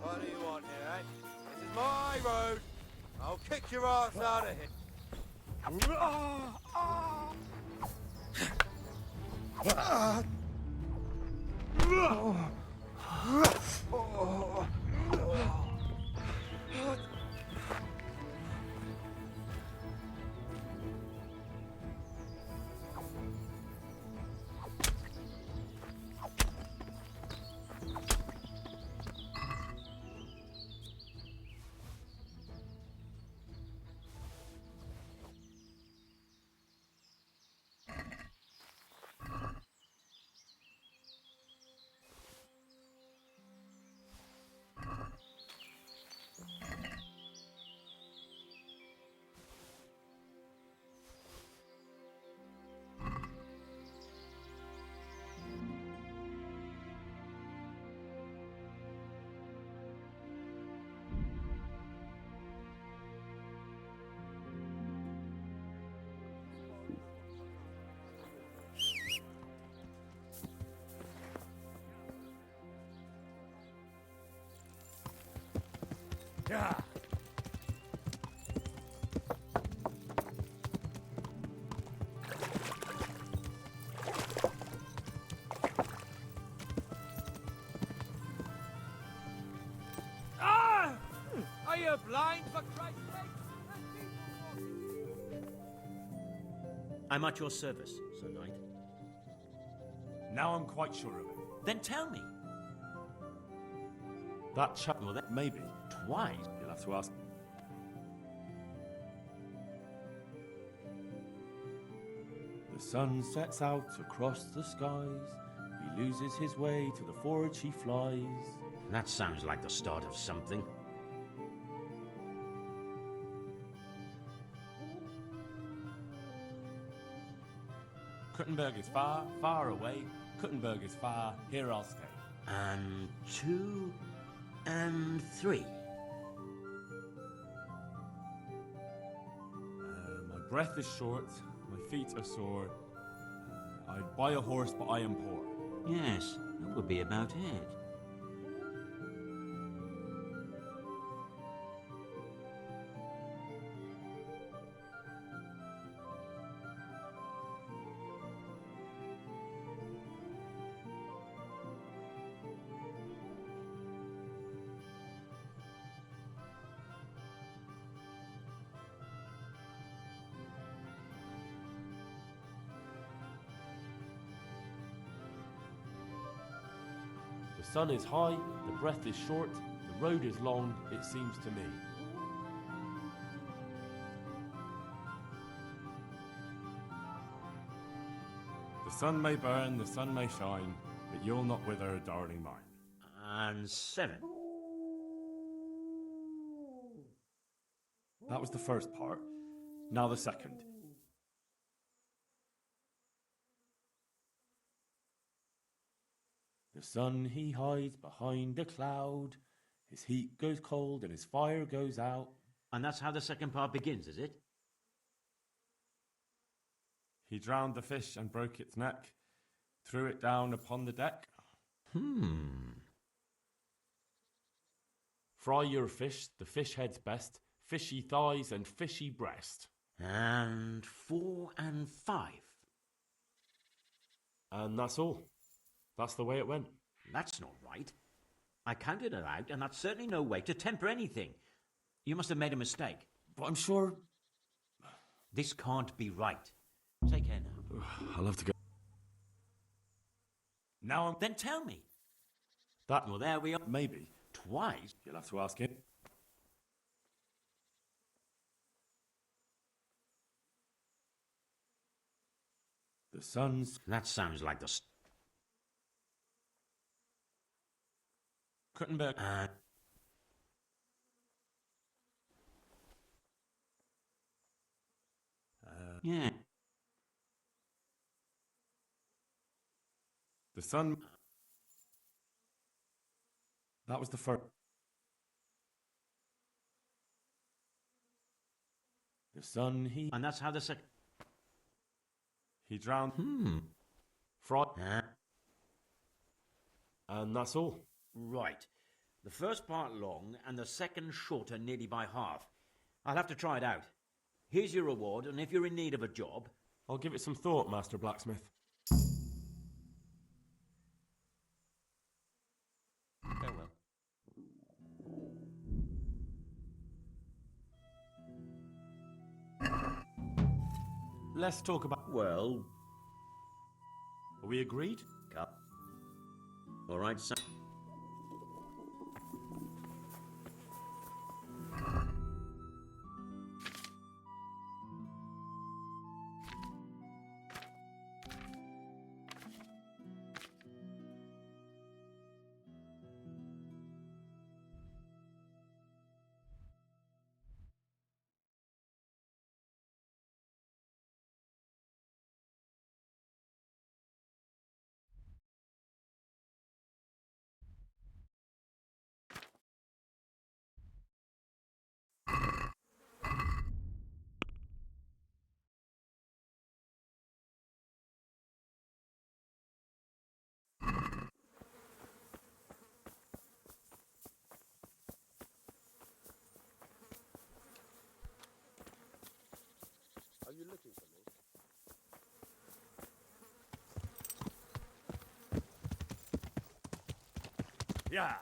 What do you want here, eh? This is my road. I'll kick your ass out of here. Yeah. Ah! Are you blind, for Christ's sake? I'm at your service, Sir Knight. Now I'm quite sure of it. Then tell me. That chap, Well, that maybe. twice. You'll have to ask. The sun sets out across the skies. He loses his way, to the forge he flies. That sounds like the start of something. Kuttenberg is far, far away. Kuttenberg is far, here I'll stay. And 2 and 3. My breath is short, my feet are sore. I'd buy a horse, but I am poor. Yes, that would be about it. The sun is high, the breath is short, the road is long, it seems to me. The sun may burn, the sun may shine, but you'll not wither, darling mine. And 7. That was the first part. Now the second. The sun he hides behind a cloud, his heat goes cold and his fire goes out. And that's how the second part begins, is it? He drowned the fish and broke its neck, threw it down upon the deck. Fry your fish, the fish head's best, fishy thighs and fishy breast. And 4 and 5. And that's all. That's the way it went. That's not right. I counted it out, and that's certainly no way to temper anything. You must have made a mistake. But I'm sure... This can't be right. Take care now. I'll have to go. Now, then tell me. That... Well, there we are. Maybe. Twice? You'll have to ask him. The sun's... That sounds like the... Kuttenberg. Yeah. The sun... That was the first... The sun, he... And that's how the second... He drowned... Fry... And that's all. Right. The first part long, and the second shorter nearly by half. I'll have to try it out. Here's your reward, and if you're in need of a job... I'll give it some thought, Master Blacksmith. Farewell. Let's talk about... Well... Are we agreed? Cup. All right, son. Are you looking for me? Yeah.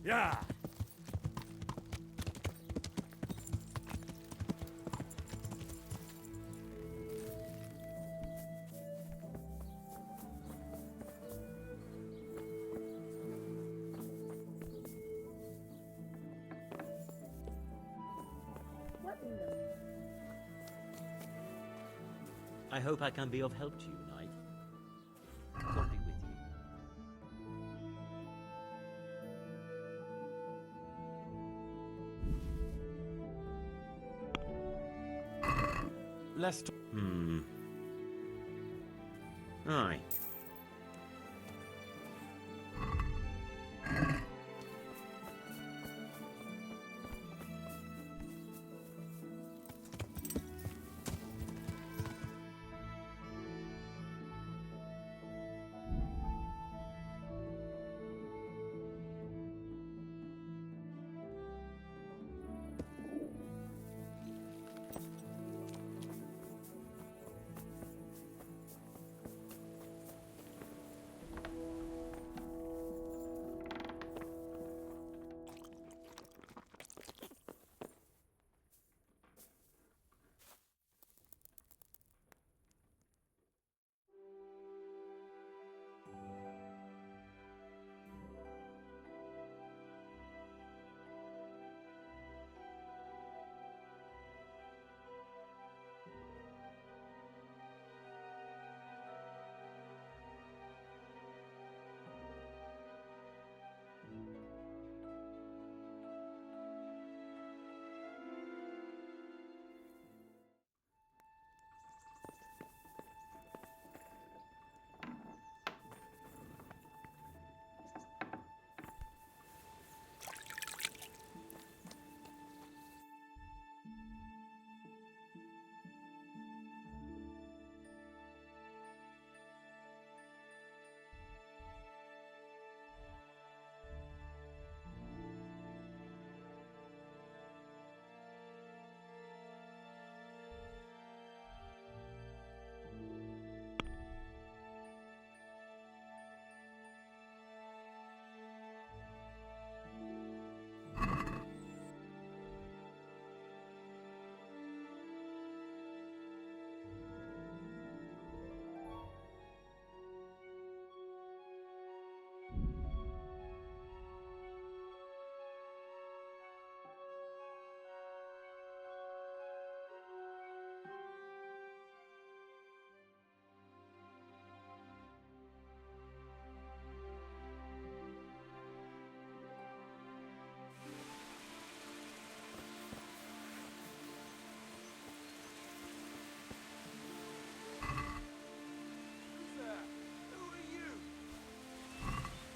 Yeah. I hope I can be of help to you, Knight. God be with you. let's... Aye.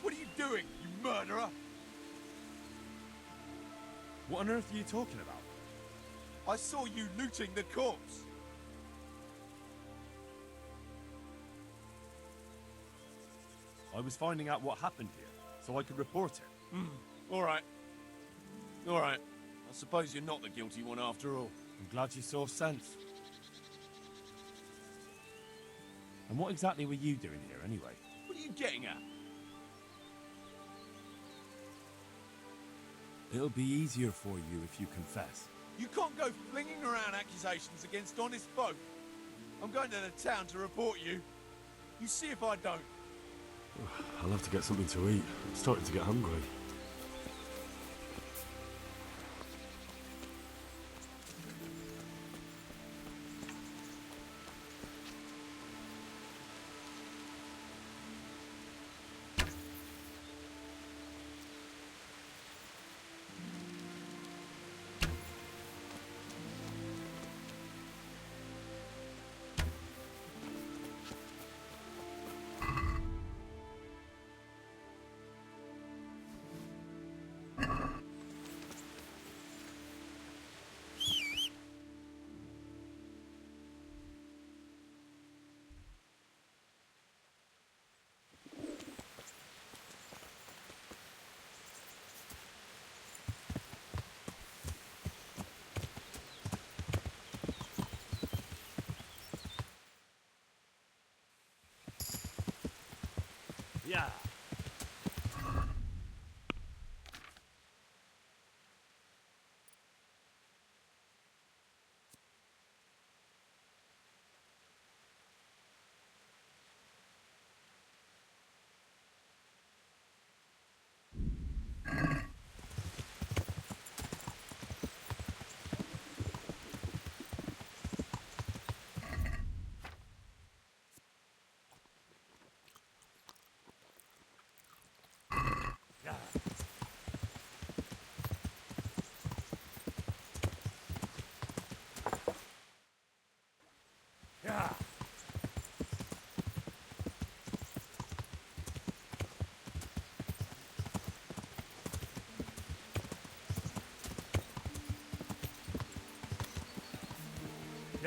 What are you doing, you murderer? What on earth are you talking about? I saw you looting the corpse. I was finding out what happened here, so I could report it. All right. All right. I suppose you're not the guilty one after all. I'm glad you saw sense. And what exactly were you doing here, anyway? What are you getting at? It'll be easier for you if you confess. You can't go flinging around accusations against honest folk. I'm going to the town to report you. You see if I don't. I'll have to get something to eat. I'm starting to get hungry.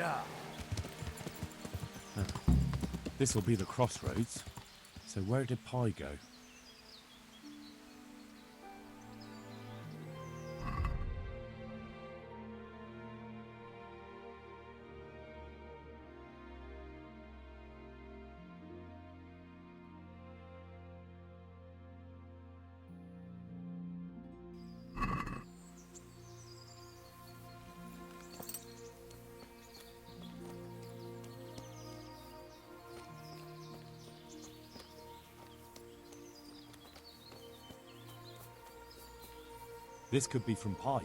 Yeah. This'll be the crossroads. So where did Pi go? This could be from Pi.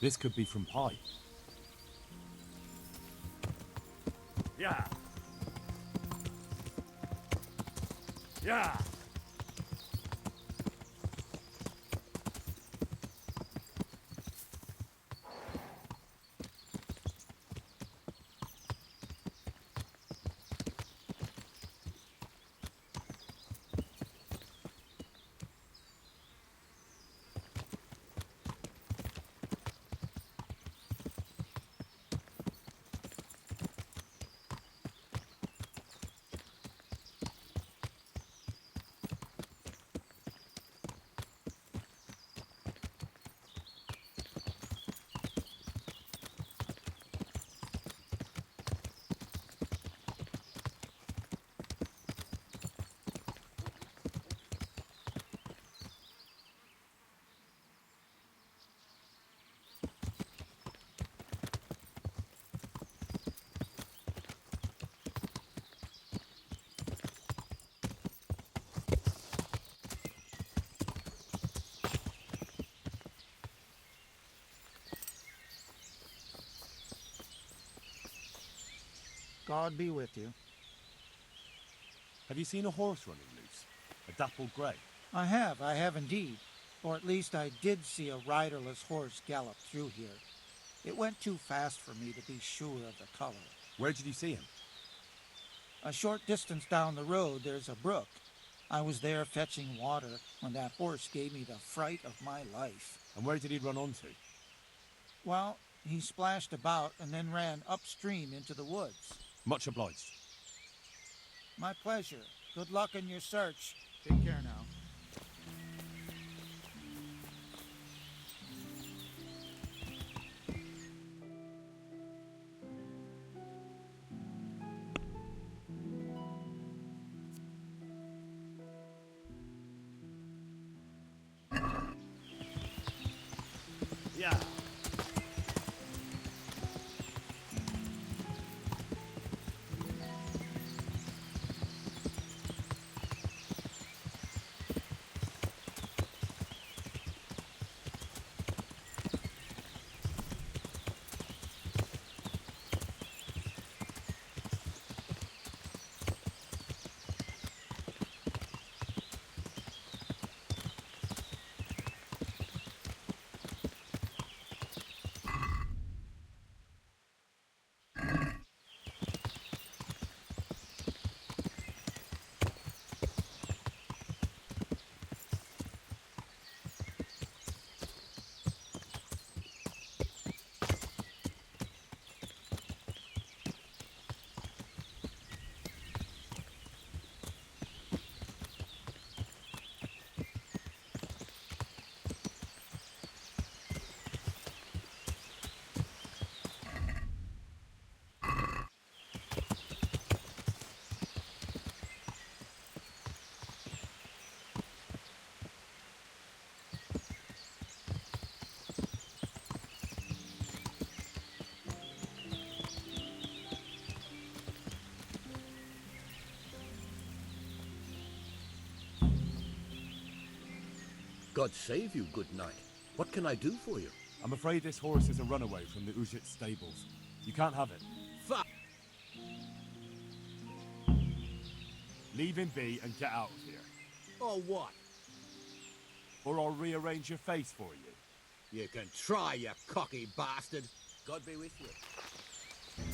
This could be from Pi. Yeah. Yeah. God be with you. Have you seen a horse running loose? A dappled grey? I have indeed. Or at least I did see a riderless horse gallop through here. It went too fast for me to be sure of the color. Where did you see him? A short distance down the road there's a brook. I was there fetching water when that horse gave me the fright of my life. And where did he run onto? Well, he splashed about and then ran upstream into the woods. Much obliged. My pleasure. Good luck in your search. Take care now. Yeah. God save you, good knight. What can I do for you? I'm afraid this horse is a runaway from the Ujit stables. You can't have it. Fuck! Leave him be and get out of here. Or what? Or I'll rearrange your face for you. You can try, you cocky bastard. God be with you.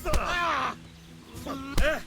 Ah! Yeah.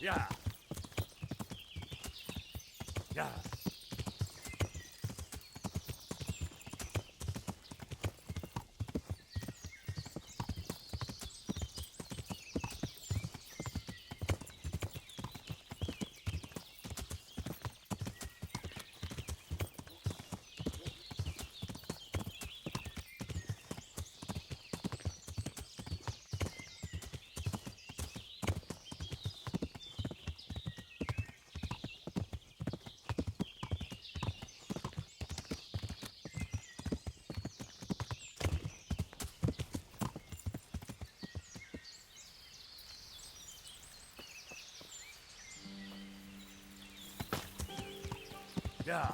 Yeah. Yeah. Yeah.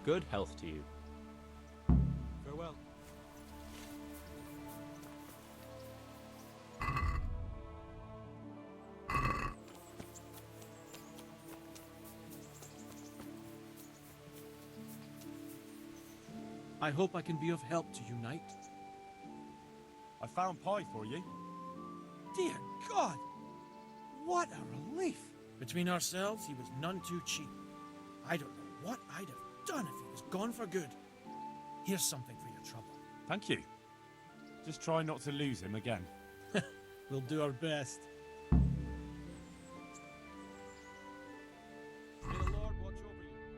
Good health to you. Farewell. I hope I can be of help to you, knight. I found pie for you. Dear God! What a relief! Between ourselves, he was none too cheap. I don't know what I'd have done if he was gone for good. Here's something for your trouble. Thank you. Just try not to lose him again. We'll do our best. May the Lord watch over you.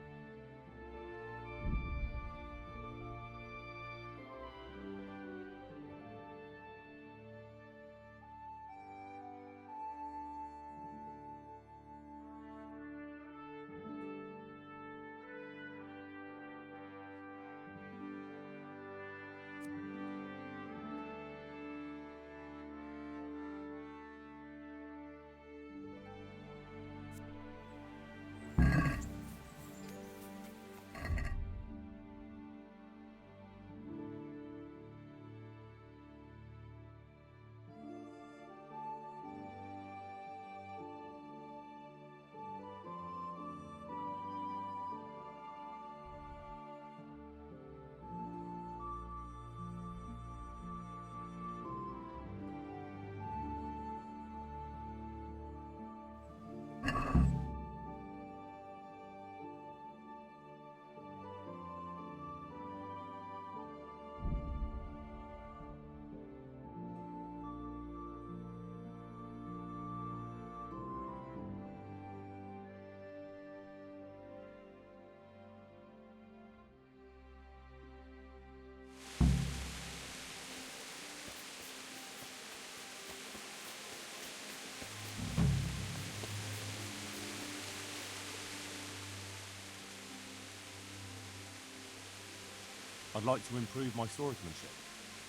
I'd like to improve my swordsmanship.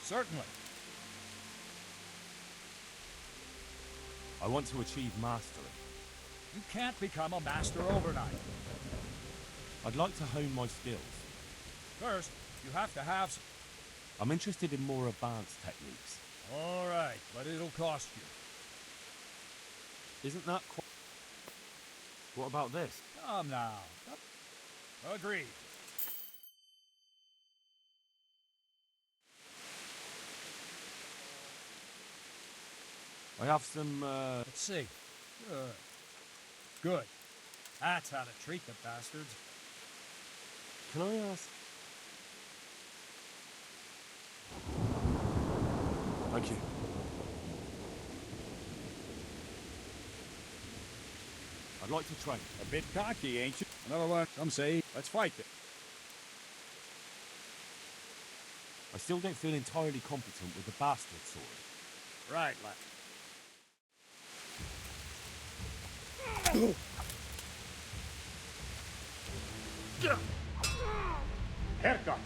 Certainly. I want to achieve mastery. You can't become a master overnight. I'd like to hone my skills. First, you have to have... I'm interested in more advanced techniques. All right, but it'll cost you. Isn't that quite... What about this? Come now. Agreed. I have some, Let's see. Good. That's how to treat the bastards. Can I ask... Thank you. I'd like to train. A bit cocky, ain't you? Another one. Some say, let's fight it. I still don't feel entirely competent with the bastard sword. Right, lad. Haircut.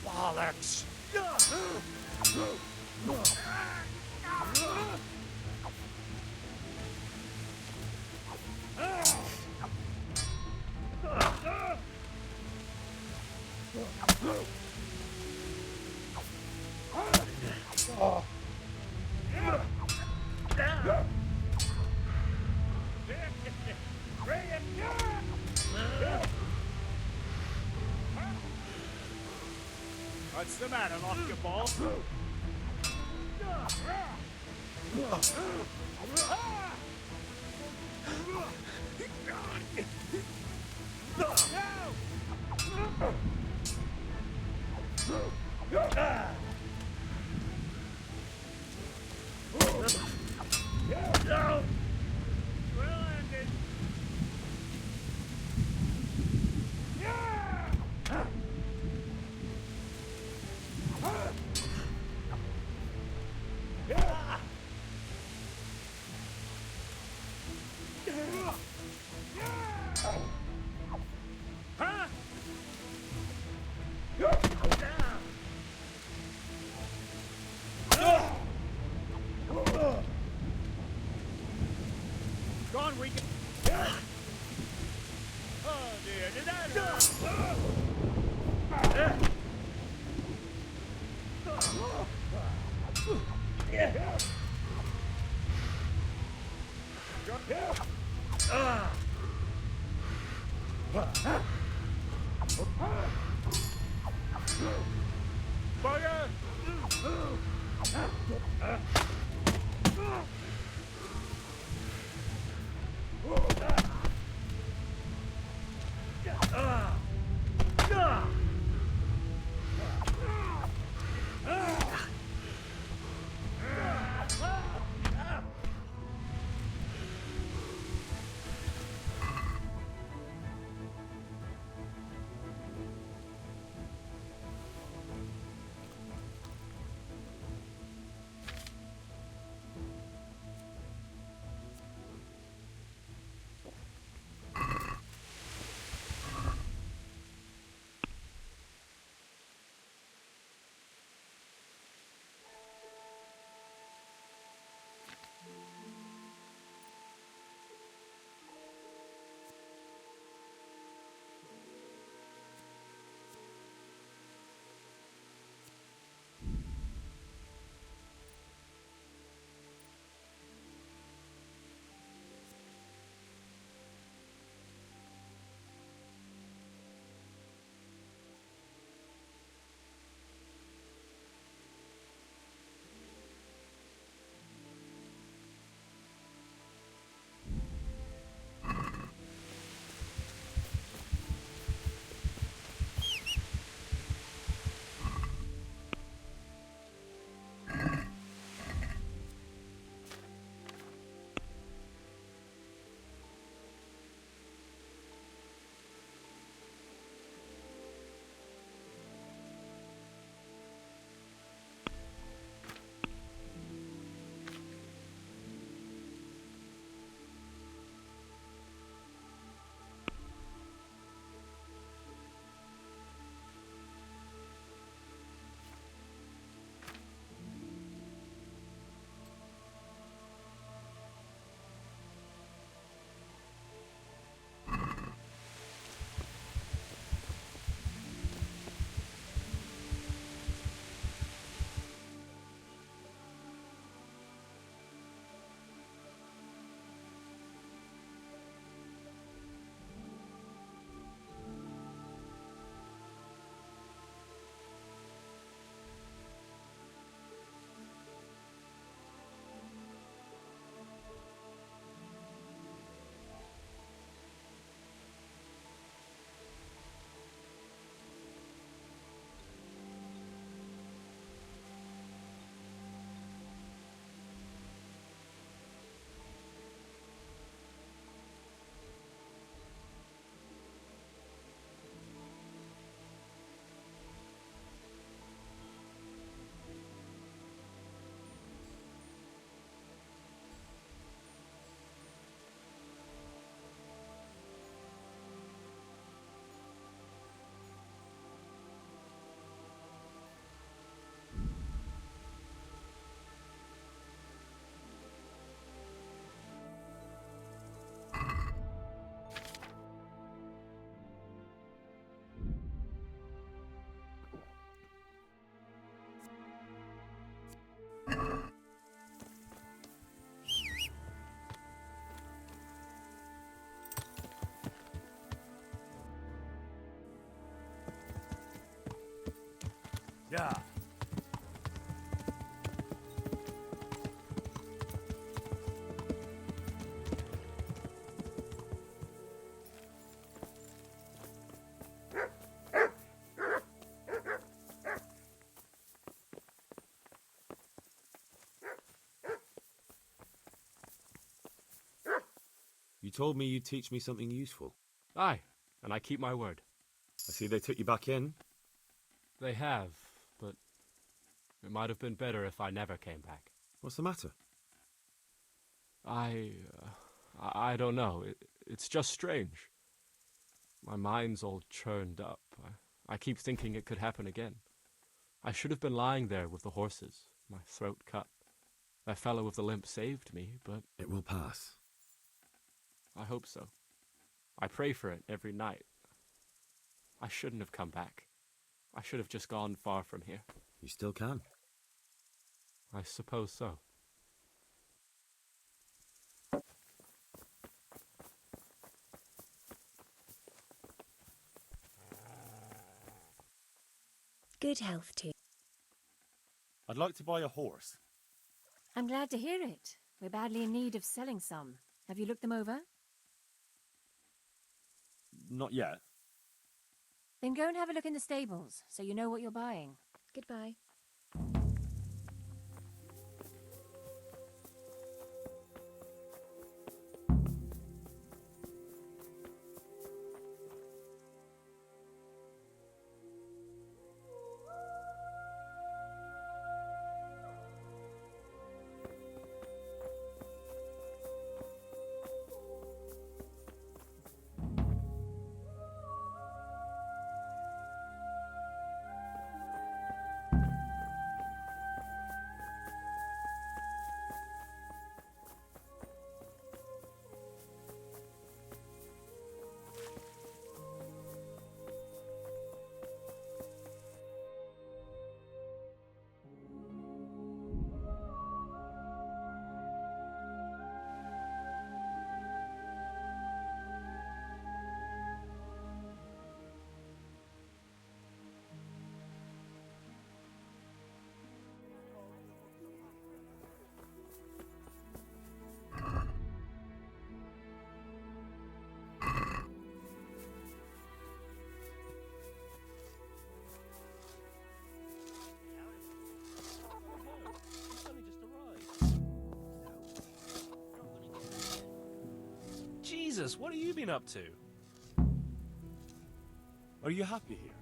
Bollocks. What's the matter, lost your ball? Gone, we can... Oh dear, did that Yeah. You told me you'd teach me something useful. Aye, and I keep my word. I see they took you back in. They have, but it might have been better if I never came back. What's the matter? I don't know. It's just strange. My mind's all churned up. I keep thinking it could happen again. I should have been lying there with the horses, my throat cut. That fellow with the limp saved me, but... It will pass. I hope so. I pray for it every night. I shouldn't have come back. I should have just gone far from here. You still can. I suppose so. Good health to you. I'd like to buy a horse. I'm glad to hear it. We're badly in need of selling some. Have you looked them over? Not yet. Then go and have a look in the stables, so you know what you're buying. Goodbye. Jesus, what have you been up to? Are you happy here?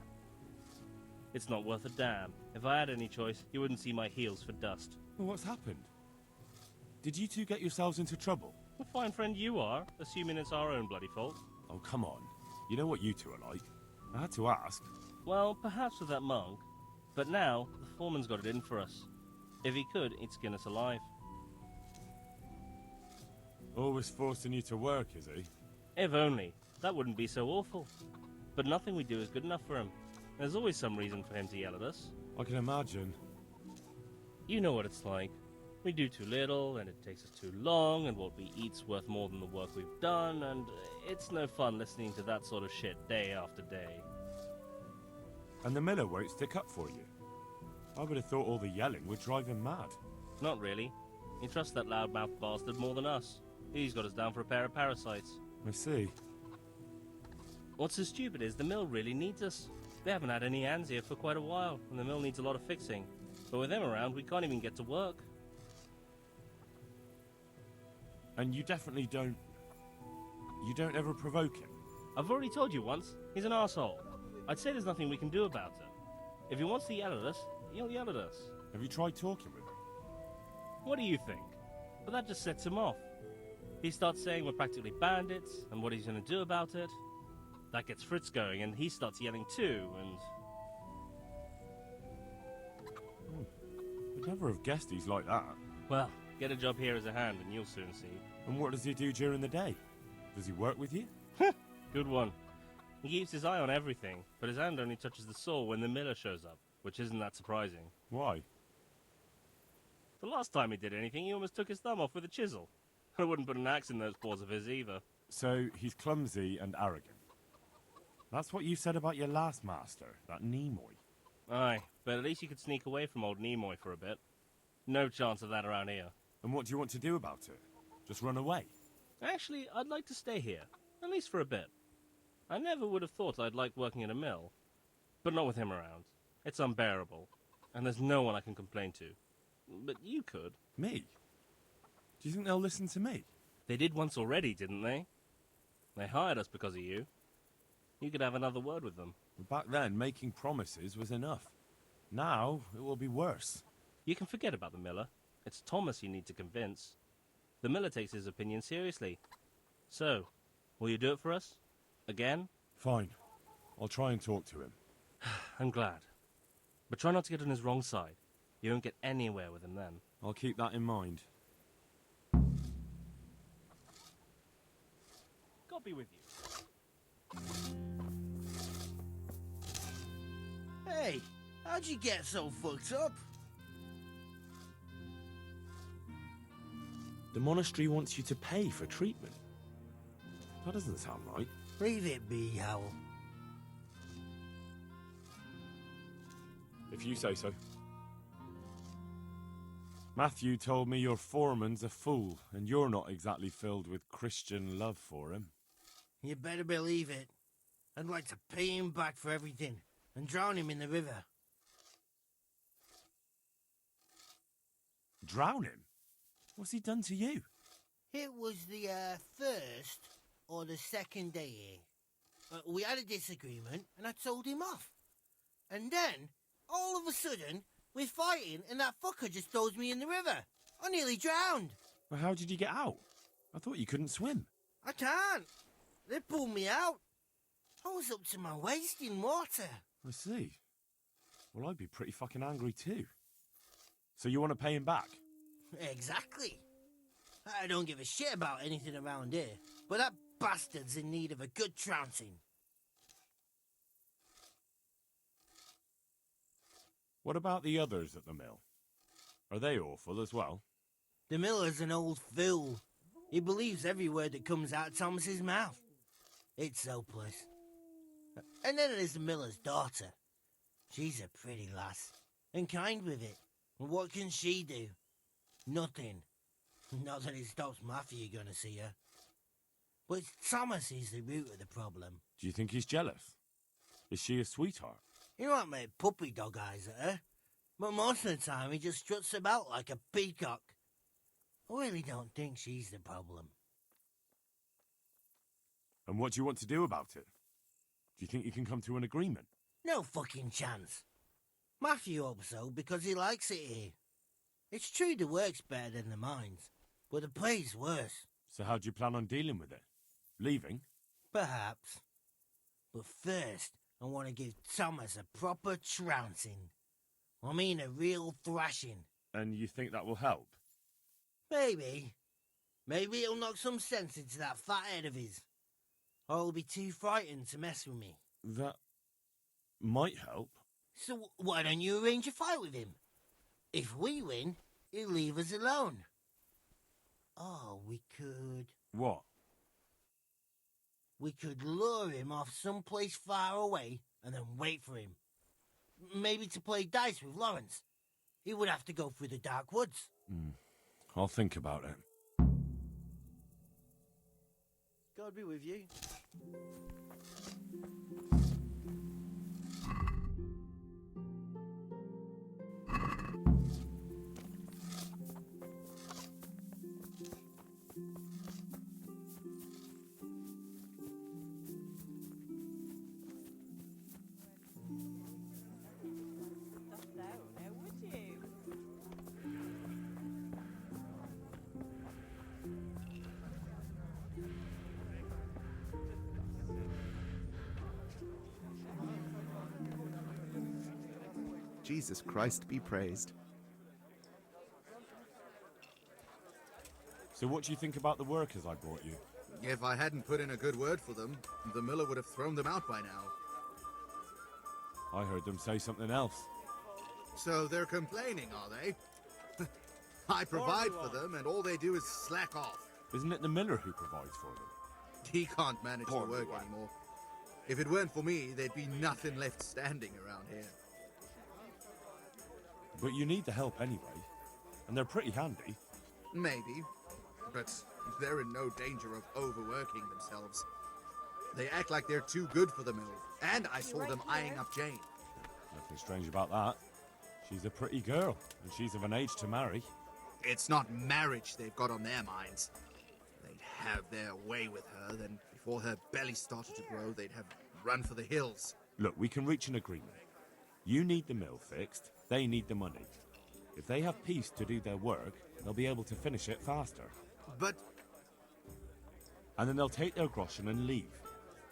It's not worth a damn. If I had any choice, you wouldn't see my heels for dust. Well, what's happened? Did you two get yourselves into trouble? A fine friend you are, assuming it's our own bloody fault. Oh, come on. You know what you two are like. I had to ask. Well, perhaps with that monk. But now, the foreman's got it in for us. If he could, he'd skin us alive. Always forcing you to work, is he? If only. That wouldn't be so awful. But nothing we do is good enough for him. There's always some reason for him to yell at us. I can imagine. You know what it's like. We do too little, and it takes us too long, and what we eat's worth more than the work we've done, and it's no fun listening to that sort of shit day after day. And the miller won't stick up for you. I would have thought all the yelling would drive him mad. Not really. He trusts that loudmouth bastard more than us. He's got us down for a pair of parasites. I see. What's so stupid is the mill really needs us. We haven't had any hands here for quite a while, and the mill needs a lot of fixing. But with them around, we can't even get to work. And you definitely don't... You don't ever provoke him? I've already told you once, he's an arsehole. I'd say there's nothing we can do about it. If he wants to yell at us, he'll yell at us. Have you tried talking with him? What do you think? But that just sets him off. He starts saying we're practically bandits, and what he's going to do about it. That gets Fritz going, and he starts yelling too, and... I'd never have guessed he's like that. Well, get a job here as a hand, and you'll soon see. And what does he do during the day? Does he work with you? Good one. He keeps his eye on everything, but his hand only touches the saw when the miller shows up, which isn't that surprising. Why? The last time he did anything, he almost took his thumb off with a chisel. I wouldn't put an axe in those paws of his either. So, he's clumsy and arrogant. That's what you said about your last master, that Nimoy. Aye, but at least you could sneak away from old Nimoy for a bit. No chance of that around here. And what do you want to do about it? Just run away? Actually, I'd like to stay here, at least for a bit. I never would have thought I'd like working in a mill, but not with him around. It's unbearable, and there's no one I can complain to. But you could. Me? Do you think they'll listen to me? They did once already, didn't they? They hired us because of you. You could have another word with them. Back then, making promises was enough. Now, it will be worse. You can forget about the miller. It's Thomas you need to convince. The miller takes his opinion seriously. So, will you do it for us? Again? Fine. I'll try and talk to him. I'm glad. But try not to get on his wrong side. You won't get anywhere with him then. I'll keep that in mind. God be with you. Hey, how'd you get so fucked up? The monastery wants you to pay for treatment. That doesn't sound right. Leave it be, Howell. If you say so. Matthew told me your foreman's a fool, and you're not exactly filled with Christian love for him. You better believe it. I'd like to pay him back for everything, and drown him in the river. Drown him? What's he done to you? It was the first or the second day. We had a disagreement, and I told him off. And then, all of a sudden, we're fighting, and that fucker just throws me in the river. I nearly drowned. Well, how did you get out? I thought you couldn't swim. I can't. They pulled me out. I was up to my waist in water. I see. Well, I'd be pretty fucking angry too. So you want to pay him back? Exactly. I don't give a shit about anything around here, but that bastard's in need of a good trouncing. What about the others at the mill? Are they awful as well? The miller's an old fool. He believes every word that comes out of Thomas's mouth. It's hopeless. And then there's the miller's daughter. She's a pretty lass, and kind with it. And what can she do? Nothing. Not that it stops Matthew gonna see her. But Thomas is the root of the problem. Do you think he's jealous? Is she a sweetheart? He might make puppy dog eyes at her, but most of the time he just struts about like a peacock. I really don't think she's the problem. And what do you want to do about it? Do you think you can come to an agreement? No fucking chance. Matthew hopes so because he likes it here. It's true the work's better than the mines, but the pay's worse. So how do you plan on dealing with it? Leaving? Perhaps. But first, I want to give Thomas a proper trouncing. I mean a real thrashing. And you think that will help? Maybe. Maybe it'll knock some sense into that fat head of his. Or he'll be too frightened to mess with me. That might help. So why don't you arrange a fight with him? If we win, he'll leave us alone. Oh, we could... What? We could lure him off someplace far away and then wait for him. Maybe to play dice with Lawrence. He would have to go through the dark woods. I'll think about it. God be with you. Jesus Christ be praised. So what do you think about the workers I brought you? If I hadn't put in a good word for them, the miller would have thrown them out by now. I heard them say something else. So they're complaining, are they? I provide for them, and all they do is slack off. Isn't it the miller who provides for them? He can't manage the work anymore. If it weren't for me, there'd be nothing left standing around here. But you need the help anyway, and they're pretty handy. Maybe, but they're in no danger of overworking themselves. They act like they're too good for the mill, and I saw them eyeing up Jane. Nothing strange about that. She's a pretty girl, and she's of an age to marry. It's not marriage they've got on their minds. They'd have their way with her, then before her belly started to grow, they'd have run for the hills. Look, we can reach an agreement. You need the mill fixed, they need the money. If they have peace to do their work, they'll be able to finish it faster. But... And then they'll take their groschen and leave.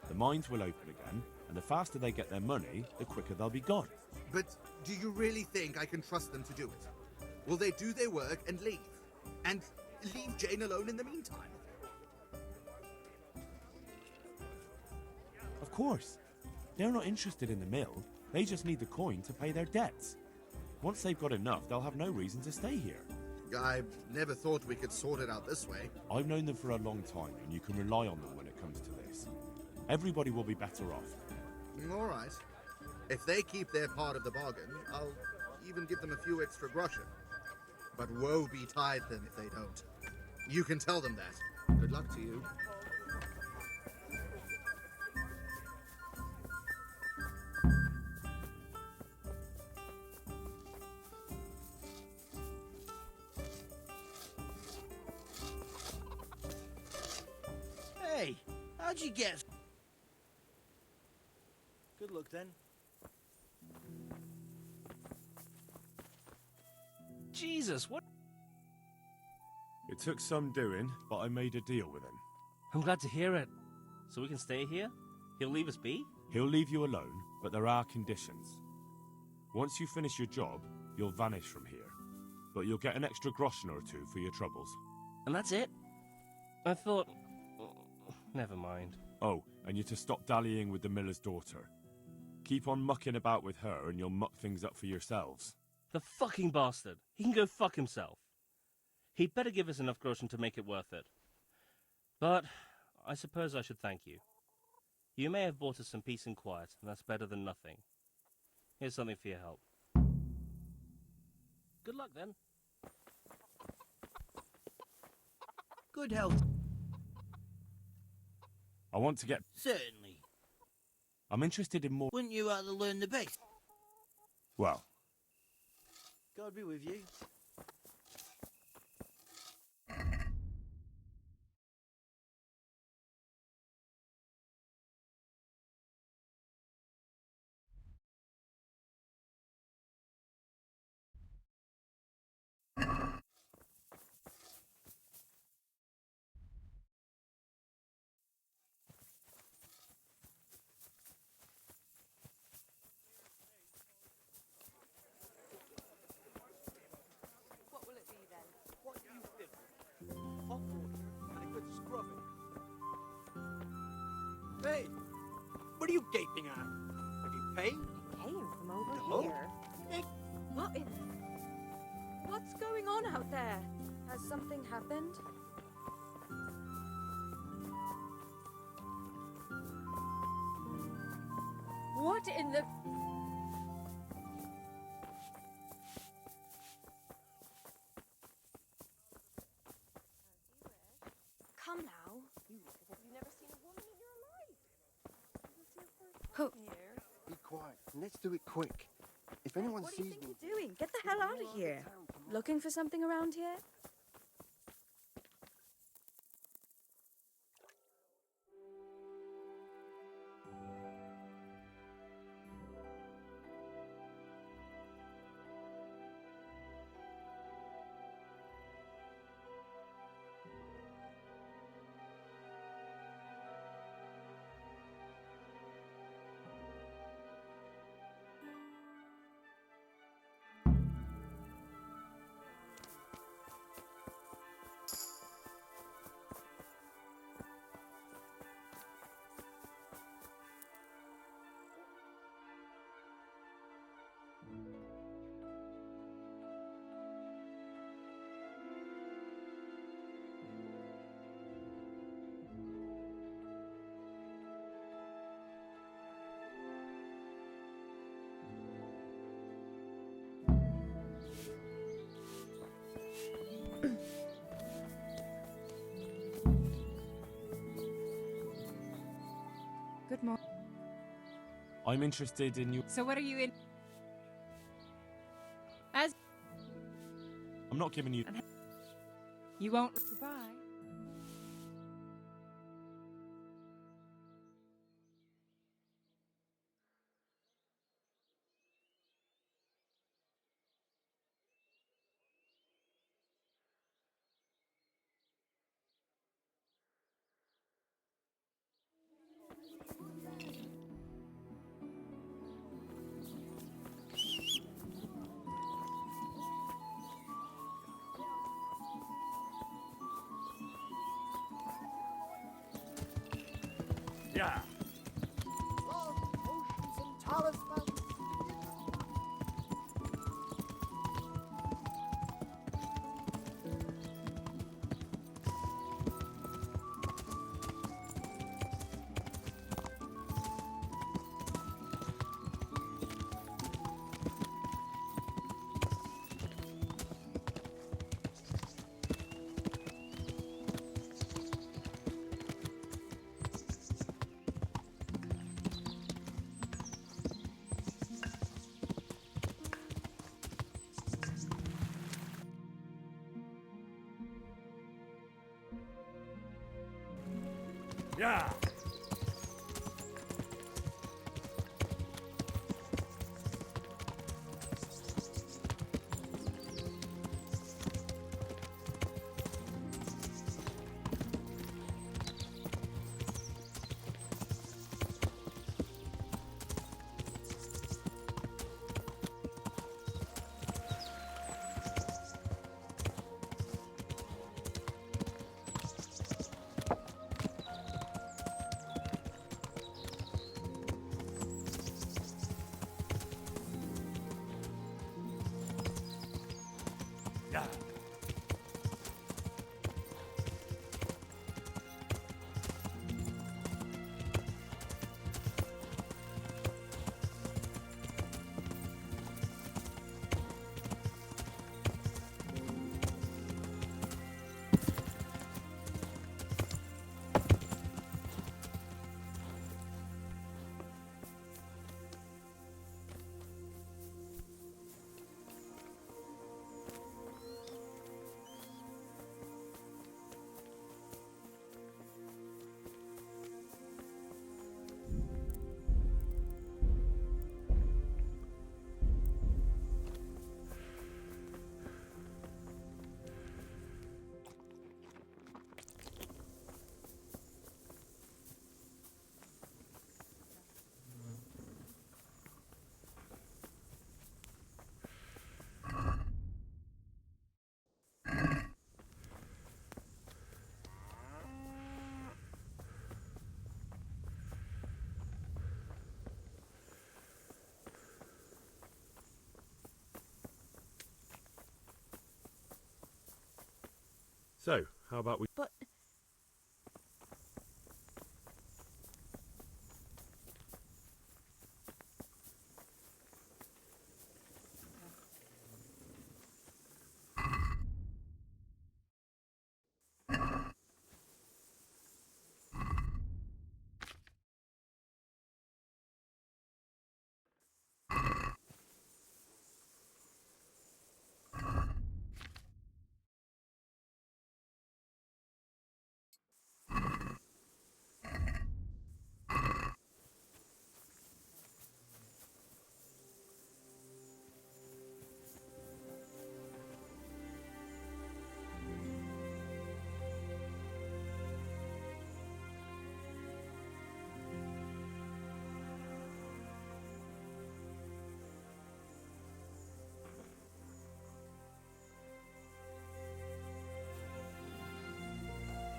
The mines will open again, and the faster they get their money, the quicker they'll be gone. But do you really think I can trust them to do it? Will they do their work and leave? And leave Jane alone in the meantime? Of course. They're not interested in the mill. They just need the coin to pay their debts. Once they've got enough, they'll have no reason to stay here. I never thought we could sort it out this way. I've known them for a long time, and you can rely on them when it comes to this. Everybody will be better off. All right. If they keep their part of the bargain, I'll even give them a few extra groschen. But woe betide them if they don't. You can tell them that. Good luck to you. Hey, how'd you get... Good luck then. Jesus, what? It took some doing, but I made a deal with him. I'm glad to hear it. So we can stay here? He'll leave us be? He'll leave you alone, but there are conditions. Once you finish your job, you'll vanish from here. But you'll get an extra groschen or two for your troubles. And that's it? I thought... Never mind. Oh, and you're to stop dallying with the miller's daughter. Keep on mucking about with her and you'll muck things up for yourselves. The fucking bastard. He can go fuck himself. He'd better give us enough groschen to make it worth it. But I suppose I should thank you. You may have bought us some peace and quiet, and that's better than nothing. Here's something for your help. Good luck, then. Good health. I want to get... Certainly. I'm interested in more... Wouldn't you rather learn the basics? Well... God be with you. What will it be then? What do you think? Hot water and a good scrubbing. Hey, what are you gaping at? Have you paid? Came from over No. here. Hey, What in... What's going on out there? Has something happened? What in the... Come now. You look as if you've never seen a woman in your life. This is your first time here. Be quiet. And let's do it quick. If anyone What do you sees think me... you're doing? Get the hell out of here. Looking for something around here? I'm interested in you. So what are you in? As I'm not giving you. you won't. Goodbye. Yeah. Love, potions, and talismans. Yeah. Yeah. So, how about we... But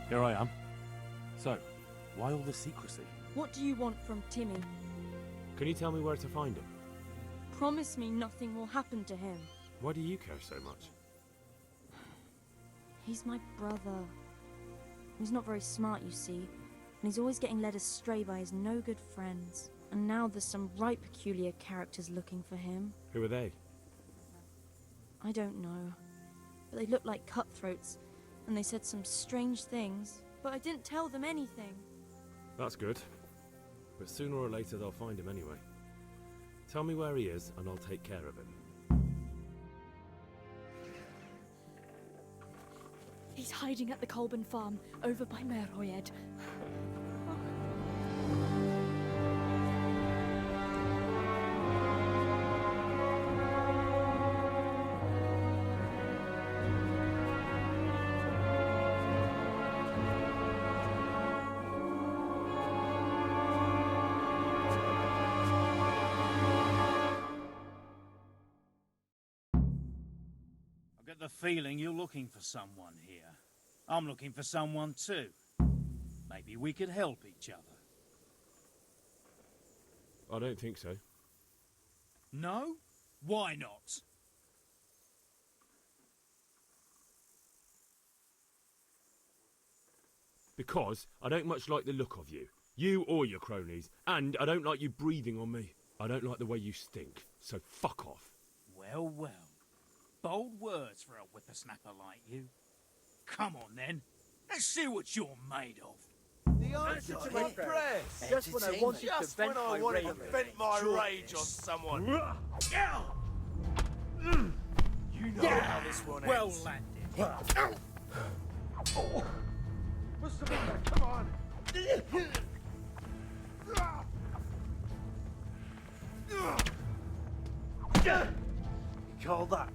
Here I am. So, why all the secrecy? What do you want from Timmy? Can you tell me where to find him? Promise me nothing will happen to him. Why do you care so much? He's my brother. He's not very smart, you see, and he's always getting led astray by his no-good friends. And now there's some right peculiar characters looking for him. Who are they? I don't know, but they look like cutthroats, and they said some strange things, but I didn't tell them anything. That's good. But sooner or later they'll find him anyway. Tell me where he is, and I'll take care of him. He's hiding at the Colburn farm, over by Merhoyed. I get the feeling you're looking for someone here. I'm looking for someone too. Maybe we could help each other. I don't think so. No? Why not? Because I don't much like the look of you. You or your cronies. And I don't like you breathing on me. I don't like the way you stink. So fuck off. Well, well. Bold words for a whippersnapper like you. Come on then. Let's see what you're made of. The answer to my prayers. Just when I wanted to vent my rage on someone. You know how this one ends. Well landed. What's the matter? Come on. You call that?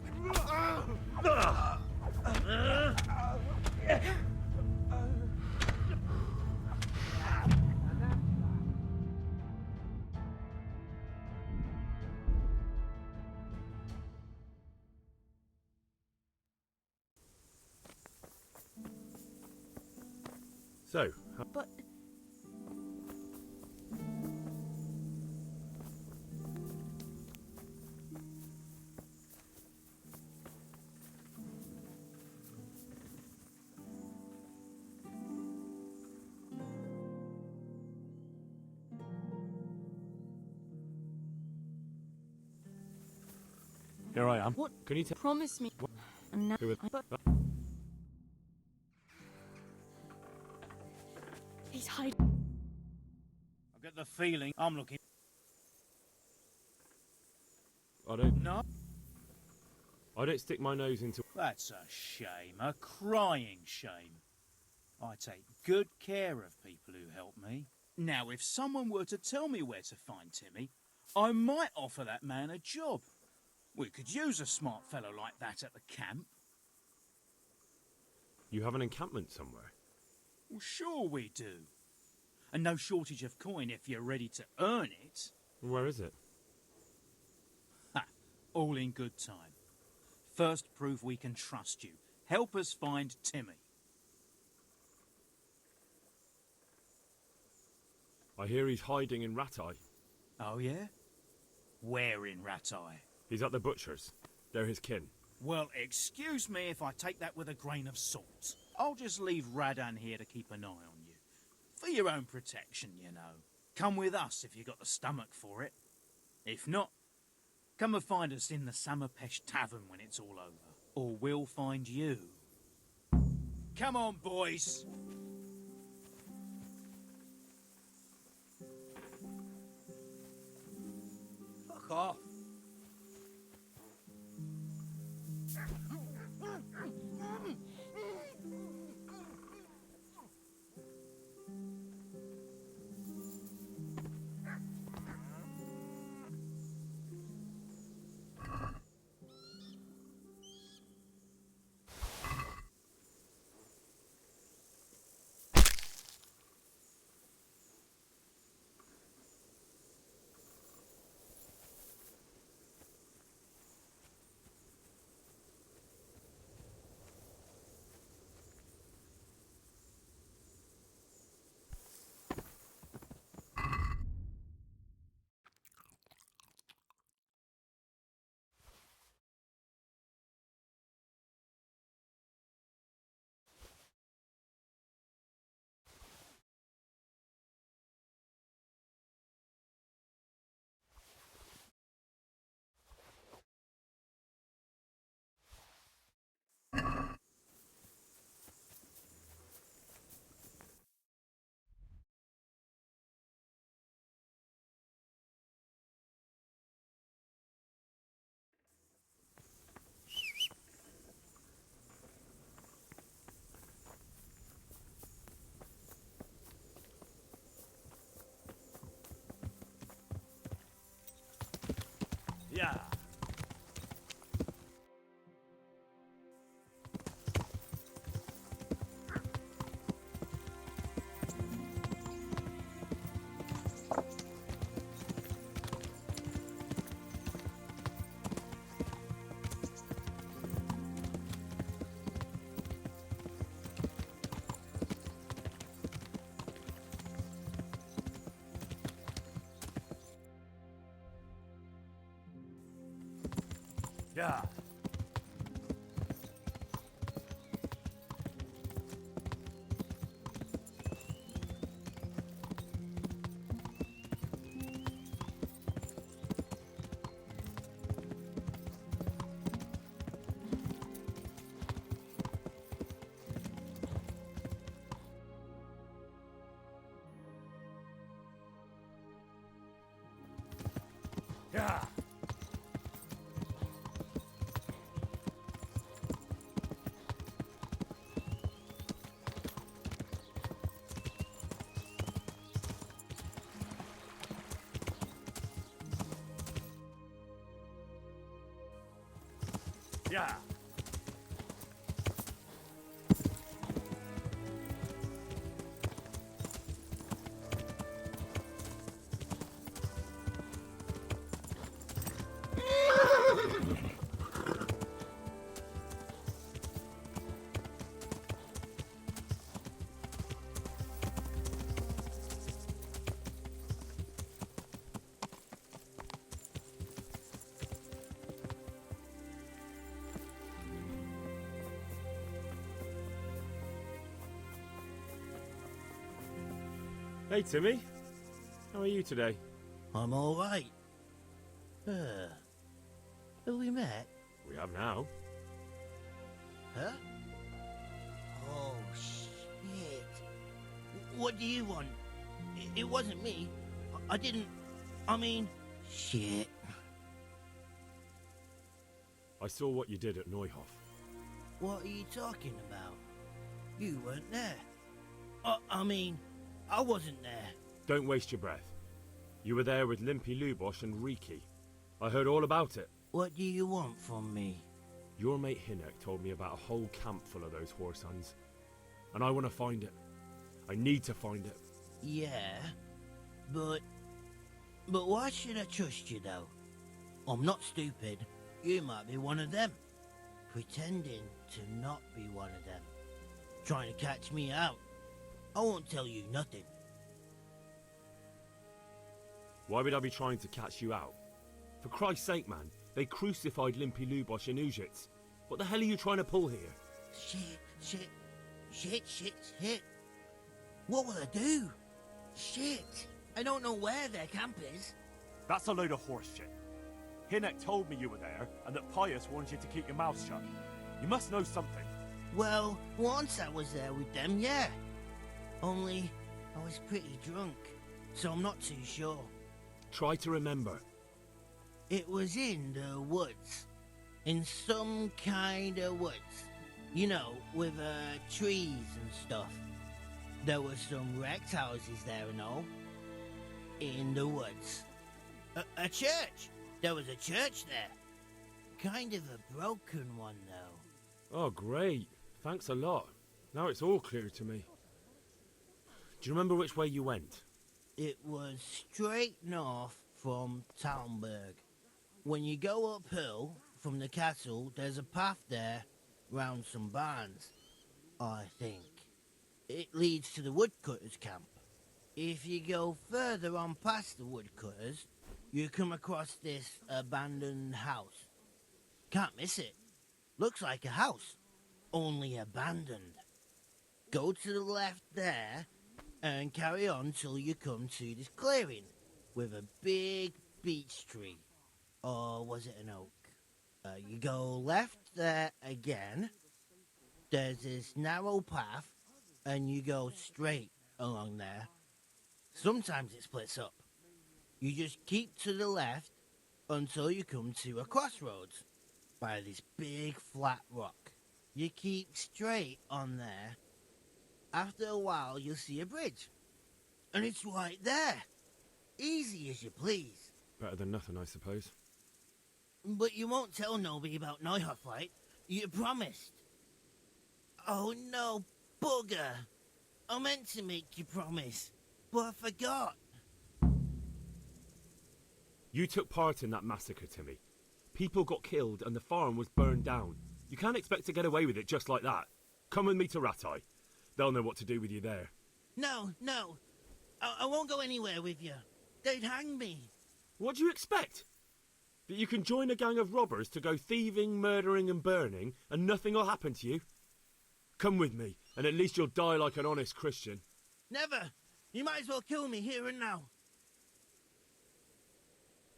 So, But here I am. what? Can you tell? Promise me. And now, Who is- but He's hiding. I get the feeling I'm looking. I don't. No? I don't stick my nose into. That's a shame. A crying shame. I take good care of people who help me. Now, if someone were to tell me where to find Timmy, I might offer that man a job. We could use a smart fellow like that at the camp. You have an encampment somewhere. Well, sure we do. And no shortage of coin if you're ready to earn it. Where is it? Ha! All in good time. First, prove we can trust you. Help us find Timmy. I hear he's hiding in Ratai. Oh, yeah? Where in Ratai? He's at the butcher's. They're his kin. Well, excuse me if I take that with a grain of salt. I'll just leave Radan here to keep an eye on you. For your own protection, you know. Come with us if you got the stomach for it. If not, come and find us in the Samapesh Tavern when it's all over. Or we'll find you. Come on, boys! Fuck off. Yeah. Yeah. Yeah. Hey, Timmy. How are you today? I'm all right. Have we met? We have now. Huh? Oh, shit. What do you want? It wasn't me. I didn't... I mean... Shit. I saw what you did at Neuhof. What are you talking about? You weren't there. I mean, I wasn't there. Don't waste your breath. You were there with Limpy Lubosh and Riki. I heard all about it. What do you want from me? Your mate Hinnock told me about a whole camp full of those horse huns. And I want to find it. I need to find it. Yeah, but why should I trust you, though? I'm not stupid. You might be one of them. Pretending to not be one of them. Trying to catch me out. I won't tell you nothing. Why would I be trying to catch you out? For Christ's sake, man, they crucified Limpy Lubosh and Uzhitz. What the hell are you trying to pull here? Shit. What will I do? Shit. I don't know where their camp is. That's a load of horse shit. Hinnock told me you were there, and that Pius warned you to keep your mouth shut. You must know something. Well, once I was there with them, yeah. Only, I was pretty drunk, so I'm not too sure. Try to remember. It was in the woods. In some kind of woods. You know, with trees and stuff. There were some wrecked houses there and all. In the woods. A church! There was a church there. Kind of a broken one, though. Oh, great. Thanks a lot. Now it's all clear to me. Do you remember which way you went? It was straight north from Talmberg. When you go uphill from the castle, there's a path there round some barns, I think. It leads to the woodcutters' camp. If you go further on past the woodcutters, you come across this abandoned house. Can't miss it. Looks like a house, only abandoned. Go to the left there and carry on till you come to this clearing with a big beech tree. Or was it an oak? You go left there again. There's this narrow path and you go straight along there. Sometimes it splits up. You just keep to the left until you come to a crossroads by this big flat rock. You keep straight on there. After a while, you'll see a bridge. And it's right there. Easy as you please. Better than nothing, I suppose. But you won't tell nobody about Neuhof, right? You promised. Oh no, bugger. I meant to make you promise, but I forgot. You took part in that massacre, Timmy. People got killed and the farm was burned down. You can't expect to get away with it just like that. Come with me to Ratai. They'll know what to do with you there. No. I won't go anywhere with you. They'd hang me. What do you expect? That you can join a gang of robbers to go thieving, murdering and burning, and nothing will happen to you? Come with me, and at least you'll die like an honest Christian. Never! You might as well kill me here and now.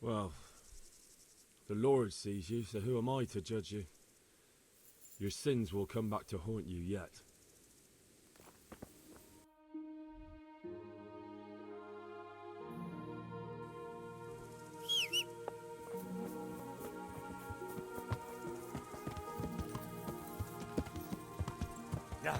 Well, the Lord sees you, so who am I to judge you? Your sins will come back to haunt you yet. Yeah.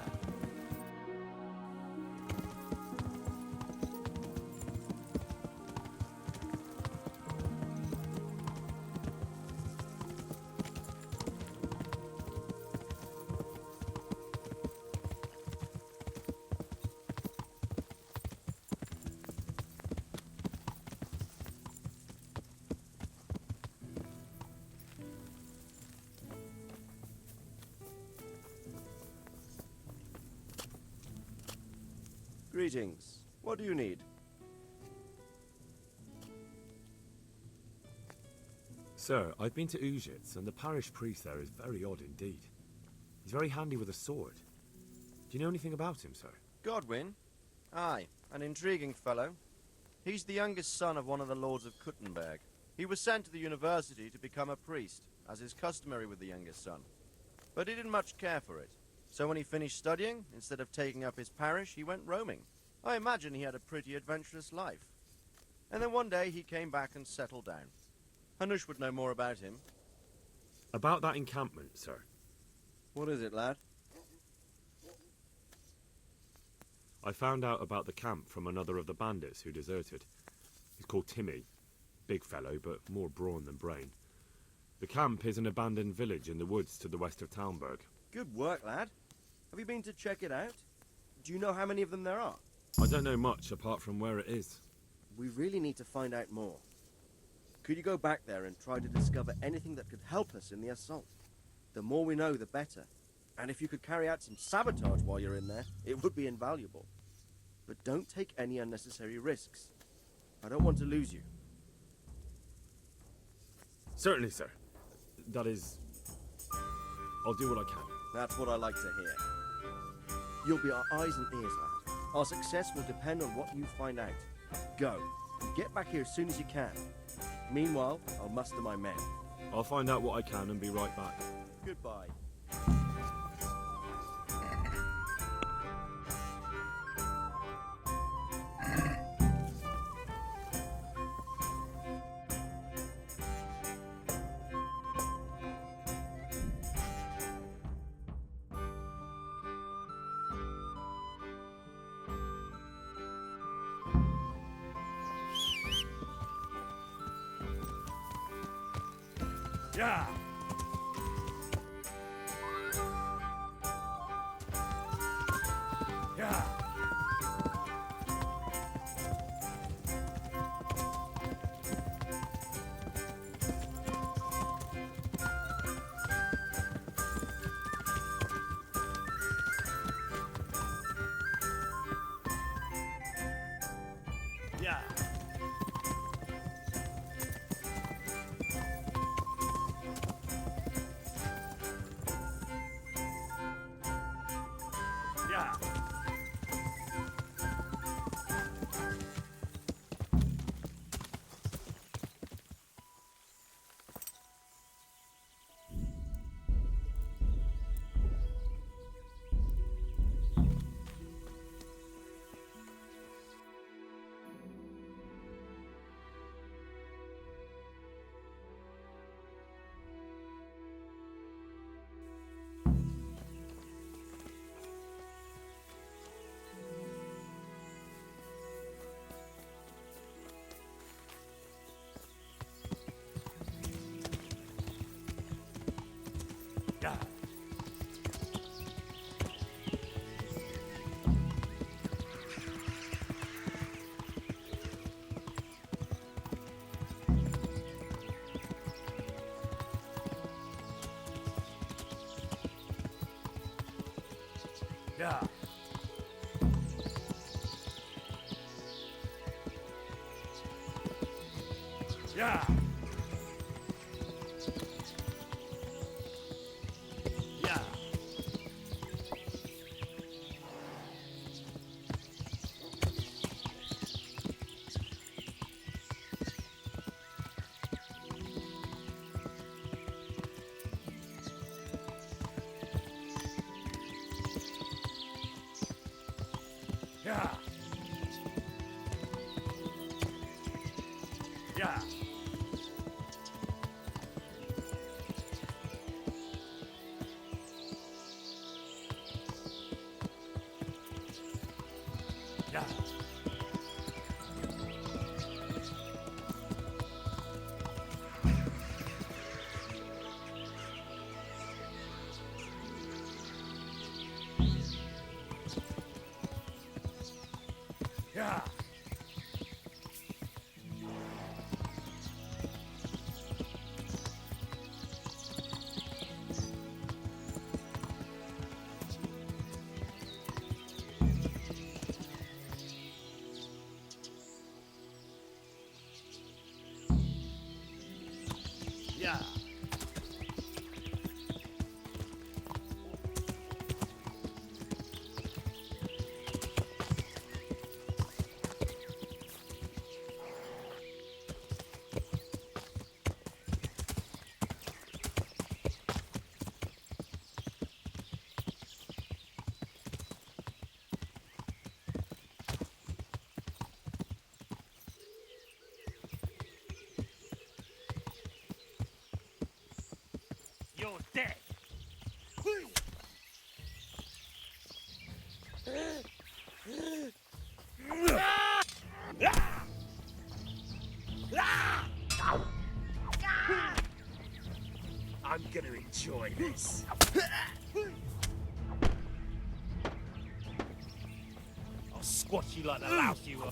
Greetings. What do you need? Sir, I've been to Ujits, and the parish priest there is very odd indeed. He's very handy with a sword. Do you know anything about him, sir? Godwin? Aye, an intriguing fellow. He's the youngest son of one of the lords of Kuttenberg. He was sent to the university to become a priest, as is customary with the youngest son. But he didn't much care for it. So when he finished studying, instead of taking up his parish, he went roaming. I imagine he had a pretty adventurous life. And then one day he came back and settled down. Hanush would know more about him. About that encampment, sir. What is it, lad? I found out about the camp from another of the bandits who deserted. He's called Timmy. Big fellow, but more brawn than brain. The camp is an abandoned village in the woods to the west of Talmberg. Good work, lad. Have you been to check it out? Do you know how many of them there are? I don't know much apart from where it is. We really need to find out more. Could you go back there and try to discover anything that could help us in the assault? The more we know, the better. And if you could carry out some sabotage while you're in there, it would be invaluable. But don't take any unnecessary risks. I don't want to lose you. Certainly, sir. That is... I'll do what I can. That's what I like to hear. You'll be our eyes and ears, lad. Our success will depend on what you find out. Go. Get back here as soon as you can. Meanwhile, I'll muster my men. I'll find out what I can and be right back. Goodbye. Yeah. Yeah. Yeah. Yeah. Yeah. Yeah. Yeah. you're dead. I'm gonna enjoy this. I'll squash you like the louse you are.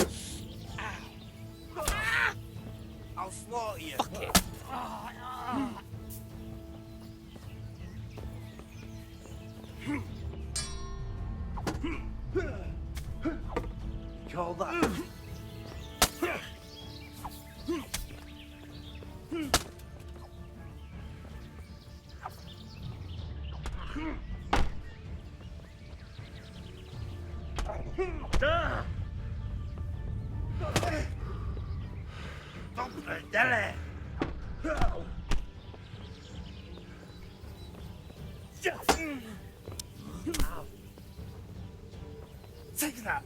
I'll slaughter you. Fuck it. Call that. Take that.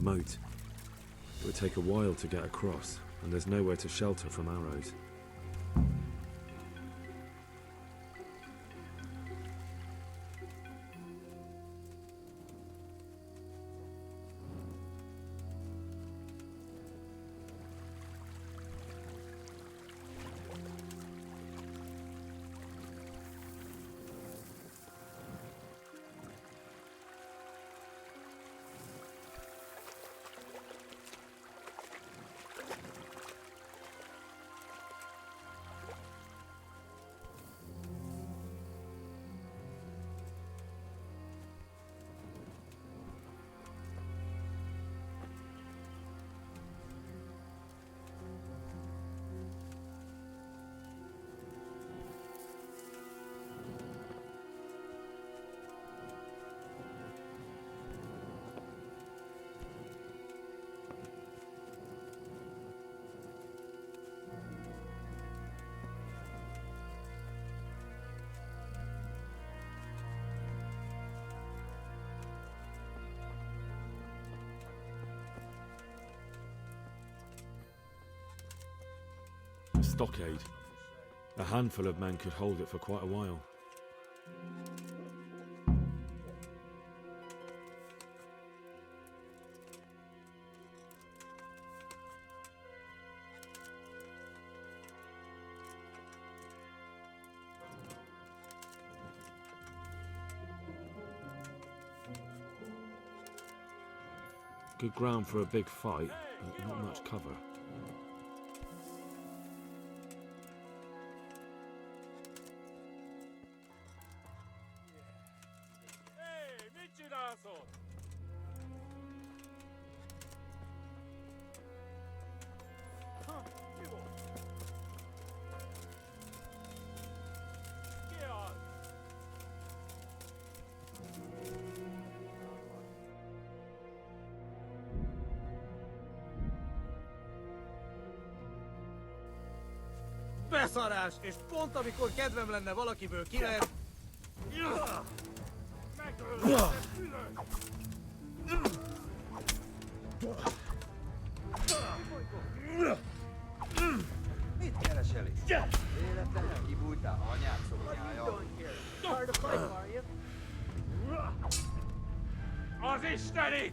A moat. It would take a while to get across, and there's nowhere to shelter from arrows. A stockade. A handful of men could hold it for quite a while. Good ground for a big fight, but not much cover. Beszarás! És pont amikor kedvem lenne valakiből kiler... Mit keresel is? Véletlenül kibújtál anyád szobjája? Az isteni!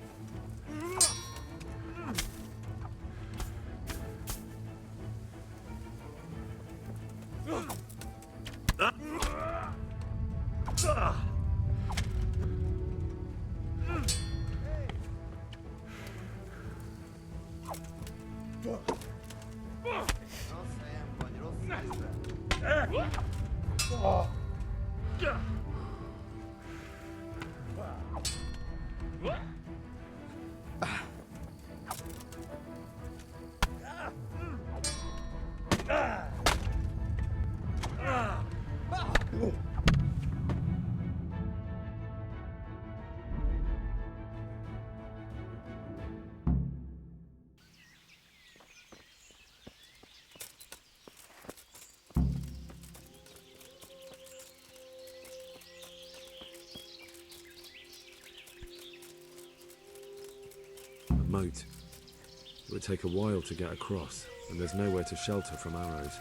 Rossz helyen vagy, rossz helyzetben. A moat. It would take a while to get across, and there's nowhere to shelter from arrows.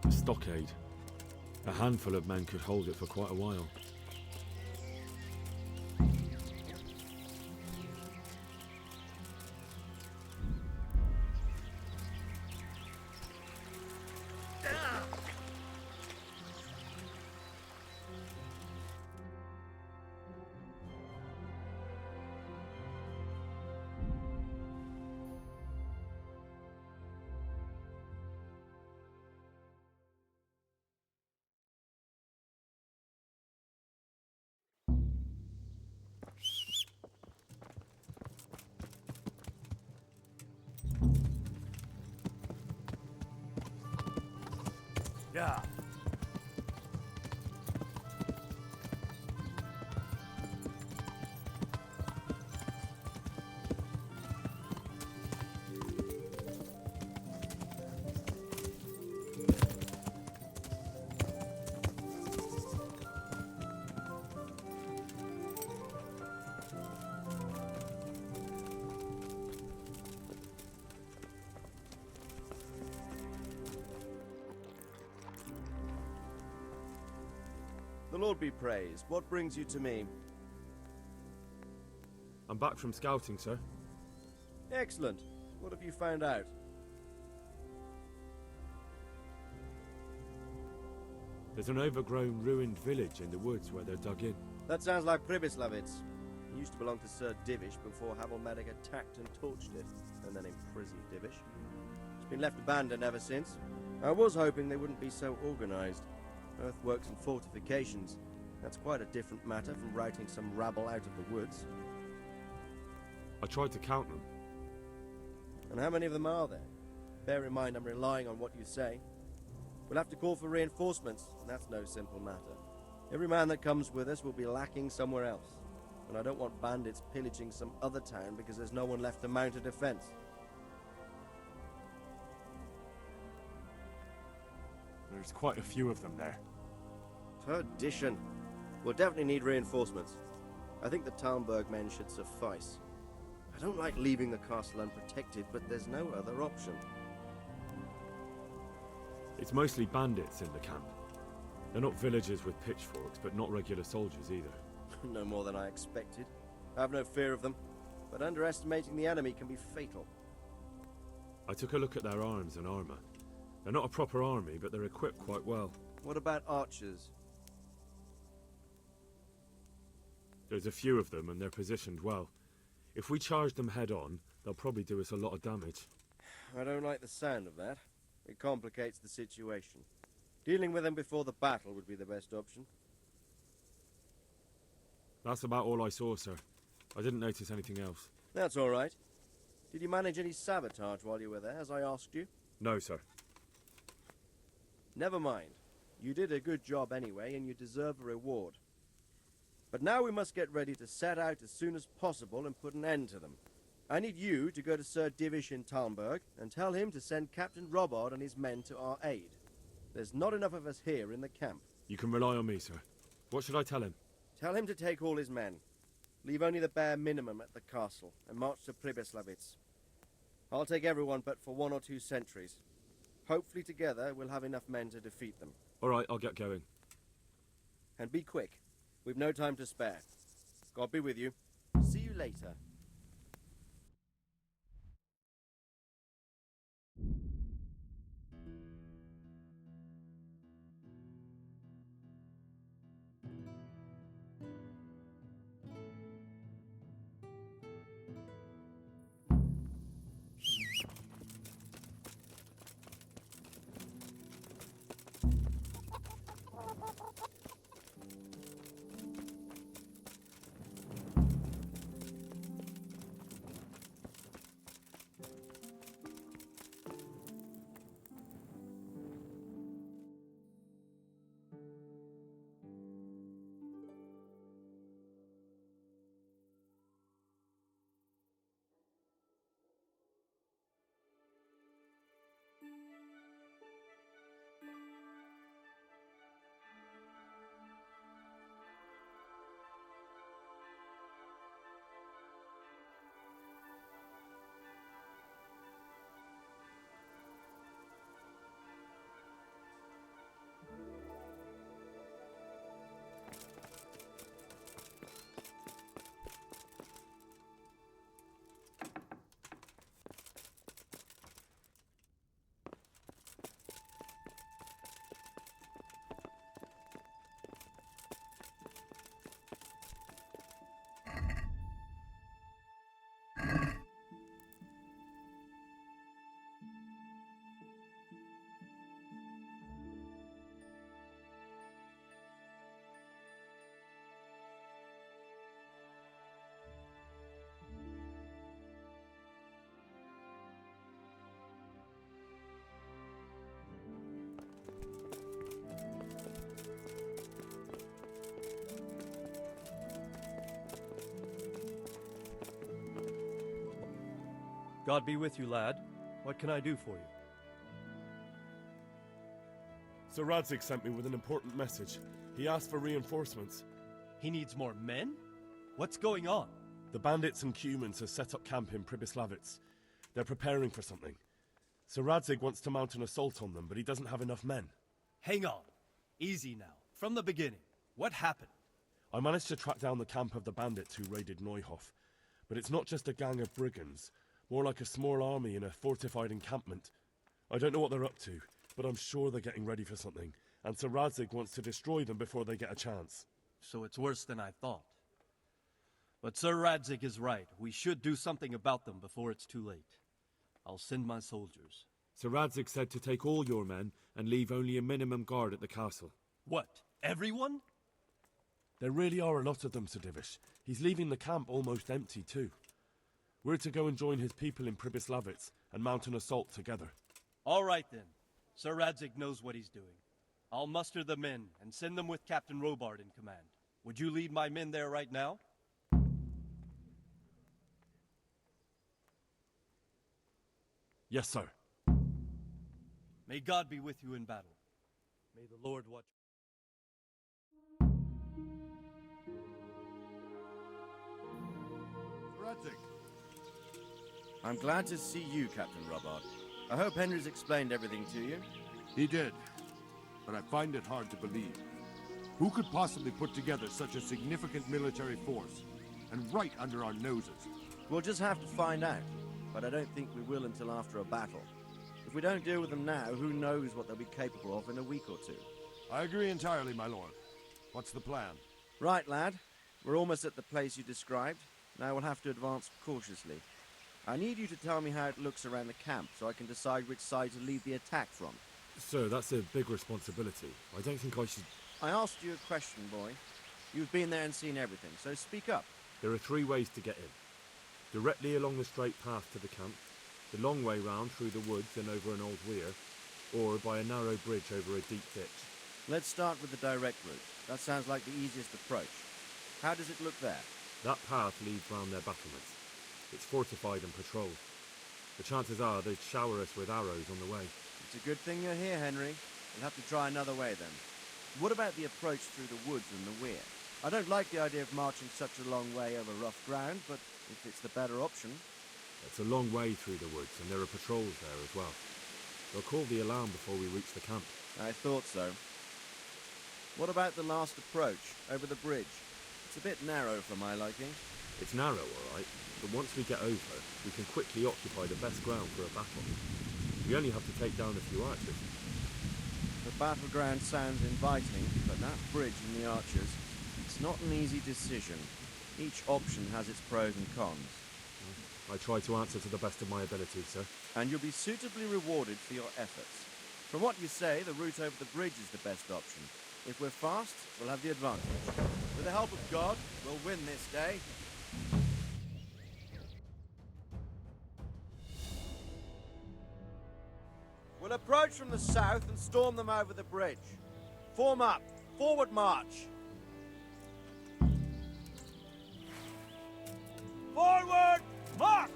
A stockade. A handful of men could hold it for quite a while. Yeah. The Lord be praised. What brings you to me? I'm back from scouting, sir. Excellent. What have you found out? There's an overgrown, ruined village in the woods where they're dug in. That sounds like Pribyslavitz. It used to belong to Sir Divish before Havelmedic attacked and torched it, and then imprisoned Divish. It's been left abandoned ever since. I was hoping they wouldn't be so organized. Earthworks and fortifications. That's quite a different matter from routing some rabble out of the woods. I tried to count them. And how many of them are there? Bear in mind I'm relying on what you say. We'll have to call for reinforcements, and that's no simple matter. Every man that comes with us will be lacking somewhere else, and I don't want bandits pillaging some other town because there's no one left to mount a defense. There's quite a few of them there. Perdition. We'll definitely need reinforcements. I think the Talmberg men should suffice. I don't like leaving the castle unprotected, but there's no other option. It's mostly bandits in the camp. They're not villagers with pitchforks, but not regular soldiers either. No more than I expected. I have no fear of them, but underestimating the enemy can be fatal. I took a look at their arms and armor. They're not a proper army, but they're equipped quite well. What about archers? There's a few of them, and they're positioned well. If we charge them head on, they'll probably do us a lot of damage. I don't like the sound of that. It complicates the situation. Dealing with them before the battle would be the best option. That's about all I saw, sir. I didn't notice anything else. That's all right. Did you manage any sabotage while you were there, as I asked you? No, sir. Never mind. You did a good job anyway, and you deserve a reward. But now we must get ready to set out as soon as possible and put an end to them. I need you to go to Sir Divish in Talmberg and tell him to send Captain Robard and his men to our aid. There's not enough of us here in the camp. You can rely on me, sir. What should I tell him? Tell him to take all his men. Leave only the bare minimum at the castle and march to Pribyslavitz. I'll take everyone but for 1 or 2 sentries. Hopefully together we'll have enough men to defeat them. All right, I'll get going. And be quick. We've no time to spare. God be with you. See you later. God be with you, lad. What can I do for you? Sir Radzig sent me with an important message. He asked for reinforcements. He needs more men? What's going on? The bandits and Cumans have set up camp in Pribyslavitz. They're preparing for something. Sir Radzig wants to mount an assault on them, but he doesn't have enough men. Hang on. Easy now. From the beginning. What happened? I managed to track down the camp of the bandits who raided Neuhof. But it's not just a gang of brigands, more like a small army in a fortified encampment. I don't know what they're up to, but I'm sure they're getting ready for something, and Sir Radzig wants to destroy them before they get a chance. So it's worse than I thought. But Sir Radzig is right. We should do something about them before it's too late. I'll send my soldiers. Sir Radzig said to take all your men and leave only a minimum guard at the castle. What? Everyone? There really are a lot of them, Sir Divish. He's leaving the camp almost empty, too. We're to go and join his people in Pribyslavitz and mount an assault together. All right, then. Sir Radzig knows what he's doing. I'll muster the men and send them with Captain Robard in command. Would you lead my men there right now? Yes, sir. May God be with you in battle. May the Lord watch. Radzig. I'm glad to see you, Captain Robard. I hope Henry's explained everything to you. He did, but I find it hard to believe. Who could possibly put together such a significant military force, and right under our noses? We'll just have to find out, but I don't think we will until after a battle. If we don't deal with them now, who knows what they'll be capable of in a week or two. I agree entirely, my lord. What's the plan? Right, lad. We're almost at the place you described. Now we'll have to advance cautiously. I need you to tell me how it looks around the camp so I can decide which side to lead the attack from. Sir, that's a big responsibility. I don't think I should... I asked you a question, boy. You've been there and seen everything, so speak up. There are 3 ways to get in. Directly along the straight path to the camp, the long way round through the woods and over an old weir, or by a narrow bridge over a deep ditch. Let's start with the direct route. That sounds like the easiest approach. How does it look there? That path leads round their battlements. It's fortified and patrolled. The chances are they'd shower us with arrows on the way. It's a good thing you're here, Henry. We'll have to try another way then. What about the approach through the woods and the weir? I don't like the idea of marching such a long way over rough ground, but if it's the better option... It's a long way through the woods, and there are patrols there as well. They'll call the alarm before we reach the camp. I thought so. What about the last approach, over the bridge? It's a bit narrow for my liking. It's narrow, all right, but once we get over, we can quickly occupy the best ground for a battle. We only have to take down a few archers. The battleground sounds inviting, but that bridge and the archers, it's not an easy decision. Each option has its pros and cons. I try to answer to the best of my ability, sir. And you'll be suitably rewarded for your efforts. From what you say, the route over the bridge is the best option. If we're fast, we'll have the advantage. With the help of God, we'll win this day. We'll approach from the south and storm them over the bridge. Form up. Forward march. Forward march!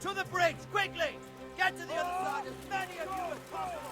To the bridge, quickly! Get to the other side, as many of you as possible!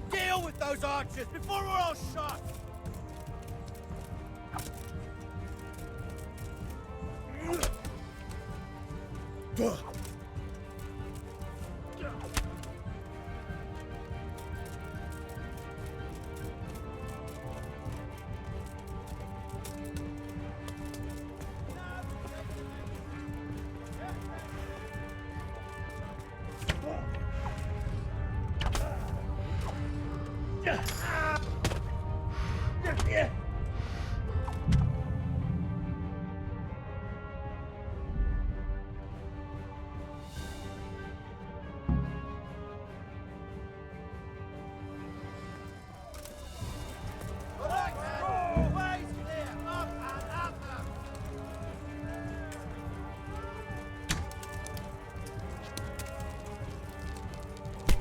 Deal with those archers before we're all shot!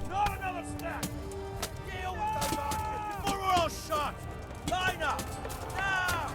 Not another stack! Deal with those archers before we're all shot! Line up! Now!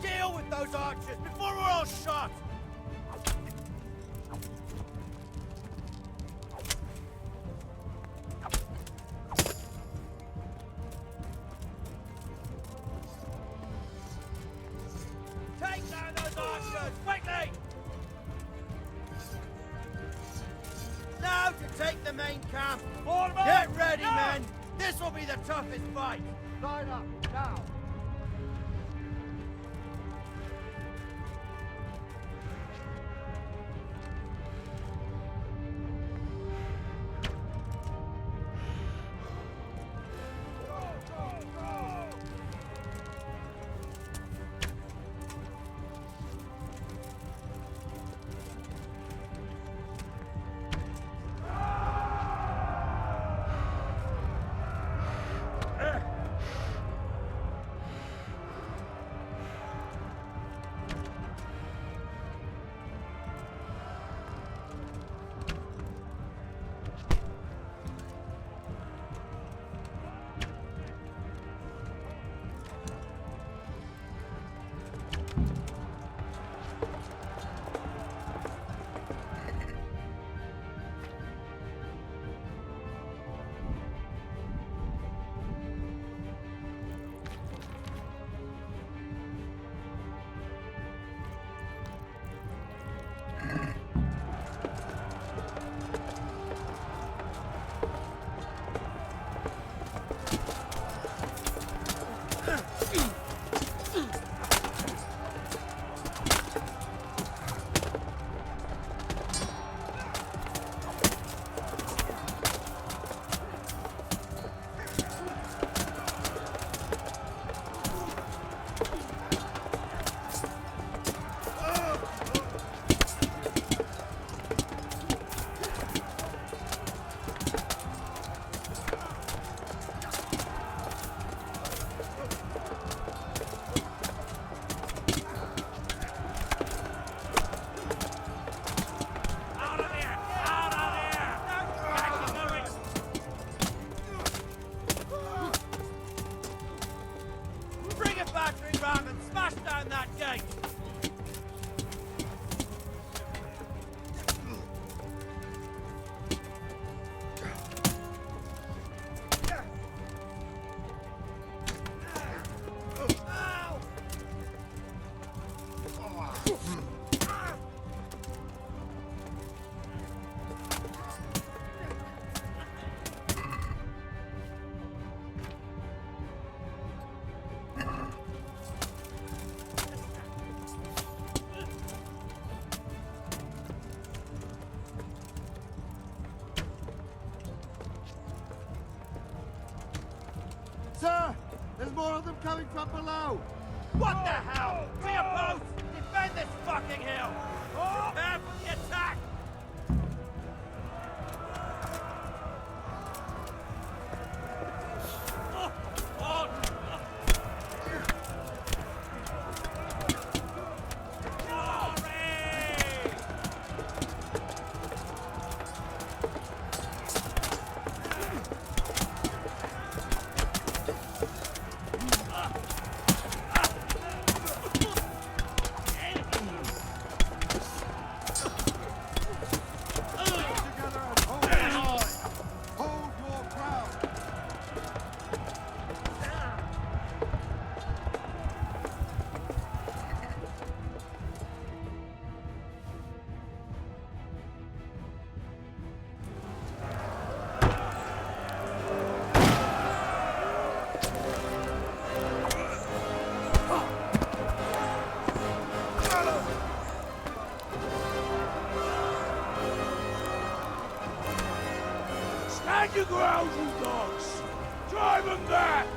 Deal with those archers before we're all shot! Take down those archers, quickly! Now to take the main camp! Get ready, men! This will be the toughest fight! Line up, now! more of them coming from below! What the hell? To your post! Defend this fucking hill! Prepare for the attack! Stand your ground, you dogs! Drive them back!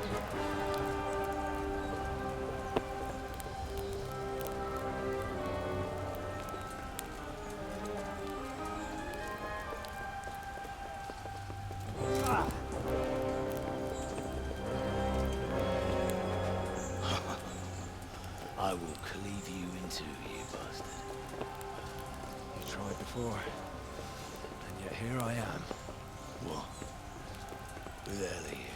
I will cleave you in two, you bastard. You tried before, and yet here I am. What? Who the hell are you?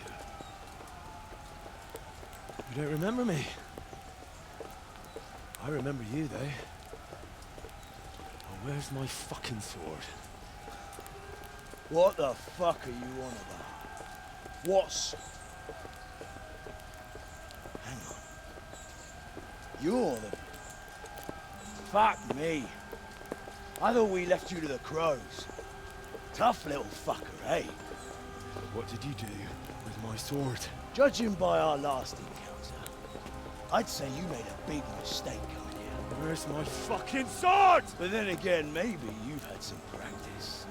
You don't remember me? I remember you, though. Oh, where's my fucking sword? What the fuck are you on about? What's... Hang on. You're the... Fuck me. I thought we left you to the crows. Tough little fucker, eh? What did you do with my sword? Judging by our last encounter, I'd say you made a big mistake coming here. Where's my fucking sword? But then again, maybe you've had some practice.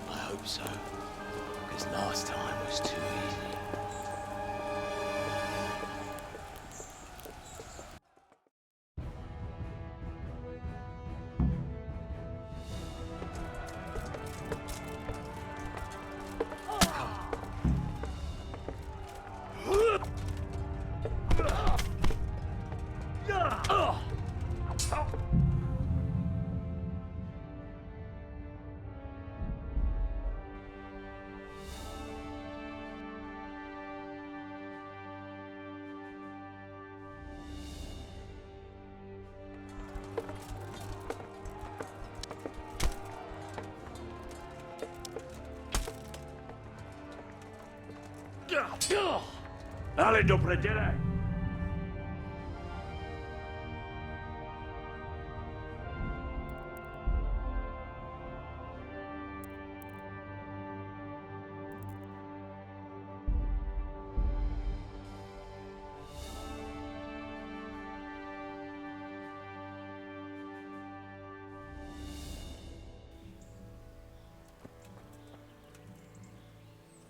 I hope so. Because last time was too easy. Dale, do predele!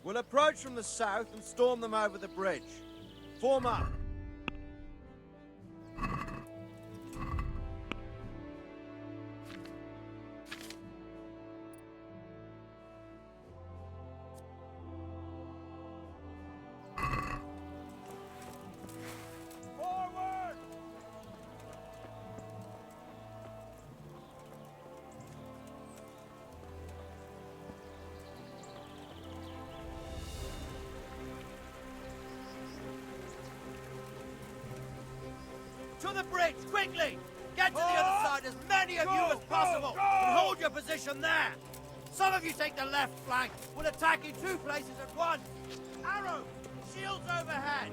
We'll approach from the south and storm them over the bridge. Form up. Forward! To the bridge, quickly! Get to the other side, as many of you as possible, and hold your position there! Some of you take the left flank. We'll attack in two places at once. Arrows! Shields overhead!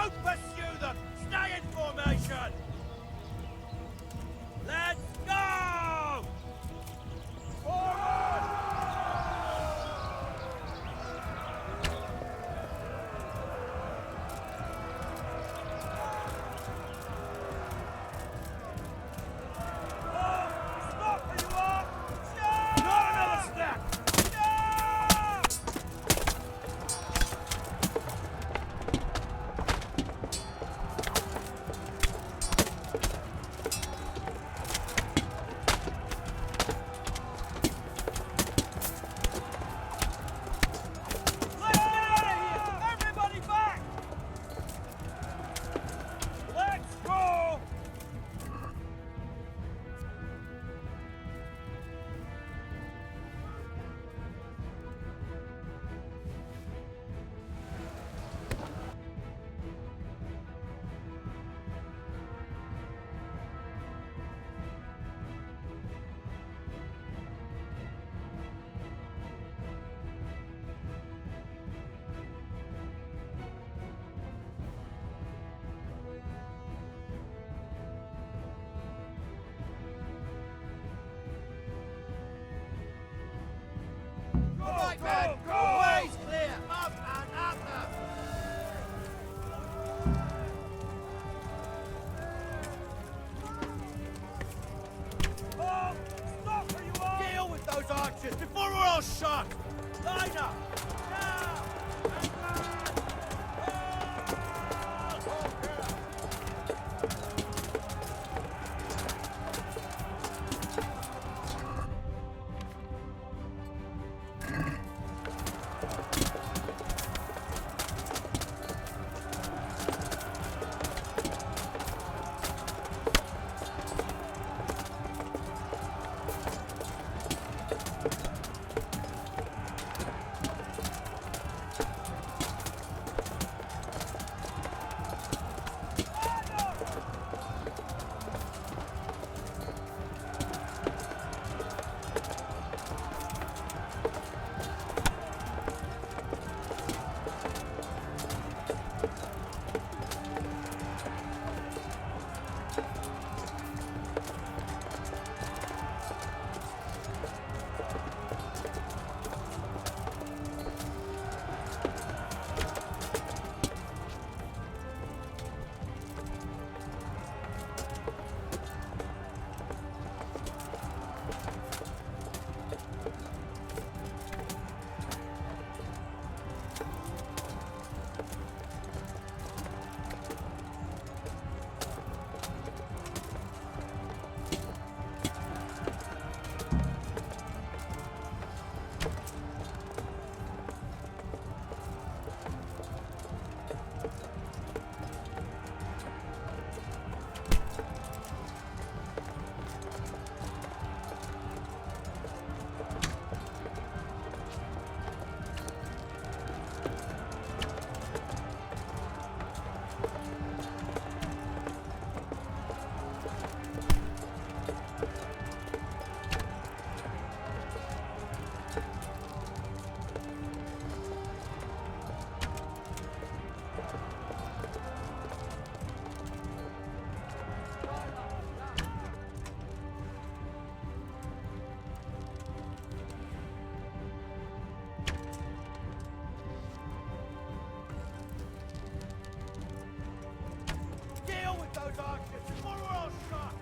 Don't pursue them! Stay in formation! Let's go! Forward! Stop where you are! Not another step! Let's get out of here! Everybody back! Let's go! Go, right, man! Go! Ways clear! Up and at them! Oh! Stop where you are! Deal with those archers before we're all shot! Line up! Now! Deal with those archers before we're all shot!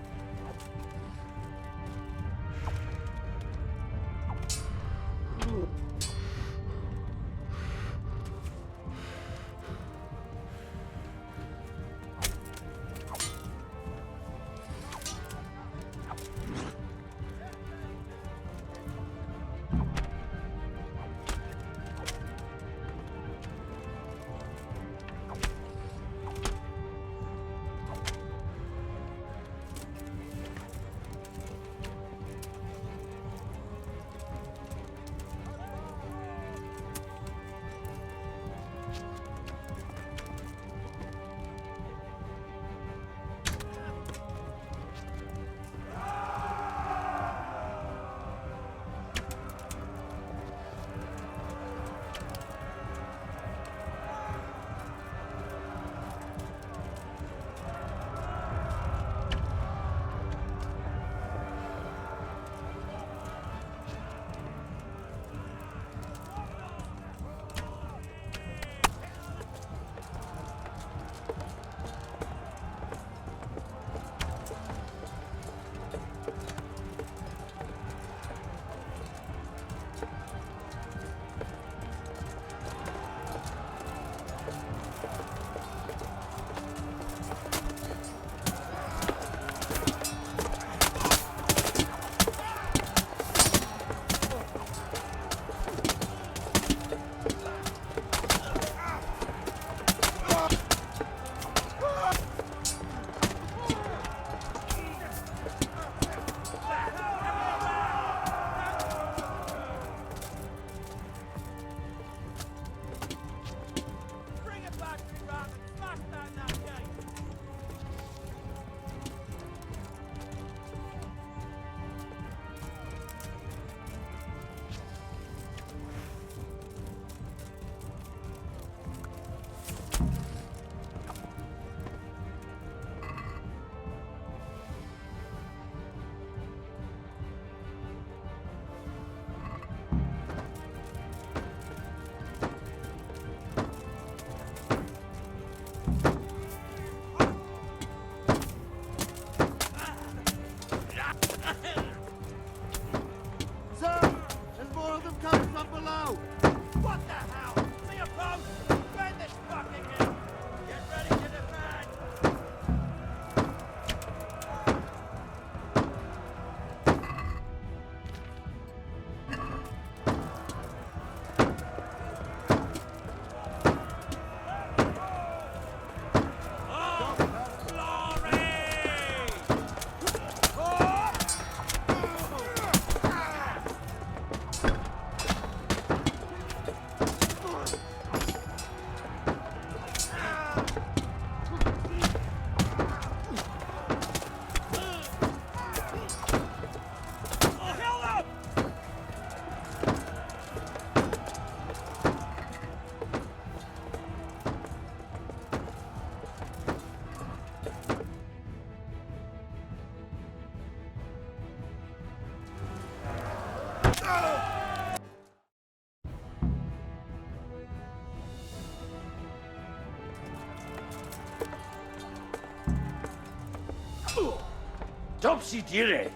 Topsy-turvy!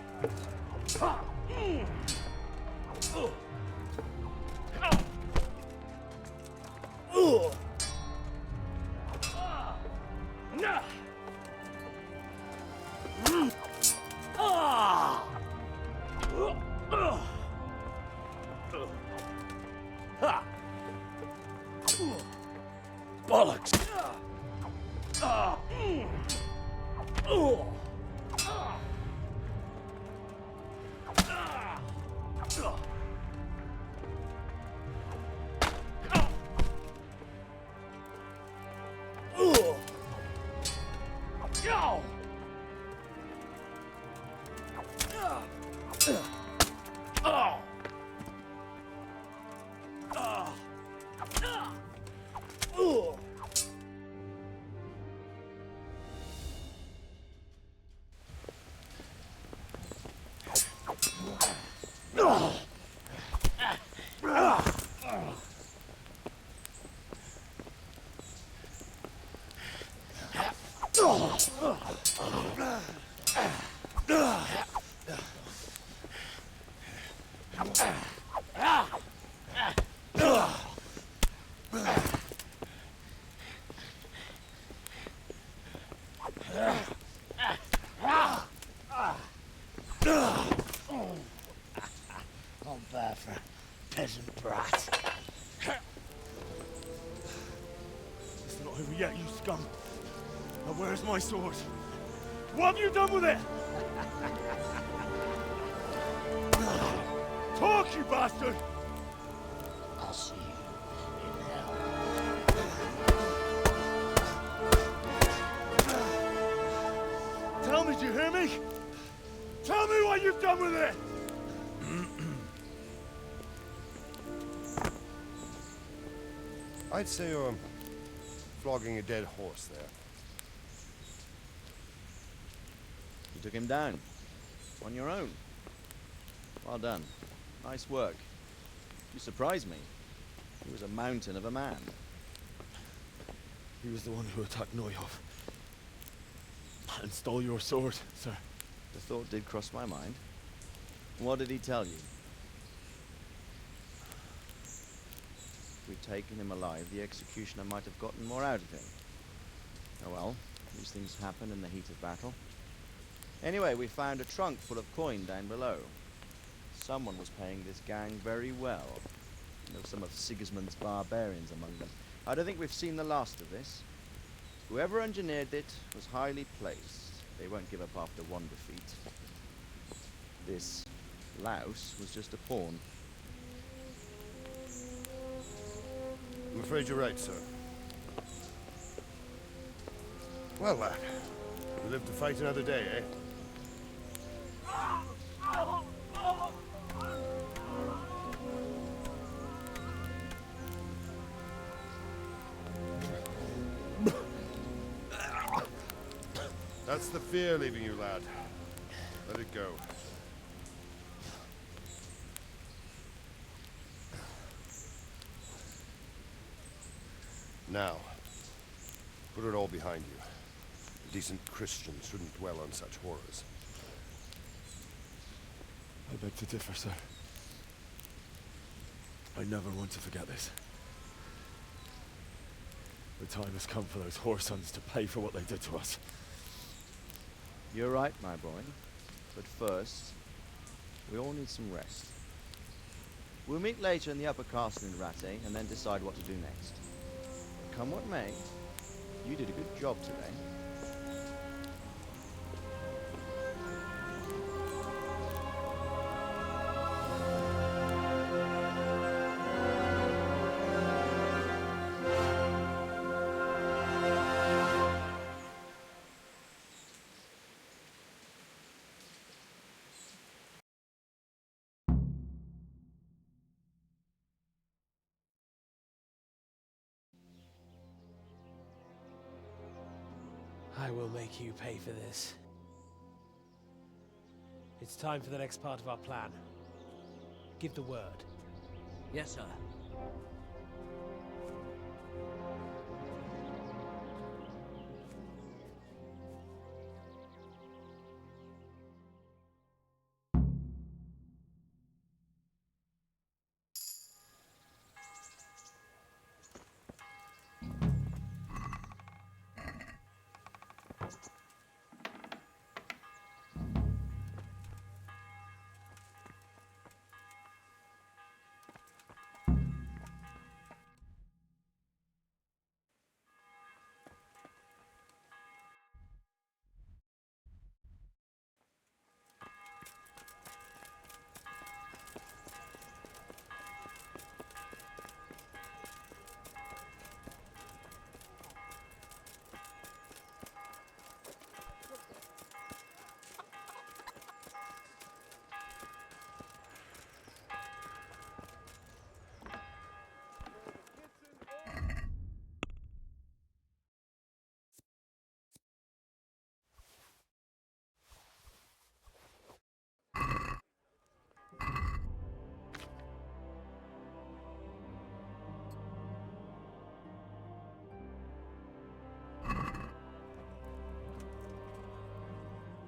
Bollocks! I'm bad for a peasant brat. It's not over yet, you scum. Now where's my sword? What have you done with it? Talk, you bastard! I'll see you in hell. Tell me, do you hear me? Tell me what you've done with it! I'd say you're flogging a dead horse there. You took him down. On your own. Well done. Nice work. You surprised me. He was a mountain of a man. He was the one who attacked Neuhoff. And stole your sword, sir. The thought did cross my mind. What did he tell you? If we'd taken him alive, the executioner might have gotten more out of him. Oh well, these things happen in the heat of battle. Anyway, we found a trunk full of coin down below. Someone was paying this gang very well. There were some of Sigismund's barbarians among them. I don't think we've seen the last of this. Whoever engineered it was highly placed. They won't give up after one defeat. This louse was just a pawn. I'm afraid you're right, sir. Well, lad, we live to fight another day, eh? That's the fear leaving you, lad. Let it go. Now, put it all behind you. A decent Christian shouldn't dwell on such horrors. I beg to differ, sir. I never want to forget this. The time has come for those whoresons to pay for what they did to us. You're right, my boy. But first, we all need some rest. We'll meet later in the upper castle in Ratte, and then decide what to do next. Come what may, you did a good job today. I will make you pay for this. It's time for the next part of our plan. Give the word. Yes, sir.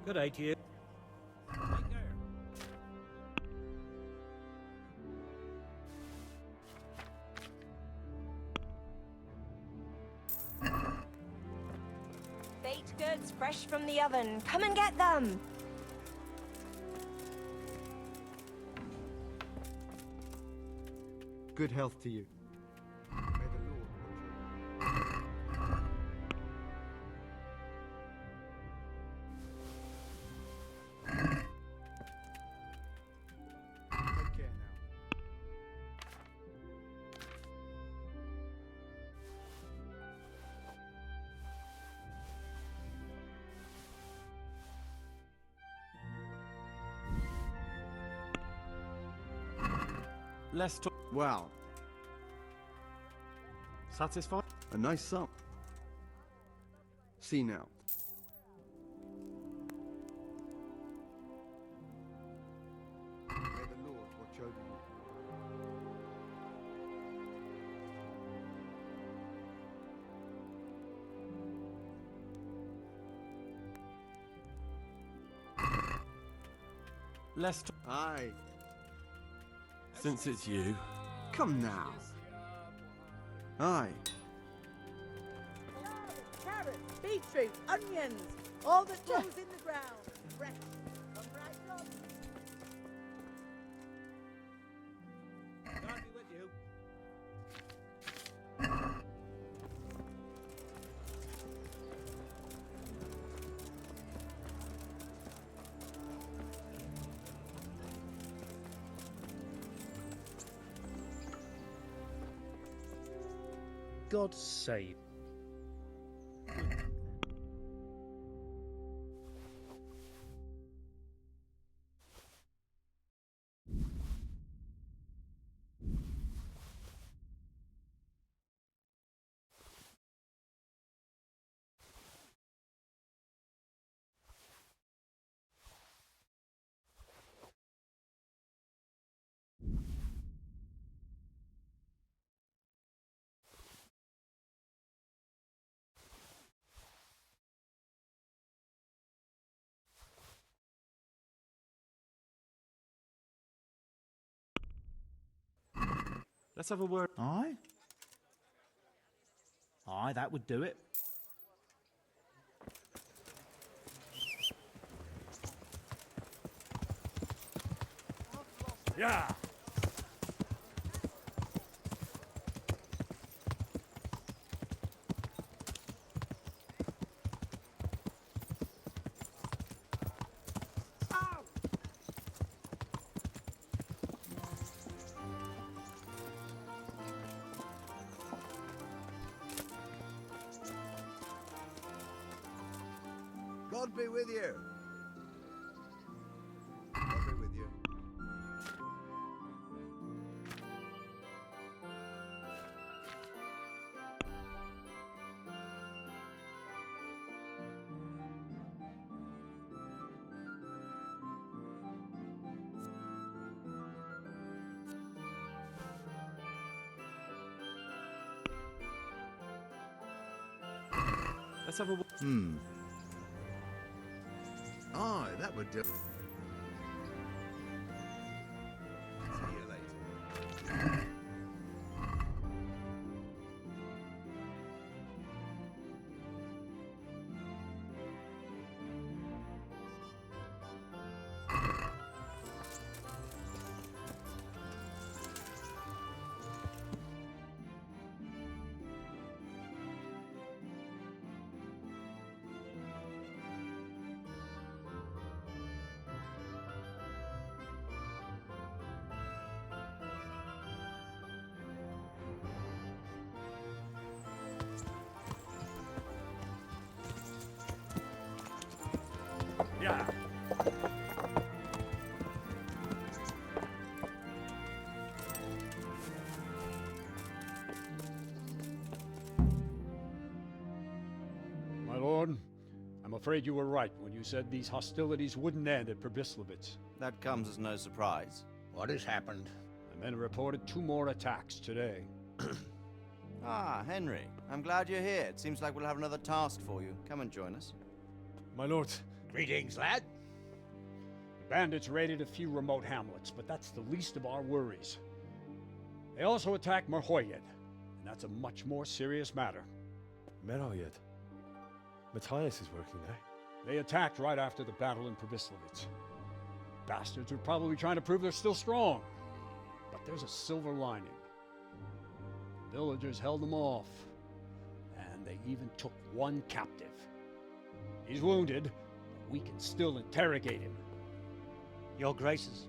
Good day to you. Baked goods fresh from the oven. Come and get them! Good health to you. May the Lord watch over you. Take care now. Let's talk. Wow, Satisfied? a nice sum. See now. May the Lord watch over you. Let's talk. Aye. Since it's you. Come now. Aye. Carrots, beetroot, onions, all that grows in the ground. Fresh. Come right on. God be with you. God save. Let's have a word. Aye? Aye, that would do it. Yeah. God be with you. God be with you. Let's have a. Aye, that would do. See you later. Yeah. My lord, I'm afraid you were right when you said these hostilities wouldn't end at Probislavitz. That comes as no surprise. What has happened? The men reported 2 more attacks today. Ah, Henry. I'm glad you're here. It seems like we'll have another task for you. Come and join us. My lord, Greetings, lad. The bandits raided a few remote hamlets, but that's the least of our worries. They also attacked Merhoyed, and that's a much more serious matter. Merhoyed? Matthias is working there. They attacked right after the battle in Pribyslavitz. Bastards are probably trying to prove they're still strong. But there's a silver lining. The villagers held them off, and they even took one captive. He's wounded, but we can still interrogate him. Your Graces,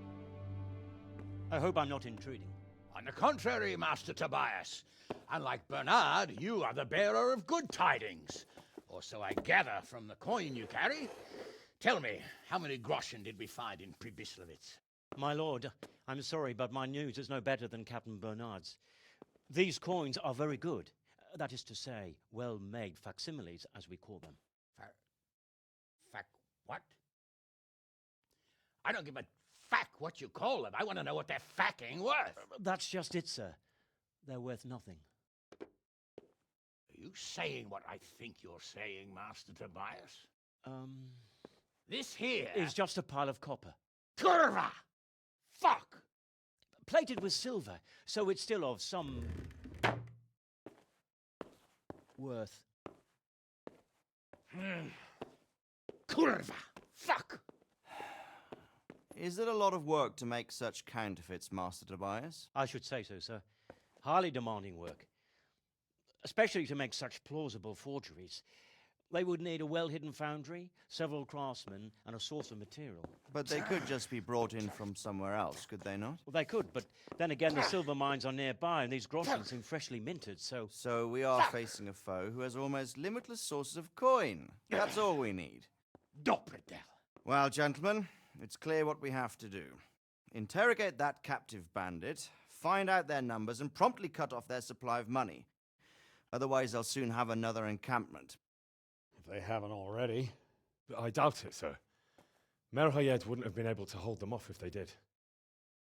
I hope I'm not intruding. On the contrary, Master Tobias. Unlike Bernard, you are the bearer of good tidings. Or so I gather from the coin you carry. Tell me, how many groschen did we find in Pribyslavitz? My lord, I'm sorry, but my news is no better than Captain Bernard's. These coins are very good. That is to say, well-made facsimiles, as we call them. What? I don't give a fuck what you call them. I want to know what they're facking worth. That's just it, sir. They're worth nothing. Are you saying what I think you're saying, Master Tobias? This here is just a pile of copper. Curva! Fuck! Plated with silver, so it's still of some worth. Curva! Fuck! Is it a lot of work to make such counterfeits, Master Tobias? I should say so, sir. Highly demanding work. Especially to make such plausible forgeries. They would need a well-hidden foundry, several craftsmen, and a source of material. But they could just be brought in from somewhere else, could they not? Well, they could, but then again, the silver mines are nearby, and these groschen seem freshly minted, so... So we are facing a foe who has almost limitless sources of coin. That's all we need. Doppeltel. Well, gentlemen, it's clear what we have to do. Interrogate that captive bandit, find out their numbers, and promptly cut off their supply of money. Otherwise, they'll soon have another encampment. If they haven't already. I doubt it, sir. Merhoyed wouldn't have been able to hold them off if they did.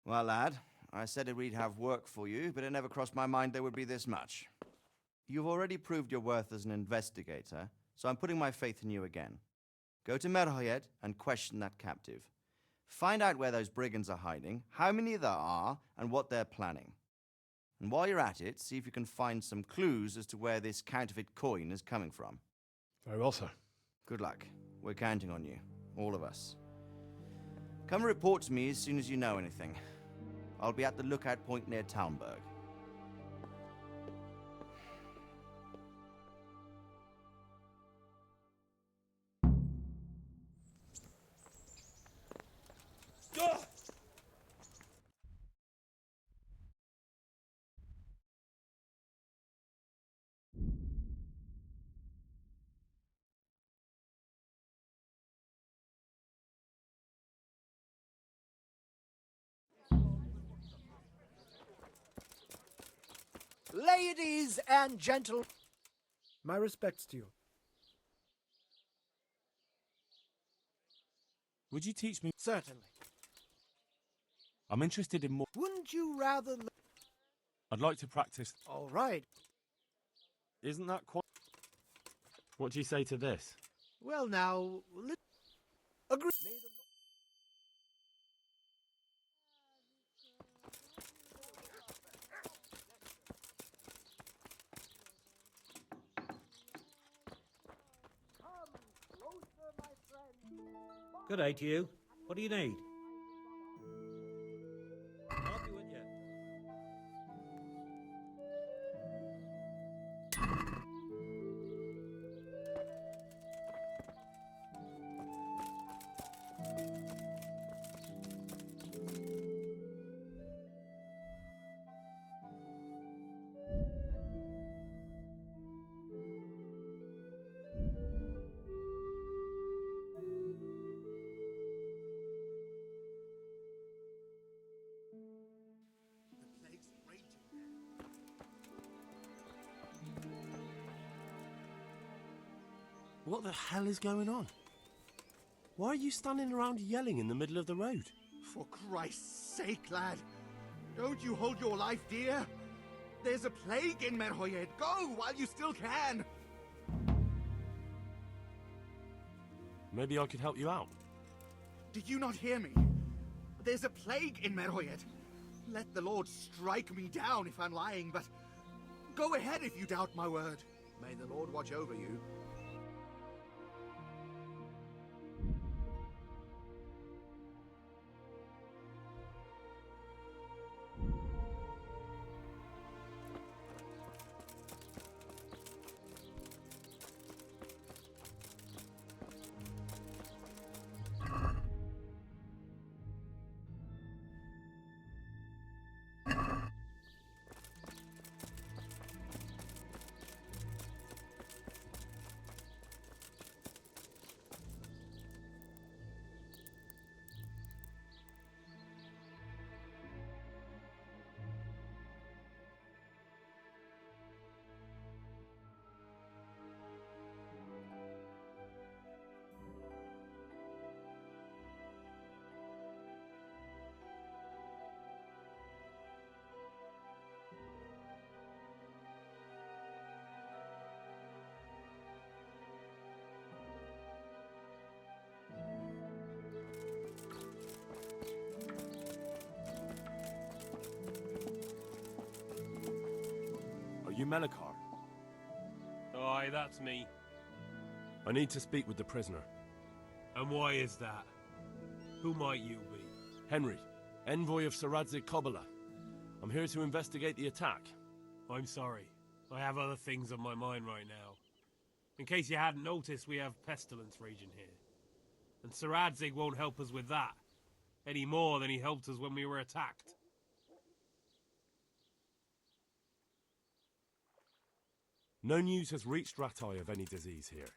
Well, lad, I said we'd have work for you, but it never crossed my mind there would be this much. You've already proved your worth as an investigator, so I'm putting my faith in you again. Go to Merhoyed and question that captive. Find out where those brigands are hiding, how many there are, and what they're planning. And while you're at it, see if you can find some clues as to where this counterfeit coin is coming from. Very well, sir. Good luck. We're counting on you. All of us. Come report to me as soon as you know anything. I'll be at the lookout point near Talmberg. Ladies and gentlemen, my respects to you. Would you teach me? Certainly. I'm interested in more. Wouldn't you rather... I'd like to practice. All right. Isn't that quite... What do you say to this? Well, now... Agree. Good day to you. What do you need? I'll be with you. What the hell is going on? Why are you standing around yelling in the middle of the road? For Christ's sake, lad! Don't you hold your life dear? There's a plague in Merhoyed. Go while you still can! Maybe I could help you out. Did you not hear me? There's a plague in Meroyed. Let the Lord strike me down if I'm lying, but go ahead if you doubt my word. May the Lord watch over you. Are you Melikar? Aye, that's me. I need to speak with the prisoner. And why is that? Who might you be? Henry, envoy of Sir Radzig Kobyla. I'm here to investigate the attack. I'm sorry. I have other things on my mind right now. In case you hadn't noticed, we have pestilence raging here. And Sir Radzig won't help us with that, any more than he helped us when we were attacked. No news has reached Ratai of any disease here.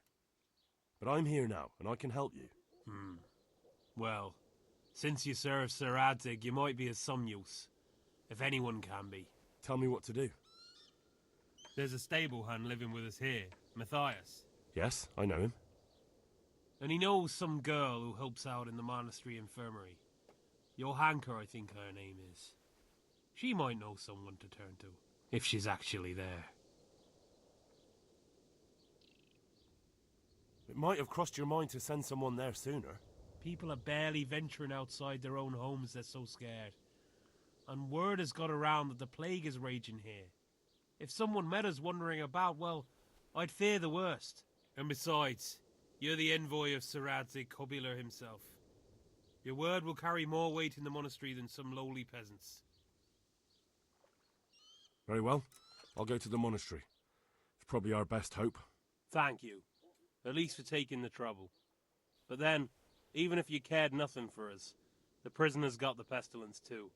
But I'm here now, and I can help you. Well, since you serve Sir Radzig, you might be of some use. If anyone can be. Tell me what to do. There's a stable hand living with us here, Matthias. Yes, I know him. And he knows some girl who helps out in the monastery infirmary. Johanka, I think her name is. She might know someone to turn to, if she's actually there. It might have crossed your mind to send someone there sooner. People are barely venturing outside their own homes, they're so scared. And word has got around that the plague is raging here. If someone met us wandering about, well, I'd fear the worst. And besides, you're the envoy of Sir Radzig Kobyla himself. Your word will carry more weight in the monastery than some lowly peasants. Very well. I'll go to the monastery. It's probably our best hope. Thank you. At least for taking the trouble. But then, even if you cared nothing for us, the prisoner's got the pestilence too.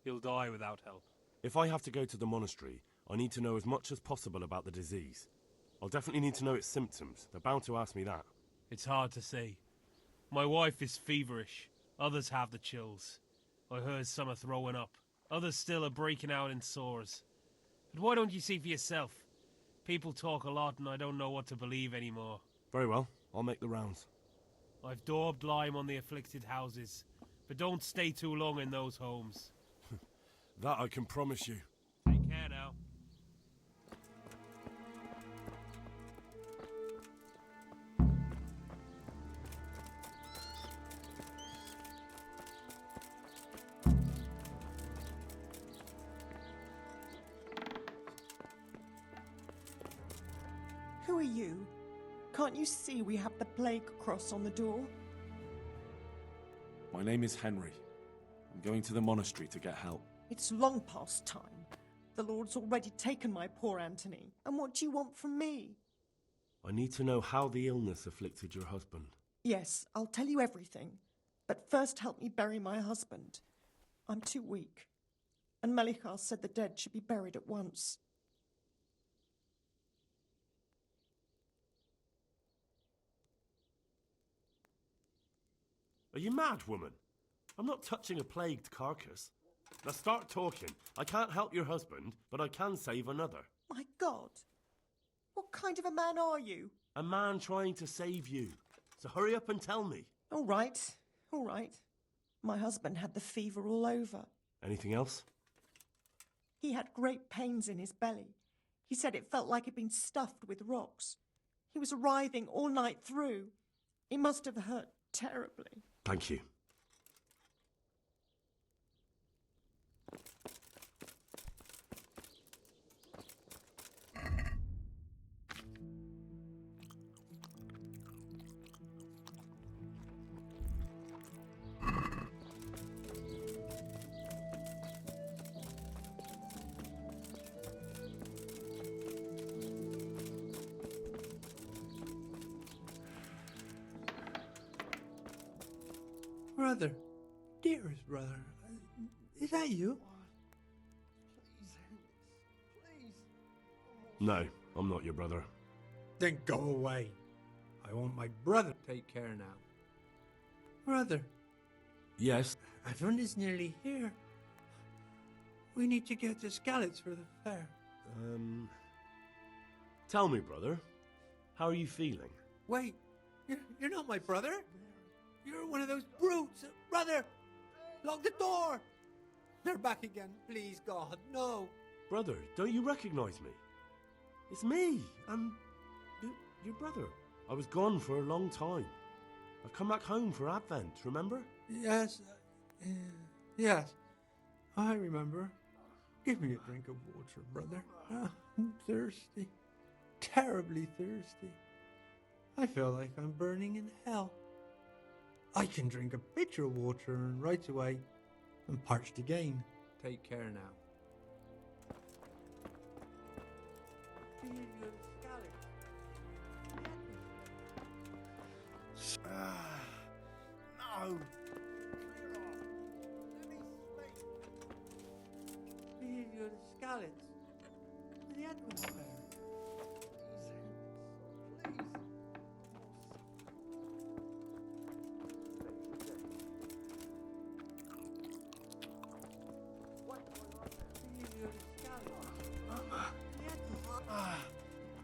He'll die without help. If I have to go to the monastery, I need to know as much as possible about the disease. I'll definitely need to know its symptoms. They're bound to ask me that. It's hard to say. My wife is feverish. Others have the chills. I heard some are throwing up. Others still are breaking out in sores. But why don't you see for yourself? People talk a lot and I don't know what to believe anymore. Very well. I'll make the rounds. I've daubed lime on the afflicted houses, but don't stay too long in those homes. That I can promise you. Take care now. Who are you? Can't you see we have the plague cross on the door? My name is Henry. I'm going to the monastery to get help. It's long past time. The Lord's already taken my poor Anthony. And what do you want from me? I need to know how the illness afflicted your husband. Yes, I'll tell you everything. But first help me bury my husband. I'm too weak. And Melikar said the dead should be buried at once. Are you mad, woman? I'm not touching a plagued carcass. Now start talking. I can't help your husband, but I can save another. My God! What kind of a man are you? A man trying to save you. So hurry up and tell me. All right, all right. My husband had the fever all over. Anything else? He had great pains in his belly. He said it felt like it'd been stuffed with rocks. He was writhing all night through. He must have hurt terribly. Thank you. Brother, dearest brother, is that you? No, I'm not your brother. Then go away. I want my brother to take care now. Brother, Yes? everyone is nearly here. We need to get the scallops for the fair. Tell me, brother, how are you feeling? Wait, you're not my brother? You're one of those brutes! Brother! Lock the door! They're back again. Please, God, no. Brother, don't you recognize me? It's me. I'm your brother. I was gone for a long time. I've come back home for Advent, remember? Yes. Yes. I remember. Give me a drink of water, brother. I'm thirsty. Terribly thirsty. I feel like I'm burning in hell. I can drink a pitcher of water and right away I'm parched again. Take care now. No! You're the scallops. The Advent fair.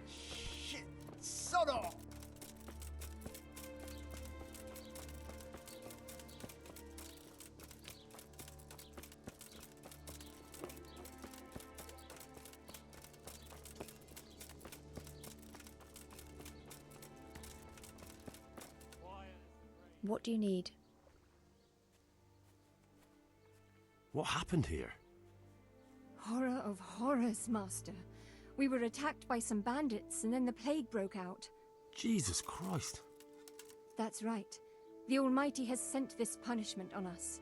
Shit! Sod off! What do you need? What happened here? Horror of horrors, Master. We were attacked by some bandits, and then the plague broke out. Jesus Christ. That's right. The Almighty has sent this punishment on us.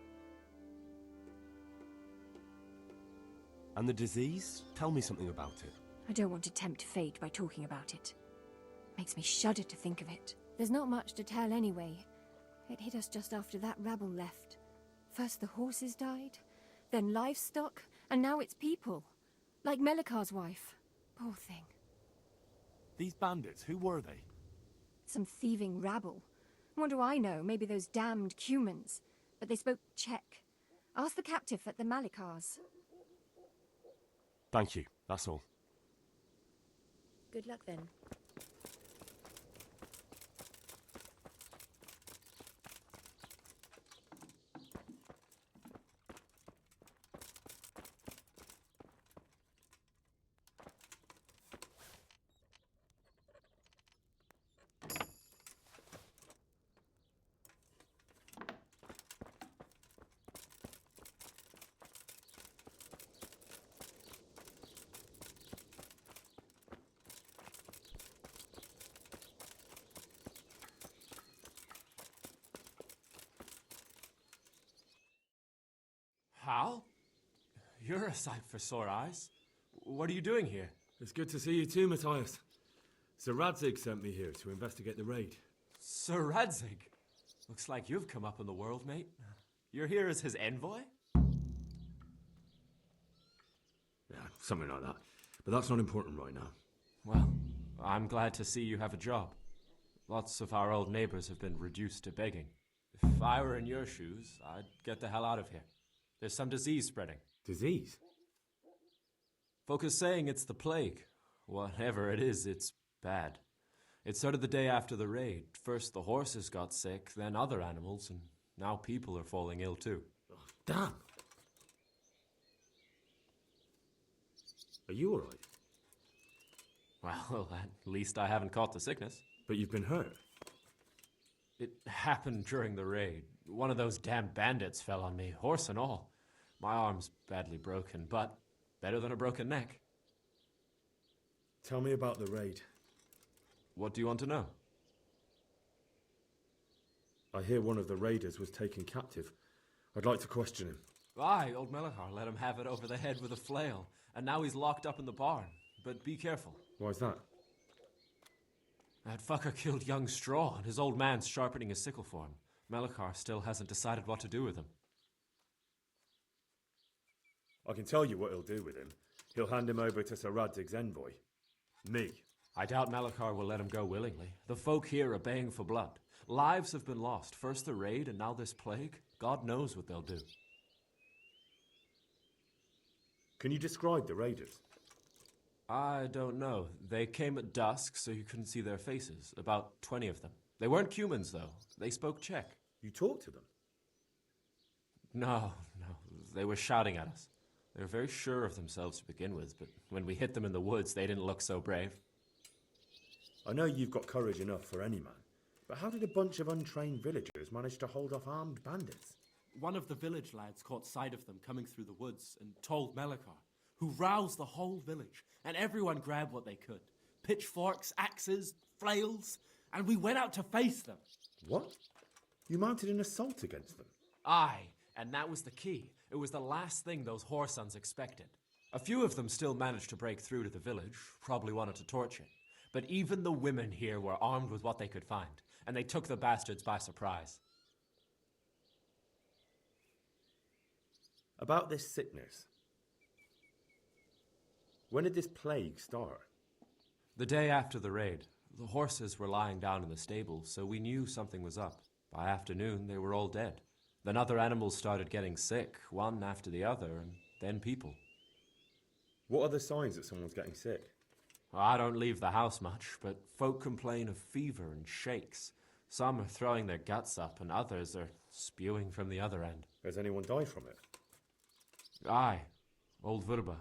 And the disease? Tell me something about it. I don't want to tempt fate by talking about it. Makes me shudder to think of it. There's not much to tell anyway. It hit us just after that rabble left. First the horses died, then livestock, and now it's people. Like Melikar's wife. Poor thing. These bandits, who were they? Some thieving rabble. What do I know? Maybe those damned Cumans. But they spoke Czech. Ask the captive at the Malikars. Thank you, that's all. Good luck then. Hal? You're a sight for sore eyes. What are you doing here? It's good to see you too, Matthias. Sir Radzig sent me here to investigate the raid. Sir Radzig? Looks like you've come up in the world, mate. You're here as his envoy? Yeah, something like that. But that's not important right now. Well, I'm glad to see you have a job. Lots of our old neighbors have been reduced to begging. If I were in your shoes, I'd get the hell out of here. There's some disease spreading. Disease? Folk are saying it's the plague. Whatever it is, it's bad. It started the day after the raid. First the horses got sick, then other animals, and now people are falling ill too. Oh, damn! Are you alright? Well, at least I haven't caught the sickness. But you've been hurt? It happened during the raid. One of those damn bandits fell on me, horse and all. My arm's badly broken, but better than a broken neck. Tell me about the raid. What do you want to know? I hear one of the raiders was taken captive. I'd like to question him. Aye, old Melachar let him have it over the head with a flail, and now he's locked up in the barn. But be careful. Why's that? That fucker killed young Straw, and his old man's sharpening his sickle for him. Melachar still hasn't decided what to do with him. I can tell you what he'll do with him. He'll hand him over to Sir Radzig's envoy. Me. I doubt Melachar will let him go willingly. The folk here are baying for blood. Lives have been lost. First the raid, and now this plague. God knows what they'll do. Can you describe the raiders? I don't know. They came at dusk, so you couldn't see their faces. About 20 of them. They weren't humans, though. They spoke Czech. You talked to them? No. They were shouting at us. They were very sure of themselves to begin with, but when we hit them in the woods, they didn't look so brave. I know you've got courage enough for any man, but how did a bunch of untrained villagers manage to hold off armed bandits? One of the village lads caught sight of them coming through the woods and told Melachar, who roused the whole village, and everyone grabbed what they could. Pitchforks, axes, flails, and we went out to face them. What? You mounted an assault against them? Aye, and that was the key. It was the last thing those whoresons expected. A few of them still managed to break through to the village, probably wanted to torch it. But even the women here were armed with what they could find, and they took the bastards by surprise. About this sickness. When did this plague start? The day after the raid. The horses were lying down in the stable, so we knew something was up. By afternoon, they were all dead. Then other animals started getting sick, one after the other, and then people. What are the signs that someone's getting sick? I don't leave the house much, but folk complain of fever and shakes. Some are throwing their guts up, and others are spewing from the other end. Has anyone died from it? Aye, old Verba.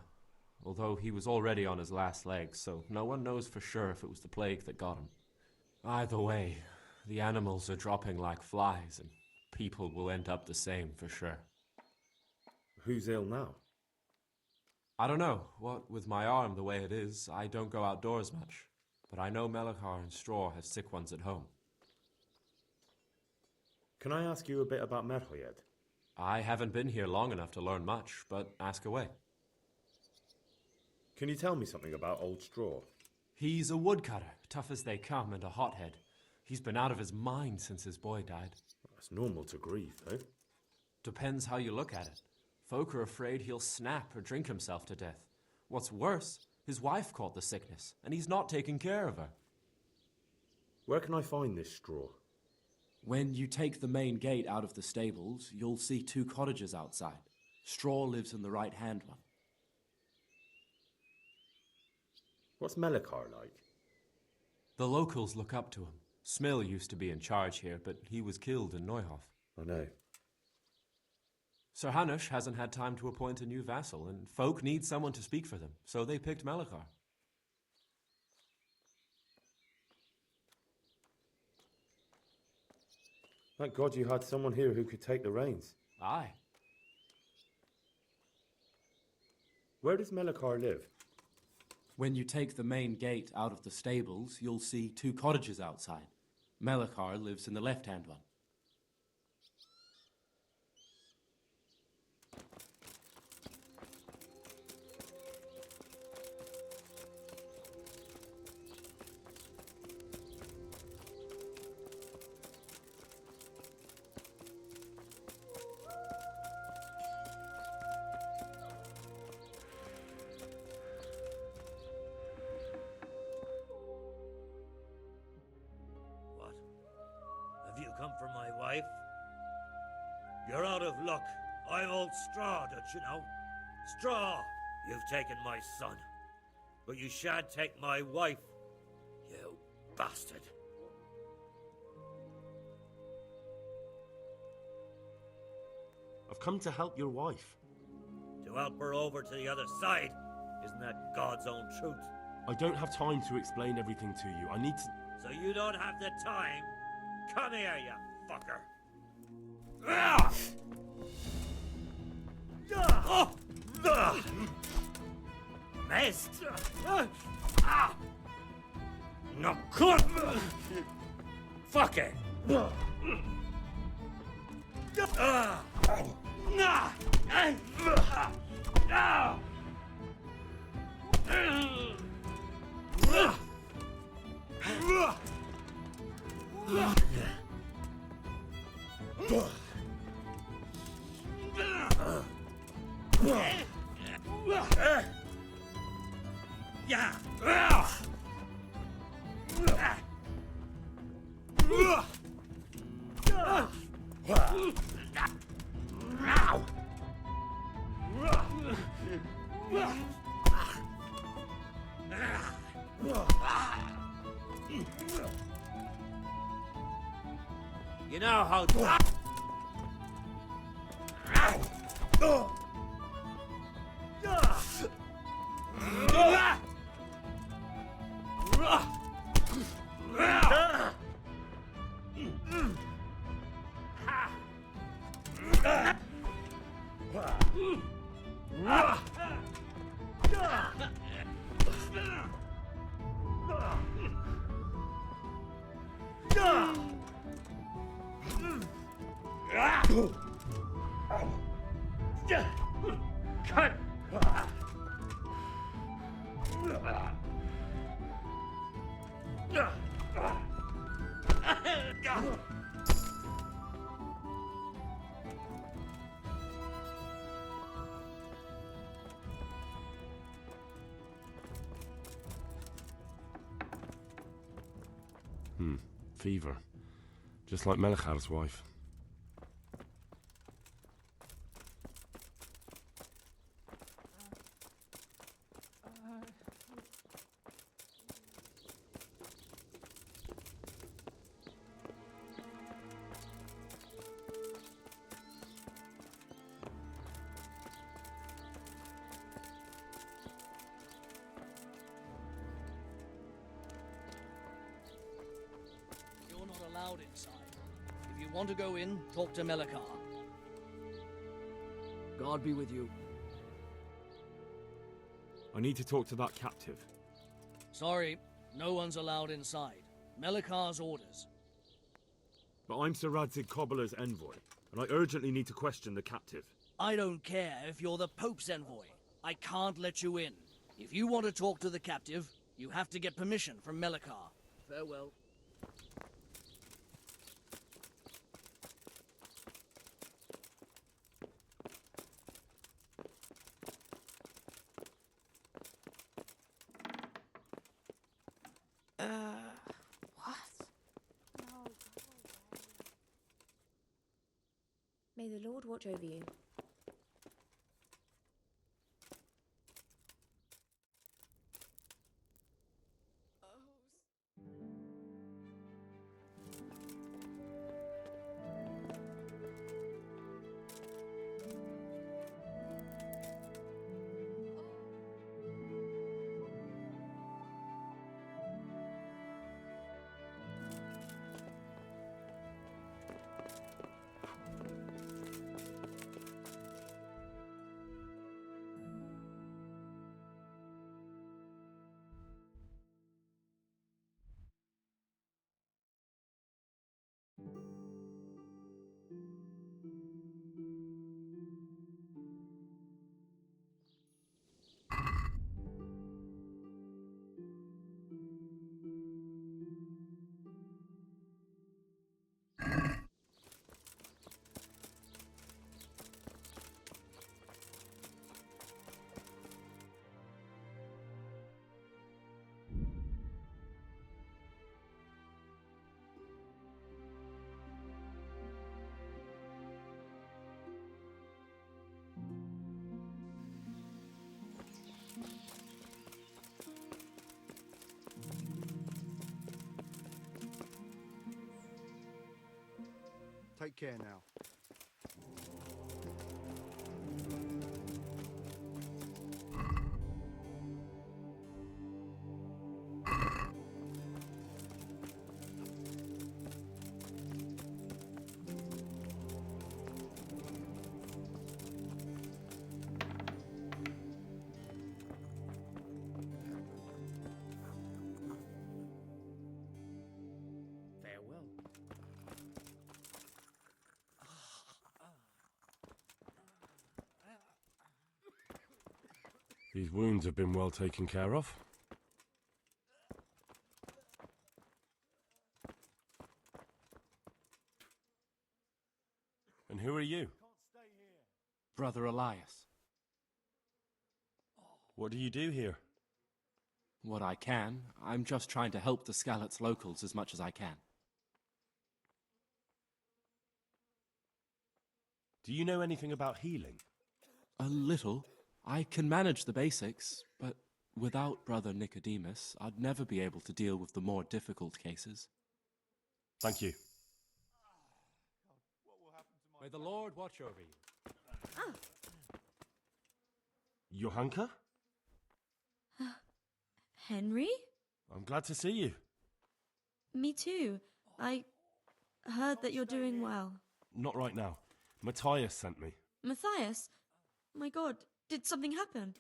Although he was already on his last legs, so no one knows for sure if it was the plague that got him. Either way, the animals are dropping like flies, and people will end up the same for sure. Who's ill now? I don't know. What with my arm the way it is, I don't go outdoors much. But I know Melachar and Straw have sick ones at home. Can I ask you a bit about Merhoyed? I haven't been here long enough to learn much, but ask away. Can you tell me something about Old Straw? He's a woodcutter, tough as they come, and a hothead. He's been out of his mind since his boy died. That's normal to grieve, though. Depends how you look at it. Folk are afraid he'll snap or drink himself to death. What's worse, his wife caught the sickness, and he's not taking care of her. Where can I find this Straw? When you take the main gate out of the stables, you'll see 2 cottages outside. Straw lives in the right-hand one. What's Melachar like? The locals look up to him. Smill used to be in charge here, but he was killed in Neuhof. I know. Sir Hanush hasn't had time to appoint a new vassal, and folk need someone to speak for them, so they picked Melachar. Thank God you had someone here who could take the reins. Aye. Where does Melachar live? When you take the main gate out of the stables, you'll see 2 cottages outside. Melachar lives in the left-hand one. Have you come for my wife? You're out of luck. I'm old Straw, don't you know? Straw, you've taken my son. But you shan't take my wife, you bastard. I've come to help your wife. To help her over to the other side? Isn't that God's own truth? I don't have time to explain everything to you. I need to... So you don't have the time? Come here, you fucker. Ah! Oh! Mist! Ah! No good! Fuck it! Ah! Ah! Ah! Yeah. You know how to... Cut! Fever. Just like Melichar's wife. You're not allowed inside. If you want to go in, talk to Melikar. God be with you. I need to talk to that captive. Sorry, no one's allowed inside. Melikar's orders. But I'm Sir Radzig Cobbler's envoy, and I urgently need to question the captive. I don't care if you're the Pope's envoy. I can't let you in. If you want to talk to the captive, you have to get permission from Melikar. Farewell. May the Lord watch over you. Take care now. These wounds have been well taken care of. And who are you? Brother Elias. What do you do here? What I can. I'm just trying to help the Skalitz locals as much as I can. Do you know anything about healing? A little. I can manage the basics, but without Brother Nicodemus, I'd never be able to deal with the more difficult cases. Thank you. May the Lord watch over you. Johanka? Henry? I'm glad to see you. Me too. I heard that you're doing well. Not right now. Matthias sent me. Matthias? My God, did something happen?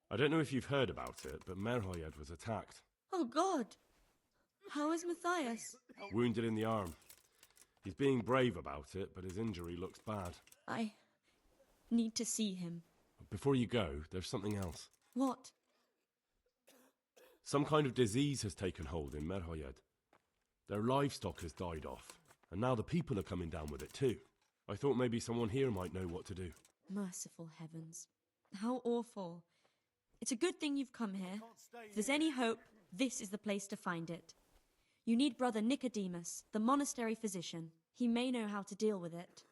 I don't know if you've heard about it, but Merhoyed was attacked. Oh God! How is Matthias? Wounded in the arm. He's being brave about it, but his injury looks bad. I need to see him. Before you go, there's something else. What? Some kind of disease has taken hold in Merhoyed. Their livestock has died off, and now the people are coming down with it too. I thought maybe someone here might know what to do. Merciful heavens. How awful. It's a good thing you've come here. If there's any hope, this is the place to find it. You need Brother Nicodemus, the monastery physician. He may know how to deal with it.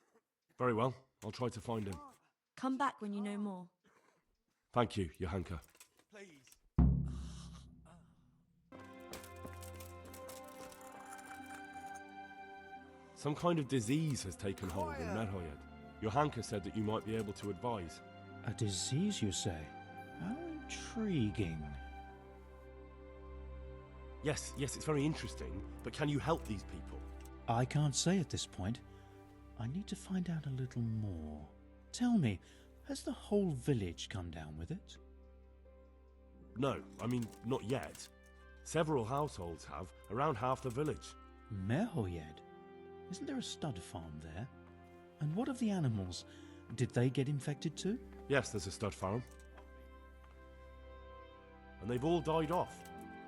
Very well, I'll try to find him. Come back when you know more. Thank you, Johanka. Some kind of disease has taken hold in Merhoyed. Johanka said that you might be able to advise. A disease, you say? How intriguing. Yes, it's very interesting, but can you help these people? I can't say at this point. I need to find out a little more. Tell me, has the whole village come down with it? No, I mean, not yet. Several households have, around half the village. Merhoyed? Isn't there a stud farm there? And what of the animals? Did they get infected too? Yes, there's a stud farm. And they've all died off.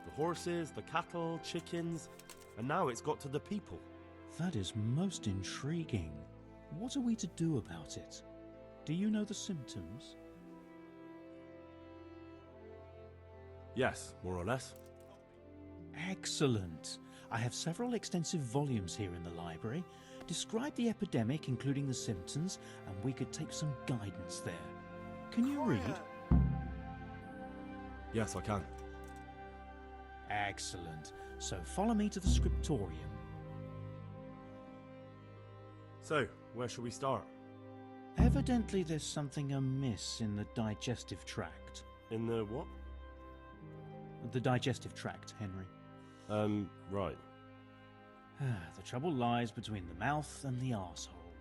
The horses, the cattle, chickens, and now it's got to the people. That is most intriguing. What are we to do about it? Do you know the symptoms? Yes, more or less. Excellent. I have several extensive volumes here in the library. Describe the epidemic, including the symptoms, and we could take some guidance there. Can you read? Yes, I can. Excellent. So follow me to the scriptorium. So, where shall we start? Evidently there's something amiss in the digestive tract. In the what? The digestive tract, Henry. Right. The trouble lies between the mouth and the arsehole.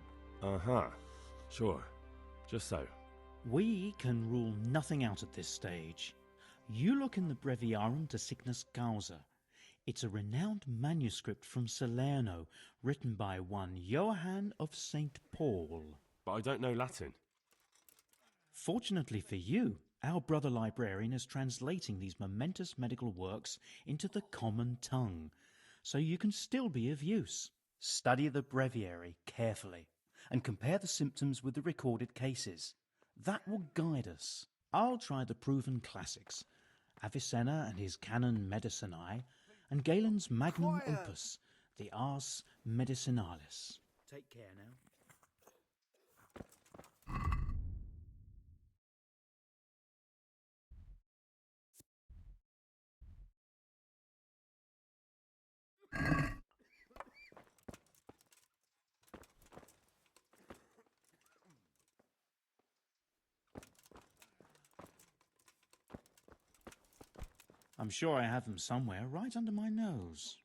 Uh-huh. Sure. Just so. We can rule nothing out at this stage. You look in the Breviarum de Sickness Causa. It's a renowned manuscript from Salerno, written by one Johann of St. Paul. But I don't know Latin. Fortunately for you, our brother librarian is translating these momentous medical works into the common tongue, so you can still be of use. Study the breviary carefully and compare the symptoms with the recorded cases. That will guide us. I'll try the proven classics, Avicenna and his Canon Medicinae, and Galen's magnum opus, the Ars Medicinalis. Take care now. I'm sure I have them somewhere, right under my nose.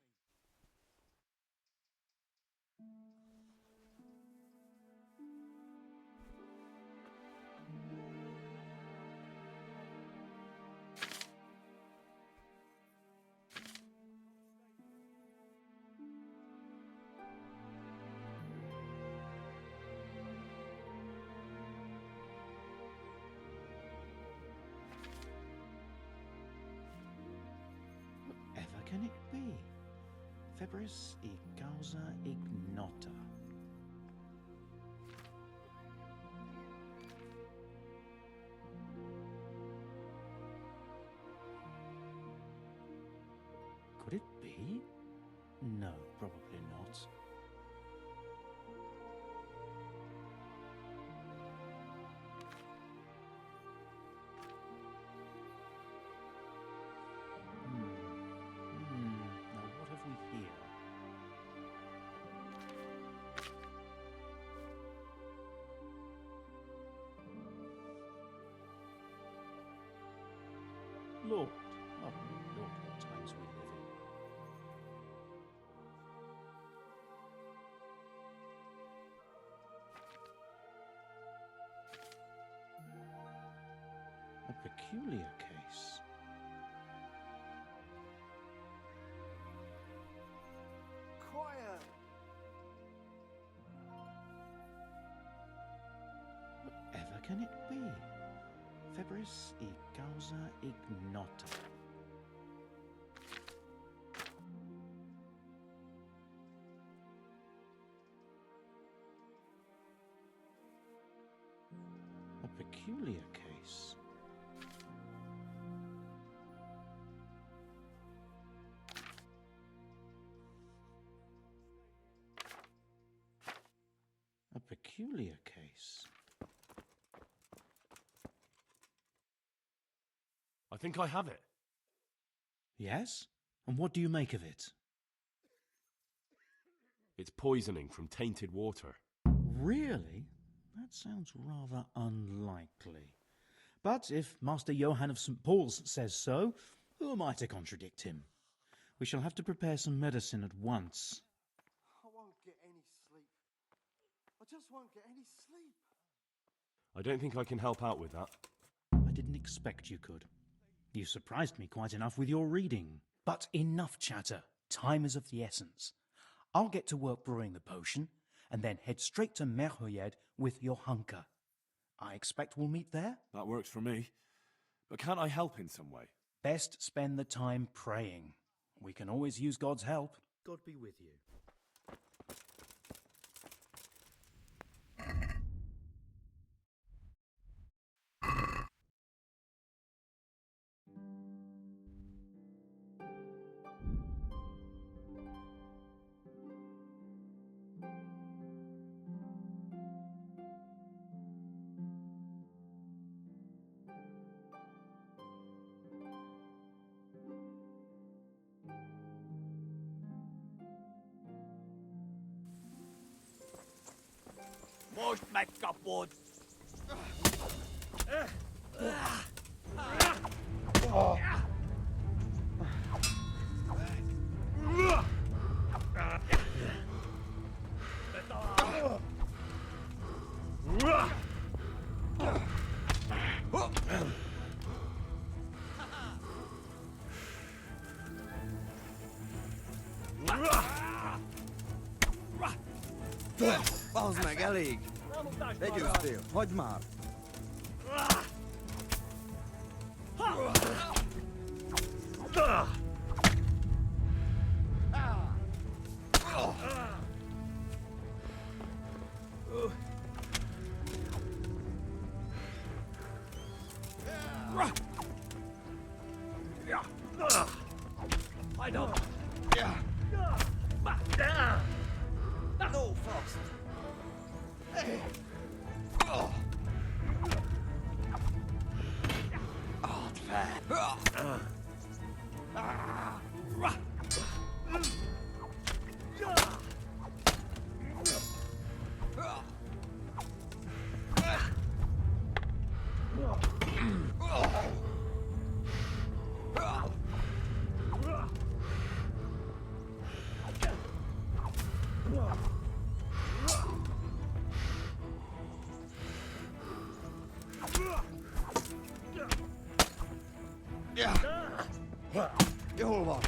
can it be? Febris y causa ignota. Could it be? No, probably not. Now what have we here? Lord, oh Lord, what times we live in. A peculiar case. Quiet! Whatever can it be? Febris y causa ignota. A peculiar case. A peculiar case. I think I have it. Yes? And what do you make of it? It's poisoning from tainted water. Really? That sounds rather unlikely. But if Master Johann of St. Paul's says so, who am I to contradict him? We shall have to prepare some medicine at once. I won't get any sleep. I just won't get any sleep. I don't think I can help out with that. I didn't expect you could. You surprised me quite enough with your reading. But enough chatter. Time is of the essence. I'll get to work brewing the potion, and then head straight to Merhoyed with your hunker. I expect we'll meet there? That works for me. But can't I help in some way? Best spend the time praying. We can always use God's help. God be with you. Most make up wood. Az meg elég! Legyőztél, hagyd már! I know. No, Faust. Jól van.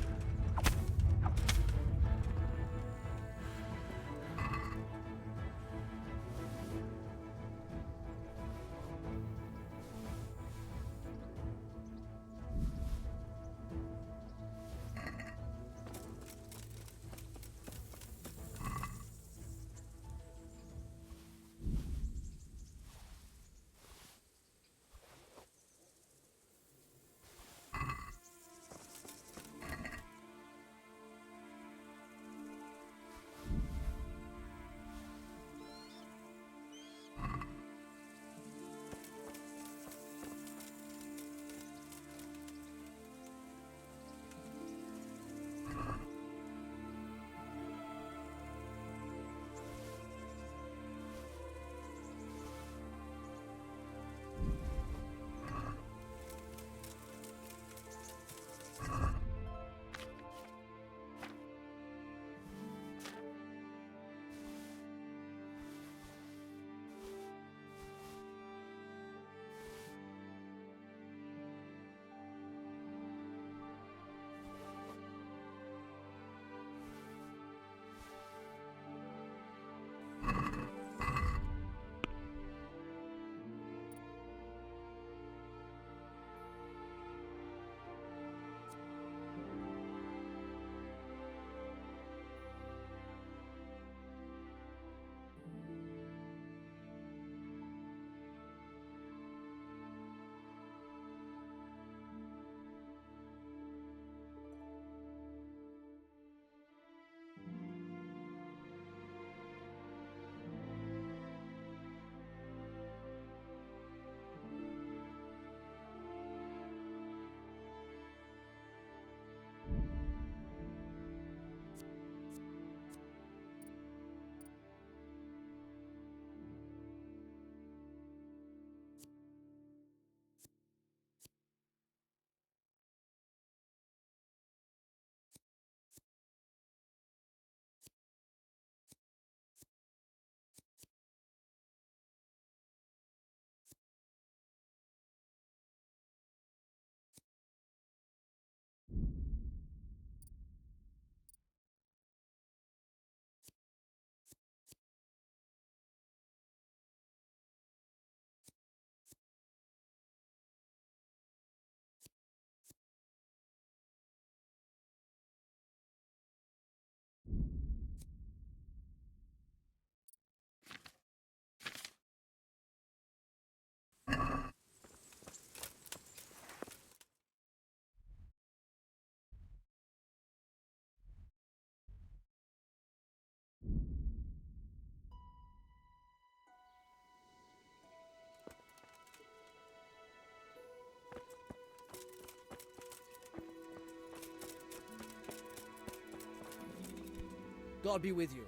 God be with you.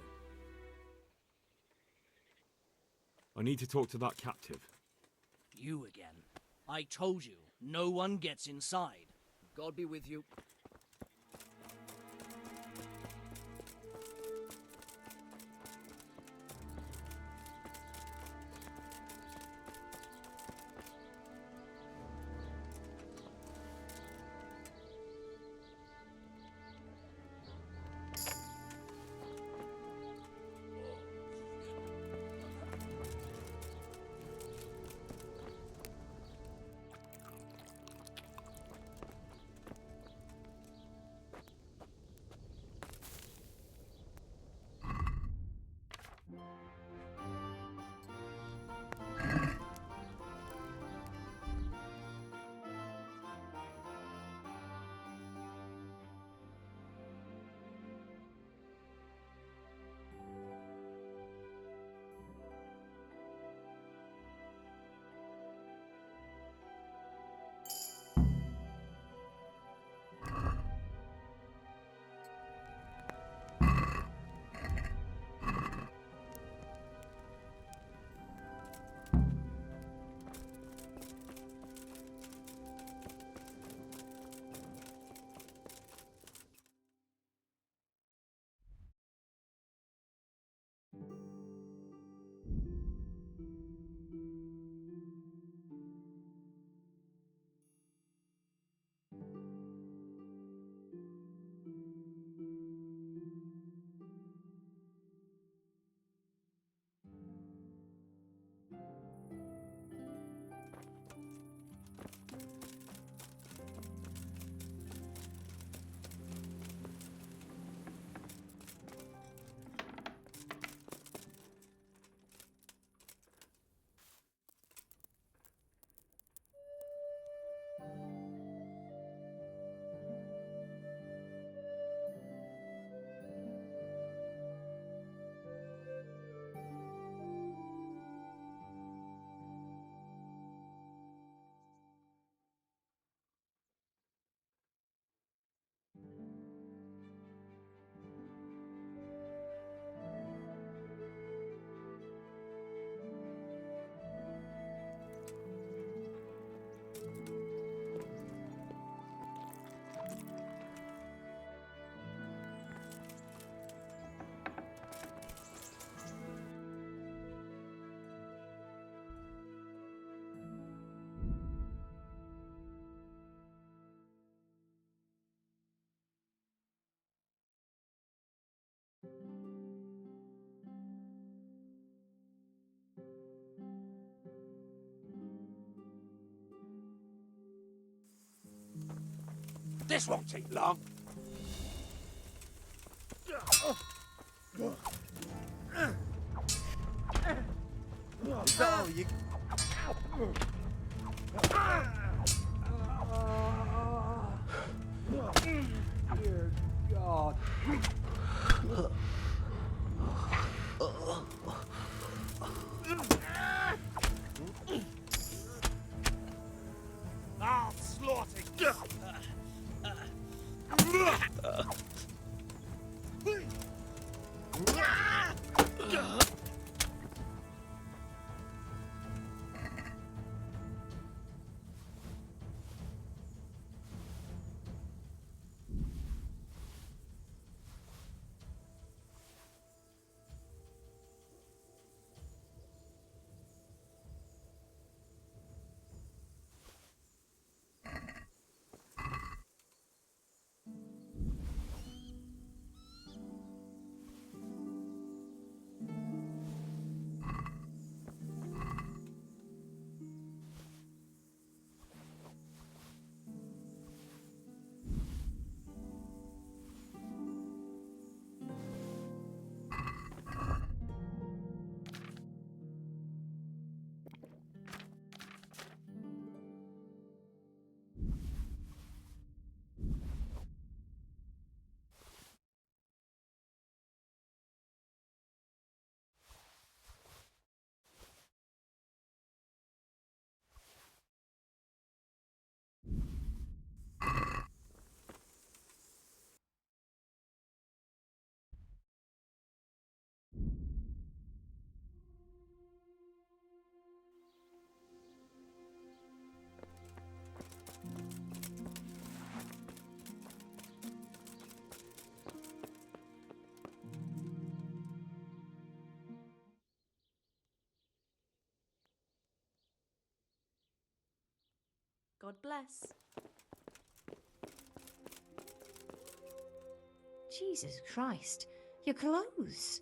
I need to talk to that captive. You again. I told you, no one gets inside. God be with you. This won't take long. No, you... Dear God. I'll slaughter you. God bless. Jesus Christ, your clothes.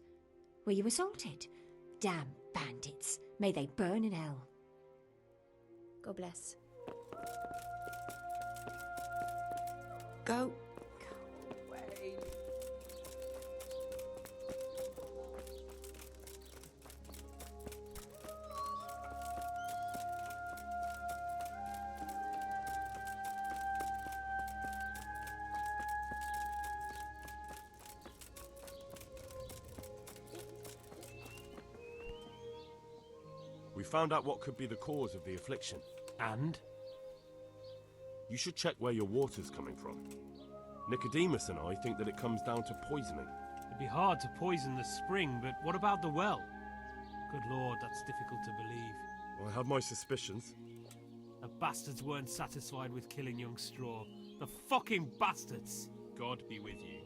Were you assaulted? Damn bandits. May they burn in hell. God bless. Go. We found out what could be the cause of the affliction. And? You should check where your water's coming from. Nicodemus and I think that it comes down to poisoning. It'd be hard to poison the spring, but what about the well? Good lord, that's difficult to believe. I have my suspicions. The bastards weren't satisfied with killing young Straw. The fucking bastards! God be with you.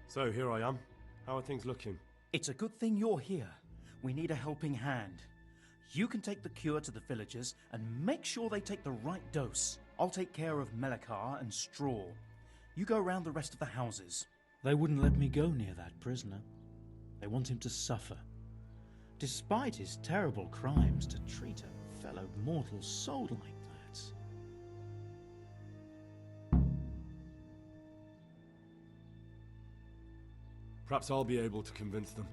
So, here I am. How are things looking? It's a good thing you're here. We need a helping hand. You can take the cure to the villagers and make sure they take the right dose. I'll take care of Melikar and Straw. You go around the rest of the houses. They wouldn't let me go near that prisoner. They want him to suffer. Despite his terrible crimes, to treat a fellow mortal soul like that. Perhaps I'll be able to convince them.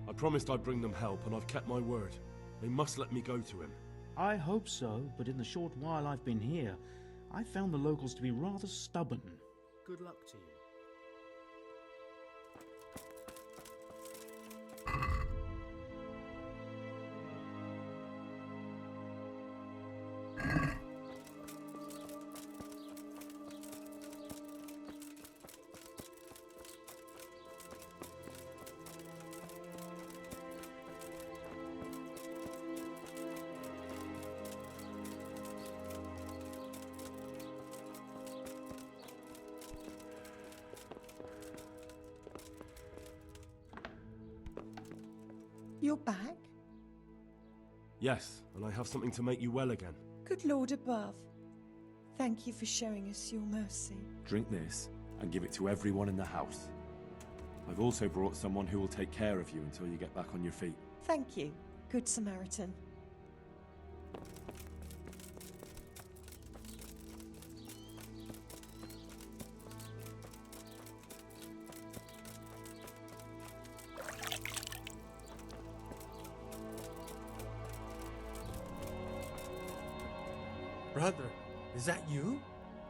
I promised I'd bring them help, and I've kept my word. They must let me go to him. I hope so, but in the short while I've been here, I've found the locals to be rather stubborn. Good luck to you. You're back? Yes, and I have something to make you well again. Good Lord above. Thank you for showing us your mercy. Drink this and give it to everyone in the house. I've also brought someone who will take care of you until you get back on your feet. Thank you, Good Samaritan. Brother, is that you?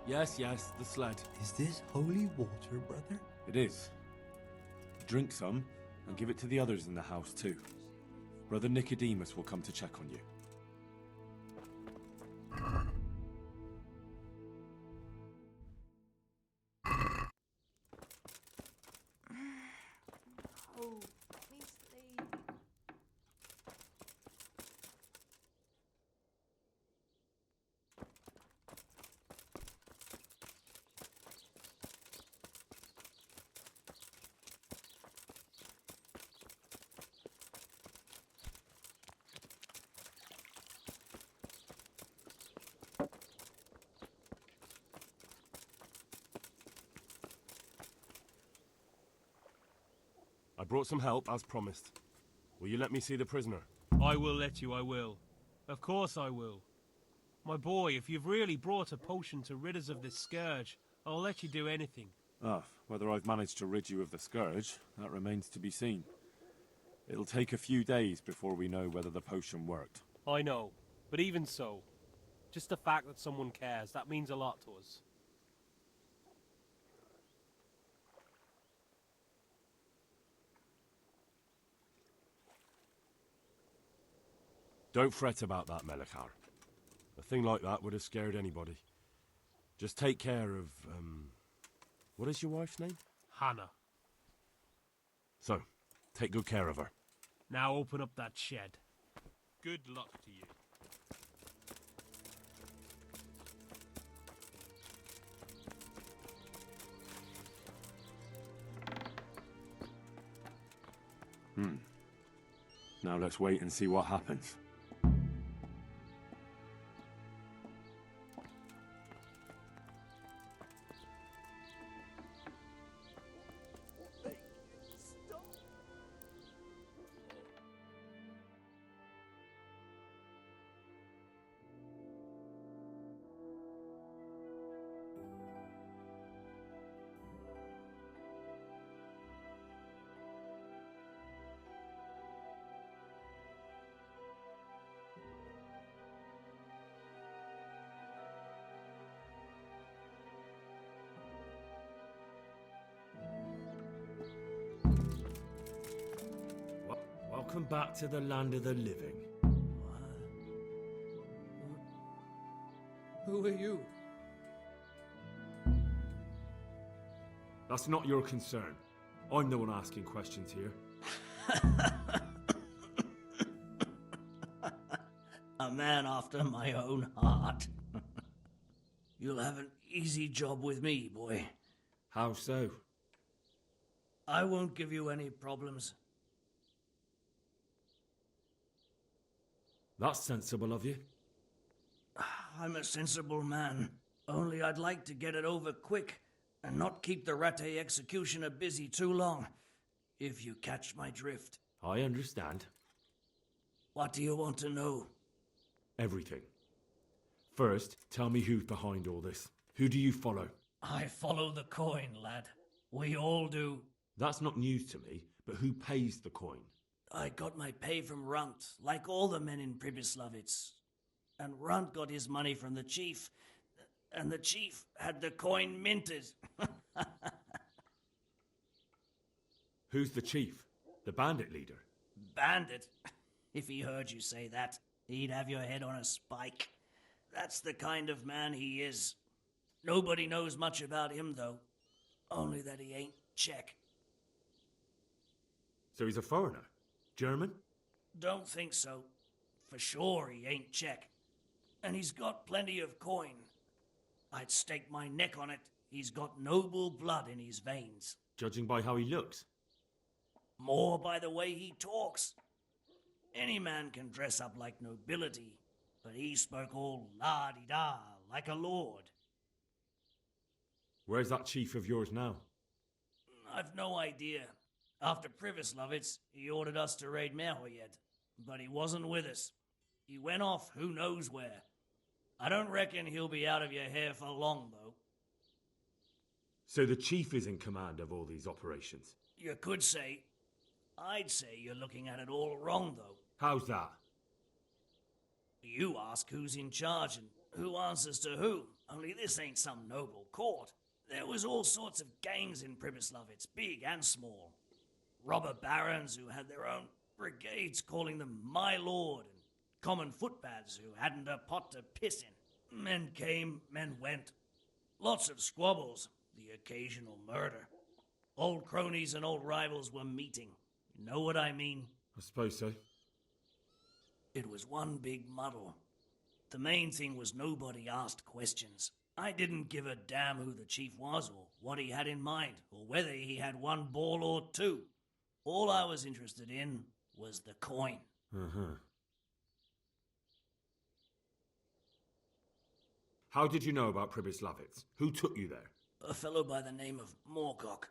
Yes, the sled. Is this holy water, brother? It is. Drink some and give it to the others in the house too. Brother Nicodemus will come to check on you. Oh, please leave. I brought some help, as promised. Will you let me see the prisoner? I will let you, I will. Of course I will. My boy, if you've really brought a potion to rid us of this scourge, I'll let you do anything. Ah, whether I've managed to rid you of the scourge, that remains to be seen. It'll take a few days before we know whether the potion worked. I know, but even so, just the fact that someone cares, that means a lot to us. Don't fret about that, Melikar. A thing like that would have scared anybody. Just take care of, what is your wife's name? Hannah. So, take good care of her. Now open up that shed. Good luck to you. Now let's wait and see what happens. Welcome back to the land of the living. Who are you? That's not your concern. I'm the one asking questions here. A man after my own heart. You'll have an easy job with me, boy. How so? I won't give you any problems. That's sensible of you. I'm a sensible man. Only I'd like to get it over quick and not keep the Rattay executioner busy too long, if you catch my drift. I understand. What do you want to know? Everything. First, tell me who's behind all this. Who do you follow? I follow the coin, lad. We all do. That's not news to me, but who pays the coin? I got my pay from Runt, like all the men in Pribyslavitz. And Runt got his money from the chief, and the chief had the coin minted. Who's the chief? The bandit leader? Bandit? If he heard you say that, he'd have your head on a spike. That's the kind of man he is. Nobody knows much about him, though. Only that he ain't Czech. So he's a foreigner? German? Don't think so. For sure he ain't Czech. And he's got plenty of coin. I'd stake my neck on it. He's got noble blood in his veins. Judging by how he looks? More by the way he talks. Any man can dress up like nobility, but he spoke all la-di-da, like a lord. Where's that chief of yours now? I've no idea. After Pribyslavitz, he ordered us to raid Merhoyed, but he wasn't with us. He went off who knows where. I don't reckon he'll be out of your hair for long, though. So the chief is in command of all these operations? You could say. I'd say you're looking at it all wrong, though. How's that? You ask who's in charge and who answers to who, only this ain't some noble court. There was all sorts of gangs in Pribyslavitz, big and small. Robber barons who had their own brigades calling them my lord, and common footpads who hadn't a pot to piss in. Men came, men went. Lots of squabbles, the occasional murder. Old cronies and old rivals were meeting. You know what I mean? I suppose so. It was one big muddle. The main thing was nobody asked questions. I didn't give a damn who the chief was or what he had in mind or whether he had one ball or two. All I was interested in was the coin. How did you know about Pribyslavitz? Who took you there? A fellow by the name of Moorcock.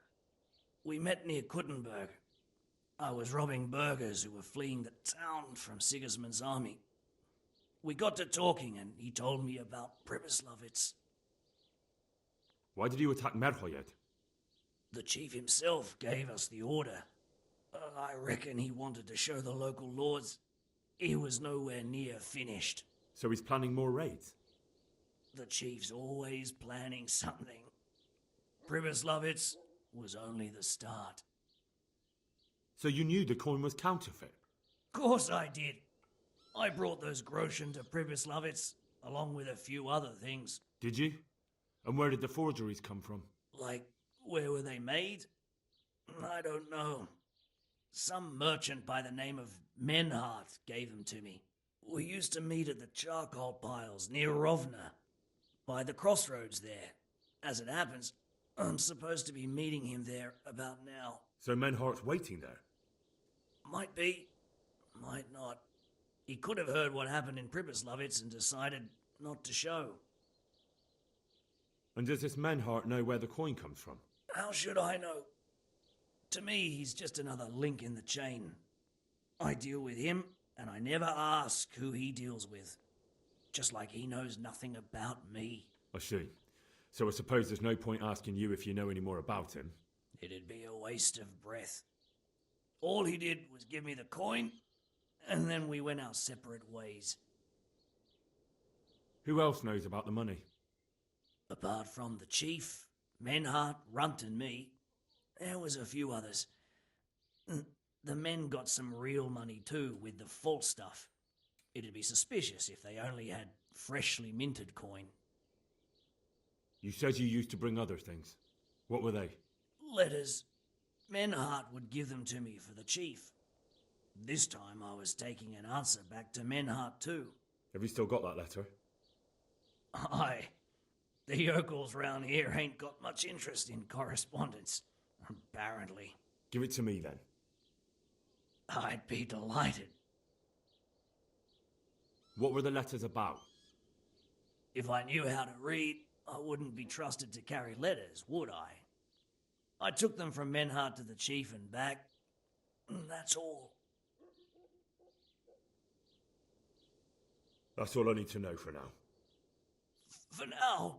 We met near Kuttenberg. I was robbing burghers who were fleeing the town from Sigismund's army. We got to talking and he told me about Pribyslavitz. Why did you attack Merhoyed? The chief himself gave us the order. I reckon he wanted to show the local lords he was nowhere near finished. So he's planning more raids? The chief's always planning something. Pribyslavitz was only the start. So you knew the coin was counterfeit? Course I did. I brought those groschen to Pribyslavitz, along with a few other things. Did you? And where did the forgeries come from? Like, where were they made? I don't know. Some merchant by the name of Menhart gave them to me. We used to meet at the charcoal piles near Rovna, by the crossroads there. As it happens, I'm supposed to be meeting him there about now. So Menhart's waiting there? Might be, might not. He could have heard what happened in Pribyslavitz and decided not to show. And does this Menhart know where the coin comes from? How should I know? To me, he's just another link in the chain. I deal with him, and I never ask who he deals with. Just like he knows nothing about me. I see. So I suppose there's no point asking you if you know any more about him. It'd be a waste of breath. All he did was give me the coin, and then we went our separate ways. Who else knows about the money? Apart from the chief, Menhart, Runt and me, there was a few others. The men got some real money too, with the false stuff. It'd be suspicious if they only had freshly minted coin. You said you used to bring other things. What were they? Letters. Menhart would give them to me for the chief. This time I was taking an answer back to Menhart too. Have you still got that letter? Aye. The yokels round here ain't got much interest in correspondence, apparently. Give it to me then. I'd be delighted. What were the letters about? If I knew how to read, I wouldn't be trusted to carry letters, would I? I took them from Menhart to the chief and back. That's all. That's all I need to know for now. For now,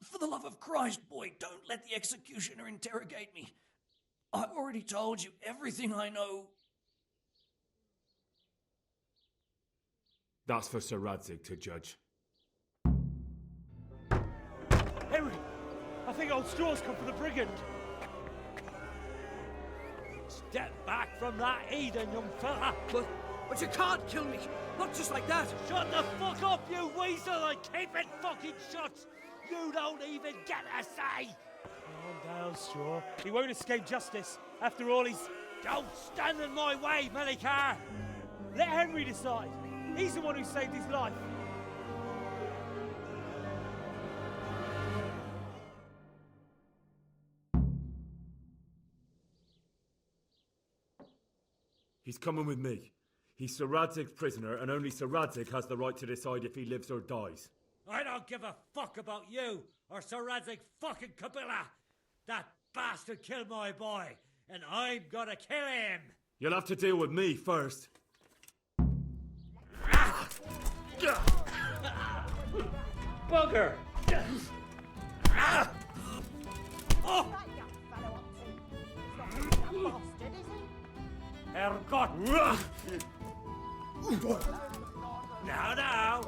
for the love of Christ, boy, don't let the executioner interrogate me. I've already told you everything I know. That's for Sir Radzig to judge. Henry! I think old Straw's come for the brigand. Step back from that Eden, young fella. But you can't kill me. Not just like that. Shut the fuck up, you weasel, and keep it fucking shut. You don't even get a say. Calm down, Straw. He won't escape justice. After all, he's... Don't stand in my way, Melikar. Let Henry decide. He's the one who saved his life. He's coming with me. He's Sir Radzig's prisoner, and only Sir Radzig has the right to decide if he lives or dies. I don't give a fuck about you or Sir Radzig fucking Kabila. That bastard killed my boy, and I'm gonna kill him. You'll have to deal with me first. Bugger! Oh! Herrgott! Now, now!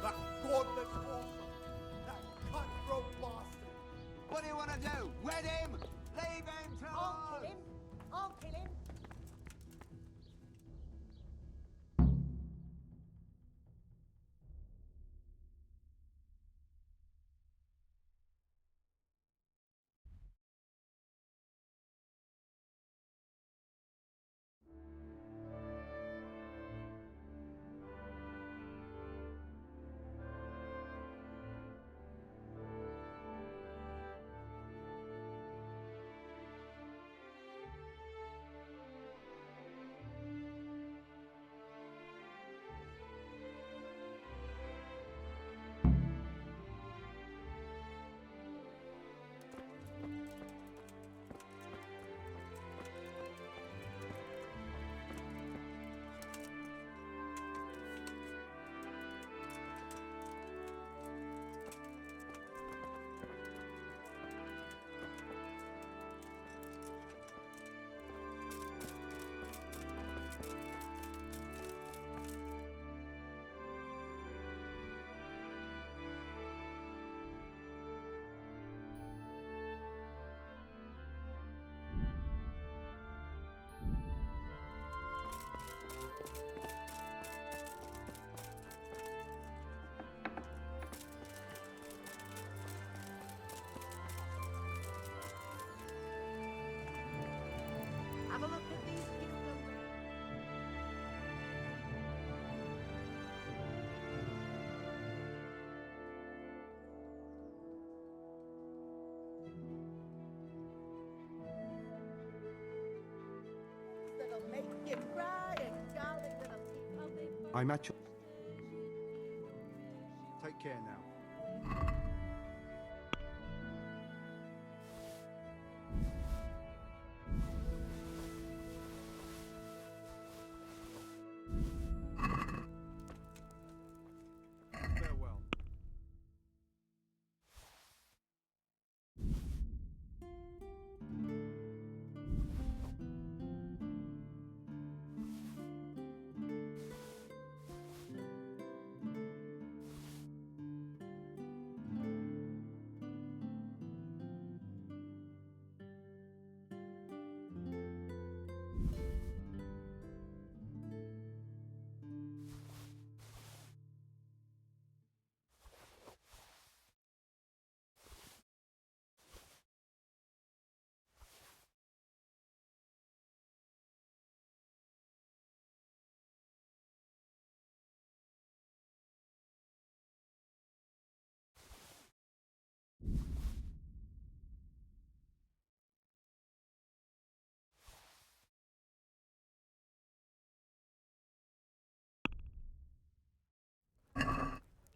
That godless wolf! That cutthroat bastard! What do you want to do? Wed him? Leave him to I'll kill him. I'll kill him. a look at these cucumbers. That'll make you cry, and golly, that'll keep I'm at your... Take care now. Farewell.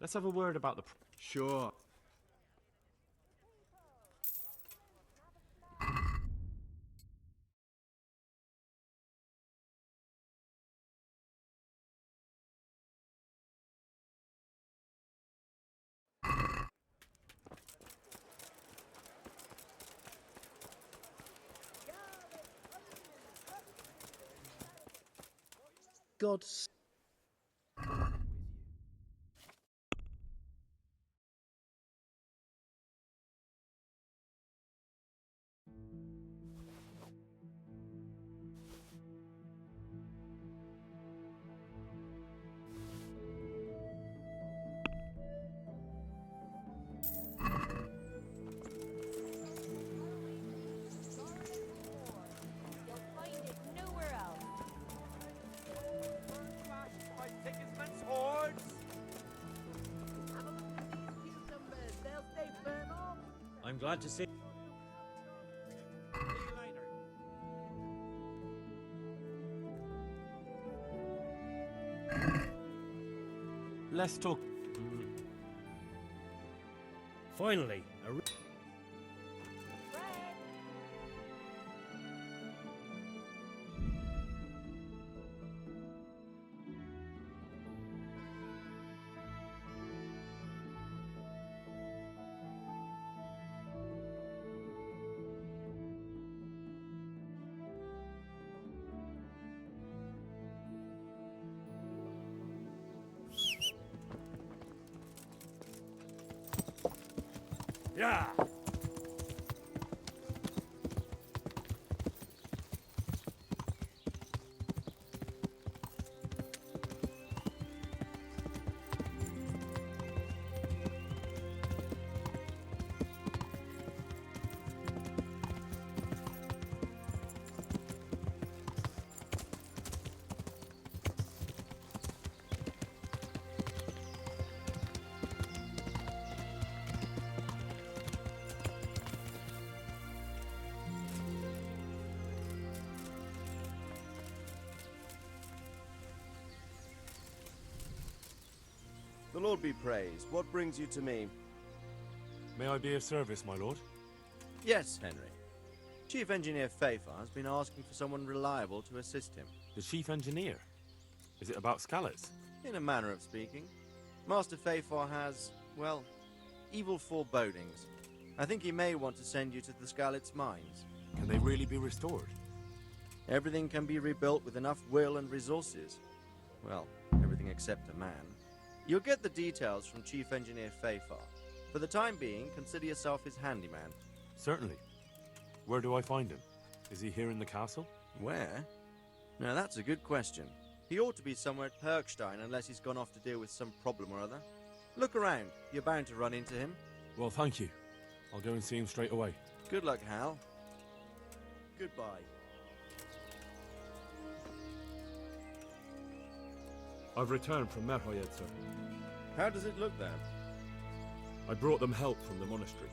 Let's have a word about the... Sure. God's... You'll find it nowhere else. Have a look at these cucumbers. They'll stay firm on. I'm glad to see. Let's talk... Finally, a yeah. The Lord be praised. What brings you to me? May I be of service, my lord? Yes, Henry. Chief Engineer Fafer has been asking for someone reliable to assist him. The chief engineer? Is it about Scallots? In a manner of speaking. Master Fafer has, well, evil forebodings. I think he may want to send you to the Scallots mines. Can they really be restored? Everything can be rebuilt with enough will and resources. Well, everything except a man. You'll get the details from Chief Engineer Fafer. For the time being, consider yourself his handyman. Certainly. Where do I find him? Is he here in the castle? Where? Now that's a good question. He ought to be somewhere at Perkstein unless he's gone off to deal with some problem or other. Look around. You're bound to run into him. Well, thank you. I'll go and see him straight away. Good luck, Hal. Goodbye. I've returned from Merhoyed, sir. How does it look then? I brought them help from the monastery.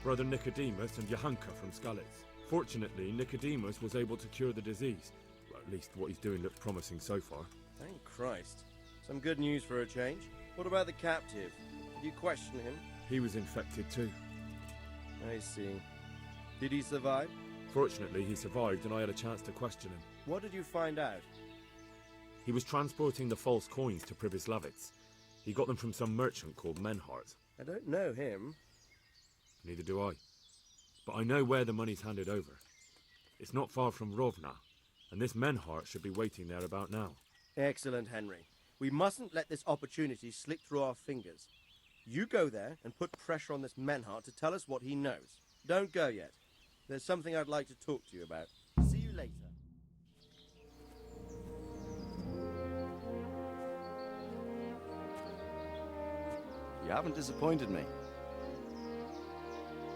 Brother Nicodemus and Johanka from Skalitz. Fortunately, Nicodemus was able to cure the disease. Well, at least what he's doing looks promising so far. Thank Christ. Some good news for a change. What about the captive? Did you question him? He was infected too. I see. Did he survive? Fortunately, he survived and I had a chance to question him. What did you find out? He was transporting the false coins to Pribyslavitz. He got them from some merchant called Menhart. I don't know him. Neither do I. But I know where the money's handed over. It's not far from Rovna, and this Menhart should be waiting there about now. Excellent, Henry. We mustn't let this opportunity slip through our fingers. You go there and put pressure on this Menhart to tell us what he knows. Don't go yet. There's something I'd like to talk to you about. See you later. You haven't disappointed me.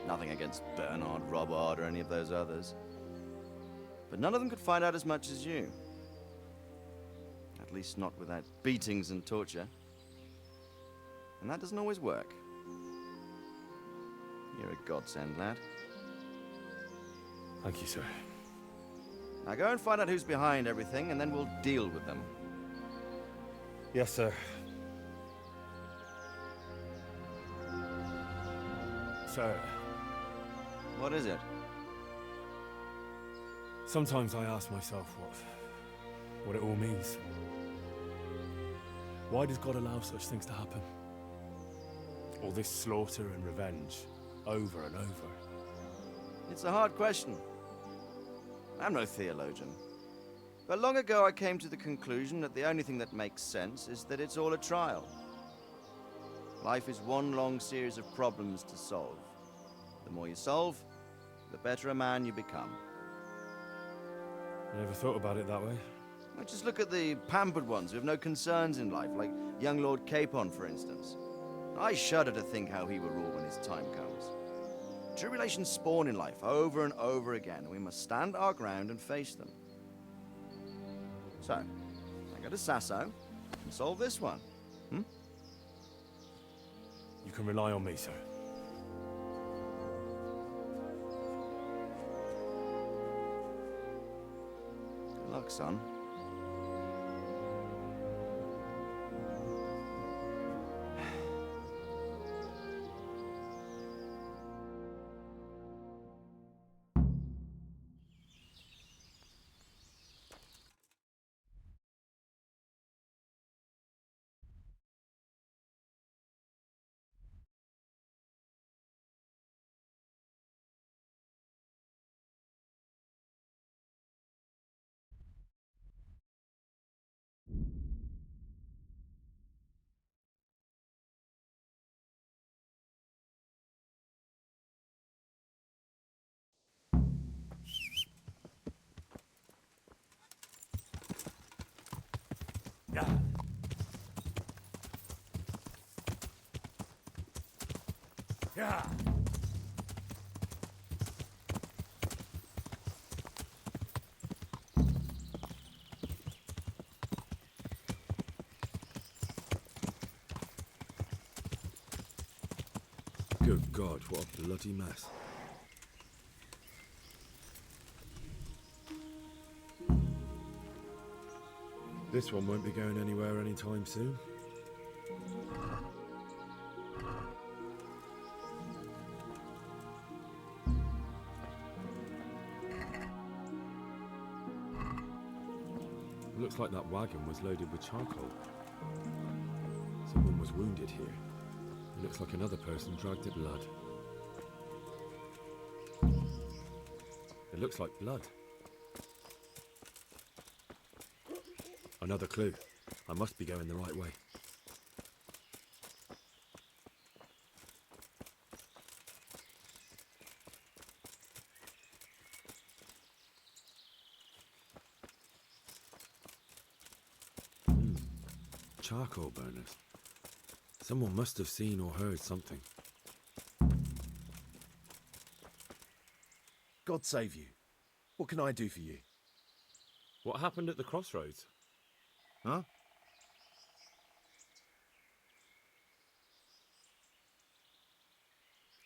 Nothing against Bernard, Robard, or any of those others. But none of them could find out as much as you. At least not without beatings and torture. And that doesn't always work. You're a godsend, lad. Thank you, sir. Now go and find out who's behind everything, and then we'll deal with them. Yes, sir. Sir. What is it? Sometimes I ask myself what it all means. Why does God allow such things to happen? All this slaughter and revenge, over and over. It's a hard question. I'm no theologian. But long ago I came to the conclusion that the only thing that makes sense is that it's all a trial. Life is one long series of problems to solve. The more you solve, the better a man you become. I never thought about it that way. Well, just look at the pampered ones who have no concerns in life, like young Lord Capon, for instance. I shudder to think how he will rule when his time comes. Tribulations spawn in life over and over again, and we must stand our ground and face them. So, I go to Sasso and solve this one. You can rely on me, sir. Good luck, son. Yeah. Good God, what a bloody mess. This one won't be going anywhere anytime soon. Looks like that wagon was loaded with charcoal. Someone was wounded here. It looks like another person dragged it blood. It looks like blood. Another clue. I must be going the right way. Charcoal burners. Someone must have seen or heard something. God save you. What can I do for you? What happened at the crossroads? Huh?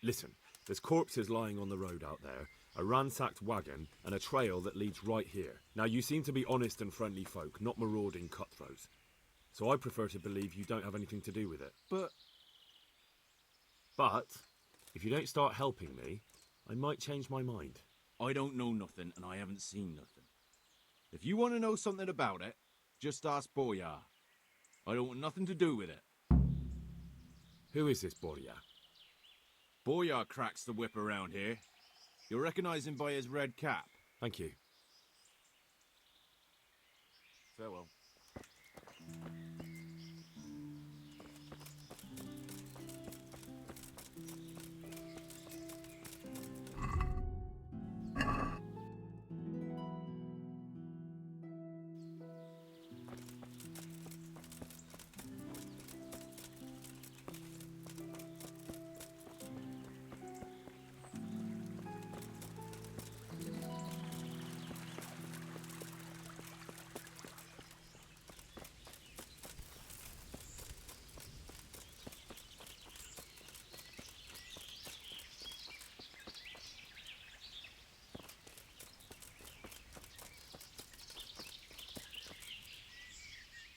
Listen, there's corpses lying on the road out there, a ransacked wagon, and a trail that leads right here. Now, you seem to be honest and friendly folk, not marauding cutthroats. So I prefer to believe you don't have anything to do with it. But, if you don't start helping me, I might change my mind. I don't know nothing, and I haven't seen nothing. If you want to know something about it, just ask Boyar. I don't want nothing to do with it. Who is this Boyar? Boyar cracks the whip around here. You'll recognize him by his red cap. Thank you. Farewell.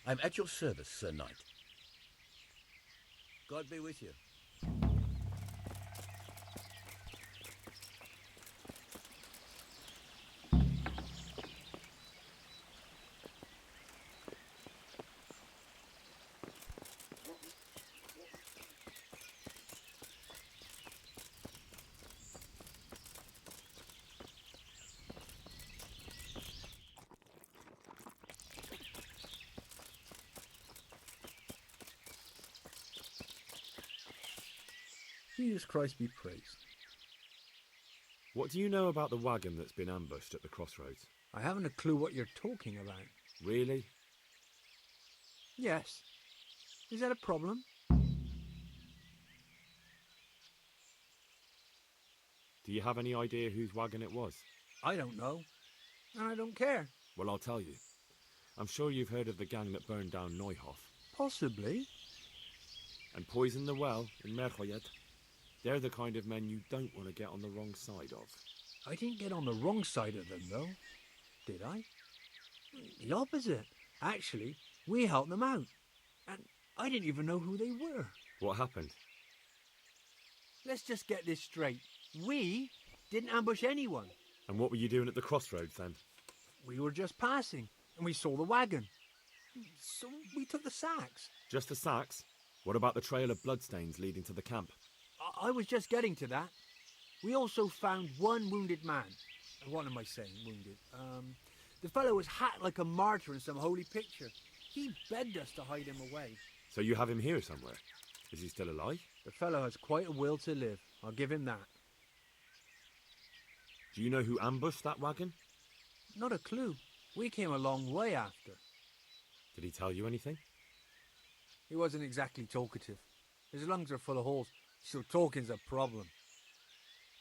I'm at your service, Sir Knight. God be with you. Jesus Christ be praised. What do you know about the wagon that's been ambushed at the crossroads? I haven't a clue what you're talking about. Really? Yes. Is that a problem? Do you have any idea whose wagon it was? I don't know. And I don't care. Well, I'll tell you. I'm sure you've heard of the gang that burned down Neuhof. Possibly. And poisoned the well in Merhoyed. They're the kind of men you don't want to get on the wrong side of. I didn't get on the wrong side of them, though. Did I? The opposite. Actually, we helped them out. And I didn't even know who they were. What happened? Let's just get this straight. We didn't ambush anyone. And what were you doing at the crossroads then? We were just passing, and we saw the wagon. So we took the sacks. Just the sacks? What about the trail of bloodstains leading to the camp? I was just getting to that. We also found one wounded man. What am I saying, wounded? The fellow was hacked like a martyr in some holy picture. He begged us to hide him away. So you have him here somewhere? Is he still alive? The fellow has quite a will to live. I'll give him that. Do you know who ambushed that wagon? Not a clue. We came a long way after. Did he tell you anything? He wasn't exactly talkative. His lungs are full of holes, so talking's a problem.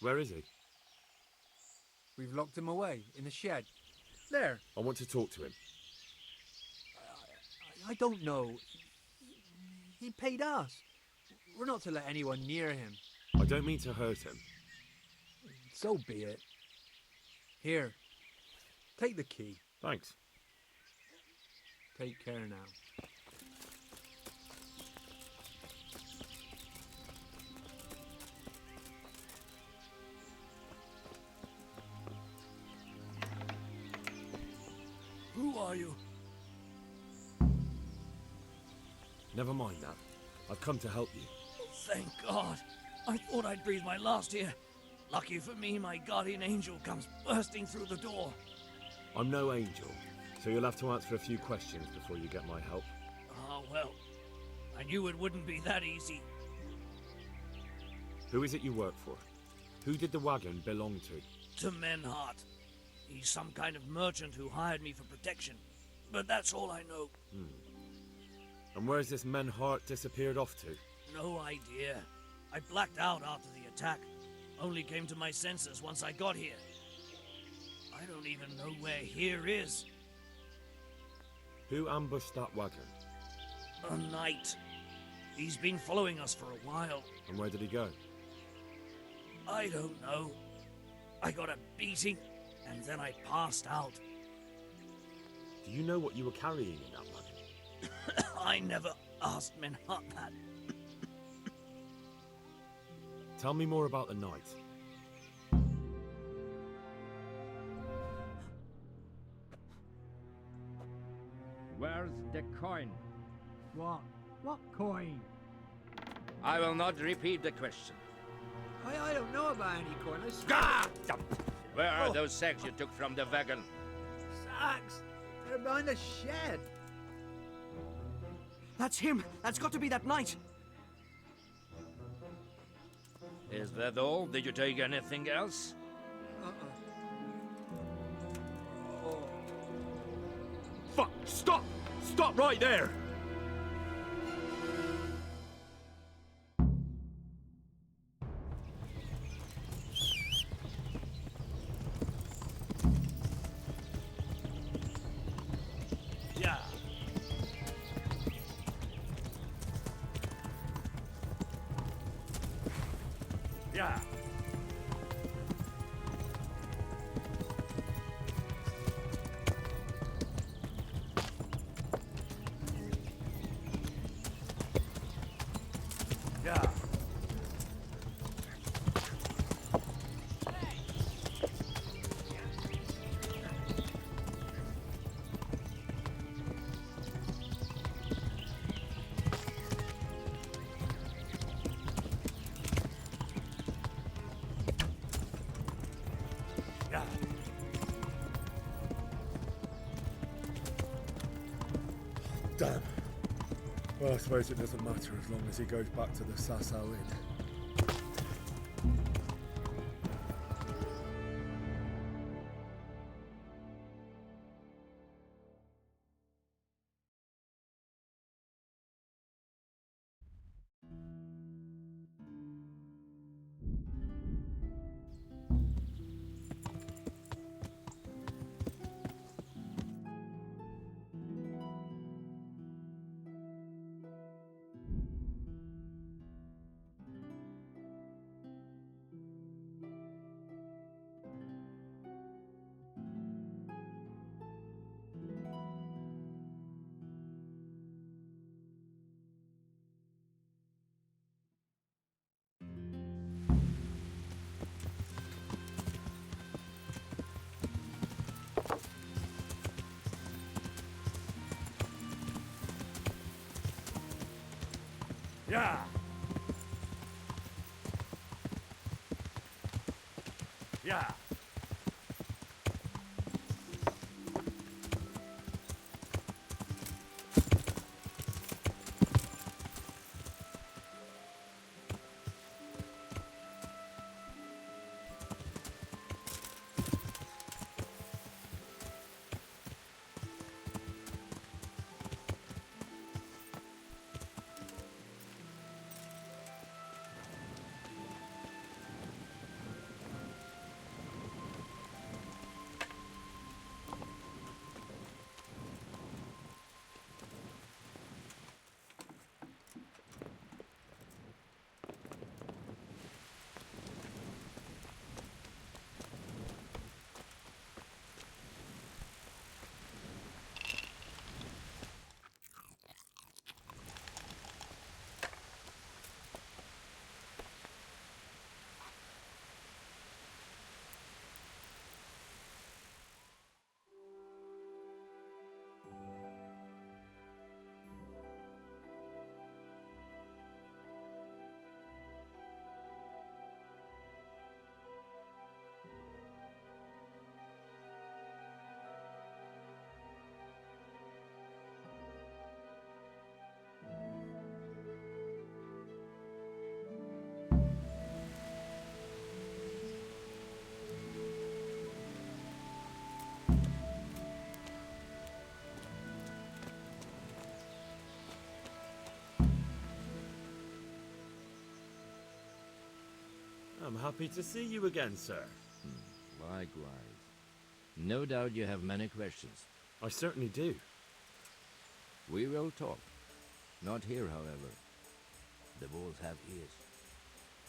Where is he? We've locked him away, in the shed. There. I want to talk to him. I don't know. He paid us. We're not to let anyone near him. I don't mean to hurt him. So be it. Here. Take the key. Thanks. Take care now. Who are you? Never mind that. I've come to help you. Thank God. I thought I'd breathe my last here. Lucky for me, my guardian angel comes bursting through the door. I'm no angel, so you'll have to answer a few questions before you get my help. Ah, well. I knew it wouldn't be that easy. Who is it you work for? Who did the wagon belong to? To Menhart. He's some kind of merchant who hired me for protection. But that's all I know. And where's this Menhart disappeared off to? No idea. I blacked out after the attack. Only came to my senses once I got here. I don't even know where here is. Who ambushed that wagon? A knight. He's been following us for a while. And where did he go? I don't know. I got a beating, and then I passed out. Do you know what you were carrying in that money? I never asked Minhart that. Tell me more about the night. Where's the coin? What? What coin? I will not repeat the question. I don't know about any coin. I swear. Ah! Where are those sacks you took from the wagon? Sacks! They're behind the shed. That's him! That's got to be that knight! Is that all? Did you take anything else? Fuck! Stop! Stop right there! Yeah. Yeah. Yeah. Yeah. Damn. Well, I suppose it doesn't matter as long as he goes back to the Sasau Inn. Yeah. Yeah. I'm happy to see you again, sir. Likewise. No doubt you have many questions. I certainly do. We will talk. Not here, however. The walls have ears.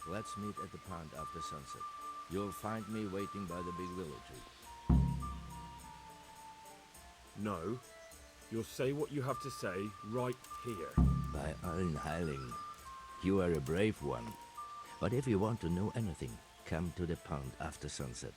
Let's meet at the pond after sunset. You'll find me waiting by the big willow tree. No. You'll say what you have to say right here. By allen Heiling, you are a brave one. But if you want to know anything, come to the pond after sunset.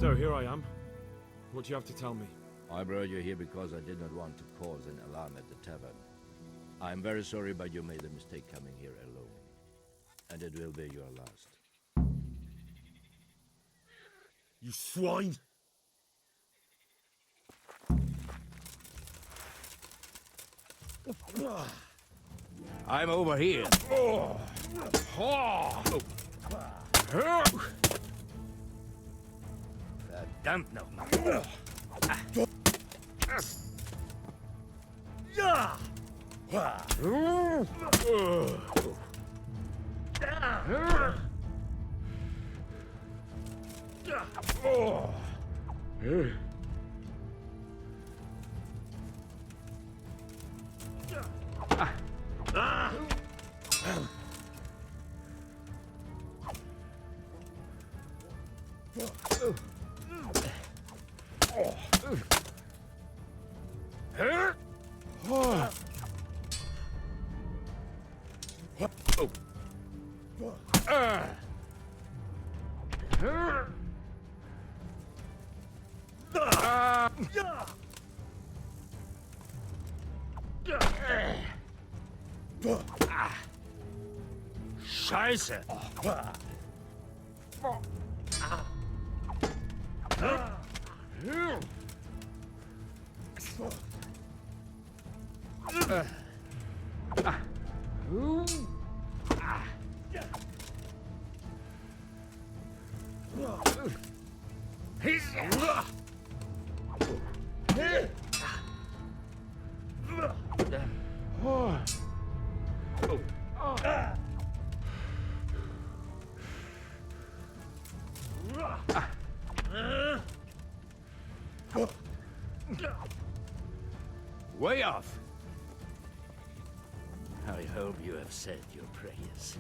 So here I am. What do you have to tell me? I brought you here because I did not want to cause an alarm at the tavern. I'm very sorry, but you made a mistake coming here alone. And it will be your last. You swine! I'm over here. Verdammt nochmal. Scheiße! Way off. I hope you have said your prayers.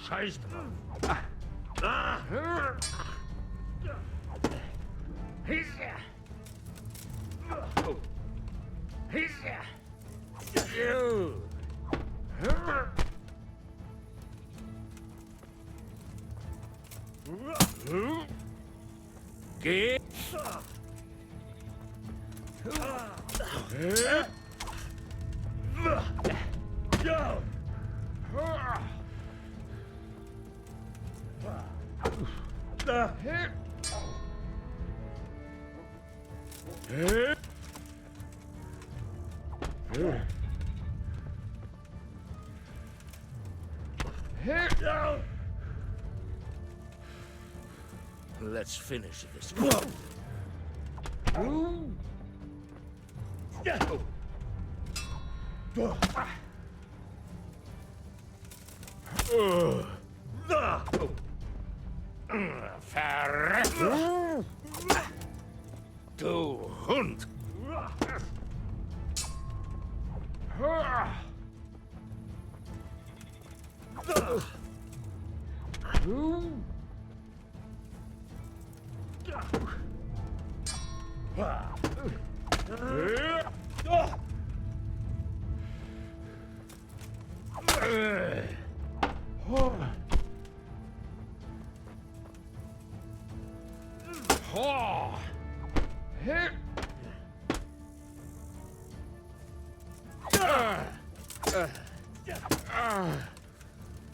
Scheiß drauf! Geh! Let's finish this. Verreck! Du Hund!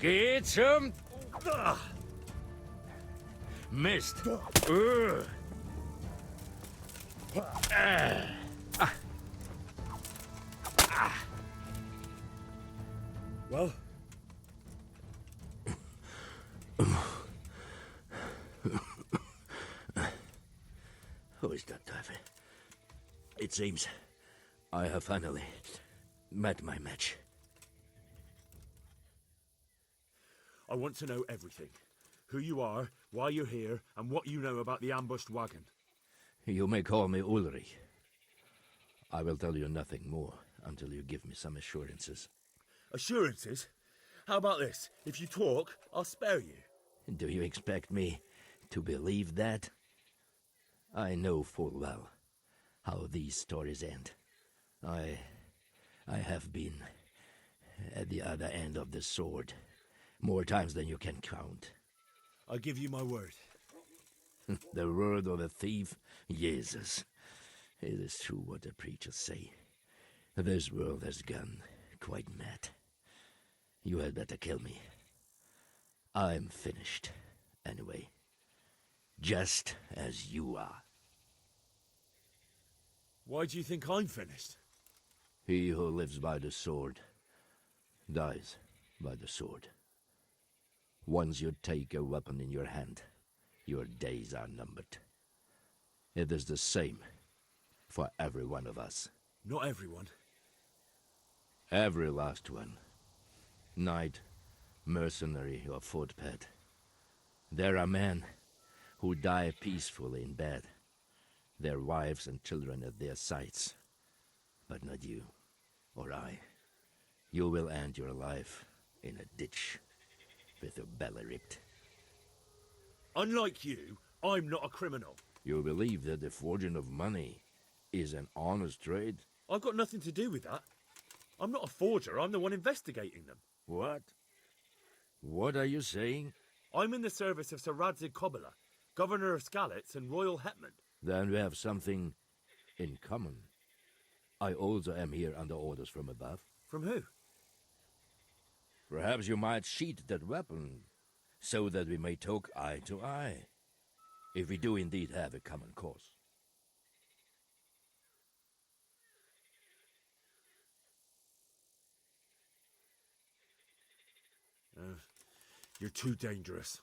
Get him! Missed. Well? Who is that, Davy? It seems I have finally met my match. I want to know everything. Who you are, why you're here, and what you know about the ambushed wagon. You may call me Ulrich. I will tell you nothing more until you give me some assurances. Assurances? How about this? If you talk, I'll spare you. Do you expect me to believe that? I know full well how these stories end. I have been at the other end of the sword more times than you can count. I give you my word. The word of a thief? Jesus. It is true what the preachers say. This world has gone quite mad. You had better kill me. I'm finished, anyway. Just as you are. Why do you think I'm finished? He who lives by the sword dies by the sword. Once you take a weapon in your hand, your days are numbered. It is the same for every one of us. Not everyone. Every last one. Knight, mercenary, or footpad. There are men who die peacefully in bed, their wives and children at their sides. But not you, or I. You will end your life in a ditch, with your belly ripped. Unlike you, I'm not a criminal. You believe that the forging of money is an honest trade? I've got nothing to do with that. I'm not a forger, I'm the one investigating them. What? What are you saying? I'm in the service of Sir Radzig Kobyla, Governor of Skalitz and Royal Hetman. Then we have something in common. I also am here under orders from above. From who? Perhaps you might sheath that weapon, so that we may talk eye to eye, if we do indeed have a common cause. You're too dangerous.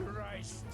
Christ!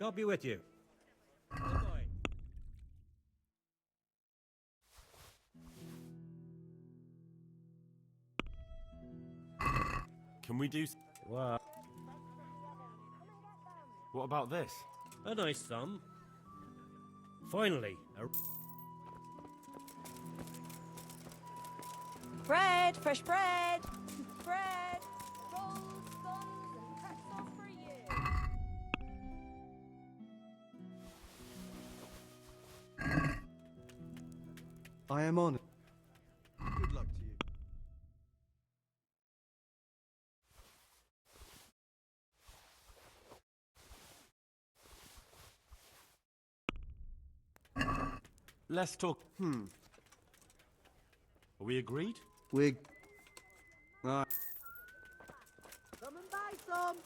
God be with you. Goodbye. Can we do... What? What about this? A nice sum. Finally, a... Bread, fresh bread, bread, rolls, scones, and pretzels for you. I am honored. Good luck to you. Let's talk... Are we agreed? We're... Come and buy some.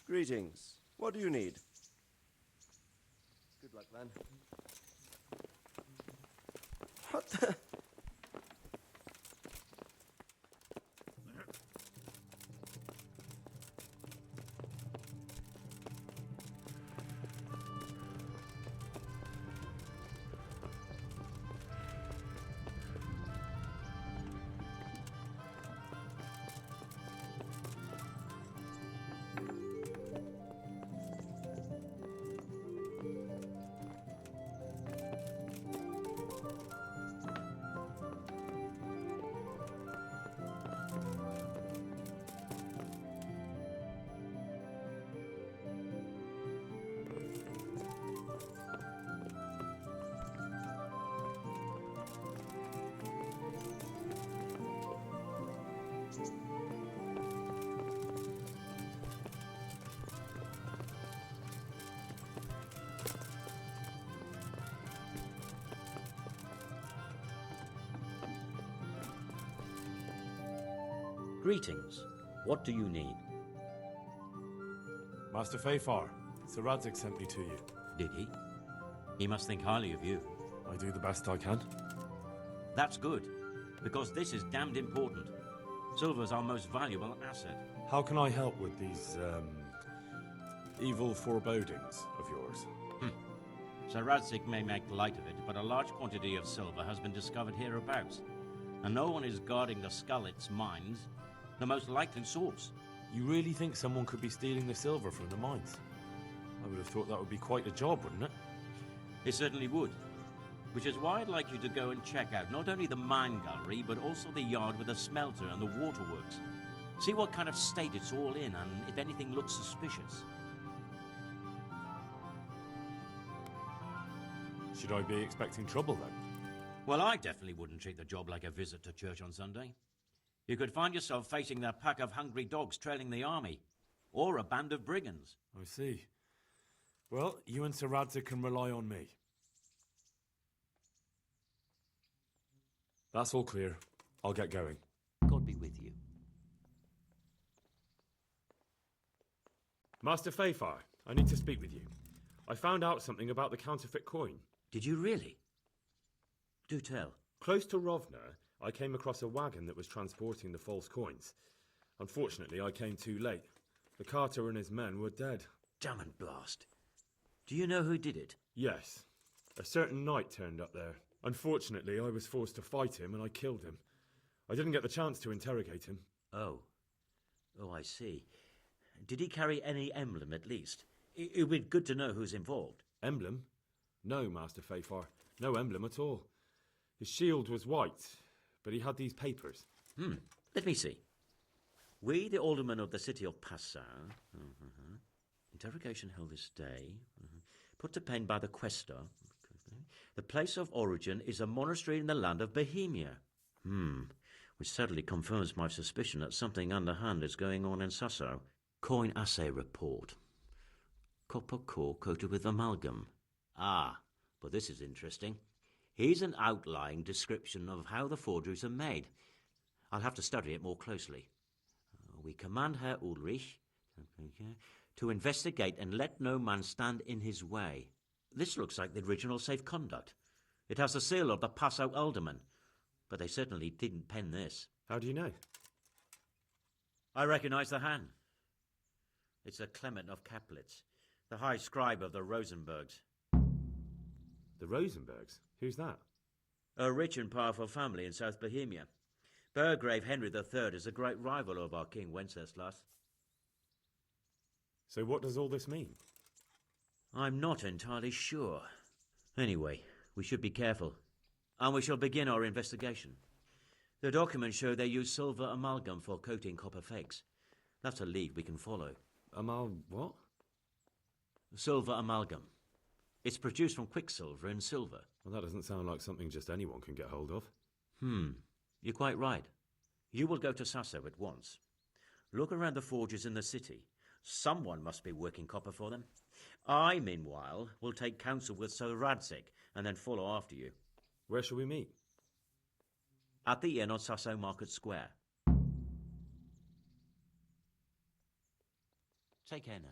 Greetings. What do you need? Good luck, then. What the... Greetings. What do you need? Master Fafar, Sir Radzig sent me to you. Did he? He must think highly of you. I do the best I can. That's good, because this is damned important. Silver's our most valuable asset. How can I help with these, evil forebodings of yours? Sir Radzig may make light of it, but a large quantity of silver has been discovered hereabouts, and no one is guarding the Skullets mines, the most likely source. You really think someone could be stealing the silver from the mines? I would have thought that would be quite a job, wouldn't it? It certainly would. Which is why I'd like you to go and check out not only the mine gallery, but also the yard with the smelter and the waterworks. See what kind of state it's all in, and if anything looks suspicious. Should I be expecting trouble, then? Well, I definitely wouldn't treat the job like a visit to church on Sunday. You could find yourself facing a pack of hungry dogs trailing the army, or a band of brigands. I see. Well, you and Sir Radzig can rely on me. That's all clear. I'll get going. God be with you. Master Fafar, I need to speak with you. I found out something about the counterfeit coin. Did you really? Do tell. Close to Rovna, I came across a wagon that was transporting the false coins. Unfortunately, I came too late. The carter and his men were dead. Damn and blast. Do you know who did it? Yes. A certain knight turned up there. Unfortunately, I was forced to fight him and I killed him. I didn't get the chance to interrogate him. Oh. Oh, I see. Did he carry any emblem, at least? It would be good to know who's involved. Emblem? No, Master Fafar. No emblem at all. His shield was white, but he had these papers. Let me see. We, the aldermen of the city of Passau. Interrogation held this day. Put to pen by the questor. The place of origin is a monastery in the land of Bohemia. Which sadly confirms my suspicion that something underhand is going on in Sasso. Coin assay report. Copper core coated with amalgam. Ah, but this is interesting. Here's an outline description of how the forgeries are made. I'll have to study it more closely. We command Herr Ulrich to investigate and let no man stand in his way. This looks like the original safe conduct. It has the seal of the Passau alderman, but they certainly didn't pen this. How do you know? I recognize the hand. It's a Clement of Kaplitz, the high scribe of the Rosenbergs. The Rosenbergs? Who's that? A rich and powerful family in South Bohemia. Burgrave Henry III is a great rival of our King Wenceslas. So what does all this mean? I'm not entirely sure. Anyway, we should be careful. And we shall begin our investigation. The documents show they use silver amalgam for coating copper fakes. That's a lead we can follow. What? Silver amalgam. It's produced from quicksilver and silver. Well, that doesn't sound like something just anyone can get hold of. You're quite right. You will go to Sasso at once. Look around the forges in the city. Someone must be working copper for them. I, meanwhile, will take counsel with Sir Radzik and then follow after you. Where shall we meet? At the inn on Sasso Market Square. Take care now.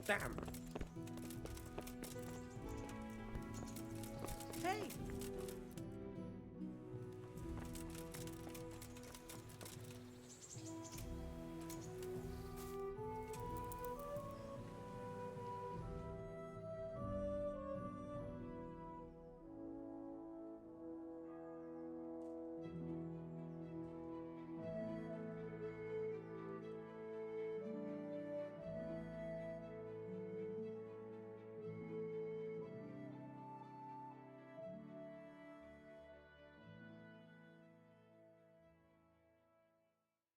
Damn. Hey,